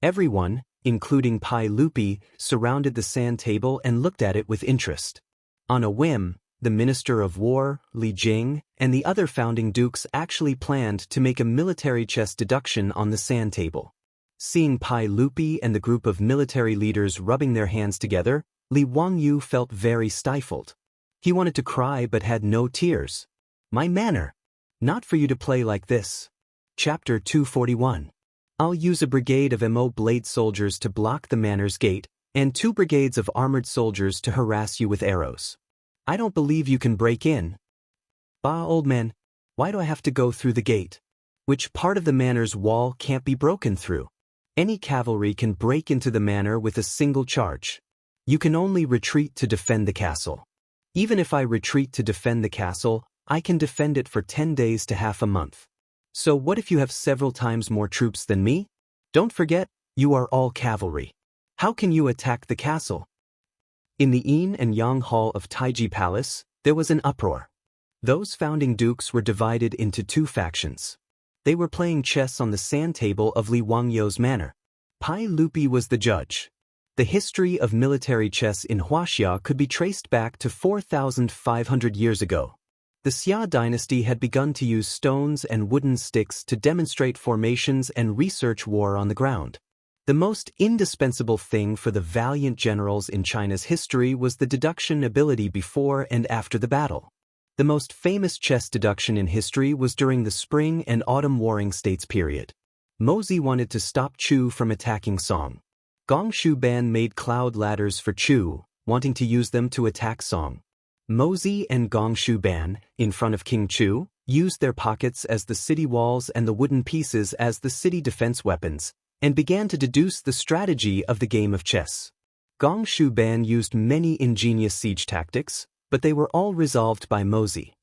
Everyone, including Pai Lupi, surrounded the sand table and looked at it with interest. On a whim, the Minister of War, Li Jing, and the other founding dukes actually planned to make a military chess deduction on the sand table. Seeing Pai Lupi and the group of military leaders rubbing their hands together, Li Wangyu felt very stifled. He wanted to cry but had no tears. My manner. Not for you to play like this. Chapter 241. I'll use a brigade of MO blade soldiers to block the manor's gate, and 2 brigades of armored soldiers to harass you with arrows. I don't believe you can break in. Bah, old man, why do I have to go through the gate? Which part of the manor's wall can't be broken through? Any cavalry can break into the manor with a single charge. You can only retreat to defend the castle. Even if I retreat to defend the castle, I can defend it for 10 days to half a month. So what if you have several times more troops than me? Don't forget, you are all cavalry. How can you attack the castle? In the Yin and Yang Hall of Taiji Palace, there was an uproar. Those founding dukes were divided into 2 factions. They were playing chess on the sand table of Li Wangyu's manor. Pai Lupi was the judge. The history of military chess in Wuxia could be traced back to 4,500 years ago. The Xia dynasty had begun to use stones and wooden sticks to demonstrate formations and research war on the ground. The most indispensable thing for the valiant generals in China's history was the deduction ability before and after the battle. The most famous chess deduction in history was during the Spring and Autumn Warring States period. Mozi wanted to stop Chu from attacking Song. Gong Shu Ban made cloud ladders for Chu, wanting to use them to attack Song. Mozi and Gong Shu Ban, in front of King Chu, used their pockets as the city walls and the wooden pieces as the city defense weapons, and began to deduce the strategy of the game of chess. Gong Shu Ban used many ingenious siege tactics, but they were all resolved by Mozi.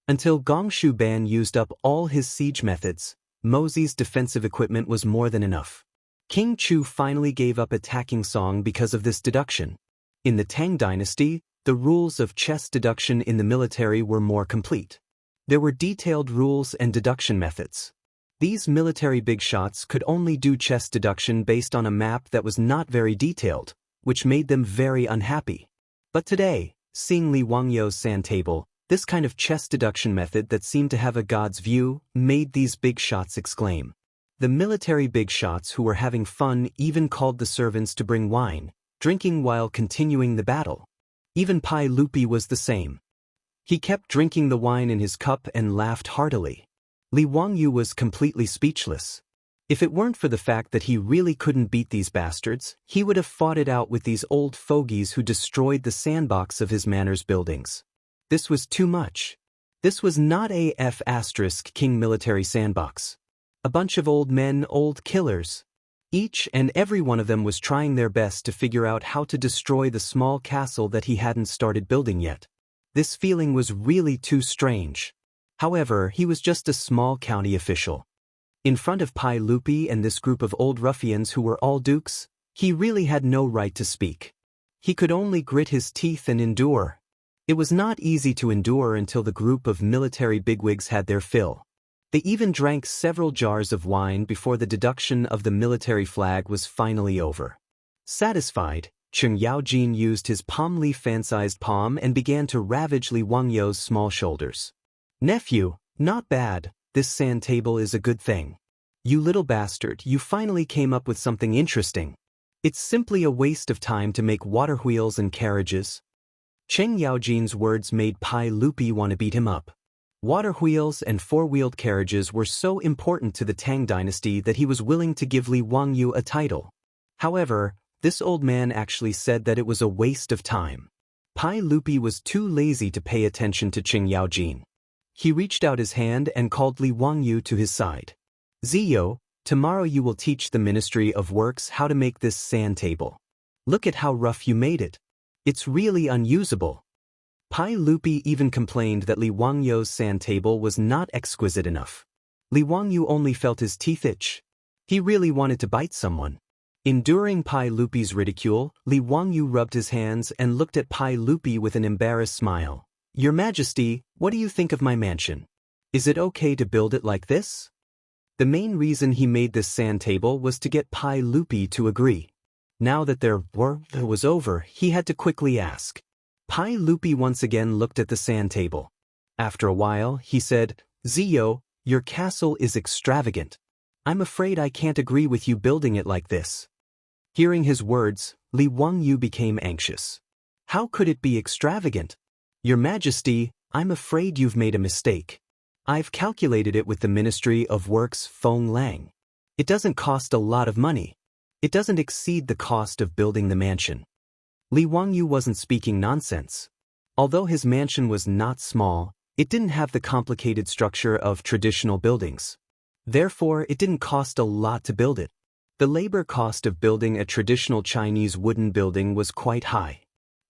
Until Gong Shu Ban used up all his siege methods, Mozi's defensive equipment was more than enough. King Chu finally gave up attacking Song because of this deduction. In the Tang dynasty, the rules of chess deduction in the military were more complete. There were detailed rules and deduction methods. These military big shots could only do chess deduction based on a map that was not very detailed, which made them very unhappy. But today, seeing Li Wangyu's sand table, this kind of chess deduction method that seemed to have a god's view, made these big shots exclaim. The military big shots who were having fun even called the servants to bring wine, drinking while continuing the battle. Even Pai Lupi was the same. He kept drinking the wine in his cup and laughed heartily. Li Wangyu was completely speechless. If it weren't for the fact that he really couldn't beat these bastards, he would have fought it out with these old fogies who destroyed the sandbox of his manor's buildings. This was too much. This was not a F***king military sandbox. A bunch of old men, old killers. Each and every one of them was trying their best to figure out how to destroy the small castle that he hadn't started building yet. This feeling was really too strange. However, he was just a small county official. In front of Pai Lupi and this group of old ruffians who were all dukes, he really had no right to speak. He could only grit his teeth and endure. It was not easy to endure until the group of military bigwigs had their fill. They even drank several jars of wine before the deduction of the military flag was finally over. Satisfied, Cheng Yaojin used his palm leaf fan-sized palm and began to ravage Li Wangyu's small shoulders. Nephew, not bad, this sand table is a good thing. You little bastard, you finally came up with something interesting. It's simply a waste of time to make water wheels and carriages. Cheng Yaojin's words made Pai Lupi want to beat him up. Water wheels and four-wheeled carriages were so important to the Tang dynasty that he was willing to give Li Wangyu a title. However, this old man actually said that it was a waste of time. Pai Lupi was too lazy to pay attention to Cheng Yaojin. He reached out his hand and called Li Wangyu to his side. Zio, tomorrow you will teach the Ministry of Works how to make this sand table. Look at how rough you made it. It's really unusable. Pai Lupi even complained that Li Wangyu's sand table was not exquisite enough. Li Wangyu only felt his teeth itch. He really wanted to bite someone. Enduring Pai Lupi's ridicule, Li Wangyu rubbed his hands and looked at Pai Lupi with an embarrassed smile. Your Majesty, what do you think of my mansion? Is it okay to build it like this? The main reason he made this sand table was to get Pai Lupi to agree. Now that their war was over, he had to quickly ask. Pai Lupi once again looked at the sand table. After a while, he said, Zio, your castle is extravagant. I'm afraid I can't agree with you building it like this. Hearing his words, Li Wangyu became anxious. How could it be extravagant? Your Majesty, I'm afraid you've made a mistake. I've calculated it with the Ministry of Works Feng Lang. It doesn't cost a lot of money. It doesn't exceed the cost of building the mansion. Li Wangyu wasn't speaking nonsense. Although his mansion was not small, it didn't have the complicated structure of traditional buildings. Therefore, it didn't cost a lot to build it. The labor cost of building a traditional Chinese wooden building was quite high.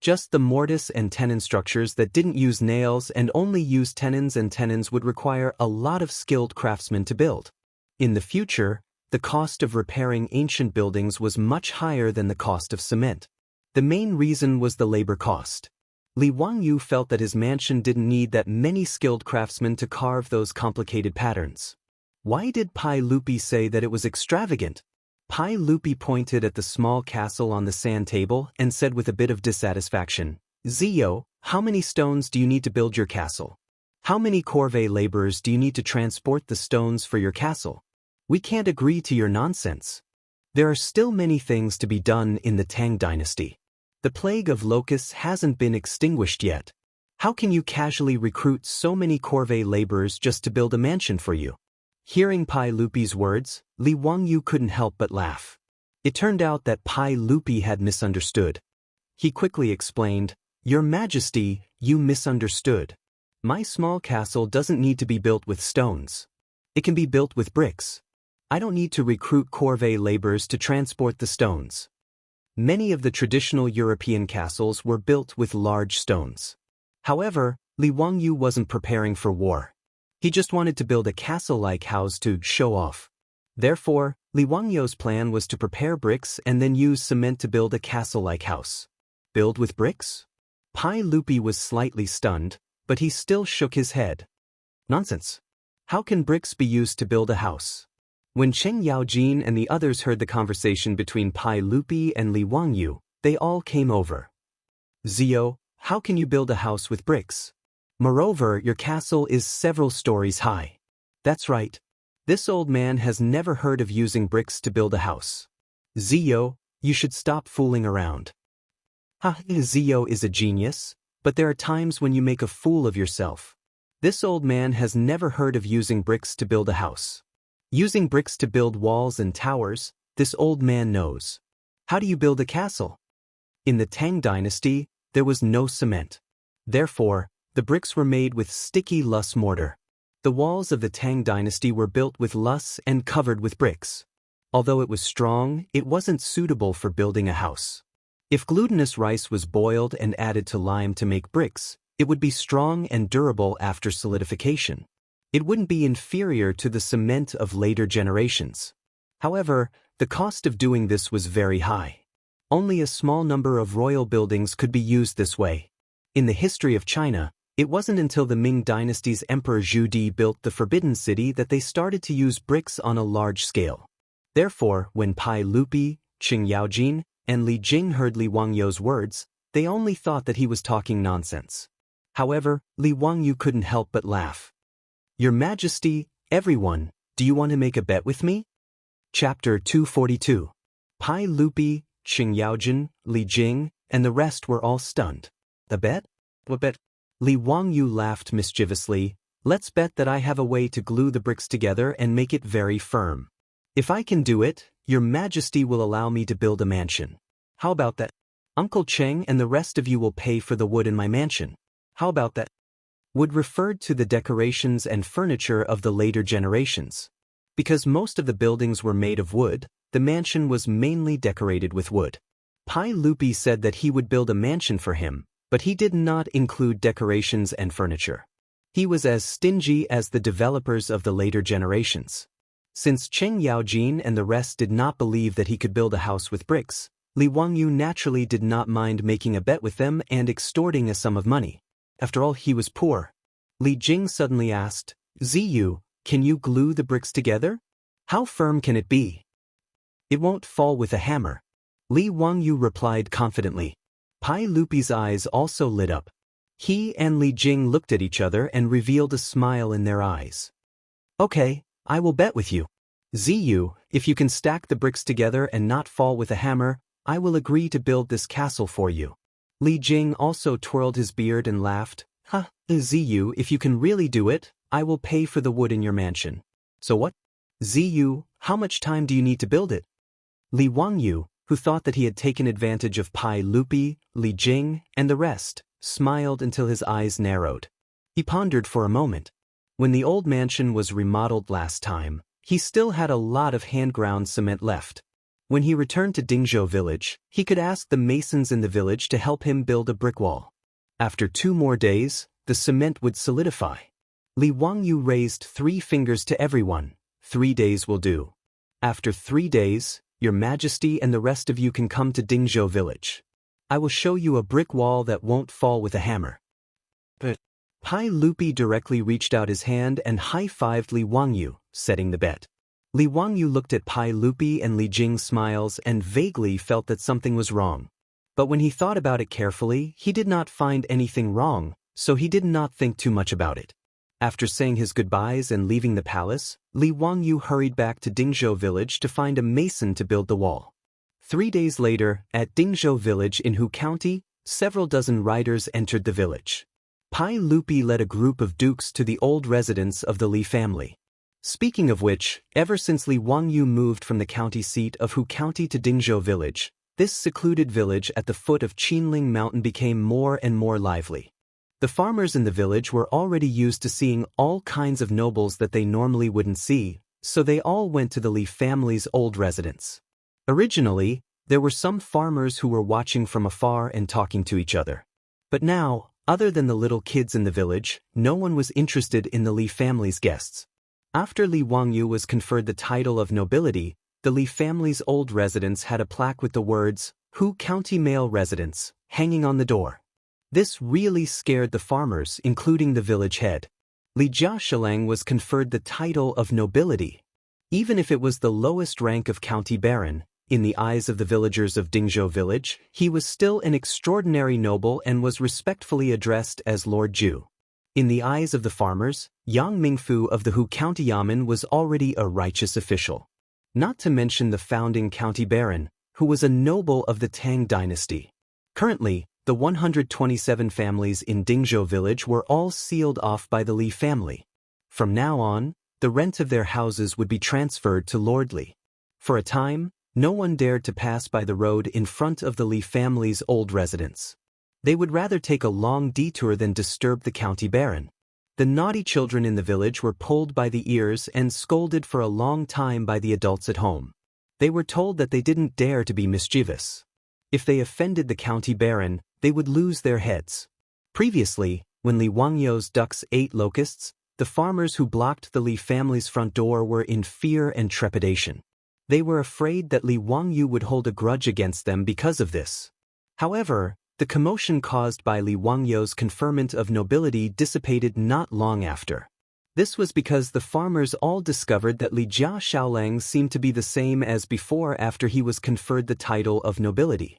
Just the mortise and tenon structures that didn't use nails and only used tenons would require a lot of skilled craftsmen to build. In the future, the cost of repairing ancient buildings was much higher than the cost of cement. The main reason was the labor cost. Li Wangyu felt that his mansion didn't need that many skilled craftsmen to carve those complicated patterns. Why did Pai Lupi say that it was extravagant? Pai Lupi pointed at the small castle on the sand table and said with a bit of dissatisfaction, Zio, how many stones do you need to build your castle? How many corvée laborers do you need to transport the stones for your castle? We can't agree to your nonsense. There are still many things to be done in the Tang dynasty. The plague of locusts hasn't been extinguished yet. How can you casually recruit so many corvée laborers just to build a mansion for you? Hearing Pai Lupi's words, Li Wangyu couldn't help but laugh. It turned out that Pai Lupi had misunderstood. He quickly explained, Your Majesty, you misunderstood. My small castle doesn't need to be built with stones. It can be built with bricks. I don't need to recruit corvée laborers to transport the stones. Many of the traditional European castles were built with large stones. However, Li Wangyu wasn't preparing for war. He just wanted to build a castle-like house to show off. Therefore, Li Wangyu's plan was to prepare bricks and then use cement to build a castle-like house. Build with bricks? Pai Lupi was slightly stunned, but he still shook his head. Nonsense. How can bricks be used to build a house? When Cheng Yaojin and the others heard the conversation between Pai Lupi and Li Wangyu, they all came over. Zio, how can you build a house with bricks? Moreover, your castle is several stories high. That's right. This old man has never heard of using bricks to build a house. Zio, you should stop fooling around. Zio is a genius, but there are times when you make a fool of yourself. This old man has never heard of using bricks to build a house. Using bricks to build walls and towers, this old man knows. How do you build a castle? In the Tang dynasty, there was no cement. Therefore, the bricks were made with sticky loess mortar. The walls of the Tang dynasty were built with loess and covered with bricks. Although it was strong, it wasn't suitable for building a house. If glutinous rice was boiled and added to lime to make bricks, it would be strong and durable after solidification. It wouldn't be inferior to the cement of later generations. However, the cost of doing this was very high. Only a small number of royal buildings could be used this way. In the history of China, it wasn't until the Ming dynasty's Emperor Zhu Di built the Forbidden City that they started to use bricks on a large scale. Therefore, when Pai Lupi, Cheng Yaojin, and Li Jing heard Li Wangyu's words, they only thought that he was talking nonsense. However, Li Wangyu couldn't help but laugh. Your Majesty, everyone, do you want to make a bet with me? Chapter 242. Pai Lupi, Cheng Yaojin, Li Jing, and the rest were all stunned. A bet? What bet? Li Wangyu laughed mischievously. Let's bet that I have a way to glue the bricks together and make it very firm. If I can do it, Your Majesty will allow me to build a mansion. How about that? Uncle Cheng and the rest of you will pay for the wood in my mansion. How about that? Wood referred to the decorations and furniture of the later generations. Because most of the buildings were made of wood, the mansion was mainly decorated with wood. Pai Lupi said that he would build a mansion for him, but he did not include decorations and furniture. He was as stingy as the developers of the later generations. Since Cheng Yaojin and the rest did not believe that he could build a house with bricks, Li Wangyu naturally did not mind making a bet with them and extorting a sum of money. After all, he was poor. Li Jing suddenly asked, "Ziyu, can you glue the bricks together? How firm can it be?" "It won't fall with a hammer," Li Wangyu replied confidently. Pai Lupi's eyes also lit up. He and Li Jing looked at each other and revealed a smile in their eyes. "Okay, I will bet with you. Ziyu, if you can stack the bricks together and not fall with a hammer, I will agree to build this castle for you." Li Jing also twirled his beard and laughed. "Ha, Ziyu, if you can really do it, I will pay for the wood in your mansion." "So what? Ziyu, how much time do you need to build it?" Li Wangyu, who thought that he had taken advantage of Pai Lupi, Li Jing, and the rest, smiled until his eyes narrowed. He pondered for a moment. When the old mansion was remodeled last time, he still had a lot of hand-ground cement left. When he returned to Dingzhou village, he could ask the masons in the village to help him build a brick wall. After 2 more days, the cement would solidify. Li Wangyu raised 3 fingers to everyone. 3 days will do. After 3 days, Your Majesty and the rest of you can come to Dingzhou village. I will show you a brick wall that won't fall with a hammer. But Pai Lupi directly reached out his hand and high-fived Li Wangyu, setting the bet. Li Wangyu looked at Pai Lupi and Li Jing's smiles and vaguely felt that something was wrong. But when he thought about it carefully, he did not find anything wrong, so he did not think too much about it. After saying his goodbyes and leaving the palace, Li Wangyu hurried back to Dingzhou village to find a mason to build the wall. 3 days later, at Dingzhou village in Hu County, several dozen riders entered the village. Pai Lupi led a group of dukes to the old residence of the Li family. Speaking of which, ever since Li Wangyu moved from the county seat of Hu County to Dingzhou village, this secluded village at the foot of Qinling Mountain became more and more lively. The farmers in the village were already used to seeing all kinds of nobles that they normally wouldn't see, so they all went to the Li family's old residence. Originally, there were some farmers who were watching from afar and talking to each other. But now, other than the little kids in the village, no one was interested in the Li family's guests. After Li Wangyu was conferred the title of nobility, the Li family's old residence had a plaque with the words, Hu County Male Residence, hanging on the door. This really scared the farmers, including the village head. Li Jiashilang was conferred the title of nobility. Even if it was the lowest rank of county baron, in the eyes of the villagers of Dingzhou village, he was still an extraordinary noble and was respectfully addressed as Lord Ju. In the eyes of the farmers, Yang Mingfu of the Hu County Yamen was already a righteous official. Not to mention the founding county baron, who was a noble of the Tang dynasty. Currently, the 127 families in Dingzhou village were all sealed off by the Li family. From now on, the rent of their houses would be transferred to Lord Li. For a time, no one dared to pass by the road in front of the Li family's old residence. They would rather take a long detour than disturb the county baron. The naughty children in the village were pulled by the ears and scolded for a long time by the adults at home. They were told that they didn't dare to be mischievous. If they offended the county baron, they would lose their heads. Previously, when Li Wangyu's ducks ate locusts, the farmers who blocked the Li family's front door were in fear and trepidation. They were afraid that Li Wangyu would hold a grudge against them because of this. However, the commotion caused by Li Wangyu's conferment of nobility dissipated not long after. This was because the farmers all discovered that Li Jia Shaolang seemed to be the same as before after he was conferred the title of nobility.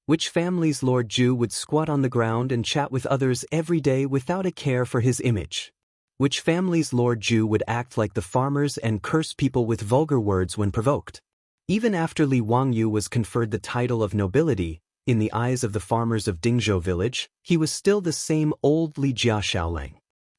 Which family's Lord Ju would squat on the ground and chat with others every day without a care for his image. Which family's Lord Ju would act like the farmers and curse people with vulgar words when provoked. Even after Li Wangyu was conferred the title of nobility, in the eyes of the farmers of Dingzhou village, he was still the same old Li Jia Shaolang.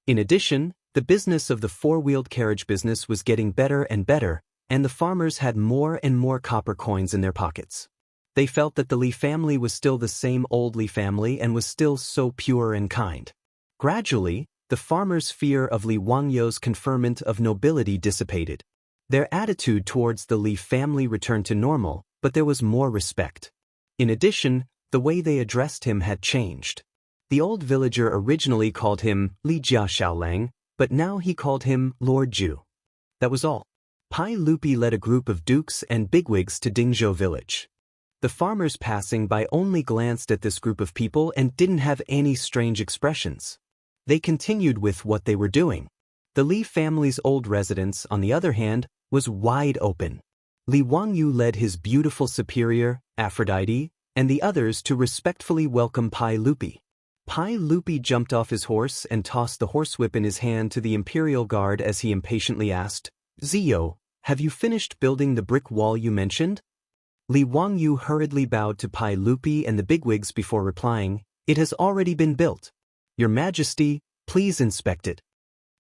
In addition, the business of the 4-wheeled carriage business was getting better and better, and the farmers had more and more copper coins in their pockets. They felt that the Li family was still the same old Li family and was still so pure and kind. Gradually, the farmers' fear of Li Wangyu's conferment of nobility dissipated. Their attitude towards the Li family returned to normal, but there was more respect. In addition, the way they addressed him had changed. The old villager originally called him Li Jia Xiaolang, but now he called him Lord Ju. That was all. Pai Lupi led a group of dukes and bigwigs to Dingzhou village. The farmers passing by only glanced at this group of people and didn't have any strange expressions. They continued with what they were doing. The Li family's old residence, on the other hand, was wide open. Li Wangyu led his beautiful superior, Aphrodite, and the others to respectfully welcome Pai Lupi. Pai Lupi jumped off his horse and tossed the horsewhip in his hand to the imperial guard as he impatiently asked, "Zio, have you finished building the brick wall you mentioned?" Li Wangyu hurriedly bowed to Pai Lupi and the bigwigs before replying, "It has already been built. Your Majesty, please inspect it."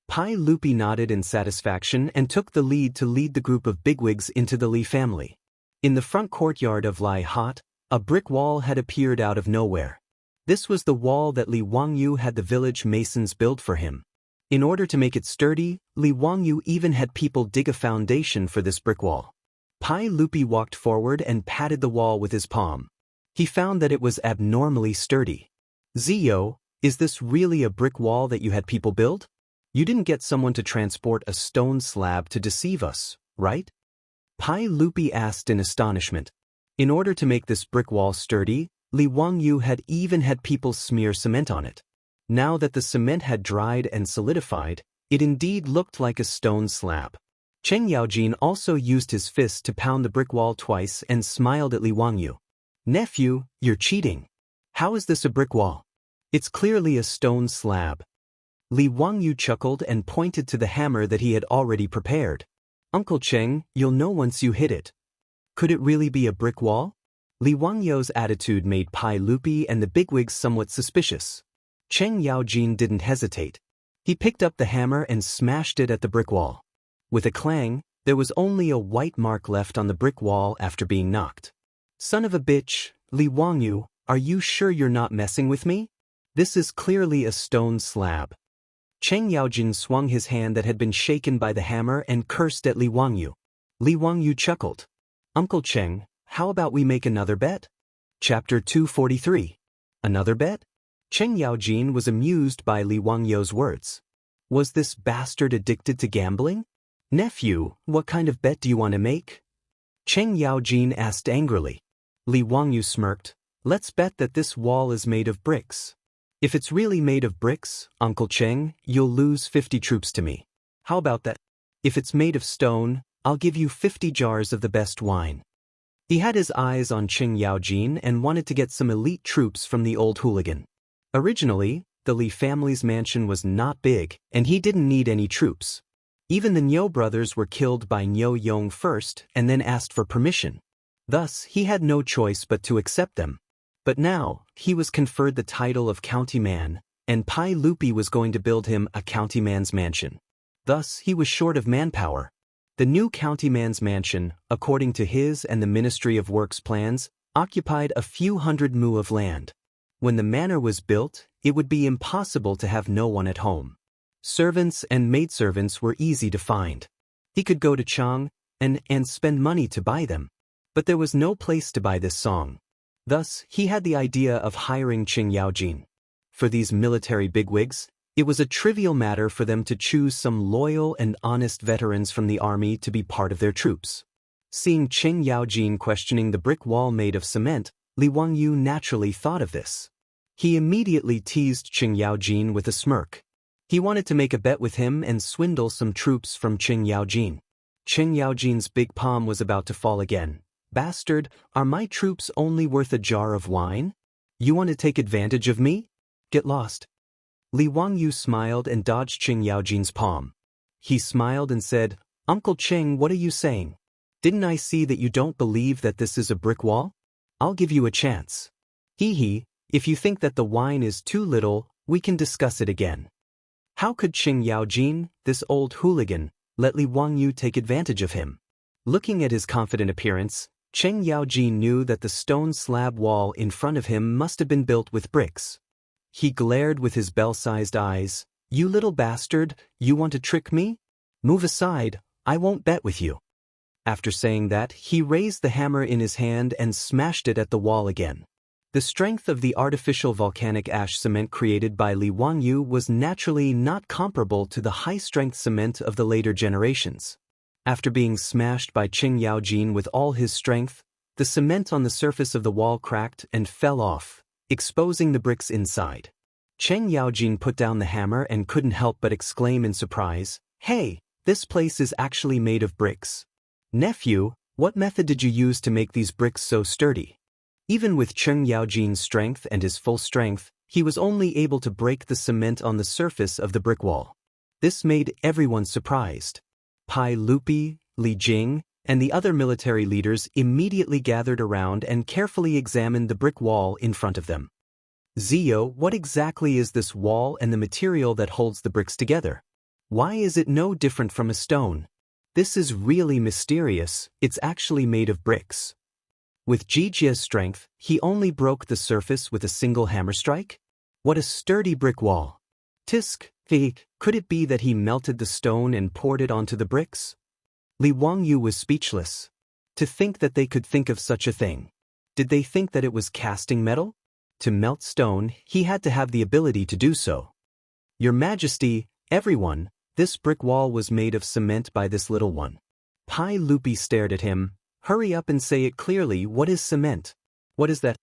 Pai Lupi nodded in satisfaction and took the lead to lead the group of bigwigs into the Li family. In the front courtyard of Lai Hot, a brick wall had appeared out of nowhere. This was the wall that Li Wangyu had the village masons build for him. In order to make it sturdy, Li Wangyu even had people dig a foundation for this brick wall. Pai Lupi walked forward and patted the wall with his palm. He found that it was abnormally sturdy. "Zio, is this really a brick wall that you had people build? You didn't get someone to transport a stone slab to deceive us, right?" Pai Lupi asked in astonishment. In order to make this brick wall sturdy, Li Wangyu had even had people smear cement on it. Now that the cement had dried and solidified, it indeed looked like a stone slab. Cheng Yaojin also used his fist to pound the brick wall twice and smiled at Li Wangyu. "Nephew, you're cheating. How is this a brick wall? It's clearly a stone slab." Li Wangyu chuckled and pointed to the hammer that he had already prepared. "Uncle Cheng, you'll know once you hit it. Could it really be a brick wall?" Li Wangyu's attitude made Pai Lupi and the bigwigs somewhat suspicious. Cheng Yaojin didn't hesitate. He picked up the hammer and smashed it at the brick wall. With a clang, there was only a white mark left on the brick wall after being knocked. "Son of a bitch, Li Wangyu, are you sure you're not messing with me? This is clearly a stone slab." Cheng Yaojin swung his hand that had been shaken by the hammer and cursed at Li Wangyu. Li Wangyu chuckled. "Uncle Cheng, how about we make another bet?" Chapter 243. Another bet? Cheng Yaojin was amused by Li Wangyu's words. Was this bastard addicted to gambling? "Nephew, what kind of bet do you want to make?" Cheng Yaojin asked angrily. Li Wangyu smirked. "Let's bet that this wall is made of bricks. If it's really made of bricks, Uncle Cheng, you'll lose 50 troops to me. How about that? If it's made of stone, I'll give you 50 jars of the best wine." He had his eyes on Cheng Yaojin and wanted to get some elite troops from the old hooligan. Originally, the Li family's mansion was not big, and he didn't need any troops. Even the Niu brothers were killed by Niu Yong first and then asked for permission. Thus, he had no choice but to accept them. But now, he was conferred the title of county man, and Pai Lupi was going to build him a county man's mansion. Thus, he was short of manpower. The new county man's mansion, according to his and the Ministry of Works plans, occupied a few hundred mu of land. When the manor was built, it would be impossible to have no one at home. Servants and maidservants were easy to find. He could go to Chang and spend money to buy them. But there was no place to buy this song. Thus, he had the idea of hiring Cheng Yaojin. For these military bigwigs, it was a trivial matter for them to choose some loyal and honest veterans from the army to be part of their troops. Seeing Cheng Yaojin questioning the brick wall made of cement, Li Wangyu naturally thought of this. He immediately teased Cheng Yaojin with a smirk. He wanted to make a bet with him and swindle some troops from Cheng Yaojin. Cheng Yaojin's big palm was about to fall again. "Bastard, are my troops only worth a jar of wine? You want to take advantage of me? Get lost." Li Wangyu smiled and dodged Cheng Yaojin's palm. He smiled and said, "Uncle Cheng, what are you saying? Didn't I see that you don't believe that this is a brick wall? I'll give you a chance. Hee, if you think that the wine is too little, we can discuss it again." How could Cheng Yaojin, this old hooligan, let Li Wangyu take advantage of him? Looking at his confident appearance, Cheng Yaojin knew that the stone slab wall in front of him must have been built with bricks. He glared with his bell-sized eyes. "You little bastard, you want to trick me? Move aside, I won't bet with you. After saying that, he raised the hammer in his hand and smashed it at the wall again. The strength of the artificial volcanic ash cement created by Li Wangyu was naturally not comparable to the high-strength cement of the later generations. After being smashed by Qing Yaojin with all his strength, the cement on the surface of the wall cracked and fell off, exposing the bricks inside. Cheng Yaojin put down the hammer and couldn't help but exclaim in surprise, "Hey, this place is actually made of bricks. Nephew, what method did you use to make these bricks so sturdy?" Even with Cheng Yaojin's strength and his full strength, he was only able to break the cement on the surface of the brick wall. This made everyone surprised. Pai Lupi, Li Jing, and the other military leaders immediately gathered around and carefully examined the brick wall in front of them. "Zio, what exactly is this wall and the material that holds the bricks together? Why is it no different from a stone? This is really mysterious. It's actually made of bricks." With Jijia's strength, he only broke the surface with a single hammer strike? What a sturdy brick wall. Tisk, could it be that he melted the stone and poured it onto the bricks? Li Wangyu was speechless. To think that they could think of such a thing. Did they think that it was casting metal? To melt stone, he had to have the ability to do so. "Your Majesty, everyone, this brick wall was made of cement by this little one." Pai Lupi stared at him. "Hurry up and say it clearly. What is cement? What is that?"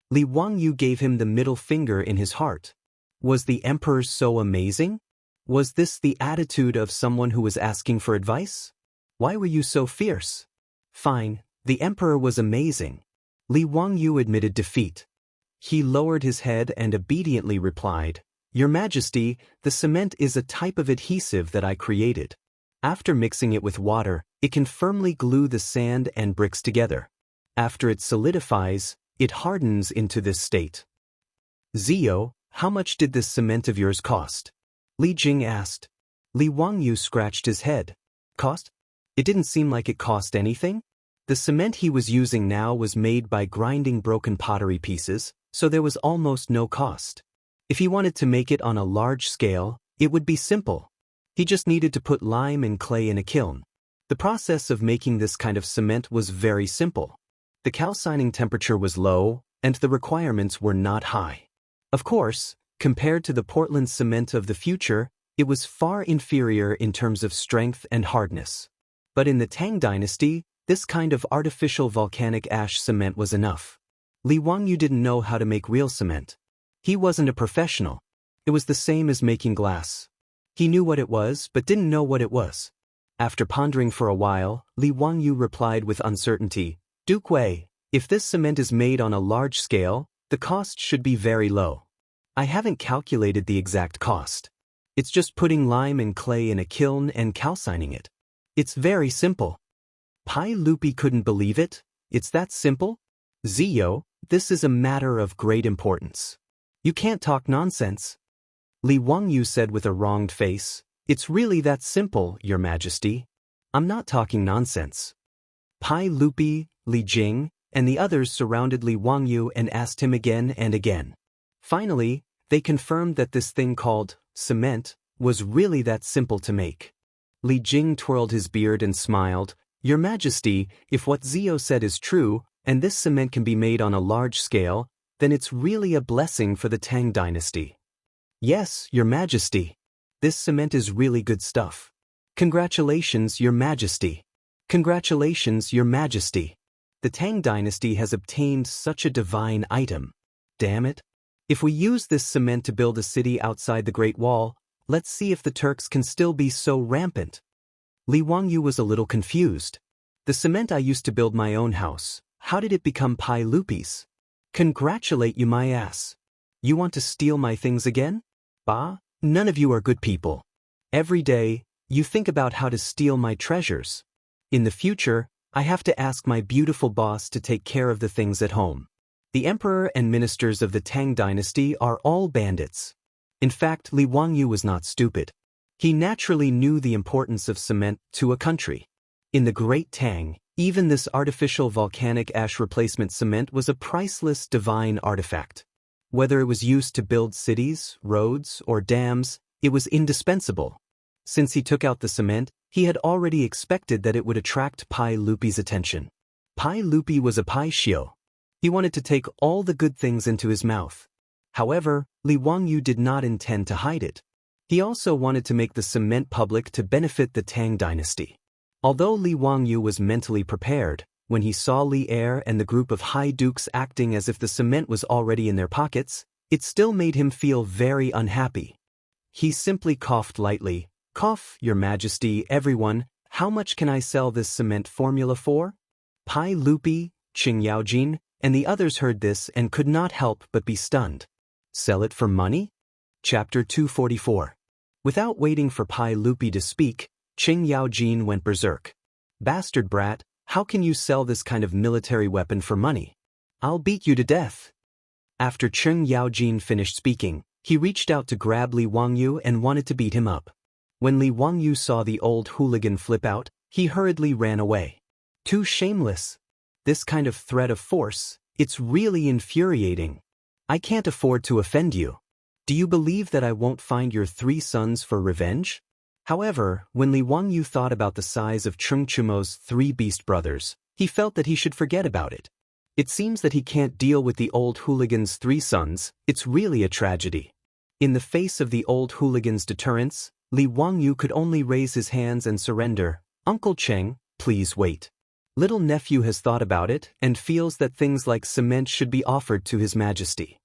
Li Wangyu gave him the middle finger in his heart. Was the emperor so amazing? Was this the attitude of someone who was asking for advice? Why were you so fierce? Fine, the emperor was amazing. Li Wangyu admitted defeat. He lowered his head and obediently replied, "Your Majesty, the cement is a type of adhesive that I created. After mixing it with water, it can firmly glue the sand and bricks together. After it solidifies, it hardens into this state." "Zio, how much did this cement of yours cost?" Li Jing asked. Li Wangyu scratched his head. "Cost? It didn't seem like it cost anything. The cement he was using now was made by grinding broken pottery pieces, so there was almost no cost. If he wanted to make it on a large scale, it would be simple. He just needed to put lime and clay in a kiln. The process of making this kind of cement was very simple. The calcining temperature was low, and the requirements were not high. Of course, compared to the Portland cement of the future, it was far inferior in terms of strength and hardness. But in the Tang Dynasty, this kind of artificial volcanic ash cement was enough. Li Wangyu didn't know how to make real cement. He wasn't a professional. It was the same as making glass. He knew what it was, but didn't know what it was. After pondering for a while, Li Wangyu replied with uncertainty, "Duke Wei, if this cement is made on a large scale, the cost should be very low. I haven't calculated the exact cost. It's just putting lime and clay in a kiln and calcining it. It's very simple." Pai Lupi couldn't believe it. "It's that simple? Zio, this is a matter of great importance. You can't talk nonsense." Li Wangyu said with a wronged face, "It's really that simple, Your Majesty. I'm not talking nonsense." Pai Lupi, Li Jing, and the others surrounded Li Wangyu and asked him again and again. Finally, they confirmed that this thing called cement was really that simple to make. Li Jing twirled his beard and smiled, "Your Majesty, if what Zio said is true, and this cement can be made on a large scale, then it's really a blessing for the Tang Dynasty." "Yes, Your Majesty. This cement is really good stuff. Congratulations, Your Majesty. Congratulations, Your Majesty. The Tang Dynasty has obtained such a divine item. Damn it. If we use this cement to build a city outside the Great Wall, let's see if the Turks can still be so rampant." Li Wangyu was a little confused. "The cement I used to build my own house, how did it become Pai Lupi's? Congratulate you my ass. You want to steal my things again? Bah, none of you are good people. Every day, you think about how to steal my treasures. In the future, I have to ask my beautiful boss to take care of the things at home. The emperor and ministers of the Tang Dynasty are all bandits." In fact, Li Wangyu was not stupid. He naturally knew the importance of cement to a country. In the Great Tang, even this artificial volcanic ash replacement cement was a priceless divine artifact. Whether it was used to build cities, roads, or dams, it was indispensable. Since he took out the cement, he had already expected that it would attract Pai Lupi's attention. Pai Lupi was a Pai Xiao. He wanted to take all the good things into his mouth. However, Li Wangyu did not intend to hide it. He also wanted to make the cement public to benefit the Tang dynasty. Although Li Wangyu was mentally prepared, when he saw Li Er and the group of high dukes acting as if the cement was already in their pockets, it still made him feel very unhappy. He simply coughed lightly. "Cough, Your Majesty, everyone, how much can I sell this cement formula for?" Pai Lupi, Qing Yaojin, and the others heard this and could not help but be stunned. Sell it for money? Chapter 244. Without waiting for Pai Lupi to speak, Qing Yaojin went berserk. "Bastard brat, how can you sell this kind of military weapon for money? I'll beat you to death." After Qing Yaojin finished speaking, he reached out to grab Li Wangyu and wanted to beat him up. When Li Wangyu saw the old hooligan flip out, he hurriedly ran away. Too shameless. This kind of threat of force, it's really infuriating. I can't afford to offend you. Do you believe that I won't find your 3 sons for revenge? However, when Li Wangyu thought about the size of Cheng Chumo's 3 beast brothers, he felt that he should forget about it. It seems that he can't deal with the old hooligan's 3 sons, it's really a tragedy. In the face of the old hooligan's deterrence, Li Wangyu could only raise his hands and surrender. "Uncle Cheng, please wait. Little nephew has thought about it and feels that things like cement should be offered to His Majesty."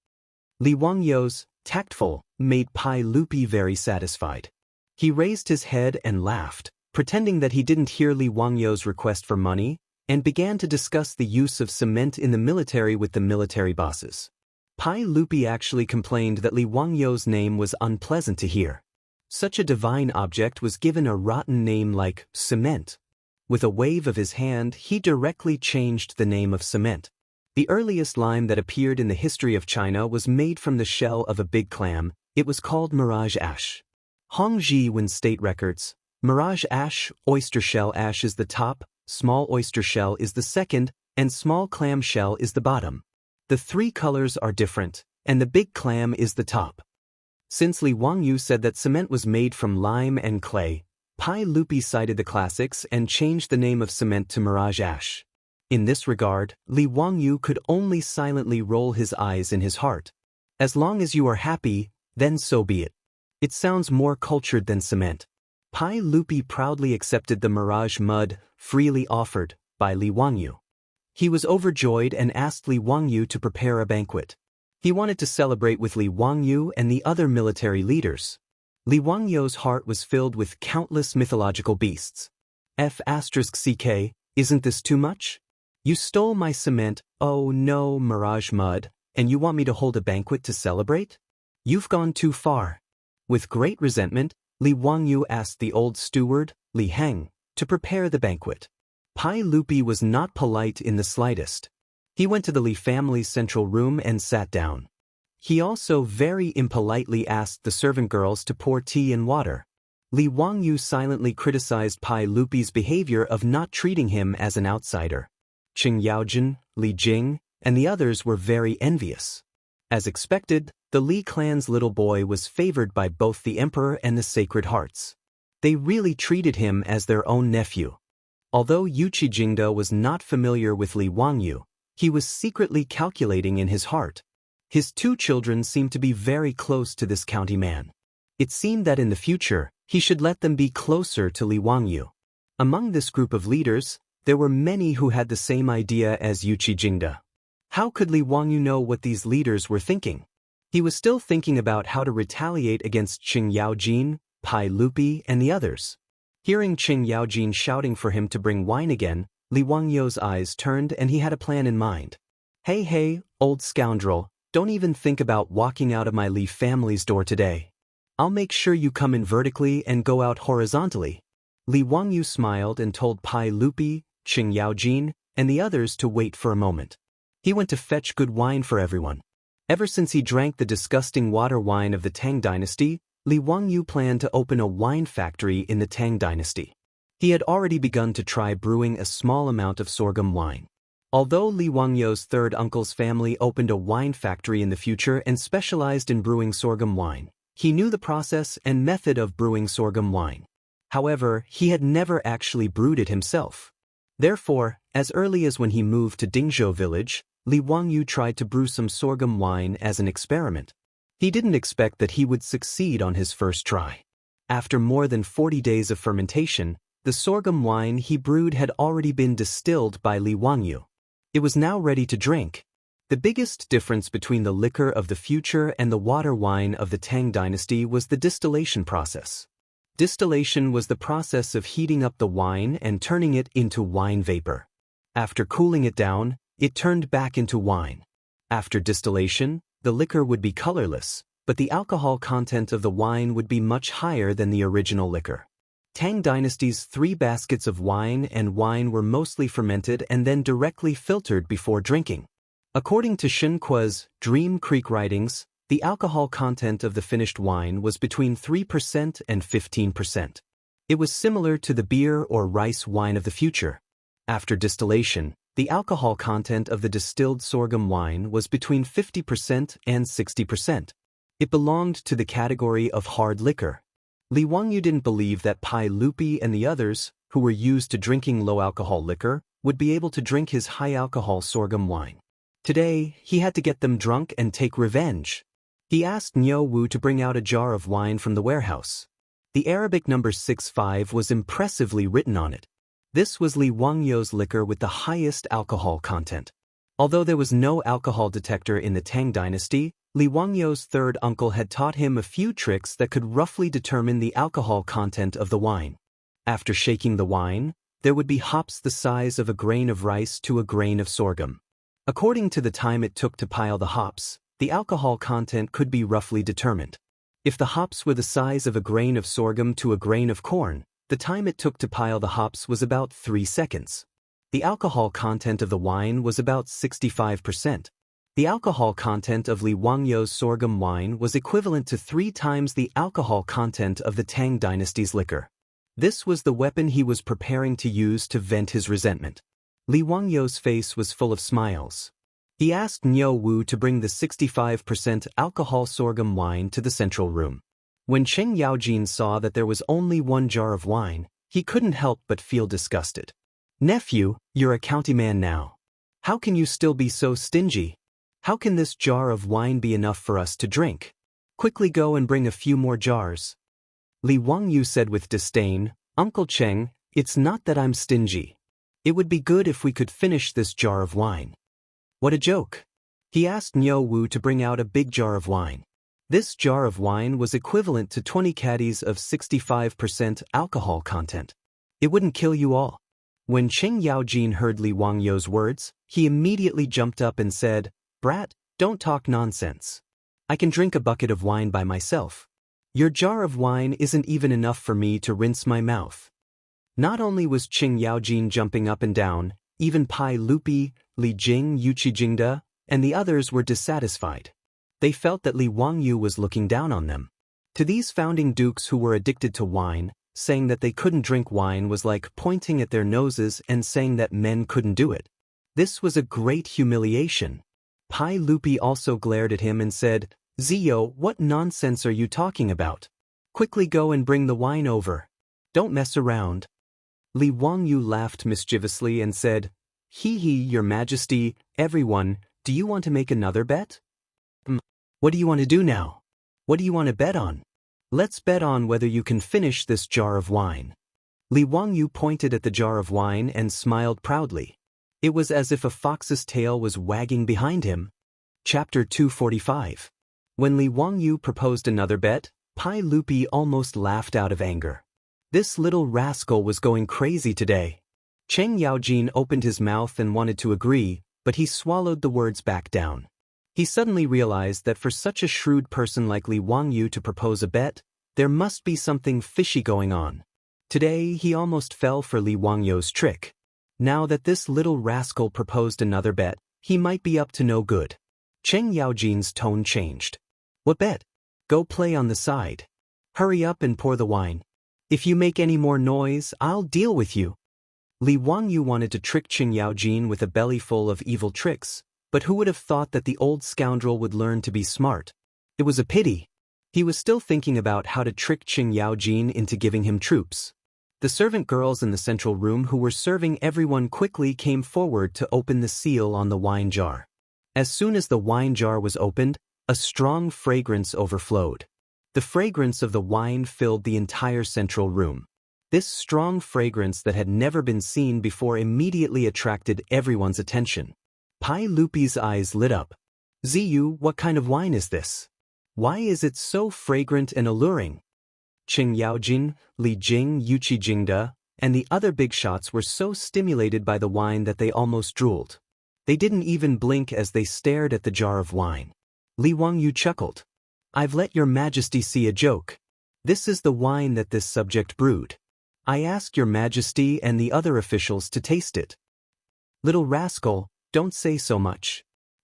Li Wangyu's tactful made Pai Lupi very satisfied. He raised his head and laughed, pretending that he didn't hear Li Wangyu's request for money, and began to discuss the use of cement in the military with the military bosses. Pai Lupi actually complained that Li Wangyu's name was unpleasant to hear. Such a divine object was given a rotten name like cement. With a wave of his hand, he directly changed the name of cement. The earliest lime that appeared in the history of China was made from the shell of a big clam. It was called mirage ash. Hongji Wen State Records. Mirage ash, oyster shell ash is the top, small oyster shell is the second, and small clam shell is the bottom. The 3 colors are different, and the big clam is the top. Since Li Wangyu said that cement was made from lime and clay, Pai Lupi cited the classics and changed the name of cement to mirage ash. In this regard, Li Wangyu could only silently roll his eyes in his heart. As long as you are happy, then so be it. It sounds more cultured than cement. Pai Lupi proudly accepted the mirage mud, freely offered, by Li Wangyu. He was overjoyed and asked Li Wangyu to prepare a banquet. He wanted to celebrate with Li Wangyu and the other military leaders. Li Wangyu's heart was filled with countless mythological beasts. F***ck, isn't this too much? You stole my cement, oh no, mirage mud, and you want me to hold a banquet to celebrate? You've gone too far. With great resentment, Li Wangyu asked the old steward, Li Heng, to prepare the banquet. Pai Lupi was not polite in the slightest. He went to the Li family's central room and sat down. He also very impolitely asked the servant girls to pour tea and water. Li Wangyu silently criticized Pai Lupi's behavior of not treating him as an outsider. Qing Yaojin, Li Jing, and the others were very envious. As expected, the Li clan's little boy was favored by both the emperor and the Sacred Hearts. They really treated him as their own nephew. Although Yuqi Jingde was not familiar with Li Wangyu, he was secretly calculating in his heart. His 2 children seemed to be very close to this county man. It seemed that in the future, he should let them be closer to Li Wangyu. Among this group of leaders, there were many who had the same idea as Yuqi Jingde. How could Li Wangyu know what these leaders were thinking? He was still thinking about how to retaliate against Qing Yaojin, Pai Lupi, and the others. Hearing Qing Yaojin shouting for him to bring wine again, Li Wangyu's eyes turned and he had a plan in mind. Hey, old scoundrel, don't even think about walking out of my Li family's door today. I'll make sure you come in vertically and go out horizontally. Li Wangyu smiled and told Pai Lupi, Qing Yaojin, and the others to wait for a moment. He went to fetch good wine for everyone. Ever since he drank the disgusting water wine of the Tang dynasty, Li Wangyu planned to open a wine factory in the Tang dynasty. He had already begun to try brewing a small amount of sorghum wine. Although Li Wangyu's 3rd uncle's family opened a wine factory in the future and specialized in brewing sorghum wine, He knew the process and method of brewing sorghum wine. However, he had never actually brewed it himself. Therefore, as early as when he moved to Dingzhou village, Li Wangyu tried to brew some sorghum wine as an experiment. He didn't expect that he would succeed on his first try. After more than 40 days of fermentation, the sorghum wine he brewed had already been distilled by Li Wangyu. It was now ready to drink. The biggest difference between the liquor of the future and the water wine of the Tang dynasty was the distillation process. Distillation was the process of heating up the wine and turning it into wine vapor. After cooling it down, it turned back into wine. After distillation, the liquor would be colorless, but the alcohol content of the wine would be much higher than the original liquor. Tang dynasty's 3 baskets of wine were mostly fermented and then directly filtered before drinking. According to Shen Kuo's Dream Creek writings, the alcohol content of the finished wine was between 3% and 15%. It was similar to the beer or rice wine of the future. After distillation, the alcohol content of the distilled sorghum wine was between 50% and 60%. It belonged to the category of hard liquor. Li Wangyu didn't believe that Pai Lupi and the others, who were used to drinking low-alcohol liquor, would be able to drink his high-alcohol sorghum wine. Today, he had to get them drunk and take revenge. He asked Niu Wu to bring out a jar of wine from the warehouse. The Arabic number 65 was impressively written on it. This was Li Wangyu's liquor with the highest alcohol content. Although there was no alcohol detector in the Tang dynasty, Li Wangyu's third uncle had taught him a few tricks that could roughly determine the alcohol content of the wine. After shaking the wine, there would be hops the size of a grain of rice to a grain of sorghum. According to the time it took to pile the hops, the alcohol content could be roughly determined. If the hops were the size of a grain of sorghum to a grain of corn, the time it took to pile the hops was about 3 seconds. The alcohol content of the wine was about 65%. The alcohol content of Li Wangyu's sorghum wine was equivalent to 3 times the alcohol content of the Tang dynasty's liquor. This was the weapon he was preparing to use to vent his resentment. Li Wangyu's face was full of smiles. He asked Niu Wu to bring the 65% alcohol sorghum wine to the central room. When Cheng Yaojin saw that there was only 1 jar of wine, he couldn't help but feel disgusted. "Nephew, you're a county man now. How can you still be so stingy? How can this jar of wine be enough for us to drink? Quickly go and bring a few more jars." Li Wangyu said with disdain, "Uncle Cheng, it's not that I'm stingy. It would be good if we could finish this jar of wine." "What a joke." He asked Niu Wu to bring out a big jar of wine. This jar of wine was equivalent to 20 caddies of 65% alcohol content. "It wouldn't kill you all." When Cheng Yaojin heard Li Wangyu's words, he immediately jumped up and said, "Brat, don't talk nonsense. I can drink a bucket of wine by myself. Your jar of wine isn't even enough for me to rinse my mouth." Not only was Cheng Yaojin jumping up and down, even Pai Lupi, Li Jing, Yuqi Jingda, and the others were dissatisfied. They felt that Li Wangyu was looking down on them. To these founding dukes who were addicted to wine, saying that they couldn't drink wine was like pointing at their noses and saying that men couldn't do it. This was a great humiliation. Pai Lupi also glared at him and said, "Ziyo, what nonsense are you talking about? Quickly go and bring the wine over. Don't mess around." Li Wangyu laughed mischievously and said, "Hee hee, your majesty, everyone, do you want to make another bet?" What do you want to do now? What do you want to bet on?" "Let's bet on whether you can finish this jar of wine." Li Wangyu pointed at the jar of wine and smiled proudly. It was as if a fox's tail was wagging behind him. Chapter 245. When Li Wangyu proposed another bet, Pai Lupi almost laughed out of anger. This little rascal was going crazy today. Cheng Yaojin opened his mouth and wanted to agree, but he swallowed the words back down. He suddenly realized that for such a shrewd person like Li Wangyu to propose a bet, there must be something fishy going on. Today he almost fell for Li Wangyu's trick. Now that this little rascal proposed another bet, he might be up to no good. Cheng Yaojin's tone changed. "What bet? Go play on the side. Hurry up and pour the wine. If you make any more noise, I'll deal with you." Li Wangyu wanted to trick Cheng Yaojin with a belly full of evil tricks, but who would have thought that the old scoundrel would learn to be smart? It was a pity. He was still thinking about how to trick Qing Yaojin into giving him troops. The servant girls in the central room who were serving everyone quickly came forward to open the seal on the wine jar. As soon as the wine jar was opened, a strong fragrance overflowed. The fragrance of the wine filled the entire central room. This strong fragrance that had never been seen before immediately attracted everyone's attention. Pai Lupi's eyes lit up. Ziyu, what kind of wine is this? Why is it so fragrant and alluring? Qing Yaojin, Li Jing, Yuqi Jingde, and the other big shots were so stimulated by the wine that they almost drooled. They didn't even blink as they stared at the jar of wine. Li Wangyu chuckled. I've let your majesty see a joke. This is the wine that this subject brewed. I ask your majesty and the other officials to taste it. Little rascal, don't say so much.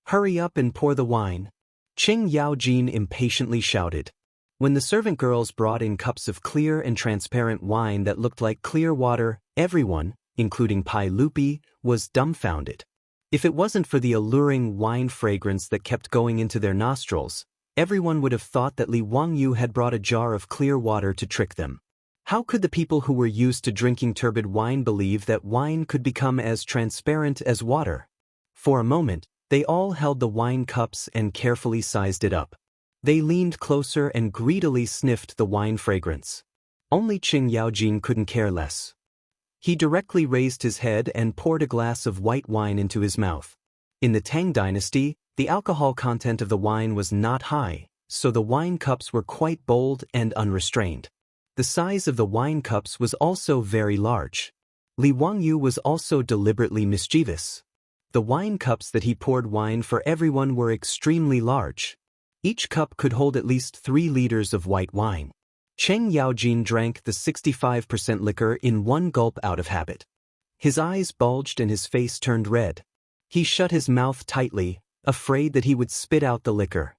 Hurry up and pour the wine. Qing Yaojin impatiently shouted. When the servant girls brought in cups of clear and transparent wine that looked like clear water, everyone, including Pai Lupi, was dumbfounded. If it wasn't for the alluring wine fragrance that kept going into their nostrils, everyone would have thought that Li Wangyu had brought a jar of clear water to trick them. How could the people who were used to drinking turbid wine believe that wine could become as transparent as water? For a moment, they all held the wine cups and carefully sized it up. They leaned closer and greedily sniffed the wine fragrance. Only Qing Yaojin couldn't care less. He directly raised his head and poured a glass of white wine into his mouth. In the Tang dynasty, the alcohol content of the wine was not high, so the wine cups were quite bold and unrestrained. The size of the wine cups was also very large. Li Wangyu was also deliberately mischievous. The wine cups that he poured wine for everyone were extremely large. Each cup could hold at least 3 liters of white wine. Qing Yaojin drank the 65% liquor in one gulp out of habit. His eyes bulged and his face turned red. He shut his mouth tightly, afraid that he would spit out the liquor.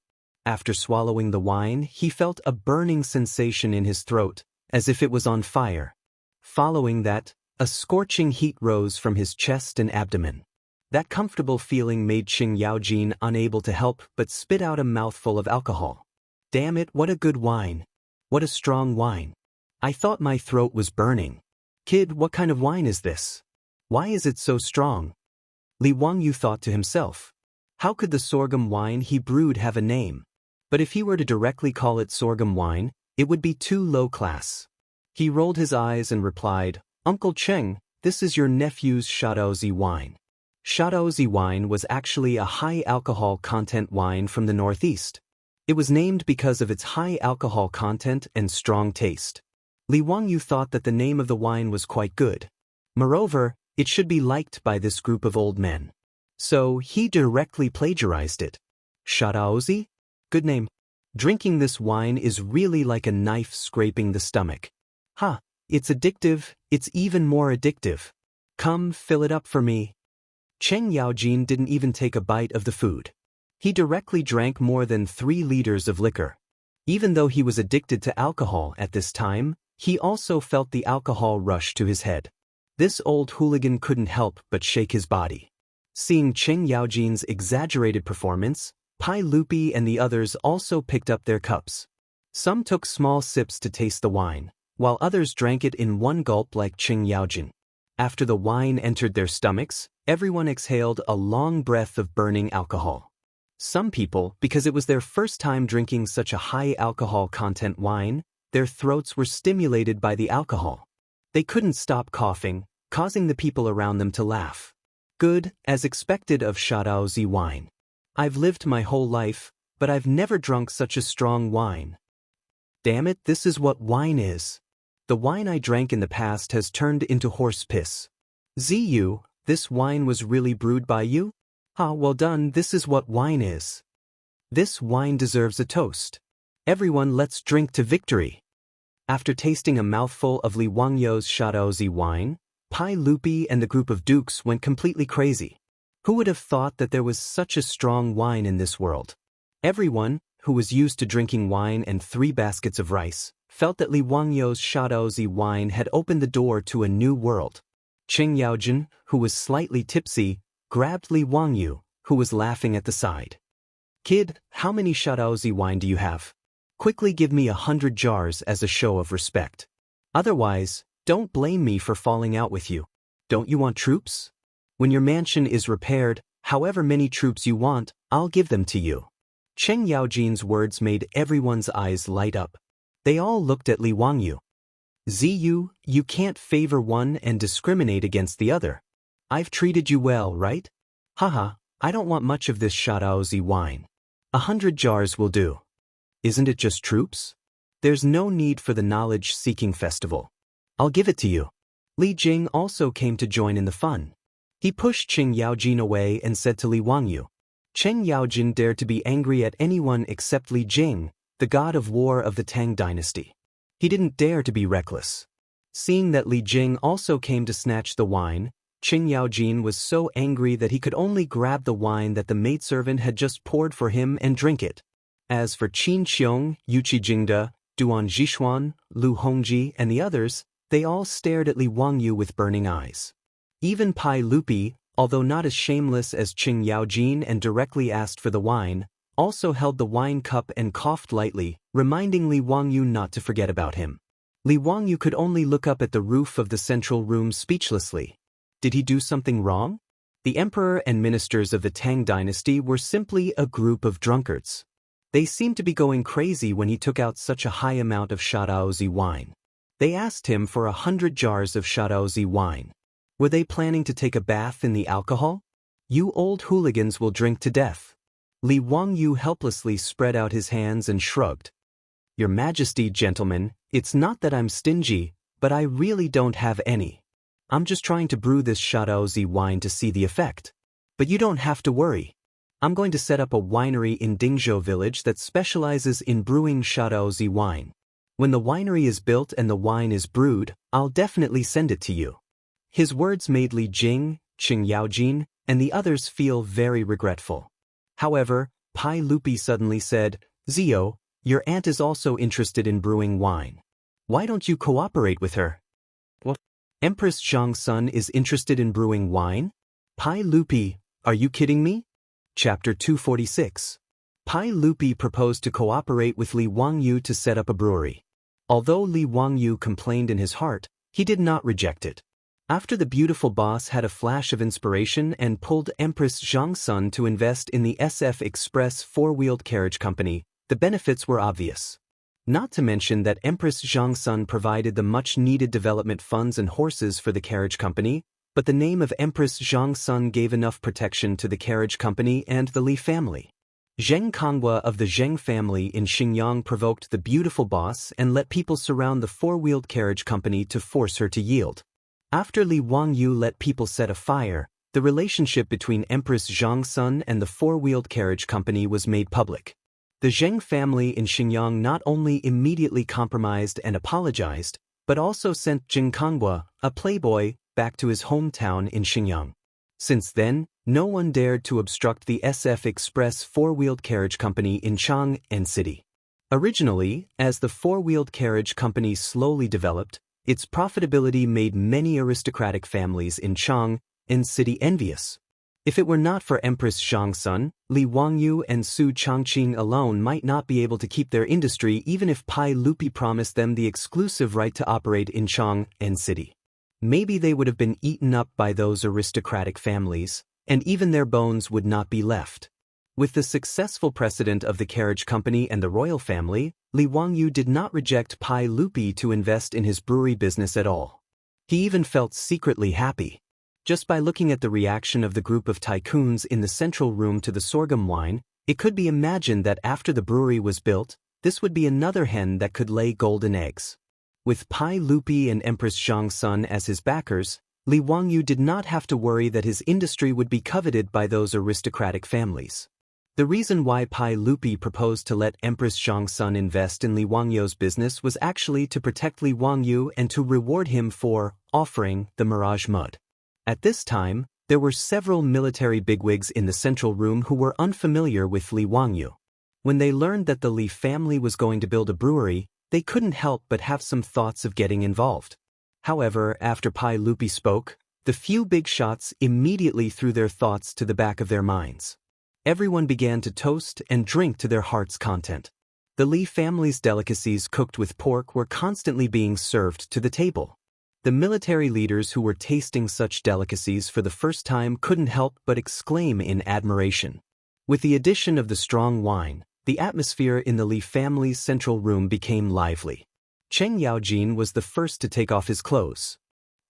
After swallowing the wine, he felt a burning sensation in his throat, as if it was on fire. Following that, a scorching heat rose from his chest and abdomen. That comfortable feeling made Qing Yaojin unable to help but spit out a mouthful of alcohol. Damn it, what a good wine. What a strong wine. I thought my throat was burning. Kid, what kind of wine is this? Why is it so strong? Li Wangyu thought to himself. How could the sorghum wine he brewed have a name? But if he were to directly call it sorghum wine, it would be too low class. He rolled his eyes and replied, Uncle Cheng, this is your nephew's Shadozi wine. Shadozi wine was actually a high alcohol content wine from the Northeast. It was named because of its high alcohol content and strong taste. Li Wangyu thought that the name of the wine was quite good. Moreover, it should be liked by this group of old men. So he directly plagiarized it. Shadozi? Good name. Drinking this wine is really like a knife scraping the stomach. Ha, it's addictive, it's even more addictive. Come, fill it up for me. Qing Yaojin didn't even take a bite of the food. He directly drank more than 3 liters of liquor. Even though he was addicted to alcohol at this time, he also felt the alcohol rush to his head. This old hooligan couldn't help but shake his body. Seeing Qing Yaojin's exaggerated performance, Pai Lupi and the others also picked up their cups. Some took small sips to taste the wine, while others drank it in one gulp like Qing Yaojin. After the wine entered their stomachs, everyone exhaled a long breath of burning alcohol. Some people, because it was their first time drinking such a high alcohol content wine, their throats were stimulated by the alcohol. They couldn't stop coughing, causing the people around them to laugh. Good, as expected of Shadozi wine. I've lived my whole life, but I've never drunk such a strong wine. Damn it, this is what wine is. The wine I drank in the past has turned into horse piss. Ziyu, this wine was really brewed by you? Ah, well done, this is what wine is. This wine deserves a toast. Everyone, let's drink to victory. After tasting a mouthful of Li Wangyu's Shadozi wine, Pai Lupi and the group of dukes went completely crazy. Who would have thought that there was such a strong wine in this world? Everyone, who was used to drinking wine and 3 baskets of rice, felt that Li Wangyu's Shadozi wine had opened the door to a new world. Qing Yaojin, who was slightly tipsy, grabbed Li Wangyu, who was laughing at the side. Kid, how many Shadozi wine do you have? Quickly give me 100 jars as a show of respect. Otherwise, don't blame me for falling out with you. Don't you want troops? When your mansion is repaired, however many troops you want, I'll give them to you. Cheng Yaojin's words made everyone's eyes light up. They all looked at Li Wangyu. Ziyu, you can't favor one and discriminate against the other. I've treated you well, right? Haha, I don't want much of this Shadaozi wine. 100 jars will do. Isn't it just troops? There's no need for the knowledge-seeking festival. I'll give it to you. Li Jing also came to join in the fun. He pushed Cheng Yaojin away and said to Li Wangyu. Cheng Yaojin dared to be angry at anyone except Li Jing, the god of war of the Tang dynasty. He didn't dare to be reckless. Seeing that Li Jing also came to snatch the wine, Cheng Yaojin was so angry that he could only grab the wine that the maidservant had just poured for him and drink it. As for Qin Xiong, Yuqi Jingde, Duan Zhishuan, Lu Hongji, and the others, they all stared at Li Wangyu with burning eyes. Even Pai Lupi, although not as shameless as Cheng Yaojin and directly asked for the wine, also held the wine cup and coughed lightly, reminding Li Wangyu not to forget about him. Li Wangyu could only look up at the roof of the central room speechlessly. Did he do something wrong? The emperor and ministers of the Tang dynasty were simply a group of drunkards. They seemed to be going crazy when he took out such a high amount of Shadaozi wine. They asked him for 100 jars of Shadaozi wine. Were they planning to take a bath in the alcohol? You old hooligans will drink to death. Li Wangyu helplessly spread out his hands and shrugged. Your Majesty, gentlemen, it's not that I'm stingy, but I really don't have any. I'm just trying to brew this Shadaozi wine to see the effect. But you don't have to worry. I'm going to set up a winery in Dingzhou village that specializes in brewing Shadaozi wine. When the winery is built and the wine is brewed, I'll definitely send it to you. His words made Li Jing, Cheng Yaojin, and the others feel very regretful. However, Pai Lupi suddenly said, Zio, your aunt is also interested in brewing wine. Why don't you cooperate with her? What? Empress Zhang's son is interested in brewing wine? Pai Lupi, are you kidding me? Chapter 246. Pai Lupi proposed to cooperate with Li Wangyu to set up a brewery. Although Li Wangyu complained in his heart, he did not reject it. After the beautiful boss had a flash of inspiration and pulled Empress Zhang's son to invest in the SF Express four-wheeled carriage company, the benefits were obvious. Not to mention that Empress Zhang's son provided the much-needed development funds and horses for the carriage company, but the name of Empress Zhang's son gave enough protection to the carriage company and the Li family. Zheng Konghua of the Zheng family in Xinjiang provoked the beautiful boss and let people surround the four-wheeled carriage company to force her to yield. After Li Wangyu let people set a fire, the relationship between Empress Zhang's son and the four-wheeled carriage company was made public. The Zheng family in Xinjiang not only immediately compromised and apologized, but also sent Zheng Konghua, a playboy, back to his hometown in Xinjiang. Since then, no one dared to obstruct the SF Express four-wheeled carriage company in Chang'an City. Originally, as the four-wheeled carriage company slowly developed, its profitability made many aristocratic families in Chang'an City envious. If it were not for Empress Zhang's son, Li Wangyu and Su Changqing alone might not be able to keep their industry even if Pai Lupi promised them the exclusive right to operate in Chang'an City. Maybe they would have been eaten up by those aristocratic families, and even their bones would not be left. With the successful precedent of the carriage company and the royal family, Li Wangyu did not reject Pai Lupi to invest in his brewery business at all. He even felt secretly happy. Just by looking at the reaction of the group of tycoons in the central room to the sorghum wine, it could be imagined that after the brewery was built, this would be another hen that could lay golden eggs. With Pai Lupi and Empress Zhang's son as his backers, Li Wangyu did not have to worry that his industry would be coveted by those aristocratic families. The reason why Pai Lupi proposed to let Empress Zhang's son invest in Li Wangyu's business was actually to protect Li Wangyu and to reward him for offering the Mirage Mud. At this time, there were several military bigwigs in the central room who were unfamiliar with Li Wangyu. When they learned that the Li family was going to build a brewery, they couldn't help but have some thoughts of getting involved. However, after Pai Lupi spoke, the few big shots immediately threw their thoughts to the back of their minds. Everyone began to toast and drink to their heart's content. The Li family's delicacies cooked with pork were constantly being served to the table. The military leaders who were tasting such delicacies for the first time couldn't help but exclaim in admiration. With the addition of the strong wine, the atmosphere in the Li family's central room became lively. Cheng Yaojin was the first to take off his clothes.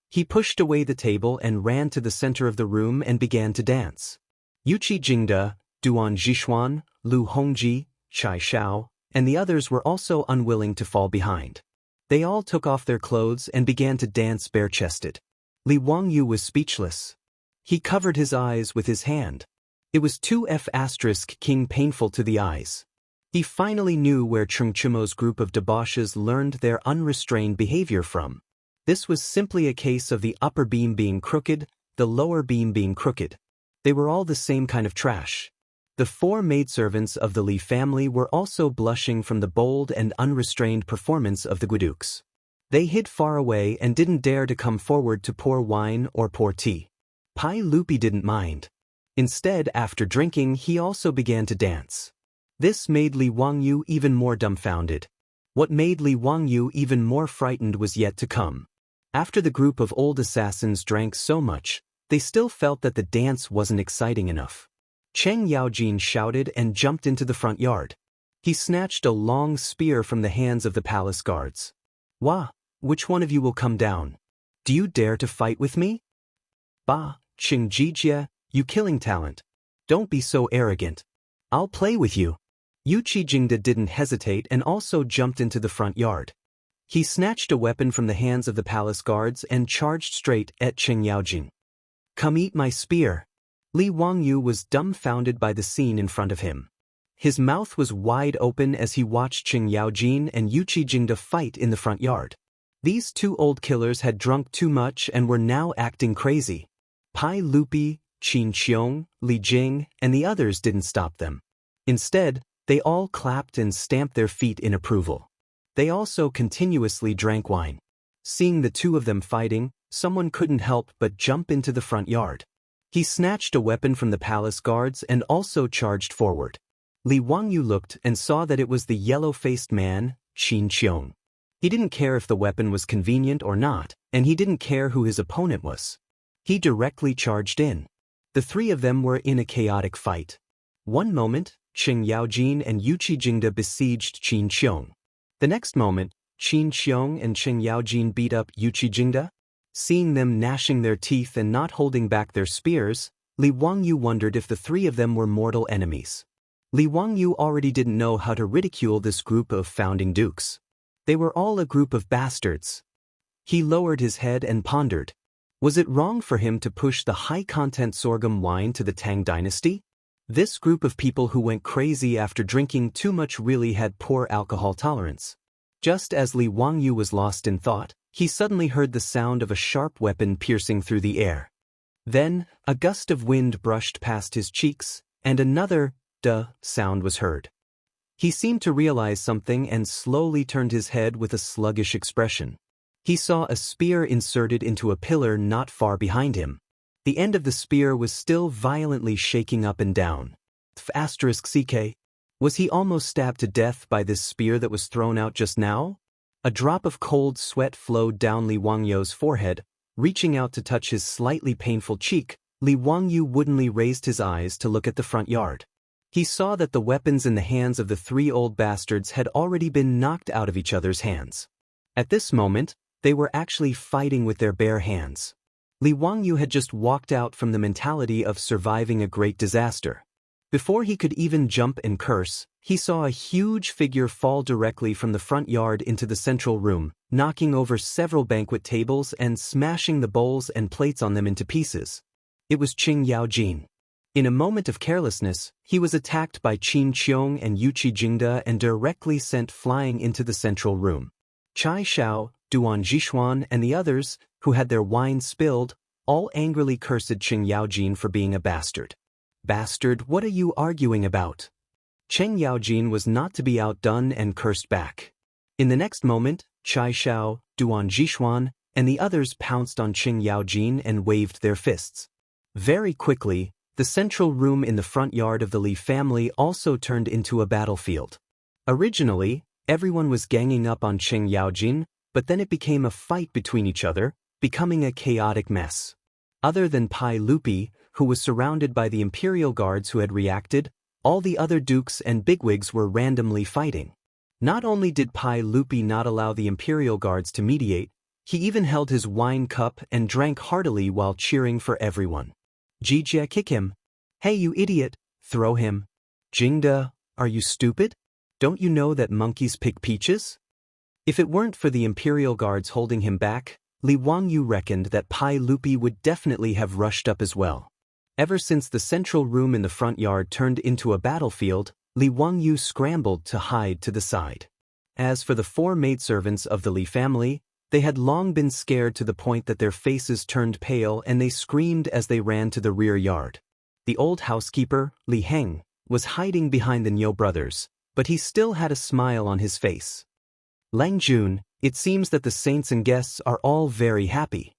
He pushed away the table and ran to the center of the room and began to dance. Yuqi Jingde, Duan Zhishuan, Lu Hongji, Chai Xiao, and the others were also unwilling to fall behind. They all took off their clothes and began to dance bare-chested. Li Wangyu was speechless. He covered his eyes with his hand. It was 2F** king painful to the eyes. He finally knew where Chengchimo's group of debauches learned their unrestrained behavior from. This was simply a case of the upper beam being crooked, the lower beam being crooked. They were all the same kind of trash. The 4 maidservants of the Li family were also blushing from the bold and unrestrained performance of the Guidukes. They hid far away and didn't dare to come forward to pour wine or pour tea. Pai Lupi didn't mind. Instead, after drinking, he also began to dance. This made Li Wangyu even more dumbfounded. What made Li Wangyu even more frightened was yet to come. After the group of old assassins drank so much, they still felt that the dance wasn't exciting enough. Cheng Yaojin shouted and jumped into the front yard. He snatched a long spear from the hands of the palace guards. "Wah, which one of you will come down? Do you dare to fight with me? Bah, Cheng Jijie, you killing talent. Don't be so arrogant. I'll play with you." Yuqi Jingde didn't hesitate and also jumped into the front yard. He snatched a weapon from the hands of the palace guards and charged straight at Cheng Yaojin. "Come eat my spear." Li Wangyu was dumbfounded by the scene in front of him. His mouth was wide open as he watched Cheng Yaojin and Yuqi Jingde fight in the front yard. These 2 old killers had drunk too much and were now acting crazy. Pai Lupi, Qin Qiong, Li Jing, and the others didn't stop them. Instead, they all clapped and stamped their feet in approval. They also continuously drank wine. Seeing the 2 of them fighting, someone couldn't help but jump into the front yard. He snatched a weapon from the palace guards and also charged forward. Li Wangyu looked and saw that it was the yellow-faced man, Qin Qiong. He didn't care if the weapon was convenient or not, and he didn't care who his opponent was. He directly charged in. The 3 of them were in a chaotic fight. One moment, Cheng Yaojin and Yuqi Jingde besieged Qin Qiong. The next moment, Qin Qiong and Cheng Yaojin beat up Yuqi Jingde. Seeing them gnashing their teeth and not holding back their spears, Li Wangyu wondered if the 3 of them were mortal enemies. Li Wangyu already didn't know how to ridicule this group of founding dukes. They were all a group of bastards. He lowered his head and pondered. Was it wrong for him to push the high-content sorghum wine to the Tang dynasty? This group of people who went crazy after drinking too much really had poor alcohol tolerance. Just as Li Wangyu was lost in thought, he suddenly heard the sound of a sharp weapon piercing through the air. Then, a gust of wind brushed past his cheeks, and another duh sound was heard. He seemed to realize something and slowly turned his head with a sluggish expression. He saw a spear inserted into a pillar not far behind him. The end of the spear was still violently shaking up and down. *CK. Was he almost stabbed to death by this spear that was thrown out just now? A drop of cold sweat flowed down Li Wangyu's forehead. Reaching out to touch his slightly painful cheek, Li Wangyu woodenly raised his eyes to look at the front yard. He saw that the weapons in the hands of the 3 old bastards had already been knocked out of each other's hands. At this moment, they were actually fighting with their bare hands. Li Wangyu had just walked out from the mentality of surviving a great disaster. Before he could even jump and curse, he saw a huge figure fall directly from the front yard into the central room, knocking over several banquet tables and smashing the bowls and plates on them into pieces. It was Cheng Yaojin. In a moment of carelessness, he was attacked by Qin Qiong and Yuqi Jingde and directly sent flying into the central room. Chai Xiao, Duan Zhishuan, and the others, who had their wine spilled, all angrily cursed Cheng Yaojin for being a bastard. "Bastard, what are you arguing about?" Cheng Yaojin was not to be outdone and cursed back. In the next moment, Chai Xiao, Duan Zhishuan, and the others pounced on Cheng Yaojin and waved their fists. Very quickly, the central room in the front yard of the Li family also turned into a battlefield. Originally, everyone was ganging up on Cheng Yaojin, but then it became a fight between each other, becoming a chaotic mess. Other than Pai Lupi, who was surrounded by the imperial guards who had reacted, all the other dukes and bigwigs were randomly fighting. Not only did Pai Lupi not allow the imperial guards to mediate, he even held his wine cup and drank heartily while cheering for everyone. Jijia, kick him. Hey you idiot, throw him. Jingda, are you stupid? Don't you know that monkeys pick peaches? If it weren't for the imperial guards holding him back, Li Wangyu reckoned that Pai Lupi would definitely have rushed up as well. Ever since the central room in the front yard turned into a battlefield, Li Wangyu scrambled to hide to the side. As for the 4 maidservants of the Li family, they had long been scared to the point that their faces turned pale and they screamed as they ran to the rear yard. The old housekeeper, Li Heng, was hiding behind the Niu brothers, but he still had a smile on his face. Lang Jun, it seems that the saints and guests are all very happy.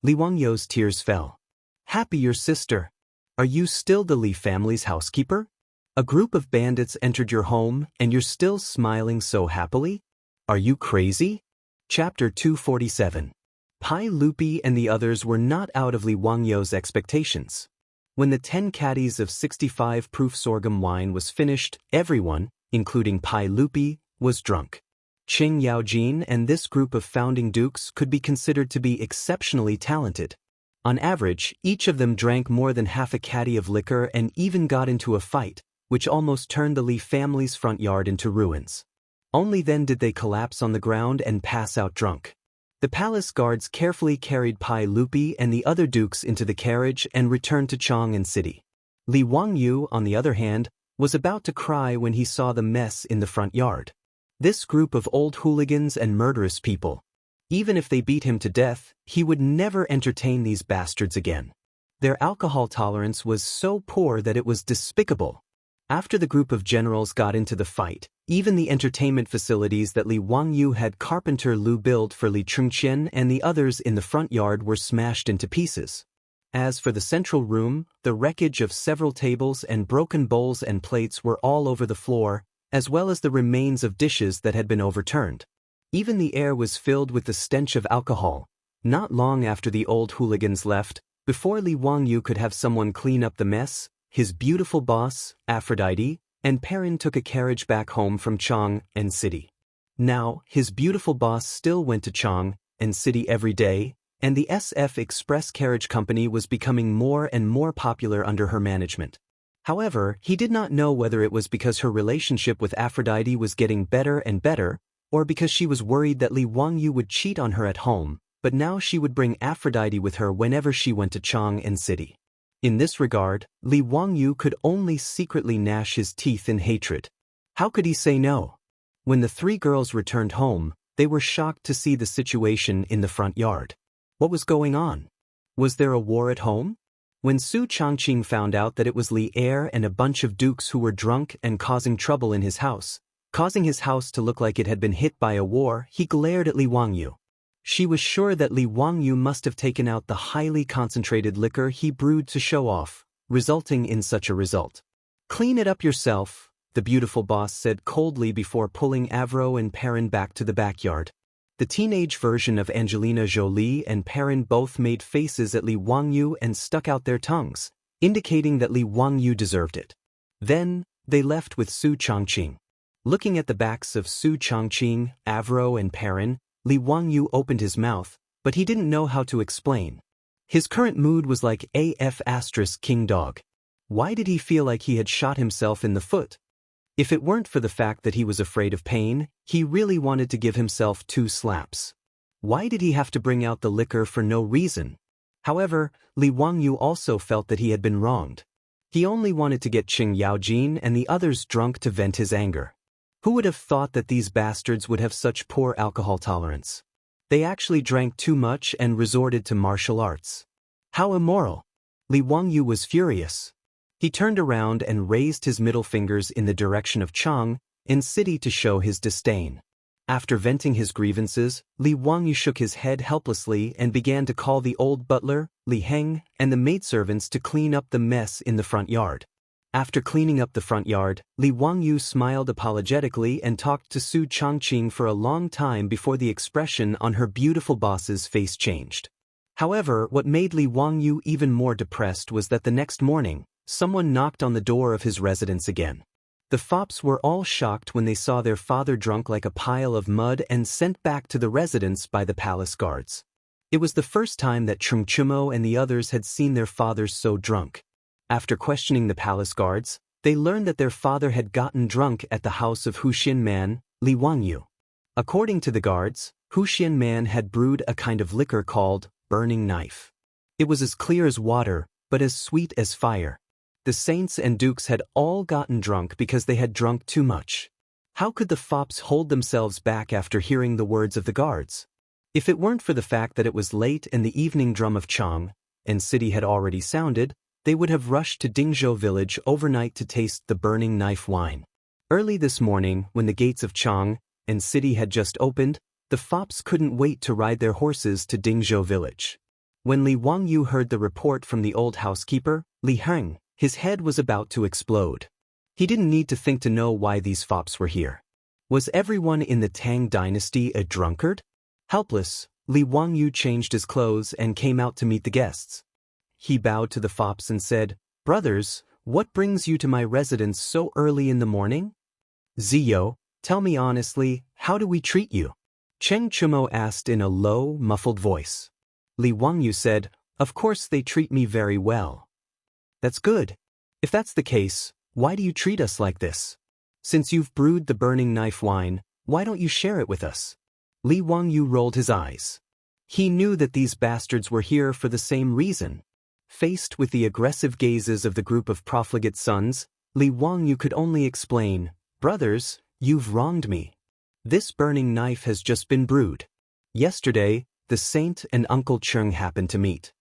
Li Wangyu's tears fell. Happy, your sister? Are you still the Li family's housekeeper? A group of bandits entered your home and you're still smiling so happily? Are you crazy? Chapter 247. Pai Lupi and the others were not out of Li Wangyu's expectations. When the 10 caddies of 65 proof sorghum wine was finished, everyone, including Pai Lupi, was drunk. Cheng Yaojin and this group of founding dukes could be considered to be exceptionally talented. On average, each of them drank more than half a caddy of liquor and even got into a fight, which almost turned the Li family's front yard into ruins. Only then did they collapse on the ground and pass out drunk. The palace guards carefully carried Pai Lupi and the other dukes into the carriage and returned to Chang'an City. Li Wangyu, on the other hand, was about to cry when he saw the mess in the front yard. This group of old hooligans and murderous people. Even if they beat him to death, he would never entertain these bastards again. Their alcohol tolerance was so poor that it was despicable. After the group of generals got into the fight, even the entertainment facilities that Li Wangyu had Carpenter Lu build for Li Chengqian and the others in the front yard were smashed into pieces. As for the central room, the wreckage of several tables and broken bowls and plates were all over the floor, as well as the remains of dishes that had been overturned. Even the air was filled with the stench of alcohol. Not long after the old hooligans left, before Li Wangyu could have someone clean up the mess, his beautiful boss, Aphrodite, and Perrin took a carriage back home from Chang'an City. Now, his beautiful boss still went to Chang'an City every day, and the SF Express Carriage Company was becoming more and more popular under her management. However, he did not know whether it was because her relationship with Aphrodite was getting better and better, or because she was worried that Li Wangyu would cheat on her at home, but now she would bring Aphrodite with her whenever she went to Chang'an City. In this regard, Li Wangyu could only secretly gnash his teeth in hatred. How could he say no? When the 3 girls returned home, they were shocked to see the situation in the front yard. What was going on? Was there a war at home? When Su Changqing found out that it was Li Er and a bunch of dukes who were drunk and causing trouble in his house, causing his house to look like it had been hit by a war, he glared at Li Wangyu. She was sure that Li Wangyu must have taken out the highly concentrated liquor he brewed to show off, resulting in such a result. Clean it up yourself, the beautiful boss said coldly before pulling Avro and Perrin back to the backyard. The teenage version of Angelina Jolie and Perrin both made faces at Li Wangyu and stuck out their tongues, indicating that Li Wangyu deserved it. Then, they left with Su Changqing. Looking at the backs of Su Changqing, Avro and Perrin, Li Wangyu opened his mouth, but he didn't know how to explain. His current mood was like AF** King Dog. Why did he feel like he had shot himself in the foot? If it weren't for the fact that he was afraid of pain, he really wanted to give himself 2 slaps. Why did he have to bring out the liquor for no reason? However, Li Wangyu also felt that he had been wronged. He only wanted to get Cheng Yaojin and the others drunk to vent his anger. Who would have thought that these bastards would have such poor alcohol tolerance? They actually drank too much and resorted to martial arts. How immoral! Li Wangyu was furious. He turned around and raised his middle fingers in the direction of Chang'an City to show his disdain. After venting his grievances, Li Wangyu shook his head helplessly and began to call the old butler, Li Heng, and the maidservants to clean up the mess in the front yard. After cleaning up the front yard, Li Wangyu smiled apologetically and talked to Su Changqing for a long time before the expression on her beautiful boss's face changed. However, what made Li Wangyu even more depressed was that the next morning, someone knocked on the door of his residence again. The fops were all shocked when they saw their father drunk like a pile of mud and sent back to the residence by the palace guards. It was the first time that Chungchumo and the others had seen their fathers so drunk. After questioning the palace guards, they learned that their father had gotten drunk at the house of Huxian man, Li Wangyu. According to the guards, Huxian man had brewed a kind of liquor called burning knife. It was as clear as water, but as sweet as fire. The saints and dukes had all gotten drunk because they had drunk too much. How could the fops hold themselves back after hearing the words of the guards? If it weren't for the fact that it was late and the evening drum of Chang and city had already sounded, they would have rushed to Dingzhou village overnight to taste the burning knife wine. Early this morning, when the gates of Chang and city had just opened, the fops couldn't wait to ride their horses to Dingzhou village. When Li Wangyu heard the report from the old housekeeper, Li Heng, his head was about to explode. He didn't need to think to know why these fops were here. Was everyone in the Tang dynasty a drunkard? Helpless, Li Wangyu changed his clothes and came out to meet the guests. He bowed to the fops and said, "Brothers, what brings you to my residence so early in the morning?" "Ziyo, tell me honestly, how do we treat you?" Cheng Chumo asked in a low, muffled voice. Li Wangyu said, "Of course they treat me very well." "That's good. If that's the case, why do you treat us like this? Since you've brewed the burning knife wine, why don't you share it with us?" Li Wangyu rolled his eyes. He knew that these bastards were here for the same reason. Faced with the aggressive gazes of the group of profligate sons, Li Wangyu could only explain, "Brothers, you've wronged me. This burning knife has just been brewed. Yesterday, the saint and Uncle Cheng happened to meet.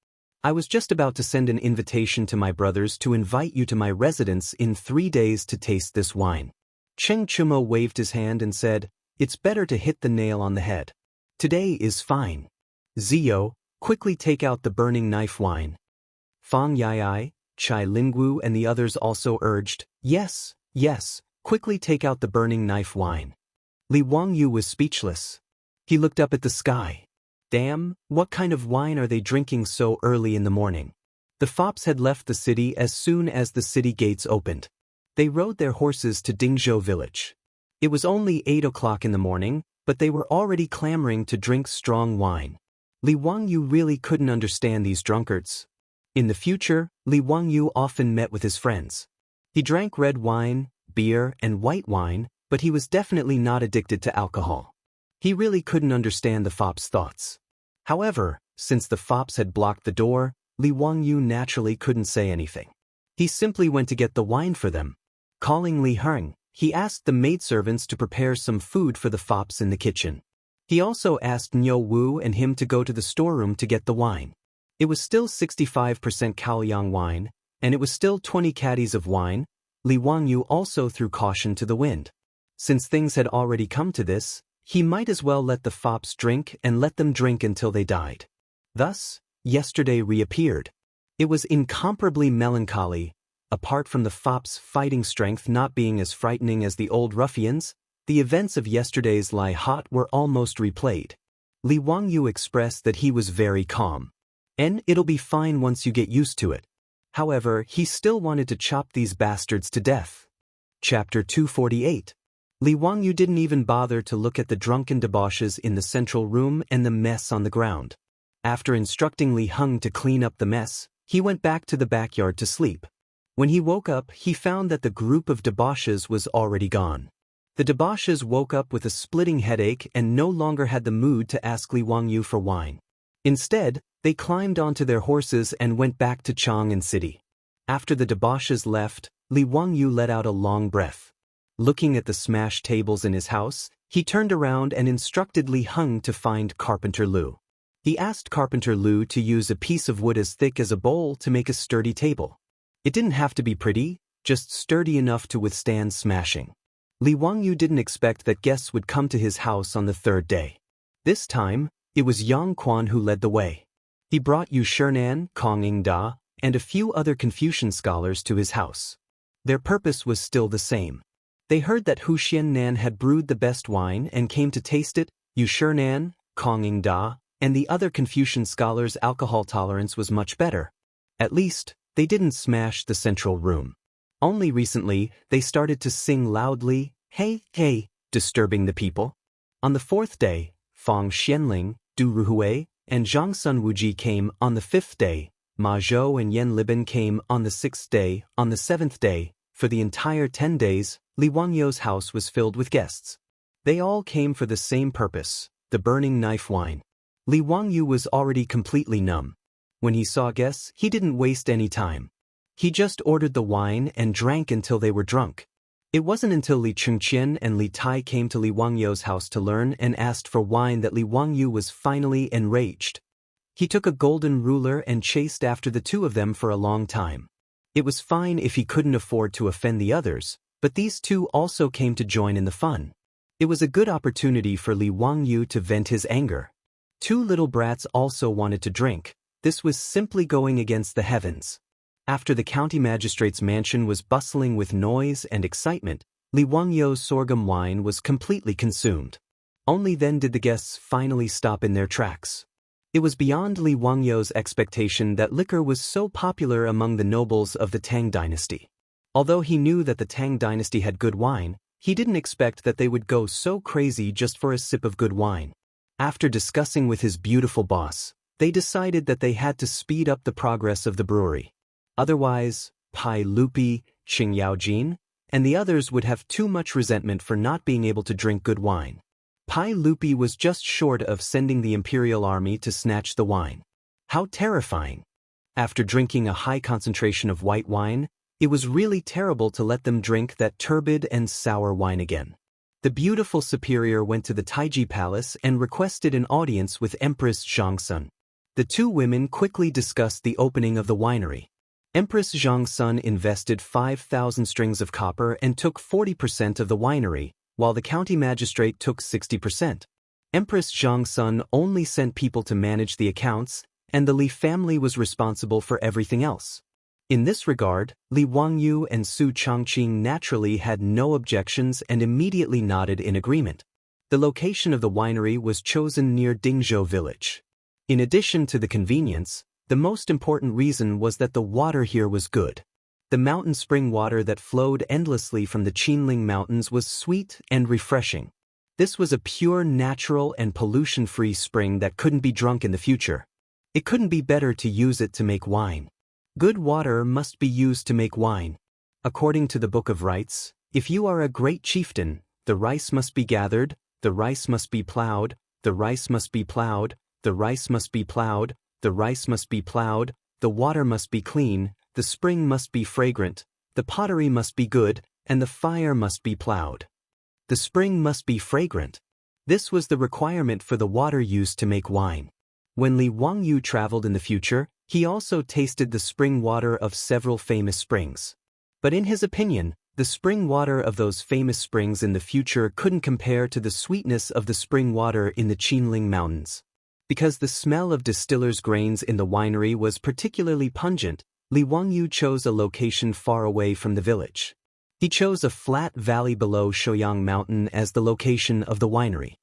I was just about to send an invitation to my brothers to invite you to my residence in 3 days to taste this wine." Cheng Chumo waved his hand and said, "It's better to hit the nail on the head. Today is fine. Ziyo, quickly take out the burning knife wine." Fang Yai, Chai Lingwu and the others also urged, "Yes, yes, quickly take out the burning knife wine." Li Wangyu was speechless. He looked up at the sky. Damn, what kind of wine are they drinking so early in the morning? The fops had left the city as soon as the city gates opened. They rode their horses to Dingzhou village. It was only 8 o'clock in the morning, but they were already clamoring to drink strong wine. Li Wangyu really couldn't understand these drunkards. In the future, Li Wangyu often met with his friends. He drank red wine, beer, and white wine, but he was definitely not addicted to alcohol. He really couldn't understand the fops' thoughts. However, since the fops had blocked the door, Li Wangyu naturally couldn't say anything. He simply went to get the wine for them. Calling Li Heng, he asked the maidservants to prepare some food for the fops in the kitchen. He also asked Niu Wu and him to go to the storeroom to get the wine. It was still 65% Caoyang wine, and it was still 20 caddies of wine. Li Wangyu also threw caution to the wind. Since things had already come to this, he might as well let the fops drink and let them drink until they died. Thus, yesterday reappeared. It was incomparably melancholy. Apart from the fops' fighting strength not being as frightening as the old ruffians, the events of yesterday's Lai Hot were almost replayed. Li Wangyu expressed that he was very calm. "And it'll be fine once you get used to it." However, he still wanted to chop these bastards to death. Chapter 248. Li Wangyu didn't even bother to look at the drunken debauches in the central room and the mess on the ground. After instructing Li Heng to clean up the mess, he went back to the backyard to sleep. When he woke up, he found that the group of debauches was already gone. The debauches woke up with a splitting headache and no longer had the mood to ask Li Wangyu for wine. Instead, they climbed onto their horses and went back to Chang'an City. After the debauches left, Li Wangyu let out a long breath. Looking at the smashed tables in his house, he turned around and instructed Li Heng to find Carpenter Lu. He asked Carpenter Lu to use a piece of wood as thick as a bowl to make a sturdy table. It didn't have to be pretty, just sturdy enough to withstand smashing. Li Wangyu didn't expect that guests would come to his house on the 3rd day. This time, it was Yang Quan who led the way. He brought Yu Shernan, Kong Ingda, and a few other Confucian scholars to his house. Their purpose was still the same. They heard that Hu Xiannan had brewed the best wine and came to taste it. Yu Shinan, Konging Da, and the other Confucian scholars' alcohol tolerance was much better. At least, they didn't smash the central room. Only recently, they started to sing loudly, "Hey, hey," disturbing the people. On the fourth day, Fang Xianling, Du Ruhui, and Zhang Sun Wuji came. On the fifth day, Ma Zhou and Yan Liban came. On the sixth day, on the seventh day, for the entire 10 days, Li Wangyou's house was filled with guests. They all came for the same purpose, the burning knife wine. Li Wangyou was already completely numb. When he saw guests, he didn't waste any time. He just ordered the wine and drank until they were drunk. It wasn't until Li Chengqian and Li Tai came to Li Wangyou's house to learn and asked for wine that Li Wangyou was finally enraged. He took a golden ruler and chased after the two of them for a long time. It was fine if he couldn't afford to offend the others, but these two also came to join in the fun. It was a good opportunity for Li Wangyou to vent his anger. Two little brats also wanted to drink. This was simply going against the heavens. After the county magistrate's mansion was bustling with noise and excitement, Li Wangyou's sorghum wine was completely consumed. Only then did the guests finally stop in their tracks. It was beyond Li Wangyou's expectation that liquor was so popular among the nobles of the Tang dynasty. Although he knew that the Tang dynasty had good wine, he didn't expect that they would go so crazy just for a sip of good wine. After discussing with his beautiful boss, they decided that they had to speed up the progress of the brewery. Otherwise, Pai Lupi, Qing Yaojin, and the others would have too much resentment for not being able to drink good wine. Pai Lupi was just short of sending the imperial army to snatch the wine. How terrifying! After drinking a high concentration of white wine, it was really terrible to let them drink that turbid and sour wine again. The beautiful superior went to the Taiji Palace and requested an audience with Empress Zhangsun. The two women quickly discussed the opening of the winery. Empress Zhangsun invested 5,000 strings of copper and took 40% of the winery, while the county magistrate took 60%. Empress Zhangsun only sent people to manage the accounts, and the Li family was responsible for everything else. In this regard, Li Wangyou and Su Changqing naturally had no objections and immediately nodded in agreement. The location of the winery was chosen near Dingzhou village. In addition to the convenience, the most important reason was that the water here was good. The mountain spring water that flowed endlessly from the Qinling Mountains was sweet and refreshing. This was a pure, natural, and pollution-free spring that couldn't be drunk in the future. It couldn't be better to use it to make wine. Good water must be used to make wine. According to the Book of Rites, if you are a great chieftain, the rice must be gathered, the rice must be plowed, the rice must be plowed, the rice must be plowed, the rice must be plowed, the water must be clean, the spring must be fragrant, the pottery must be good, and the fire must be plowed. The spring must be fragrant. This was the requirement for the water used to make wine. When Li Wangyou traveled in the future, he also tasted the spring water of several famous springs. But in his opinion, the spring water of those famous springs in the future couldn't compare to the sweetness of the spring water in the Qinling Mountains. Because the smell of distillers' grains in the winery was particularly pungent, Li Wangyou chose a location far away from the village. He chose a flat valley below Shouyang Mountain as the location of the winery.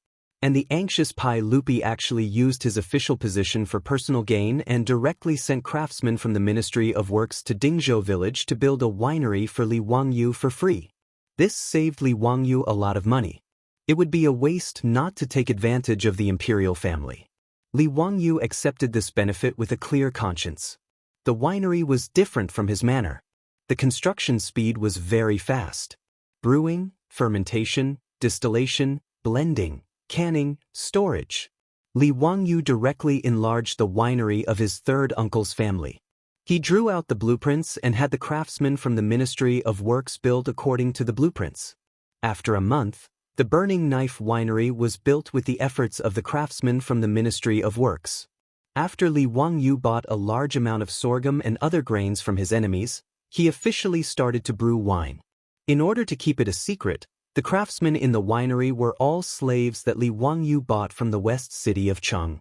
And the anxious Pai Lupi actually used his official position for personal gain and directly sent craftsmen from the Ministry of Works to Dingzhou village to build a winery for Li Wangyou for free. This saved Li Wangyou a lot of money. It would be a waste not to take advantage of the imperial family. Li Wangyou accepted this benefit with a clear conscience. The winery was different from his manner. The construction speed was very fast. Brewing, fermentation, distillation, blending, canning, storage. Li Wangyou directly enlarged the winery of his third uncle's family. He drew out the blueprints and had the craftsmen from the Ministry of Works build according to the blueprints. After a month, the Burning Knife Winery was built with the efforts of the craftsmen from the Ministry of Works. After Li Wangyou bought a large amount of sorghum and other grains from his enemies, he officially started to brew wine. In order to keep it a secret, the craftsmen in the winery were all slaves that Li Wangyou bought from the west city of Cheng.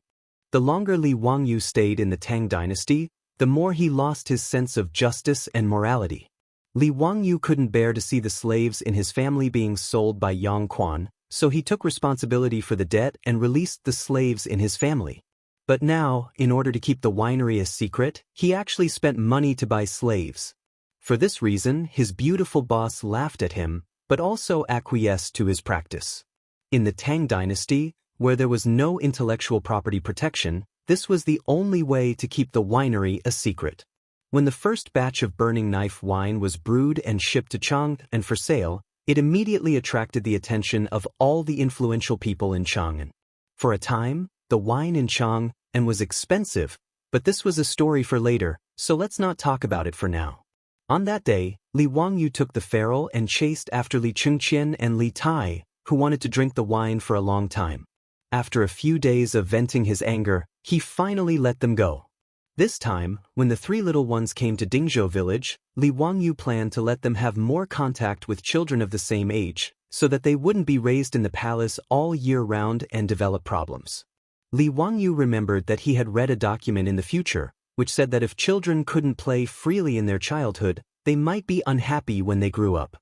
The longer Li Wangyou stayed in the Tang dynasty, the more he lost his sense of justice and morality. Li Wangyu couldn't bear to see the slaves in his family being sold by Yang Quan, so he took responsibility for the debt and released the slaves in his family. But now, in order to keep the winery a secret, he actually spent money to buy slaves. For this reason, his beautiful boss laughed at him, but also acquiesced to his practice. In the Tang dynasty, where there was no intellectual property protection, this was the only way to keep the winery a secret. When the first batch of burning knife wine was brewed and shipped to Chang'an for sale, it immediately attracted the attention of all the influential people in Chang'an. For a time, the wine in Chang'an was expensive, but this was a story for later, so let's not talk about it for now. On that day, Li Wangyu took the feral and chased after Li Chengqian and Li Tai, who wanted to drink the wine for a long time. After a few days of venting his anger, he finally let them go. This time, when the three little ones came to Dingzhou village, Li Wangyu planned to let them have more contact with children of the same age, so that they wouldn't be raised in the palace all year round and develop problems. Li Wangyu remembered that he had read a document in the future, which said that if children couldn't play freely in their childhood, they might be unhappy when they grew up.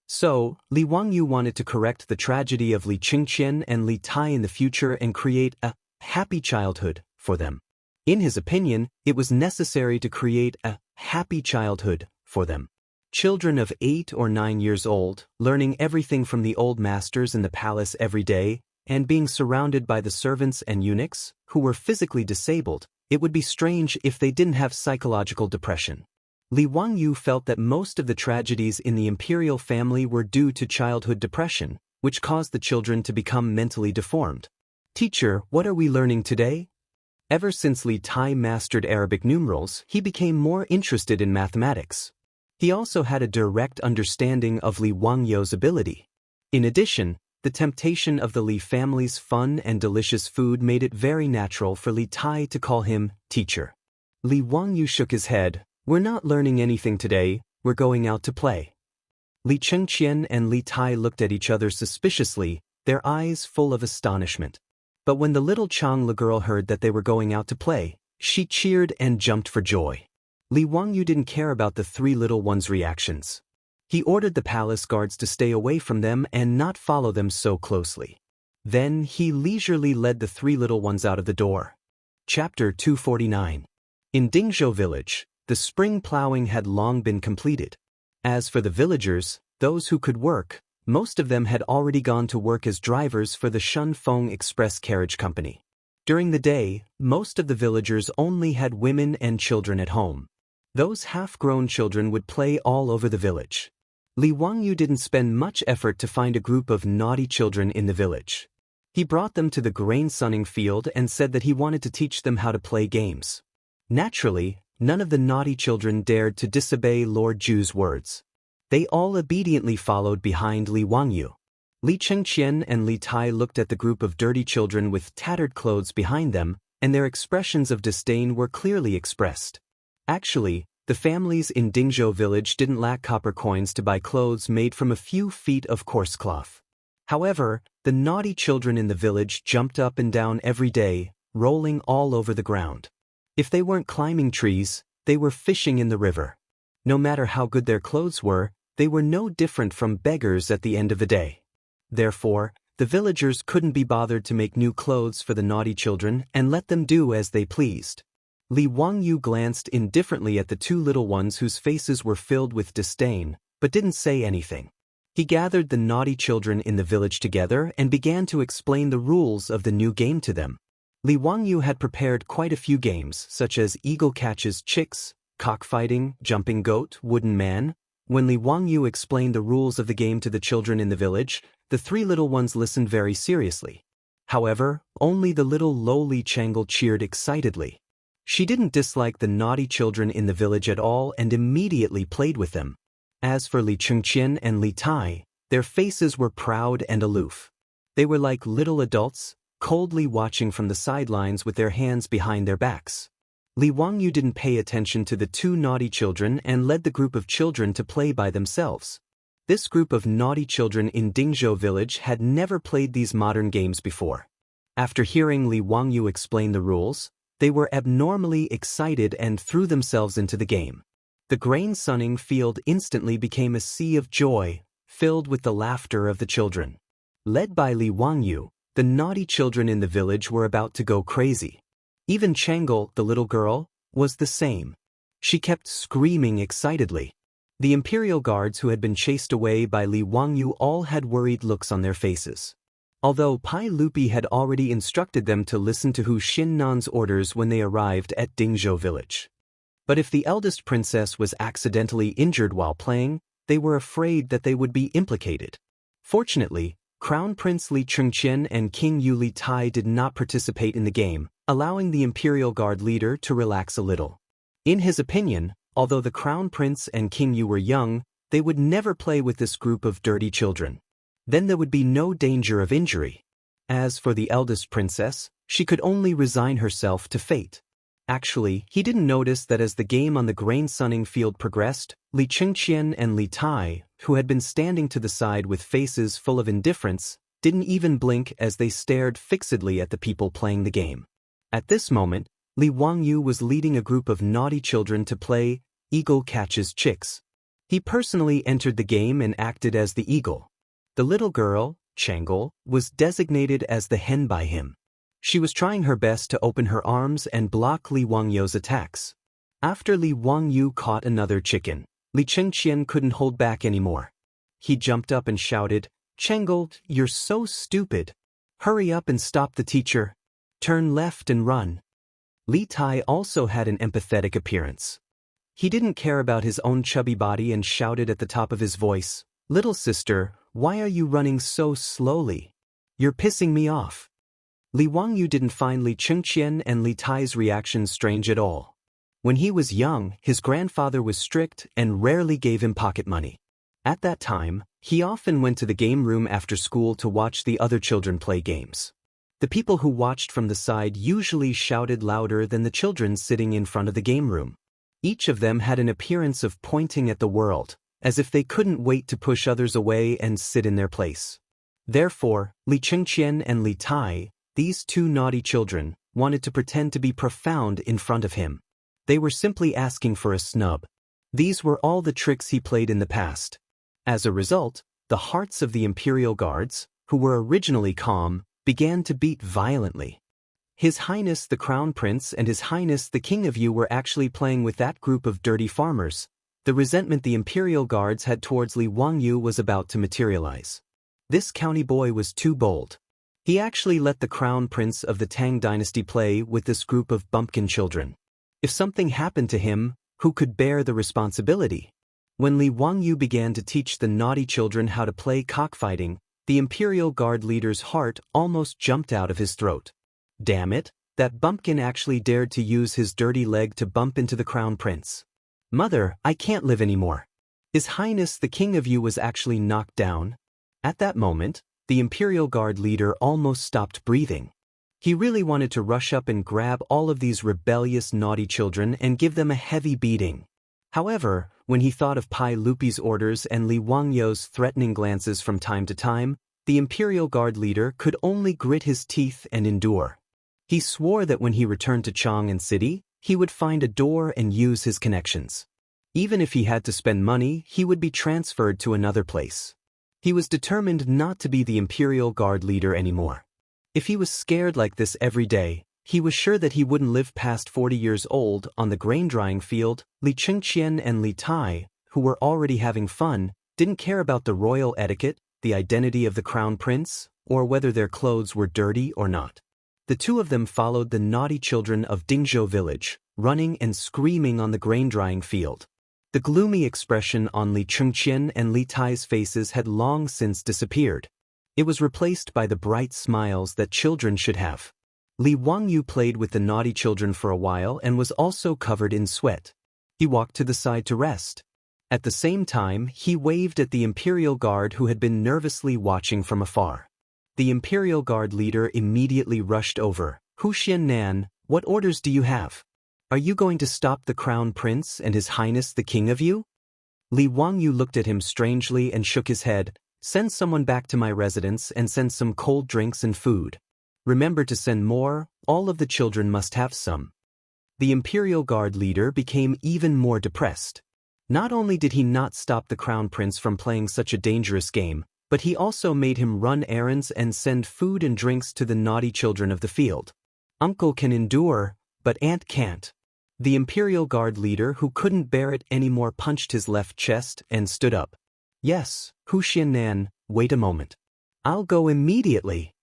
So, Li Wangyu wanted to correct the tragedy of Li Chengqian and Li Tai in the future and create a happy childhood for them. In his opinion, it was necessary to create a happy childhood for them. Children of 8 or 9 years old, learning everything from the old masters in the palace every day, and being surrounded by the servants and eunuchs, who were physically disabled, it would be strange if they didn't have psychological depression. Li Wangyu felt that most of the tragedies in the imperial family were due to childhood depression, which caused the children to become mentally deformed. Teacher, what are we learning today? Ever since Li Tai mastered Arabic numerals, he became more interested in mathematics. He also had a direct understanding of Li Wangyu's ability. In addition, the temptation of the Li family's fun and delicious food made it very natural for Li Tai to call him teacher. Li Wangyu shook his head. We're not learning anything today, we're going out to play. Li Chengqian and Li Tai looked at each other suspiciously, their eyes full of astonishment. But when the little Chang'la girl heard that they were going out to play, she cheered and jumped for joy. Li Wangyu didn't care about the three little ones' reactions. He ordered the palace guards to stay away from them and not follow them so closely. Then he leisurely led the three little ones out of the door. Chapter 249. In Dingzhou village, the spring plowing had long been completed. As for the villagers, those who could work, most of them had already gone to work as drivers for the Shunfeng Express Carriage Company. During the day, most of the villagers only had women and children at home. Those half-grown children would play all over the village. Li Wangyu didn't spend much effort to find a group of naughty children in the village. He brought them to the grain-sunning field and said that he wanted to teach them how to play games. Naturally, none of the naughty children dared to disobey Lord Ju's words. They all obediently followed behind Li Wangyu. Li Chengqian and Li Tai looked at the group of dirty children with tattered clothes behind them, and their expressions of disdain were clearly expressed. Actually, the families in Dingzhou village didn't lack copper coins to buy clothes made from a few feet of coarse cloth. However, the naughty children in the village jumped up and down every day, rolling all over the ground. If they weren't climbing trees, they were fishing in the river. No matter how good their clothes were, they were no different from beggars at the end of the day. Therefore, the villagers couldn't be bothered to make new clothes for the naughty children and let them do as they pleased. Li Wangyu glanced indifferently at the two little ones whose faces were filled with disdain, but didn't say anything. He gathered the naughty children in the village together and began to explain the rules of the new game to them. Li Wangyu had prepared quite a few games, such as eagle catches chicks, cockfighting, jumping goat, wooden man. When Li Wangyu explained the rules of the game to the children in the village, the three little ones listened very seriously. However, only the little lowly Changle cheered excitedly. She didn't dislike the naughty children in the village at all and immediately played with them. As for Li Chengqian and Li Tai, their faces were proud and aloof. They were like little adults, coldly watching from the sidelines with their hands behind their backs. Li Wangyu didn't pay attention to the two naughty children and led the group of children to play by themselves. This group of naughty children in Dingzhou village had never played these modern games before. After hearing Li Wangyu explain the rules, they were abnormally excited and threw themselves into the game. The grain-sunning field instantly became a sea of joy, filled with the laughter of the children. Led by Li Wangyu, the naughty children in the village were about to go crazy. Even Changel, the little girl, was the same. She kept screaming excitedly. The imperial guards who had been chased away by Li Wangyu all had worried looks on their faces. Although Pai Lupi had already instructed them to listen to Hu Xinnan's orders when they arrived at Dingzhou village. But if the eldest princess was accidentally injured while playing, they were afraid that they would be implicated. Fortunately, Crown Prince Li Chengqian and King Yu Li Tai did not participate in the game, allowing the Imperial Guard leader to relax a little. In his opinion, although the Crown Prince and King Yu were young, they would never play with this group of dirty children. Then there would be no danger of injury. As for the eldest princess, she could only resign herself to fate. Actually, he didn't notice that as the game on the grain-sunning field progressed, Li Chengqian and Li Tai, who had been standing to the side with faces full of indifference, didn't even blink as they stared fixedly at the people playing the game. At this moment, Li Wangyu was leading a group of naughty children to play Eagle Catches Chicks. He personally entered the game and acted as the eagle. The little girl, Changel, was designated as the hen by him. She was trying her best to open her arms and block Li Wangyu's attacks. After Li Wangyu caught another chicken, Li Chengqian couldn't hold back anymore. He jumped up and shouted, "Changel, you're so stupid. Hurry up and stop the teacher. Turn left and run." Li Tai also had an empathetic appearance. He didn't care about his own chubby body and shouted at the top of his voice, "Little sister, why are you running so slowly? You're pissing me off." Li Wangyu didn't find Li Chengqian and Li Tai's reactions strange at all. When he was young, his grandfather was strict and rarely gave him pocket money. At that time, he often went to the game room after school to watch the other children play games. The people who watched from the side usually shouted louder than the children sitting in front of the game room. Each of them had an appearance of pointing at the world, as if they couldn't wait to push others away and sit in their place. Therefore, Li Chengqian and Li Tai, these two naughty children, wanted to pretend to be profound in front of him. They were simply asking for a snub. These were all the tricks he played in the past. As a result, the hearts of the Imperial Guards, who were originally calm, began to beat violently. His Highness the Crown Prince and His Highness the King of Yu were actually playing with that group of dirty farmers. The resentment the Imperial Guards had towards Li Wangyu was about to materialize. This county boy was too bold. He actually let the Crown Prince of the Tang Dynasty play with this group of bumpkin children. If something happened to him, who could bear the responsibility? When Li Wangyu began to teach the naughty children how to play cockfighting, the Imperial Guard leader's heart almost jumped out of his throat. Damn it, that bumpkin actually dared to use his dirty leg to bump into the Crown Prince. Mother, I can't live anymore. His Highness the King of Yu was actually knocked down. At that moment, the Imperial Guard leader almost stopped breathing. He really wanted to rush up and grab all of these rebellious naughty children and give them a heavy beating. However, when he thought of Pai Lupi's orders and Li Wangyu's threatening glances from time to time, the Imperial Guard leader could only grit his teeth and endure. He swore that when he returned to Chang'an City, he would find a door and use his connections. Even if he had to spend money, he would be transferred to another place. He was determined not to be the Imperial Guard leader anymore. If he was scared like this every day, he was sure that he wouldn't live past 40 years old. On the grain-drying field, Li Chengqian and Li Tai, who were already having fun, didn't care about the royal etiquette, the identity of the crown prince, or whether their clothes were dirty or not. The two of them followed the naughty children of Dingzhou village, running and screaming on the grain-drying field. The gloomy expression on Li Chengqian and Li Tai's faces had long since disappeared. It was replaced by the bright smiles that children should have. Li Wangyu played with the naughty children for a while and was also covered in sweat. He walked to the side to rest. At the same time, he waved at the Imperial Guard who had been nervously watching from afar. The Imperial Guard leader immediately rushed over. "Hu Xiannan, what orders do you have? Are you going to stop the Crown Prince and His Highness the King of Yu?" Li Wangyu looked at him strangely and shook his head. "Send someone back to my residence and send some cold drinks and food. Remember to send more, all of the children must have some." The Imperial Guard leader became even more depressed. Not only did he not stop the crown prince from playing such a dangerous game, but he also made him run errands and send food and drinks to the naughty children of the field. Uncle can endure, but aunt can't. The Imperial Guard leader, who couldn't bear it anymore, punched his left chest and stood up. Yes, Hu Xiannan, wait a moment. I'll go immediately.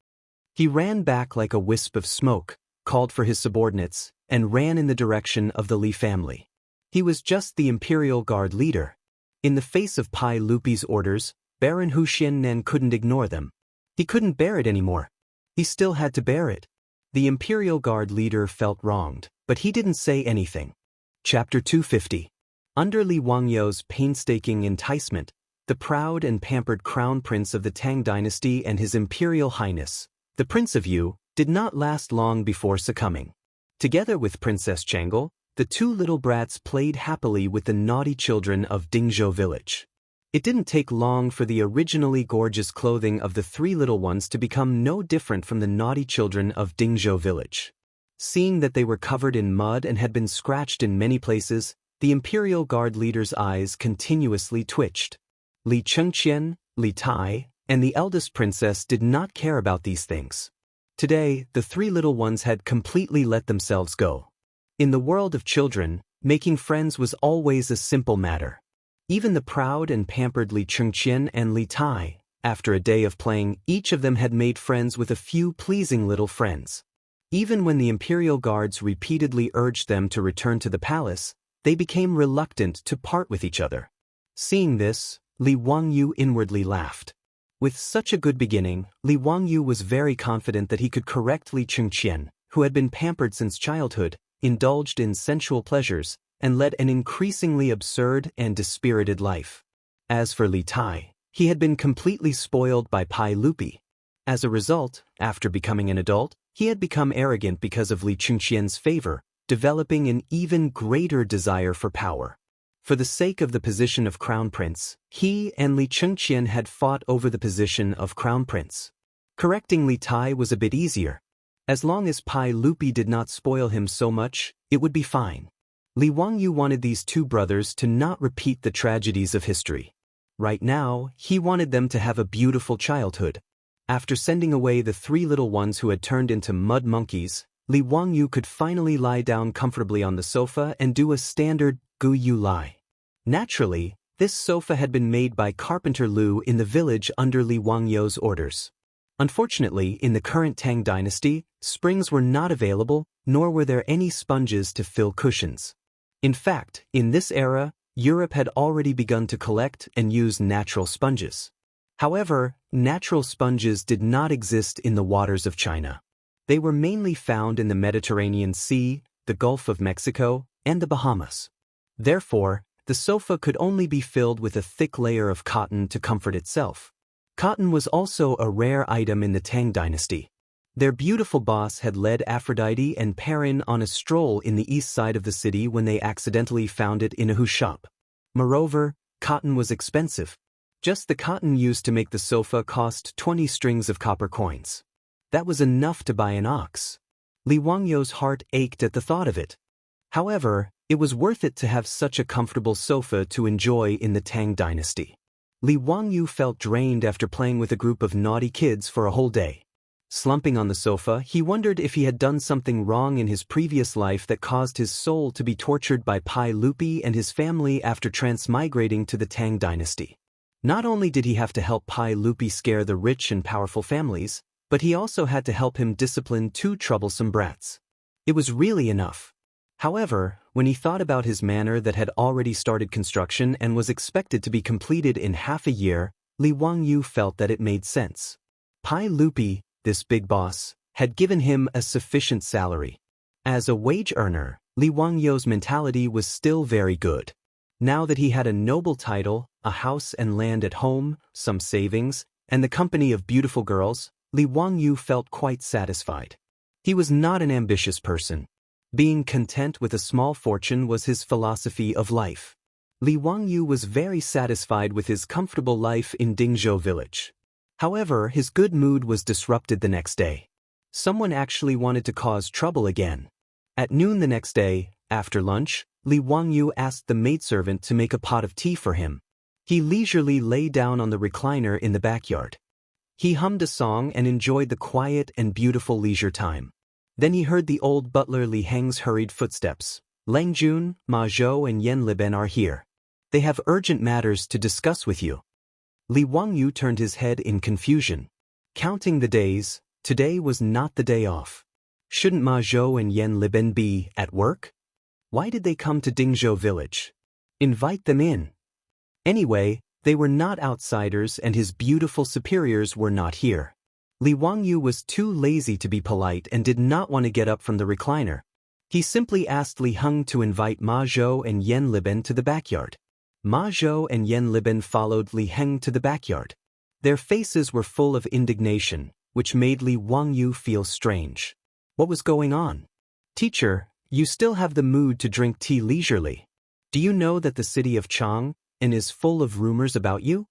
He ran back like a wisp of smoke, called for his subordinates, and ran in the direction of the Li family. He was just the Imperial Guard leader. In the face of Pai Lupi's orders, Baron Hu Xiannan couldn't ignore them. He couldn't bear it anymore. He still had to bear it. The Imperial Guard leader felt wronged, but he didn't say anything. Chapter 250. Under Li Wangyou's painstaking enticement, the proud and pampered crown prince of the Tang dynasty and his Imperial Highness, the Prince of Yu, did not last long before succumbing. Together with Princess Changle, the two little brats played happily with the naughty children of Dingzhou village. It didn't take long for the originally gorgeous clothing of the three little ones to become no different from the naughty children of Dingzhou village. Seeing that they were covered in mud and had been scratched in many places, the Imperial Guard leader's eyes continuously twitched. Li Chengqian, Li Tai, and the eldest princess did not care about these things. Today, the three little ones had completely let themselves go. In the world of children, making friends was always a simple matter. Even the proud and pampered Li Chengqian and Li Tai, after a day of playing, each of them had made friends with a few pleasing little friends. Even when the Imperial Guards repeatedly urged them to return to the palace, they became reluctant to part with each other. Seeing this, Li Wangyu inwardly laughed. With such a good beginning, Li Wangyu was very confident that he could correct Li Chengqian, who had been pampered since childhood, indulged in sensual pleasures, and led an increasingly absurd and dispirited life. As for Li Tai, he had been completely spoiled by Pai Lupi. As a result, after becoming an adult, he had become arrogant because of Li Chengqian's favor, developing an even greater desire for power. For the sake of the position of crown prince, he and Li Chengqian had fought over the position of crown prince. Correcting Li Tai was a bit easier. As long as Pai Lupi did not spoil him so much, it would be fine. Li Wangyu wanted these two brothers to not repeat the tragedies of history. Right now, he wanted them to have a beautiful childhood. After sending away the three little ones who had turned into mud monkeys, Li Wangyu could finally lie down comfortably on the sofa and do a standard Gu Yu lie. Naturally, this sofa had been made by Carpenter Lu in the village under Li Wangyou's orders. Unfortunately, in the current Tang dynasty, springs were not available, nor were there any sponges to fill cushions. In fact, in this era, Europe had already begun to collect and use natural sponges. However, natural sponges did not exist in the waters of China. They were mainly found in the Mediterranean Sea, the Gulf of Mexico, and the Bahamas. Therefore, the sofa could only be filled with a thick layer of cotton to comfort itself. Cotton was also a rare item in the Tang dynasty. Their beautiful boss had led Aphrodite and Perrin on a stroll in the east side of the city when they accidentally found it in a shop. Moreover, cotton was expensive. Just the cotton used to make the sofa cost 20 strings of copper coins. That was enough to buy an ox. Li Wangyou's heart ached at the thought of it. However, it was worth it to have such a comfortable sofa to enjoy in the Tang dynasty. Li Wangyu felt drained after playing with a group of naughty kids for a whole day. Slumping on the sofa, he wondered if he had done something wrong in his previous life that caused his soul to be tortured by Pai Lupi and his family after transmigrating to the Tang dynasty. Not only did he have to help Pai Lupi scare the rich and powerful families, but he also had to help him discipline two troublesome brats. It was really enough. However, when he thought about his manor that had already started construction and was expected to be completed in half a year, Li Wangyu felt that it made sense. Pai Lupi, this big boss, had given him a sufficient salary. As a wage earner, Li Wangyou's mentality was still very good. Now that he had a noble title, a house and land at home, some savings, and the company of beautiful girls, Li Wangyu felt quite satisfied. He was not an ambitious person. Being content with a small fortune was his philosophy of life. Li Wangyu was very satisfied with his comfortable life in Dingzhou village. However, his good mood was disrupted the next day. Someone actually wanted to cause trouble again. At noon the next day, After lunch, Li Wangyu asked the maidservant to make a pot of tea for him. He leisurely lay down on the recliner in the backyard. He hummed a song and enjoyed the quiet and beautiful leisure time. Then he heard the old butler Li Heng's hurried footsteps. Lang Jun, Ma Zhou and Yan Liben are here. They have urgent matters to discuss with you. Li Wangyu turned his head in confusion. Counting the days, today was not the day off. Shouldn't Ma Zhou and Yan Liben be at work? Why did they come to Dingzhou village? Invite them in. Anyway, they were not outsiders and his beautiful superiors were not here. Li Wangyu was too lazy to be polite and did not want to get up from the recliner. He simply asked Li Heng to invite Ma Zhou and Yan Liben to the backyard. Ma Zhou and Yan Liben followed Li Heng to the backyard. Their faces were full of indignation, which made Li Wangyu feel strange. What was going on? Teacher, you still have the mood to drink tea leisurely. Do you know that the city of Chang is full of rumors about you?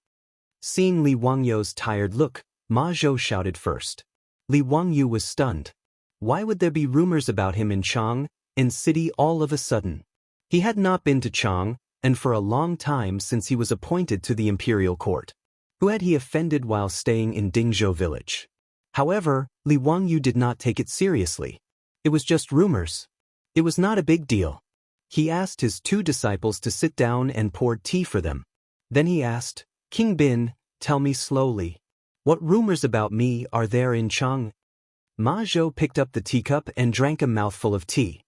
Seeing Li Wangyu's tired look, Ma Zhou shouted first. Li Wangyu was stunned. Why would there be rumors about him in Chang city all of a sudden? He had not been to Chang, and for a long time since he was appointed to the imperial court. Who had he offended while staying in Dingzhou village? However, Li Wangyu did not take it seriously. It was just rumors. It was not a big deal. He asked his two disciples to sit down and poured tea for them. Then he asked, King Bin, tell me slowly. What rumors about me are there in Chang? Ma Zhou picked up the teacup and drank a mouthful of tea.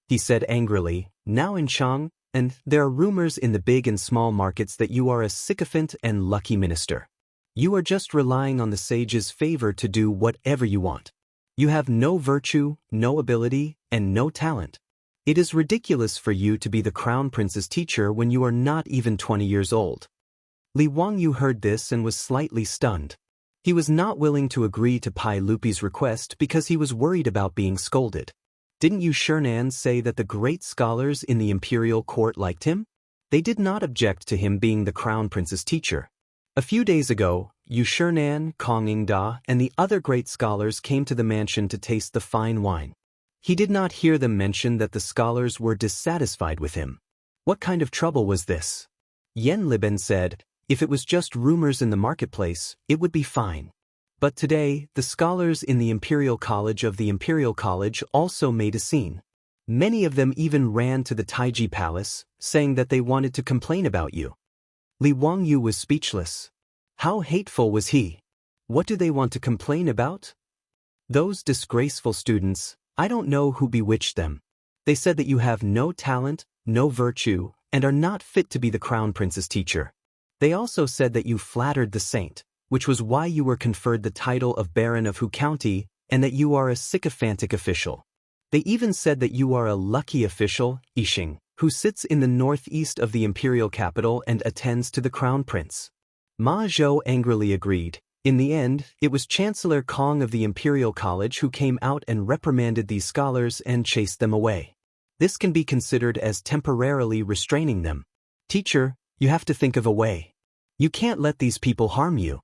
He said angrily, now in Chang, and there are rumors in the big and small markets that you are a sycophant and lucky minister. You are just relying on the sage's favor to do whatever you want. You have no virtue, no ability, and no talent. It is ridiculous for you to be the crown prince's teacher when you are not even 20 years old. Li Wangyu heard this and was slightly stunned. He was not willing to agree to Pai Lupi's request because he was worried about being scolded. Didn't Yu Shernan say that the great scholars in the imperial court liked him? They did not object to him being the crown prince's teacher. A few days ago, Yu Shernan, Kong Ingda, and the other great scholars came to the mansion to taste the fine wine. He did not hear them mention that the scholars were dissatisfied with him. What kind of trouble was this? Yan Liben said, if it was just rumors in the marketplace, it would be fine. But today, the scholars in the Imperial College of the Imperial College also made a scene. Many of them even ran to the Taiji Palace, saying that they wanted to complain about you. Li Wangyu was speechless. How hateful was he? What do they want to complain about? Those disgraceful students, I don't know who bewitched them. They said that you have no talent, no virtue, and are not fit to be the crown prince's teacher. They also said that you flattered the saint, which was why you were conferred the title of Baron of Hu County, and that you are a sycophantic official. They even said that you are a lucky official, Yixing, who sits in the northeast of the imperial capital and attends to the crown prince. Ma Zhou angrily agreed. In the end, it was Chancellor Kong of the Imperial College who came out and reprimanded these scholars and chased them away. This can be considered as temporarily restraining them. Teacher, you have to think of a way. You can't let these people harm you.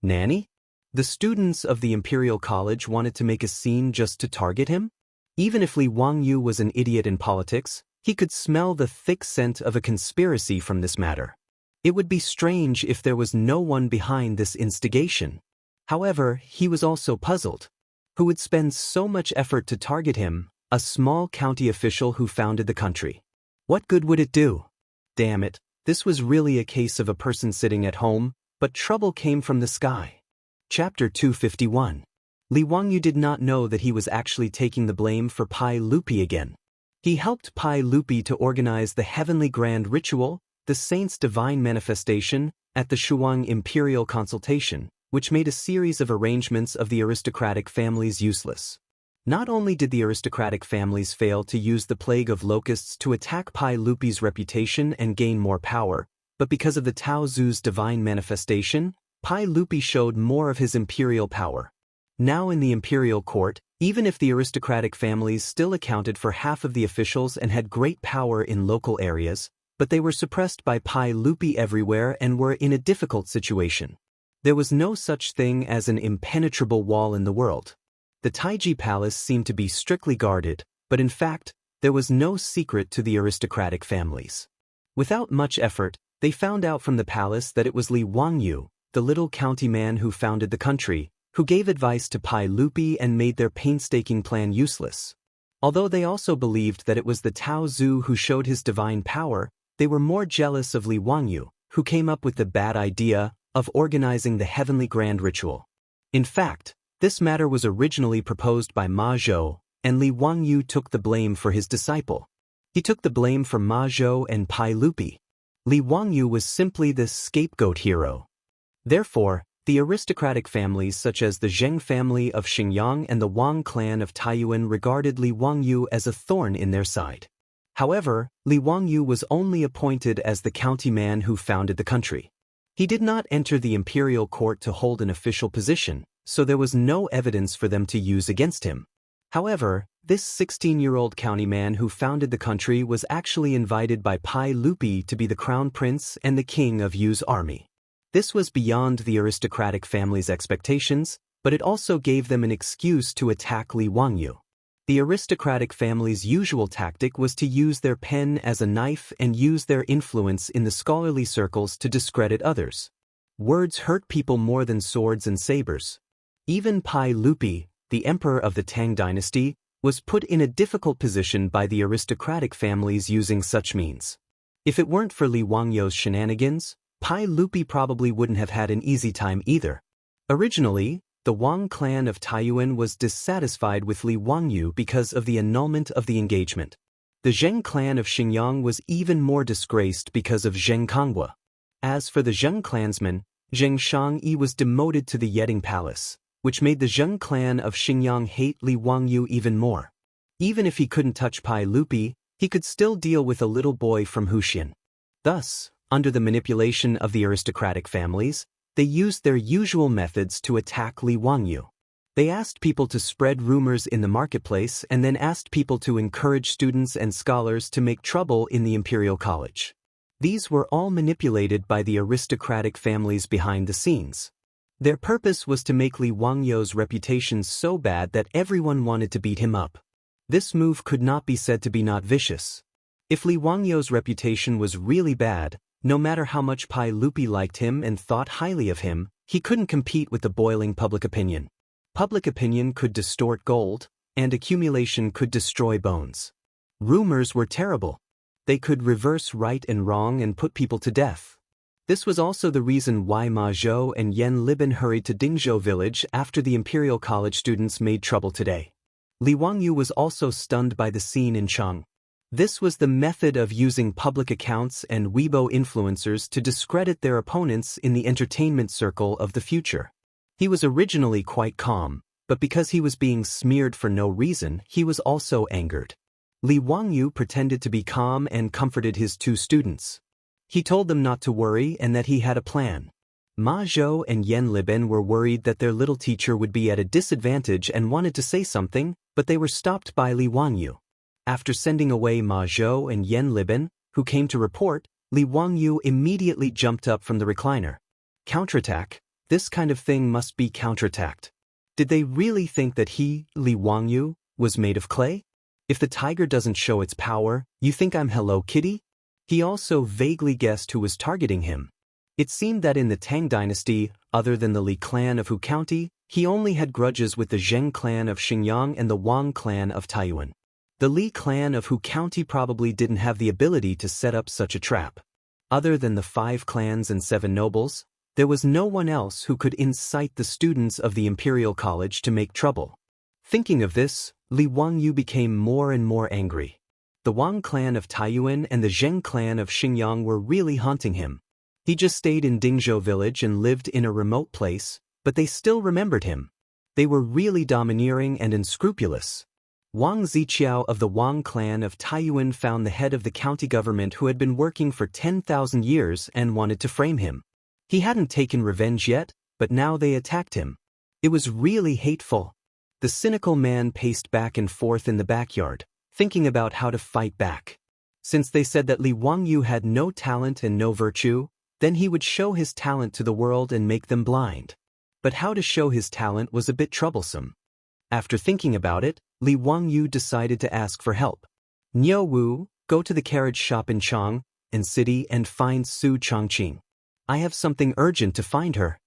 Nanny? The students of the Imperial College wanted to make a scene just to target him? Even if Li Wangyu was an idiot in politics, he could smell the thick scent of a conspiracy from this matter. It would be strange if there was no one behind this instigation. However, he was also puzzled. Who would spend so much effort to target him, a small county official who founded the country? What good would it do? Damn it, this was really a case of a person sitting at home, but trouble came from the sky. Chapter 251. Li Wangyu did not know that he was actually taking the blame for Pai Lupi again. He helped Pai Lupi to organize the heavenly grand ritual, the saint's divine manifestation, at the Shuang imperial consultation, which made a series of arrangements of the aristocratic families useless. Not only did the aristocratic families fail to use the plague of locusts to attack Pai Lupi's reputation and gain more power, but because of the Tao Zu's divine manifestation, Pai Lupi showed more of his imperial power. Now in the imperial court, even if the aristocratic families still accounted for half of the officials and had great power in local areas, but they were suppressed by Pai Lupi everywhere and were in a difficult situation. There was no such thing as an impenetrable wall in the world. The Taiji Palace seemed to be strictly guarded, but in fact, There was no secret to the aristocratic families. Without much effort, they found out from the palace that it was Li Wangyu, the little county man who founded the country, who gave advice to Pai Lupi and made their painstaking plan useless. Although they also believed that it was the Tao Zhu who showed his divine power, they were more jealous of Li Wangyu, who came up with the bad idea of organizing the heavenly grand ritual. In fact, this matter was originally proposed by Ma Zhou, and Li Wangyu took the blame for his disciple. He took the blame for Ma Zhou and Pai Lupi. Li Wangyu was simply the scapegoat hero. Therefore, the aristocratic families such as the Zheng family of Xingyang and the Wang clan of Taiyuan regarded Li Wangyu as a thorn in their side. However, Li Wangyu was only appointed as the county man who founded the country. He did not enter the imperial court to hold an official position, so there was no evidence for them to use against him. However, this 16-year-old county man who founded the country was actually invited by Pai Lupi to be the crown prince and the king of Yu's army. This was beyond the aristocratic family's expectations, but it also gave them an excuse to attack Li Wangyu. The aristocratic family's usual tactic was to use their pen as a knife and use their influence in the scholarly circles to discredit others. Words hurt people more than swords and sabers. Even Pai Lupi, the emperor of the Tang dynasty, was put in a difficult position by the aristocratic families using such means. If it weren't for Li Wangyu's shenanigans, Pai Lupi probably wouldn't have had an easy time either. Originally, the Wang clan of Taiyuan was dissatisfied with Li Wangyu because of the annulment of the engagement. The Zheng clan of Xingyang was even more disgraced because of Zheng Konghua. As for the Zheng clansman, Zheng Shangyi was demoted to the Yeding Palace, which made the Zheng clan of Xingyang hate Li Wangyu even more. Even if he couldn't touch Pai Lupi, he could still deal with a little boy from Huxian. Thus, under the manipulation of the aristocratic families, they used their usual methods to attack Li Wangyu. They asked people to spread rumors in the marketplace and then asked people to encourage students and scholars to make trouble in the imperial college. These were all manipulated by the aristocratic families behind the scenes. Their purpose was to make Li Wangyu's reputation so bad that everyone wanted to beat him up. This move could not be said to be not vicious. If Li Wangyu's reputation was really bad, no matter how much Pai Lupi liked him and thought highly of him, he couldn't compete with the boiling public opinion. Public opinion could distort gold, and accumulation could destroy bones. Rumors were terrible. They could reverse right and wrong and put people to death. This was also the reason why Ma Zhou and Yan Liben hurried to Dingzhou village after the imperial college students made trouble today. Li Wangyu was also stunned by the scene in Cheng. This was the method of using public accounts and Weibo influencers to discredit their opponents in the entertainment circle of the future. He was originally quite calm, but because he was being smeared for no reason, he was also angered. Li Wangyu pretended to be calm and comforted his two students. He told them not to worry and that he had a plan. Ma Zhou and Yan Liben were worried that their little teacher would be at a disadvantage and wanted to say something, but they were stopped by Li Wangyu. After sending away Ma Zhou and Yan Liben, who came to report, Li Wangyu immediately jumped up from the recliner. Counterattack? This kind of thing must be counterattacked. Did they really think that he, Li Wangyu, was made of clay? If the tiger doesn't show its power, you think I'm Hello Kitty? He also vaguely guessed who was targeting him. It seemed that in the Tang dynasty, other than the Li clan of Hu County, he only had grudges with the Zheng clan of Xingyang and the Wang clan of Taiyuan. The Li clan of Hu County probably didn't have the ability to set up such a trap. Other than the 5 clans and 7 nobles, there was no one else who could incite the students of the imperial college to make trouble. Thinking of this, Li Wangyu became more and more angry. The Wang clan of Taiyuan and the Zheng clan of Xingyang were really haunting him. He just stayed in Dingzhou village and lived in a remote place, but they still remembered him. They were really domineering and unscrupulous. Wang Ziqiao of the Wang clan of Taiyuan found the head of the county government who had been working for 10,000 years and wanted to frame him. He hadn't taken revenge yet, but now they attacked him. It was really hateful. The cynical man paced back and forth in the backyard, thinking about how to fight back. Since they said that Li Wangyu had no talent and no virtue, then he would show his talent to the world and make them blind. But how to show his talent was a bit troublesome. After thinking about it, Li Wangyu decided to ask for help. Niu Wu, go to the carriage shop in Chang and City and find Su Changqing. I have something urgent to find her.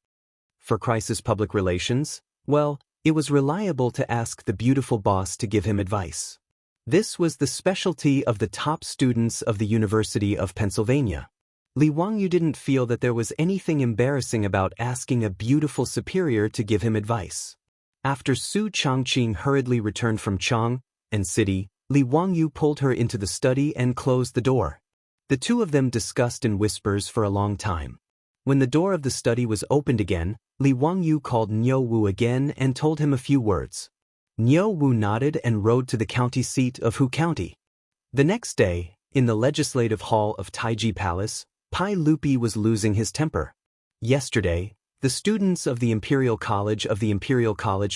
For crisis public relations, well, it was reliable to ask the beautiful boss to give him advice. This was the specialty of the top students of the University of Pennsylvania. Li Wangyu didn't feel that there was anything embarrassing about asking a beautiful superior to give him advice. After Su Changqing hurriedly returned from Chang and City, Li Wangyu pulled her into the study and closed the door. The two of them discussed in whispers for a long time. When the door of the study was opened again, Li Wangyu called Niu Wu again and told him a few words. Niu Wu nodded and rode to the county seat of Hu County. The next day, in the legislative hall of Taiji Palace, Pai Lupi was losing his temper. Yesterday, the students of the Imperial College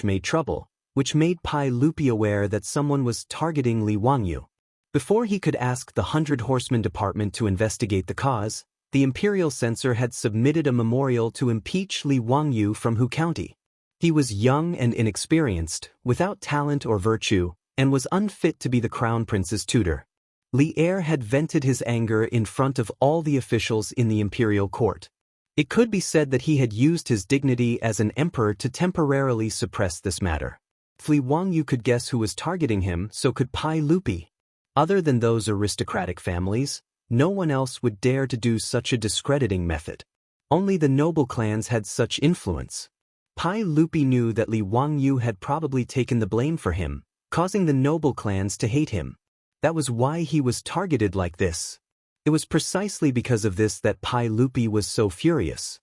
made trouble, which made Pai Lupi aware that someone was targeting Li Wangyu. Before he could ask the 100 Horsemen Department to investigate the cause, the Imperial Censor had submitted a memorial to impeach Li Wangyu from Hu County. He was young and inexperienced, without talent or virtue, and was unfit to be the Crown Prince's tutor. Li Er had vented his anger in front of all the officials in the Imperial Court. It could be said that he had used his dignity as an emperor to temporarily suppress this matter. If Li Wangyu could guess who was targeting him, so could Pai Lupi. Other than those aristocratic families, no one else would dare to do such a discrediting method. Only the noble clans had such influence. Pai Lupi knew that Li Wangyu had probably taken the blame for him, causing the noble clans to hate him. That was why he was targeted like this. It was precisely because of this that Pai Lupi was so furious.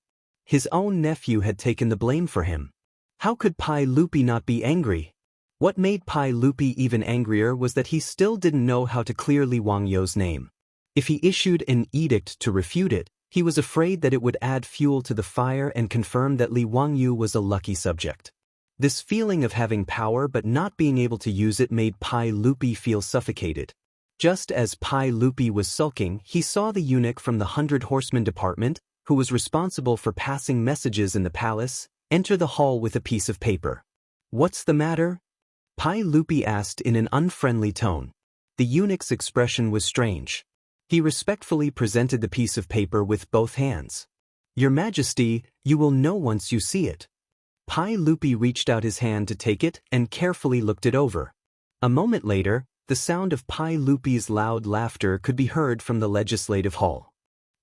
His own nephew had taken the blame for him. How could Pai Lupi not be angry? What made Pai Lupi even angrier was that he still didn't know how to clear Li Wangyu's name. If he issued an edict to refute it, he was afraid that it would add fuel to the fire and confirm that Li Wangyu was a lucky subject. This feeling of having power but not being able to use it made Pai Lupi feel suffocated. Just as Pai Lupi was sulking, he saw the eunuch from the 100 Horsemen Department, who was responsible for passing messages in the palace, enter the hall with a piece of paper. "What's the matter?" Pai Lupi asked in an unfriendly tone. The eunuch's expression was strange. He respectfully presented the piece of paper with both hands. "Your Majesty, you will know once you see it." Pai Lupi reached out his hand to take it and carefully looked it over. A moment later, the sound of Pai Lupi's loud laughter could be heard from the legislative hall.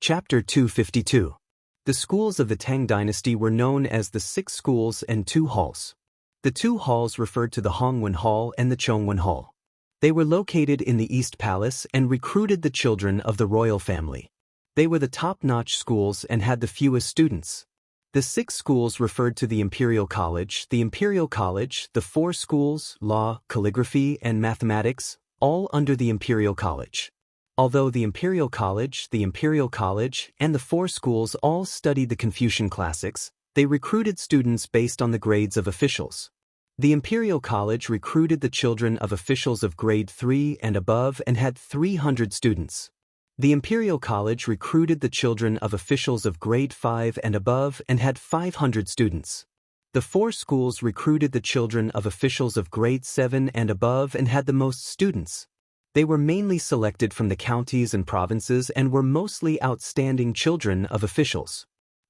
Chapter 252. The schools of the Tang dynasty were known as the 6 schools and 2 halls. The 2 halls referred to the Hongwen Hall and the Chongwen Hall. They were located in the East Palace and recruited the children of the royal family. They were the top-notch schools and had the fewest students. The 6 schools referred to the Imperial College, the 4 schools, law, calligraphy, and mathematics, all under the Imperial College. Although the Imperial College, and the 4 schools all studied the Confucian classics, they recruited students based on the grades of officials. The Imperial College recruited the children of officials of grade 3 and above and had 300 students. The Imperial College recruited the children of officials of grade 5 and above and had 500 students. The 4 schools recruited the children of officials of grade 7 and above and had the most students. They were mainly selected from the counties and provinces and were mostly outstanding children of officials.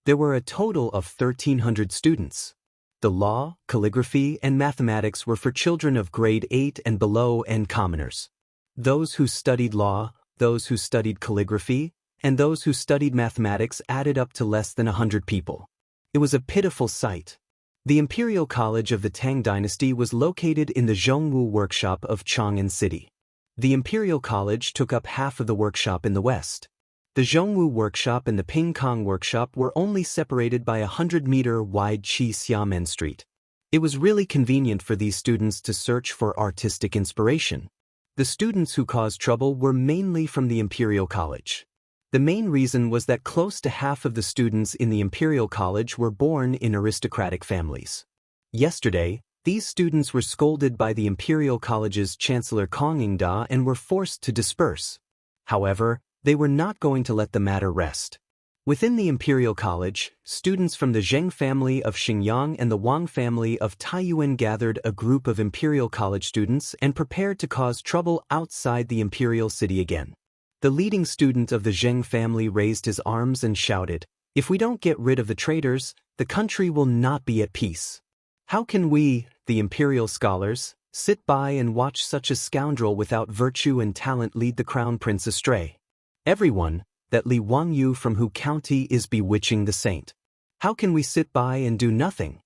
There were a total of 1,300 students. The law, calligraphy, and mathematics were for children of grade 8 and below and commoners. Those who studied law, those who studied calligraphy, and those who studied mathematics added up to less than 100 people. It was a pitiful sight. The Imperial College of the Tang Dynasty was located in the Zhongwu workshop of Chang'an City. The Imperial College took up half of the workshop in the west. The Zhongwu workshop and the Pingkong workshop were only separated by a 100-meter-wide Xiamen Street. It was really convenient for these students to search for artistic inspiration. The students who caused trouble were mainly from the Imperial College. The main reason was that close to half of the students in the Imperial College were born in aristocratic families. Yesterday, these students were scolded by the Imperial College's Chancellor Kong Yingda and were forced to disperse. However, they were not going to let the matter rest. Within the Imperial College, students from the Zheng family of Xingyang and the Wang family of Taiyuan gathered a group of Imperial College students and prepared to cause trouble outside the Imperial City again. The leading student of the Zheng family raised his arms and shouted, "If we don't get rid of the traitors, the country will not be at peace. How can we, the Imperial scholars, sit by and watch such a scoundrel without virtue and talent lead the crown prince astray? Everyone, that Li Wangyu from Hu County is bewitching the saint. How can we sit by and do nothing?"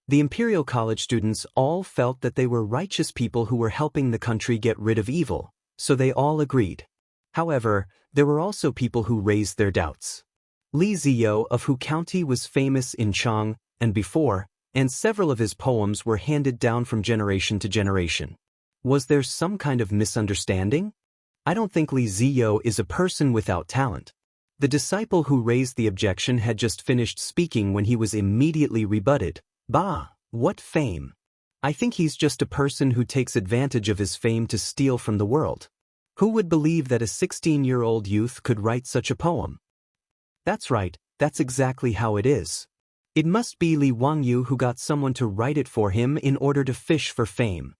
The Imperial College students all felt that they were righteous people who were helping the country get rid of evil, so they all agreed. However, there were also people who raised their doubts. Li Ziyo of Hu County was famous in Chang and before, and several of his poems were handed down from generation to generation. Was there some kind of misunderstanding? I don't think Li Ziyo is a person without talent. The disciple who raised the objection had just finished speaking when he was immediately rebutted. Bah, what fame! I think he's just a person who takes advantage of his fame to steal from the world. Who would believe that a 16-year-old youth could write such a poem? That's right, that's exactly how it is. It must be Li Wangyu who got someone to write it for him in order to fish for fame.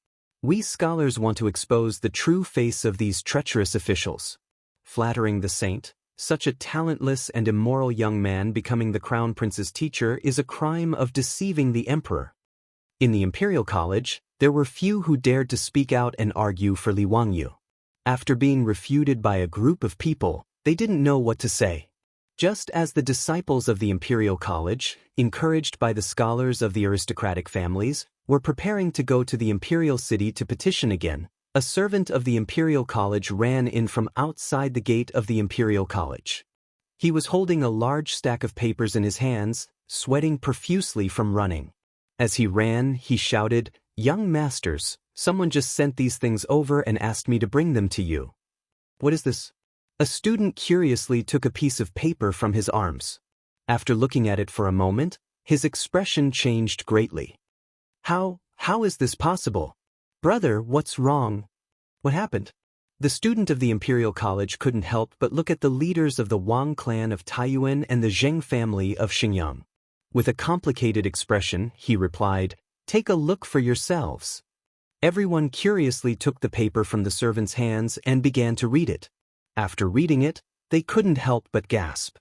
We scholars want to expose the true face of these treacherous officials. Flattering the saint, such a talentless and immoral young man becoming the crown prince's teacher is a crime of deceiving the emperor. In the Imperial College, there were few who dared to speak out and argue for Li Wangyu. After being refuted by a group of people, they didn't know what to say. Just as the disciples of the Imperial College, encouraged by the scholars of the aristocratic families, were preparing to go to the Imperial City to petition again, a servant of the Imperial College ran in from outside the gate of the Imperial College. He was holding a large stack of papers in his hands, sweating profusely from running. As he ran, he shouted, "Young masters, someone just sent these things over and asked me to bring them to you." "What is this?" A student curiously took a piece of paper from his arms. After looking at it for a moment, his expression changed greatly. How is this possible? Brother, what's wrong? What happened? The student of the Imperial College couldn't help but look at the leaders of the Wang clan of Taiyuan and the Zheng family of Xingyang. With a complicated expression, he replied, "Take a look for yourselves." Everyone curiously took the paper from the servant's hands and began to read it. After reading it, they couldn't help but gasp.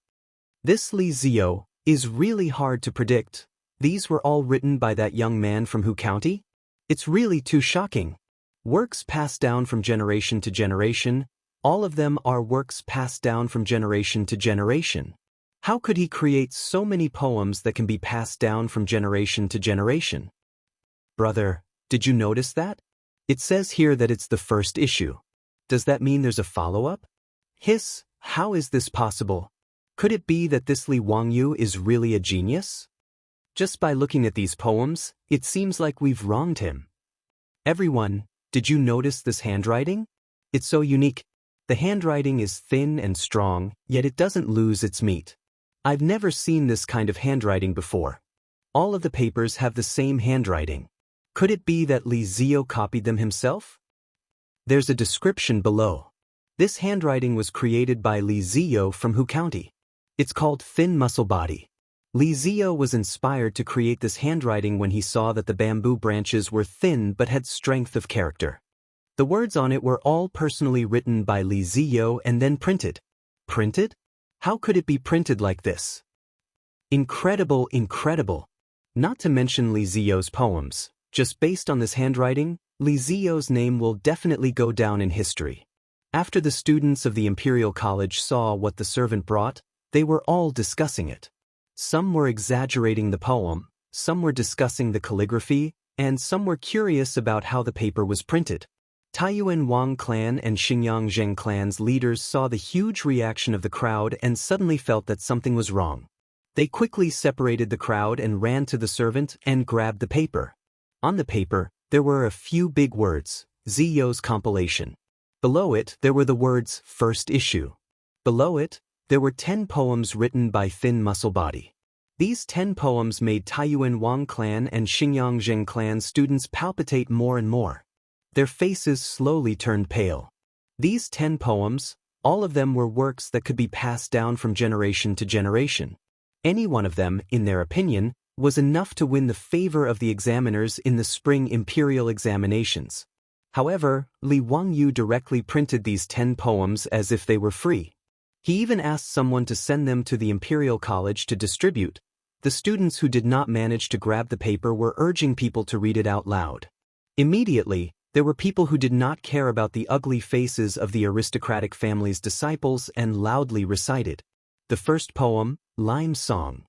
This Li Ziyo is really hard to predict. These were all written by that young man from Hu County? It's really too shocking. Works passed down from generation to generation, all of them are works passed down from generation to generation. How could he create so many poems that can be passed down from generation to generation? Brother, did you notice that? It says here that it's the first issue. Does that mean there's a follow-up? Hiss, how is this possible? Could it be that this Li Wangyu is really a genius? Just by looking at these poems, it seems like we've wronged him. Everyone, did you notice this handwriting? It's so unique. The handwriting is thin and strong, yet it doesn't lose its meat. I've never seen this kind of handwriting before. All of the papers have the same handwriting. Could it be that Li Ziyo copied them himself? There's a description below. This handwriting was created by Li Ziyo from Hu County. It's called Thin Muscle Body. Li Ziyo was inspired to create this handwriting when he saw that the bamboo branches were thin but had strength of character. The words on it were all personally written by Li Ziyo and then printed. Printed? How could it be printed like this? Incredible, incredible. Not to mention Li Ziyo's poems. Just based on this handwriting, Li Ziyo's name will definitely go down in history. After the students of the Imperial College saw what the servant brought, they were all discussing it. Some were exaggerating the poem, some were discussing the calligraphy, and some were curious about how the paper was printed. Taiyuan Wang clan and Xingyang Zheng clan's leaders saw the huge reaction of the crowd and suddenly felt that something was wrong. They quickly separated the crowd and ran to the servant and grabbed the paper. On the paper, there were a few big words, Ziyo's compilation. Below it, there were the words, first issue. Below it, there were 10 poems written by Thin Muscle Body. These 10 poems made Taiyuan Wang clan and Xingyang Zheng clan students palpitate more and more. Their faces slowly turned pale. These 10 poems, All of them were works that could be passed down from generation to generation. Any one of them, in their opinion, was enough to win the favor of the examiners in the spring imperial examinations. However, Li Wangyu directly printed these 10 poems as if they were free. He even asked someone to send them to the Imperial College to distribute. The students who did not manage to grab the paper were urging people to read it out loud. Immediately, there were people who did not care about the ugly faces of the aristocratic family's disciples and loudly recited. The first poem, Lime Song.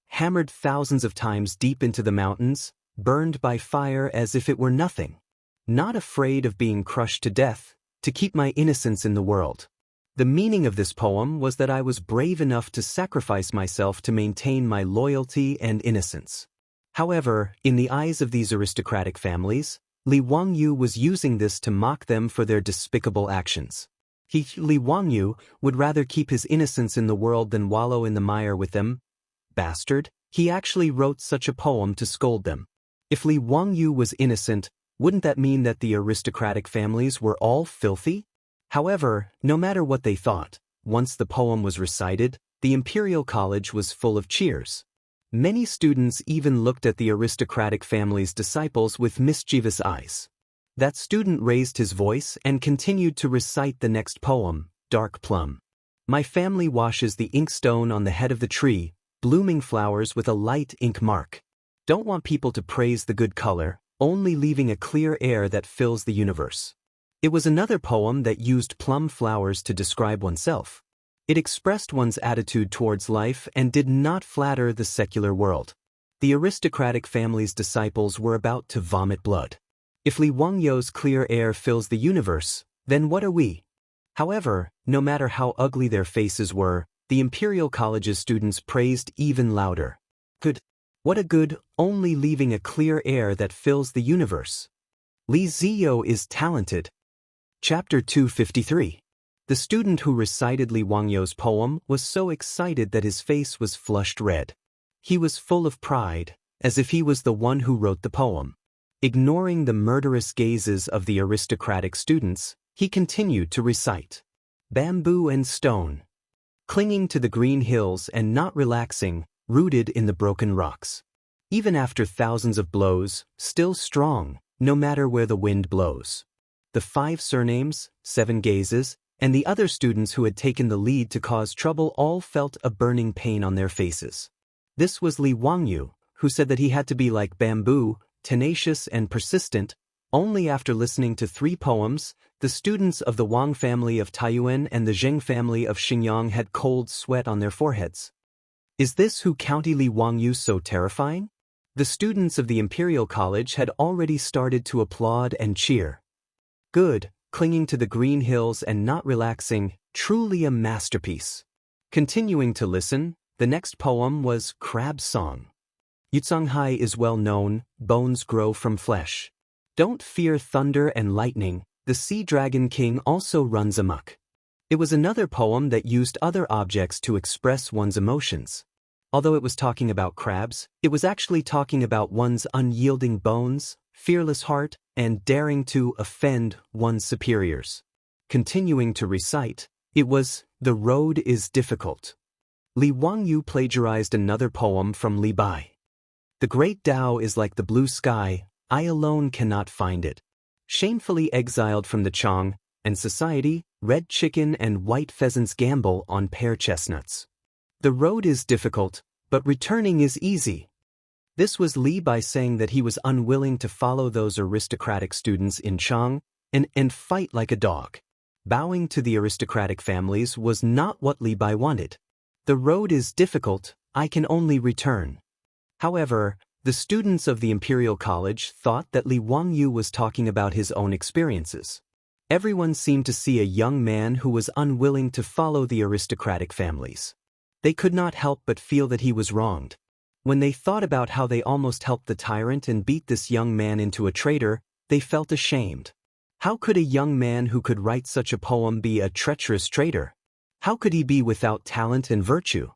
Hammered thousands of times deep into the mountains, burned by fire as if it were nothing. Not afraid of being crushed to death, to keep my innocence in the world. The meaning of this poem was that I was brave enough to sacrifice myself to maintain my loyalty and innocence. However, in the eyes of these aristocratic families, Li Wangyu was using this to mock them for their despicable actions. Li Wangyu would rather keep his innocence in the world than wallow in the mire with them. Bastard, he actually wrote such a poem to scold them. If Li Wangyu was innocent, wouldn't that mean that the aristocratic families were all filthy? However, no matter what they thought, once the poem was recited, the Imperial College was full of cheers. Many students even looked at the aristocratic family's disciples with mischievous eyes. That student raised his voice and continued to recite the next poem, Dark Plum. My family washes the inkstone on the head of the tree, blooming flowers with a light ink mark. Don't want people to praise the good color, only leaving a clear air that fills the universe. It was another poem that used plum flowers to describe oneself. It expressed one's attitude towards life and did not flatter the secular world. The aristocratic family's disciples were about to vomit blood. If Li Wangyu's clear air fills the universe, then what are we? However, no matter how ugly their faces were, the Imperial College's students praised even louder. Good. What a good, only leaving a clear air that fills the universe. Li Ziyo is talented. Chapter 253. The student who recited Li Wangyu's poem was so excited that his face was flushed red. He was full of pride, as if he was the one who wrote the poem. Ignoring the murderous gazes of the aristocratic students, he continued to recite. Bamboo and stone. Clinging to the green hills and not relaxing, rooted in the broken rocks. Even after thousands of blows, still strong, no matter where the wind blows. The 5 surnames, 7 gazes, and the other students who had taken the lead to cause trouble all felt a burning pain on their faces. This was Li Wangyu, who said that he had to be like bamboo, tenacious and persistent. Only after listening to 3 poems, the students of the Wang family of Taiyuan and the Zheng family of Xinjiang had cold sweat on their foreheads. Is this who counted Li Wangyu so terrifying? The students of the Imperial College had already started to applaud and cheer. Good, clinging to the green hills and not relaxing, truly a masterpiece. Continuing to listen, the next poem was Crab's Song. Yuzhanghai is well known, bones grow from flesh. Don't fear thunder and lightning, the sea dragon king also runs amok. It was another poem that used other objects to express one's emotions. Although it was talking about crabs, it was actually talking about one's unyielding bones, fearless heart, and daring to offend one's superiors. Continuing to recite, it was, The Road is Difficult. Li Wangyu plagiarized another poem from Li Bai. The great Tao is like the blue sky, I alone cannot find it. Shamefully exiled from the Chong and society, red chicken and white pheasants gambol on pear chestnuts. The road is difficult, but returning is easy. This was Li Bai saying that he was unwilling to follow those aristocratic students in Chong and fight like a dog. Bowing to the aristocratic families was not what Li Bai wanted. The road is difficult, I can only return. However, the students of the Imperial College thought that Li Wangyu was talking about his own experiences. Everyone seemed to see a young man who was unwilling to follow the aristocratic families. They could not help but feel that he was wronged. When they thought about how they almost helped the tyrant and beat this young man into a traitor, they felt ashamed. How could a young man who could write such a poem be a treacherous traitor? How could he be without talent and virtue?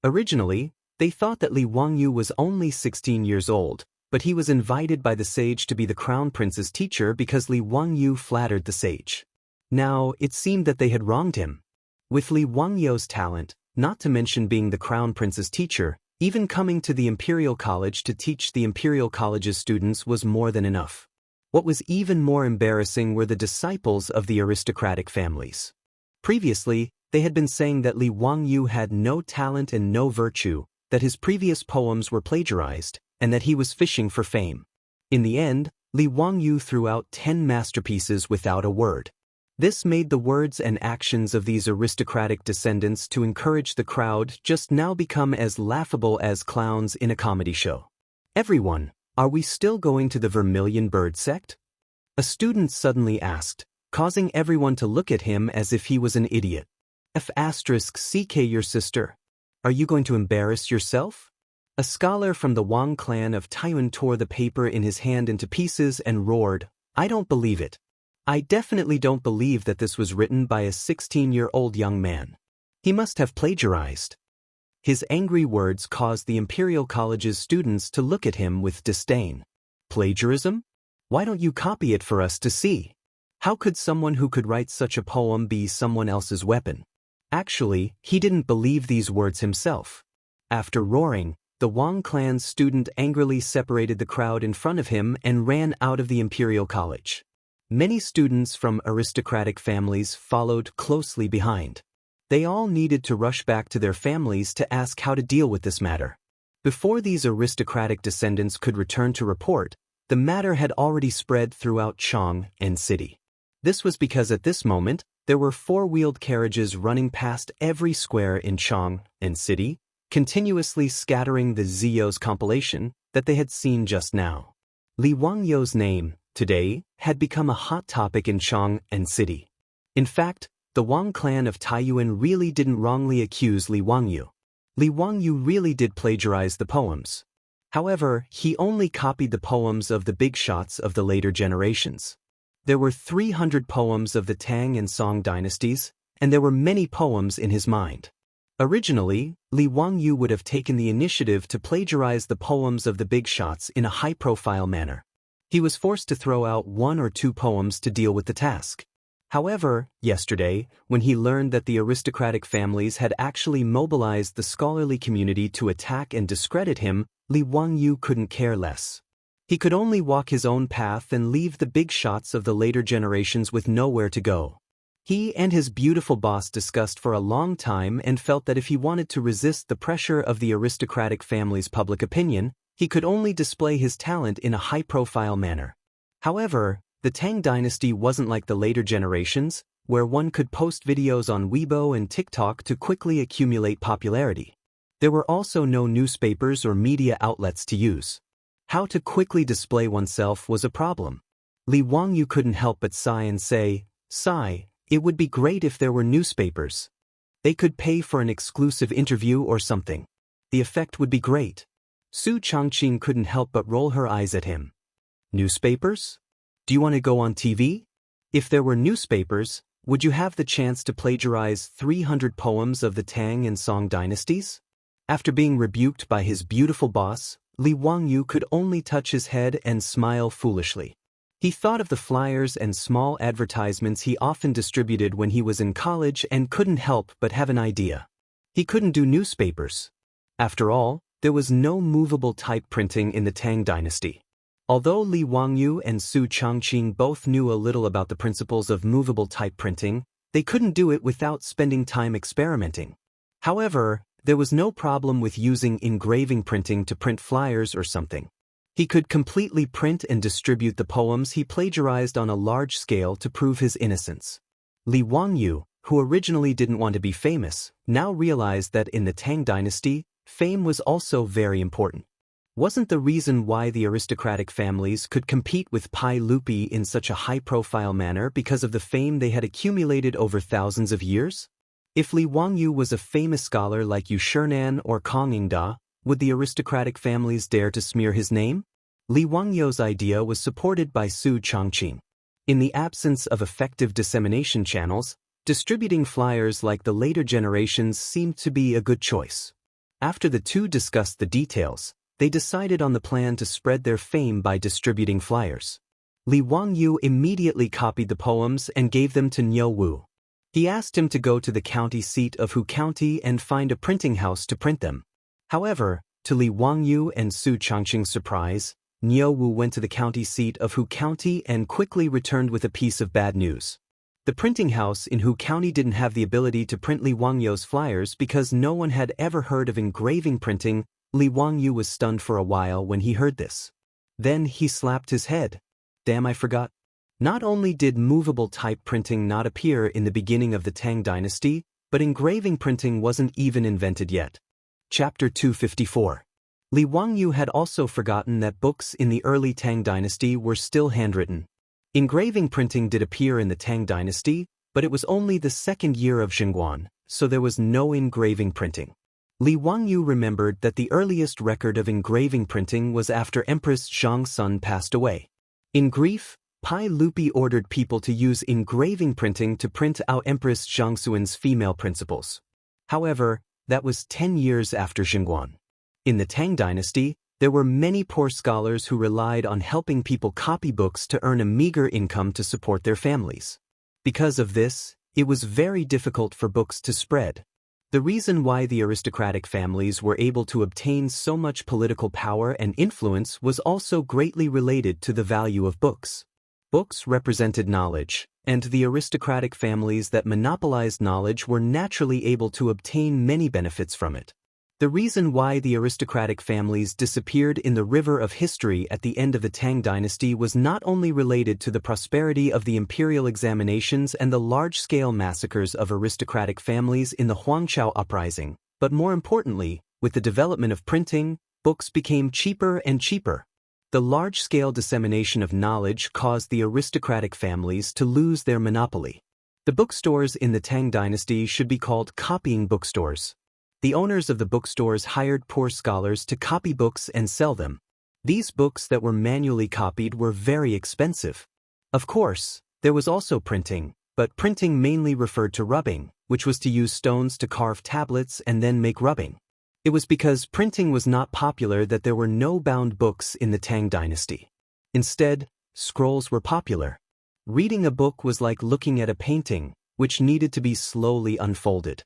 Originally, they thought that Li Wangyu was only 16 years old, but he was invited by the sage to be the crown prince's teacher because Li Wangyu flattered the sage. Now, it seemed that they had wronged him. With Li Wangyou's talent, not to mention being the crown prince's teacher, even coming to the Imperial College to teach the Imperial College's students was more than enough. What was even more embarrassing were the disciples of the aristocratic families. Previously, they had been saying that Li Wangyou had no talent and no virtue, that his previous poems were plagiarized, and that he was fishing for fame. In the end, Li Wangyou threw out 10 masterpieces without a word. This made the words and actions of these aristocratic descendants to encourage the crowd just now become as laughable as clowns in a comedy show. "Everyone, are we still going to the Vermilion Bird sect?" a student suddenly asked, causing everyone to look at him as if he was an idiot. "CK your sister. Are you going to embarrass yourself?" A scholar from the Wang clan of Taiyuan tore the paper in his hand into pieces and roared, "I don't believe it. I definitely don't believe that this was written by a 16-year-old young man. He must have plagiarized." His angry words caused the Imperial College's students to look at him with disdain. "Plagiarism? Why don't you copy it for us to see? How could someone who could write such a poem be someone else's weapon?" Actually, he didn't believe these words himself. After roaring, the Wang clan's student angrily separated the crowd in front of him and ran out of the Imperial College. Many students from aristocratic families followed closely behind. They all needed to rush back to their families to ask how to deal with this matter. Before these aristocratic descendants could return to report, the matter had already spread throughout Chang and city. This was because at this moment, there were four-wheeled carriages running past every square in Chang and city, continuously scattering the Zio's compilation that they had seen just now. Li Wangyou's name, today, had become a hot topic in Chang and city. In fact, the Wang clan of Taiyuan really didn't wrongly accuse Li Wangyou. Li Wangyou really did plagiarize the poems. However, he only copied the poems of the big shots of the later generations. There were 300 poems of the Tang and Song dynasties, and there were many poems in his mind. Originally, Li Wangyou would have taken the initiative to plagiarize the poems of the big shots in a high-profile manner. He was forced to throw out 1 or 2 poems to deal with the task. However, yesterday, when he learned that the aristocratic families had actually mobilized the scholarly community to attack and discredit him, Li Wangyou couldn't care less. He could only walk his own path and leave the big shots of the later generations with nowhere to go. He and his beautiful boss discussed for a long time and felt that if he wanted to resist the pressure of the aristocratic family's public opinion, he could only display his talent in a high-profile manner. However, the Tang dynasty wasn't like the later generations, where one could post videos on Weibo and TikTok to quickly accumulate popularity. There were also no newspapers or media outlets to use. How to quickly display oneself was a problem. Li Wangyou couldn't help but sigh and say, "Sigh, it would be great if there were newspapers. They could pay for an exclusive interview or something. The effect would be great." Su Changqing couldn't help but roll her eyes at him. "Newspapers? Do you want to go on TV? If there were newspapers, would you have the chance to plagiarize 300 poems of the Tang and Song dynasties?" After being rebuked by his beautiful boss, Li Wangyou could only touch his head and smile foolishly. He thought of the flyers and small advertisements he often distributed when he was in college and couldn't help but have an idea. He couldn't do newspapers. After all, there was no movable type printing in the Tang dynasty. Although Li Wangyou and Su Changqing both knew a little about the principles of movable type printing, they couldn't do it without spending time experimenting. However, there was no problem with using engraving printing to print flyers or something. He could completely print and distribute the poems he plagiarized on a large scale to prove his innocence. Li Wangyou, who originally didn't want to be famous, now realized that in the Tang dynasty, fame was also very important. Wasn't the reason why the aristocratic families could compete with Pai Lupi in such a high-profile manner because of the fame they had accumulated over thousands of years? If Li Wangyou was a famous scholar like Yu Shernan or Kong Yingda, would the aristocratic families dare to smear his name? Li Wangyou's idea was supported by Su Changqing. In the absence of effective dissemination channels, distributing flyers like the later generations seemed to be a good choice. After the two discussed the details, they decided on the plan to spread their fame by distributing flyers. Li Wangyou immediately copied the poems and gave them to Niu Wu. He asked him to go to the county seat of Hu County and find a printing house to print them. However, to Li Wangyu and Su Changqing's surprise, Niu Wu went to the county seat of Hu County and quickly returned with a piece of bad news. The printing house in Hu County didn't have the ability to print Li Wangyu's flyers because no one had ever heard of engraving printing. Li Wangyu was stunned for a while when he heard this. Then he slapped his head. Damn, I forgot. Not only did movable type printing not appear in the beginning of the Tang Dynasty, but engraving printing wasn't even invented yet. Chapter 254. Li Wangyu had also forgotten that books in the early Tang Dynasty were still handwritten. Engraving printing did appear in the Tang Dynasty, but it was only the second year of Xingguan, so there was no engraving printing. Li Wangyu remembered that the earliest record of engraving printing was after Empress Zhang Sun passed away. In grief, Pai Lupi ordered people to use engraving printing to print out Empress Zhang Sun's female principles. However, that was 10 years after Xingguan. In the Tang Dynasty, there were many poor scholars who relied on helping people copy books to earn a meager income to support their families. Because of this, it was very difficult for books to spread. The reason why the aristocratic families were able to obtain so much political power and influence was also greatly related to the value of books. Books represented knowledge, and the aristocratic families that monopolized knowledge were naturally able to obtain many benefits from it. The reason why the aristocratic families disappeared in the river of history at the end of the Tang Dynasty was not only related to the prosperity of the imperial examinations and the large-scale massacres of aristocratic families in the Huangqiao uprising, but more importantly, with the development of printing, books became cheaper and cheaper. The large-scale dissemination of knowledge caused the aristocratic families to lose their monopoly. The bookstores in the Tang Dynasty should be called copying bookstores. The owners of the bookstores hired poor scholars to copy books and sell them. These books that were manually copied were very expensive. Of course, there was also printing, but printing mainly referred to rubbing, which was to use stones to carve tablets and then make rubbing. It was because printing was not popular that there were no bound books in the Tang Dynasty. Instead, scrolls were popular. Reading a book was like looking at a painting, which needed to be slowly unfolded.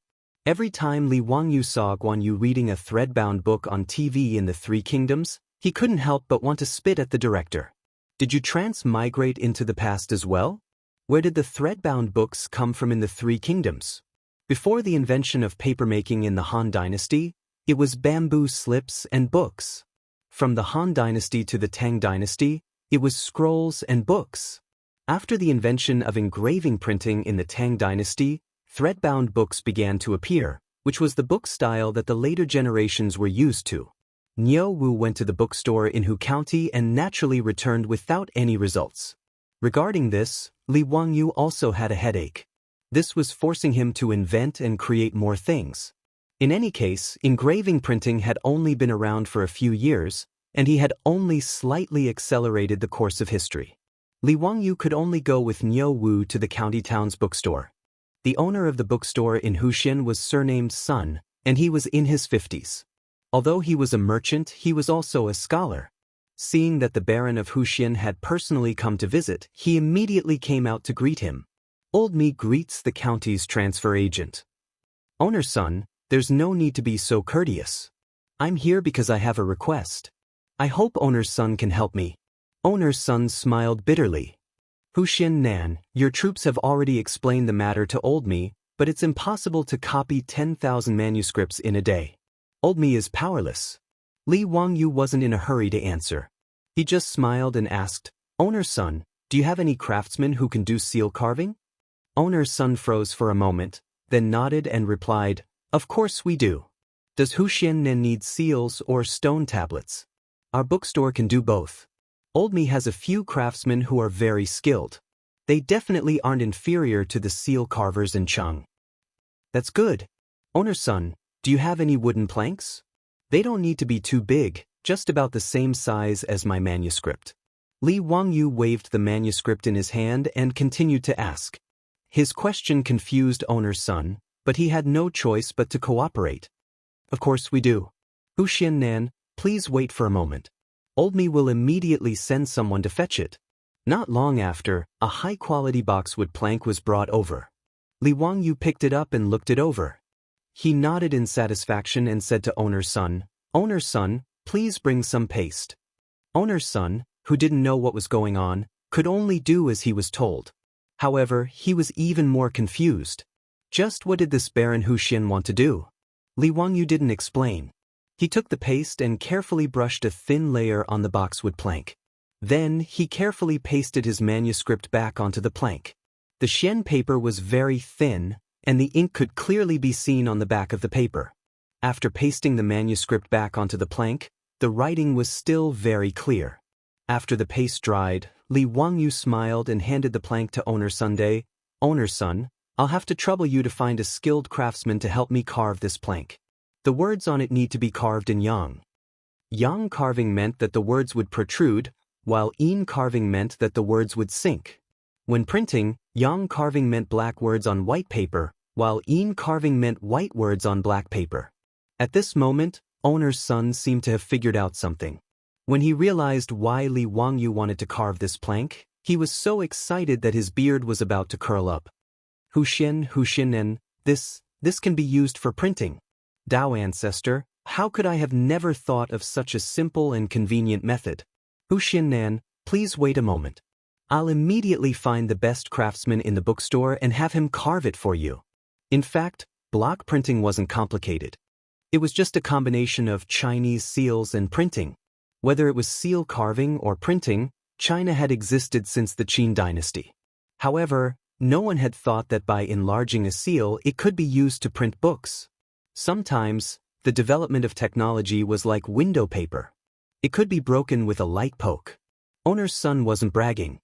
Every time Li Wangyu saw Guan Yu reading a thread-bound book on TV in the Three Kingdoms, he couldn't help but want to spit at the director. Did you transmigrate into the past as well? Where did the thread-bound books come from in the Three Kingdoms? Before the invention of papermaking in the Han Dynasty, it was bamboo slips and books. From the Han Dynasty to the Tang Dynasty, it was scrolls and books. After the invention of engraving printing in the Tang Dynasty, thread-bound books began to appear, which was the book style that the later generations were used to. Niu Wu went to the bookstore in Hu County and naturally returned without any results. Regarding this, Li Wangyu also had a headache. This was forcing him to invent and create more things. In any case, engraving printing had only been around for a few years, and he had only slightly accelerated the course of history. Li Wangyu could only go with Niu Wu to the county town's bookstore. The owner of the bookstore in Huxian was surnamed Sun, and he was in his 50s. Although he was a merchant, he was also a scholar. Seeing that the Baron of Huxian had personally come to visit, he immediately came out to greet him. Old me greets the county's transfer agent. Owner Sun, there's no need to be so courteous. I'm here because I have a request. I hope Owner's son can help me. Owner's son smiled bitterly. Huxian Nan, your troops have already explained the matter to Old me, but it's impossible to copy 10,000 manuscripts in a day. Old me is powerless. Li Wangyu wasn't in a hurry to answer. He just smiled and asked, Owner's son, do you have any craftsmen who can do seal carving? Owner's son froze for a moment, then nodded and replied, Of course we do. Does Huxian Nan need seals or stone tablets? Our bookstore can do both. Old me has a few craftsmen who are very skilled. They definitely aren't inferior to the seal carvers in Cheng. That's good. Owner's son, do you have any wooden planks? They don't need to be too big, just about the same size as my manuscript. Li Wangyu waved the manuscript in his hand and continued to ask. His question confused Owner's son, but he had no choice but to cooperate. Of course we do. Huxian Nan, please wait for a moment. Old me will immediately send someone to fetch it. Not long after, a high-quality boxwood plank was brought over. Li Wangyu picked it up and looked it over. He nodded in satisfaction and said to owner's son, please bring some paste. Owner's son, who didn't know what was going on, could only do as he was told. However, he was even more confused. Just what did this Baron Huxian want to do? Li Wangyu didn't explain. He took the paste and carefully brushed a thin layer on the boxwood plank. Then, he carefully pasted his manuscript back onto the plank. The Xian paper was very thin, and the ink could clearly be seen on the back of the paper. After pasting the manuscript back onto the plank, the writing was still very clear. After the paste dried, Li Wangyu smiled and handed the plank to owner Sunday. Owner's son, I'll have to trouble you to find a skilled craftsman to help me carve this plank. The words on it need to be carved in yang. Yang carving meant that the words would protrude, while yin carving meant that the words would sink. When printing, yang carving meant black words on white paper, while yin carving meant white words on black paper. At this moment, owner's son seemed to have figured out something. When he realized why Li Wangyu wanted to carve this plank, he was so excited that his beard was about to curl up. Huxian, this can be used for printing. Dao ancestor, how could I have never thought of such a simple and convenient method? Huxian, please wait a moment. I'll immediately find the best craftsman in the bookstore and have him carve it for you. In fact, block printing wasn't complicated. It was just a combination of Chinese seals and printing. Whether it was seal carving or printing, China had existed since the Qin dynasty. However, no one had thought that by enlarging a seal it could be used to print books. Sometimes, the development of technology was like window paper. It could be broken with a light poke. Owner's son wasn't bragging.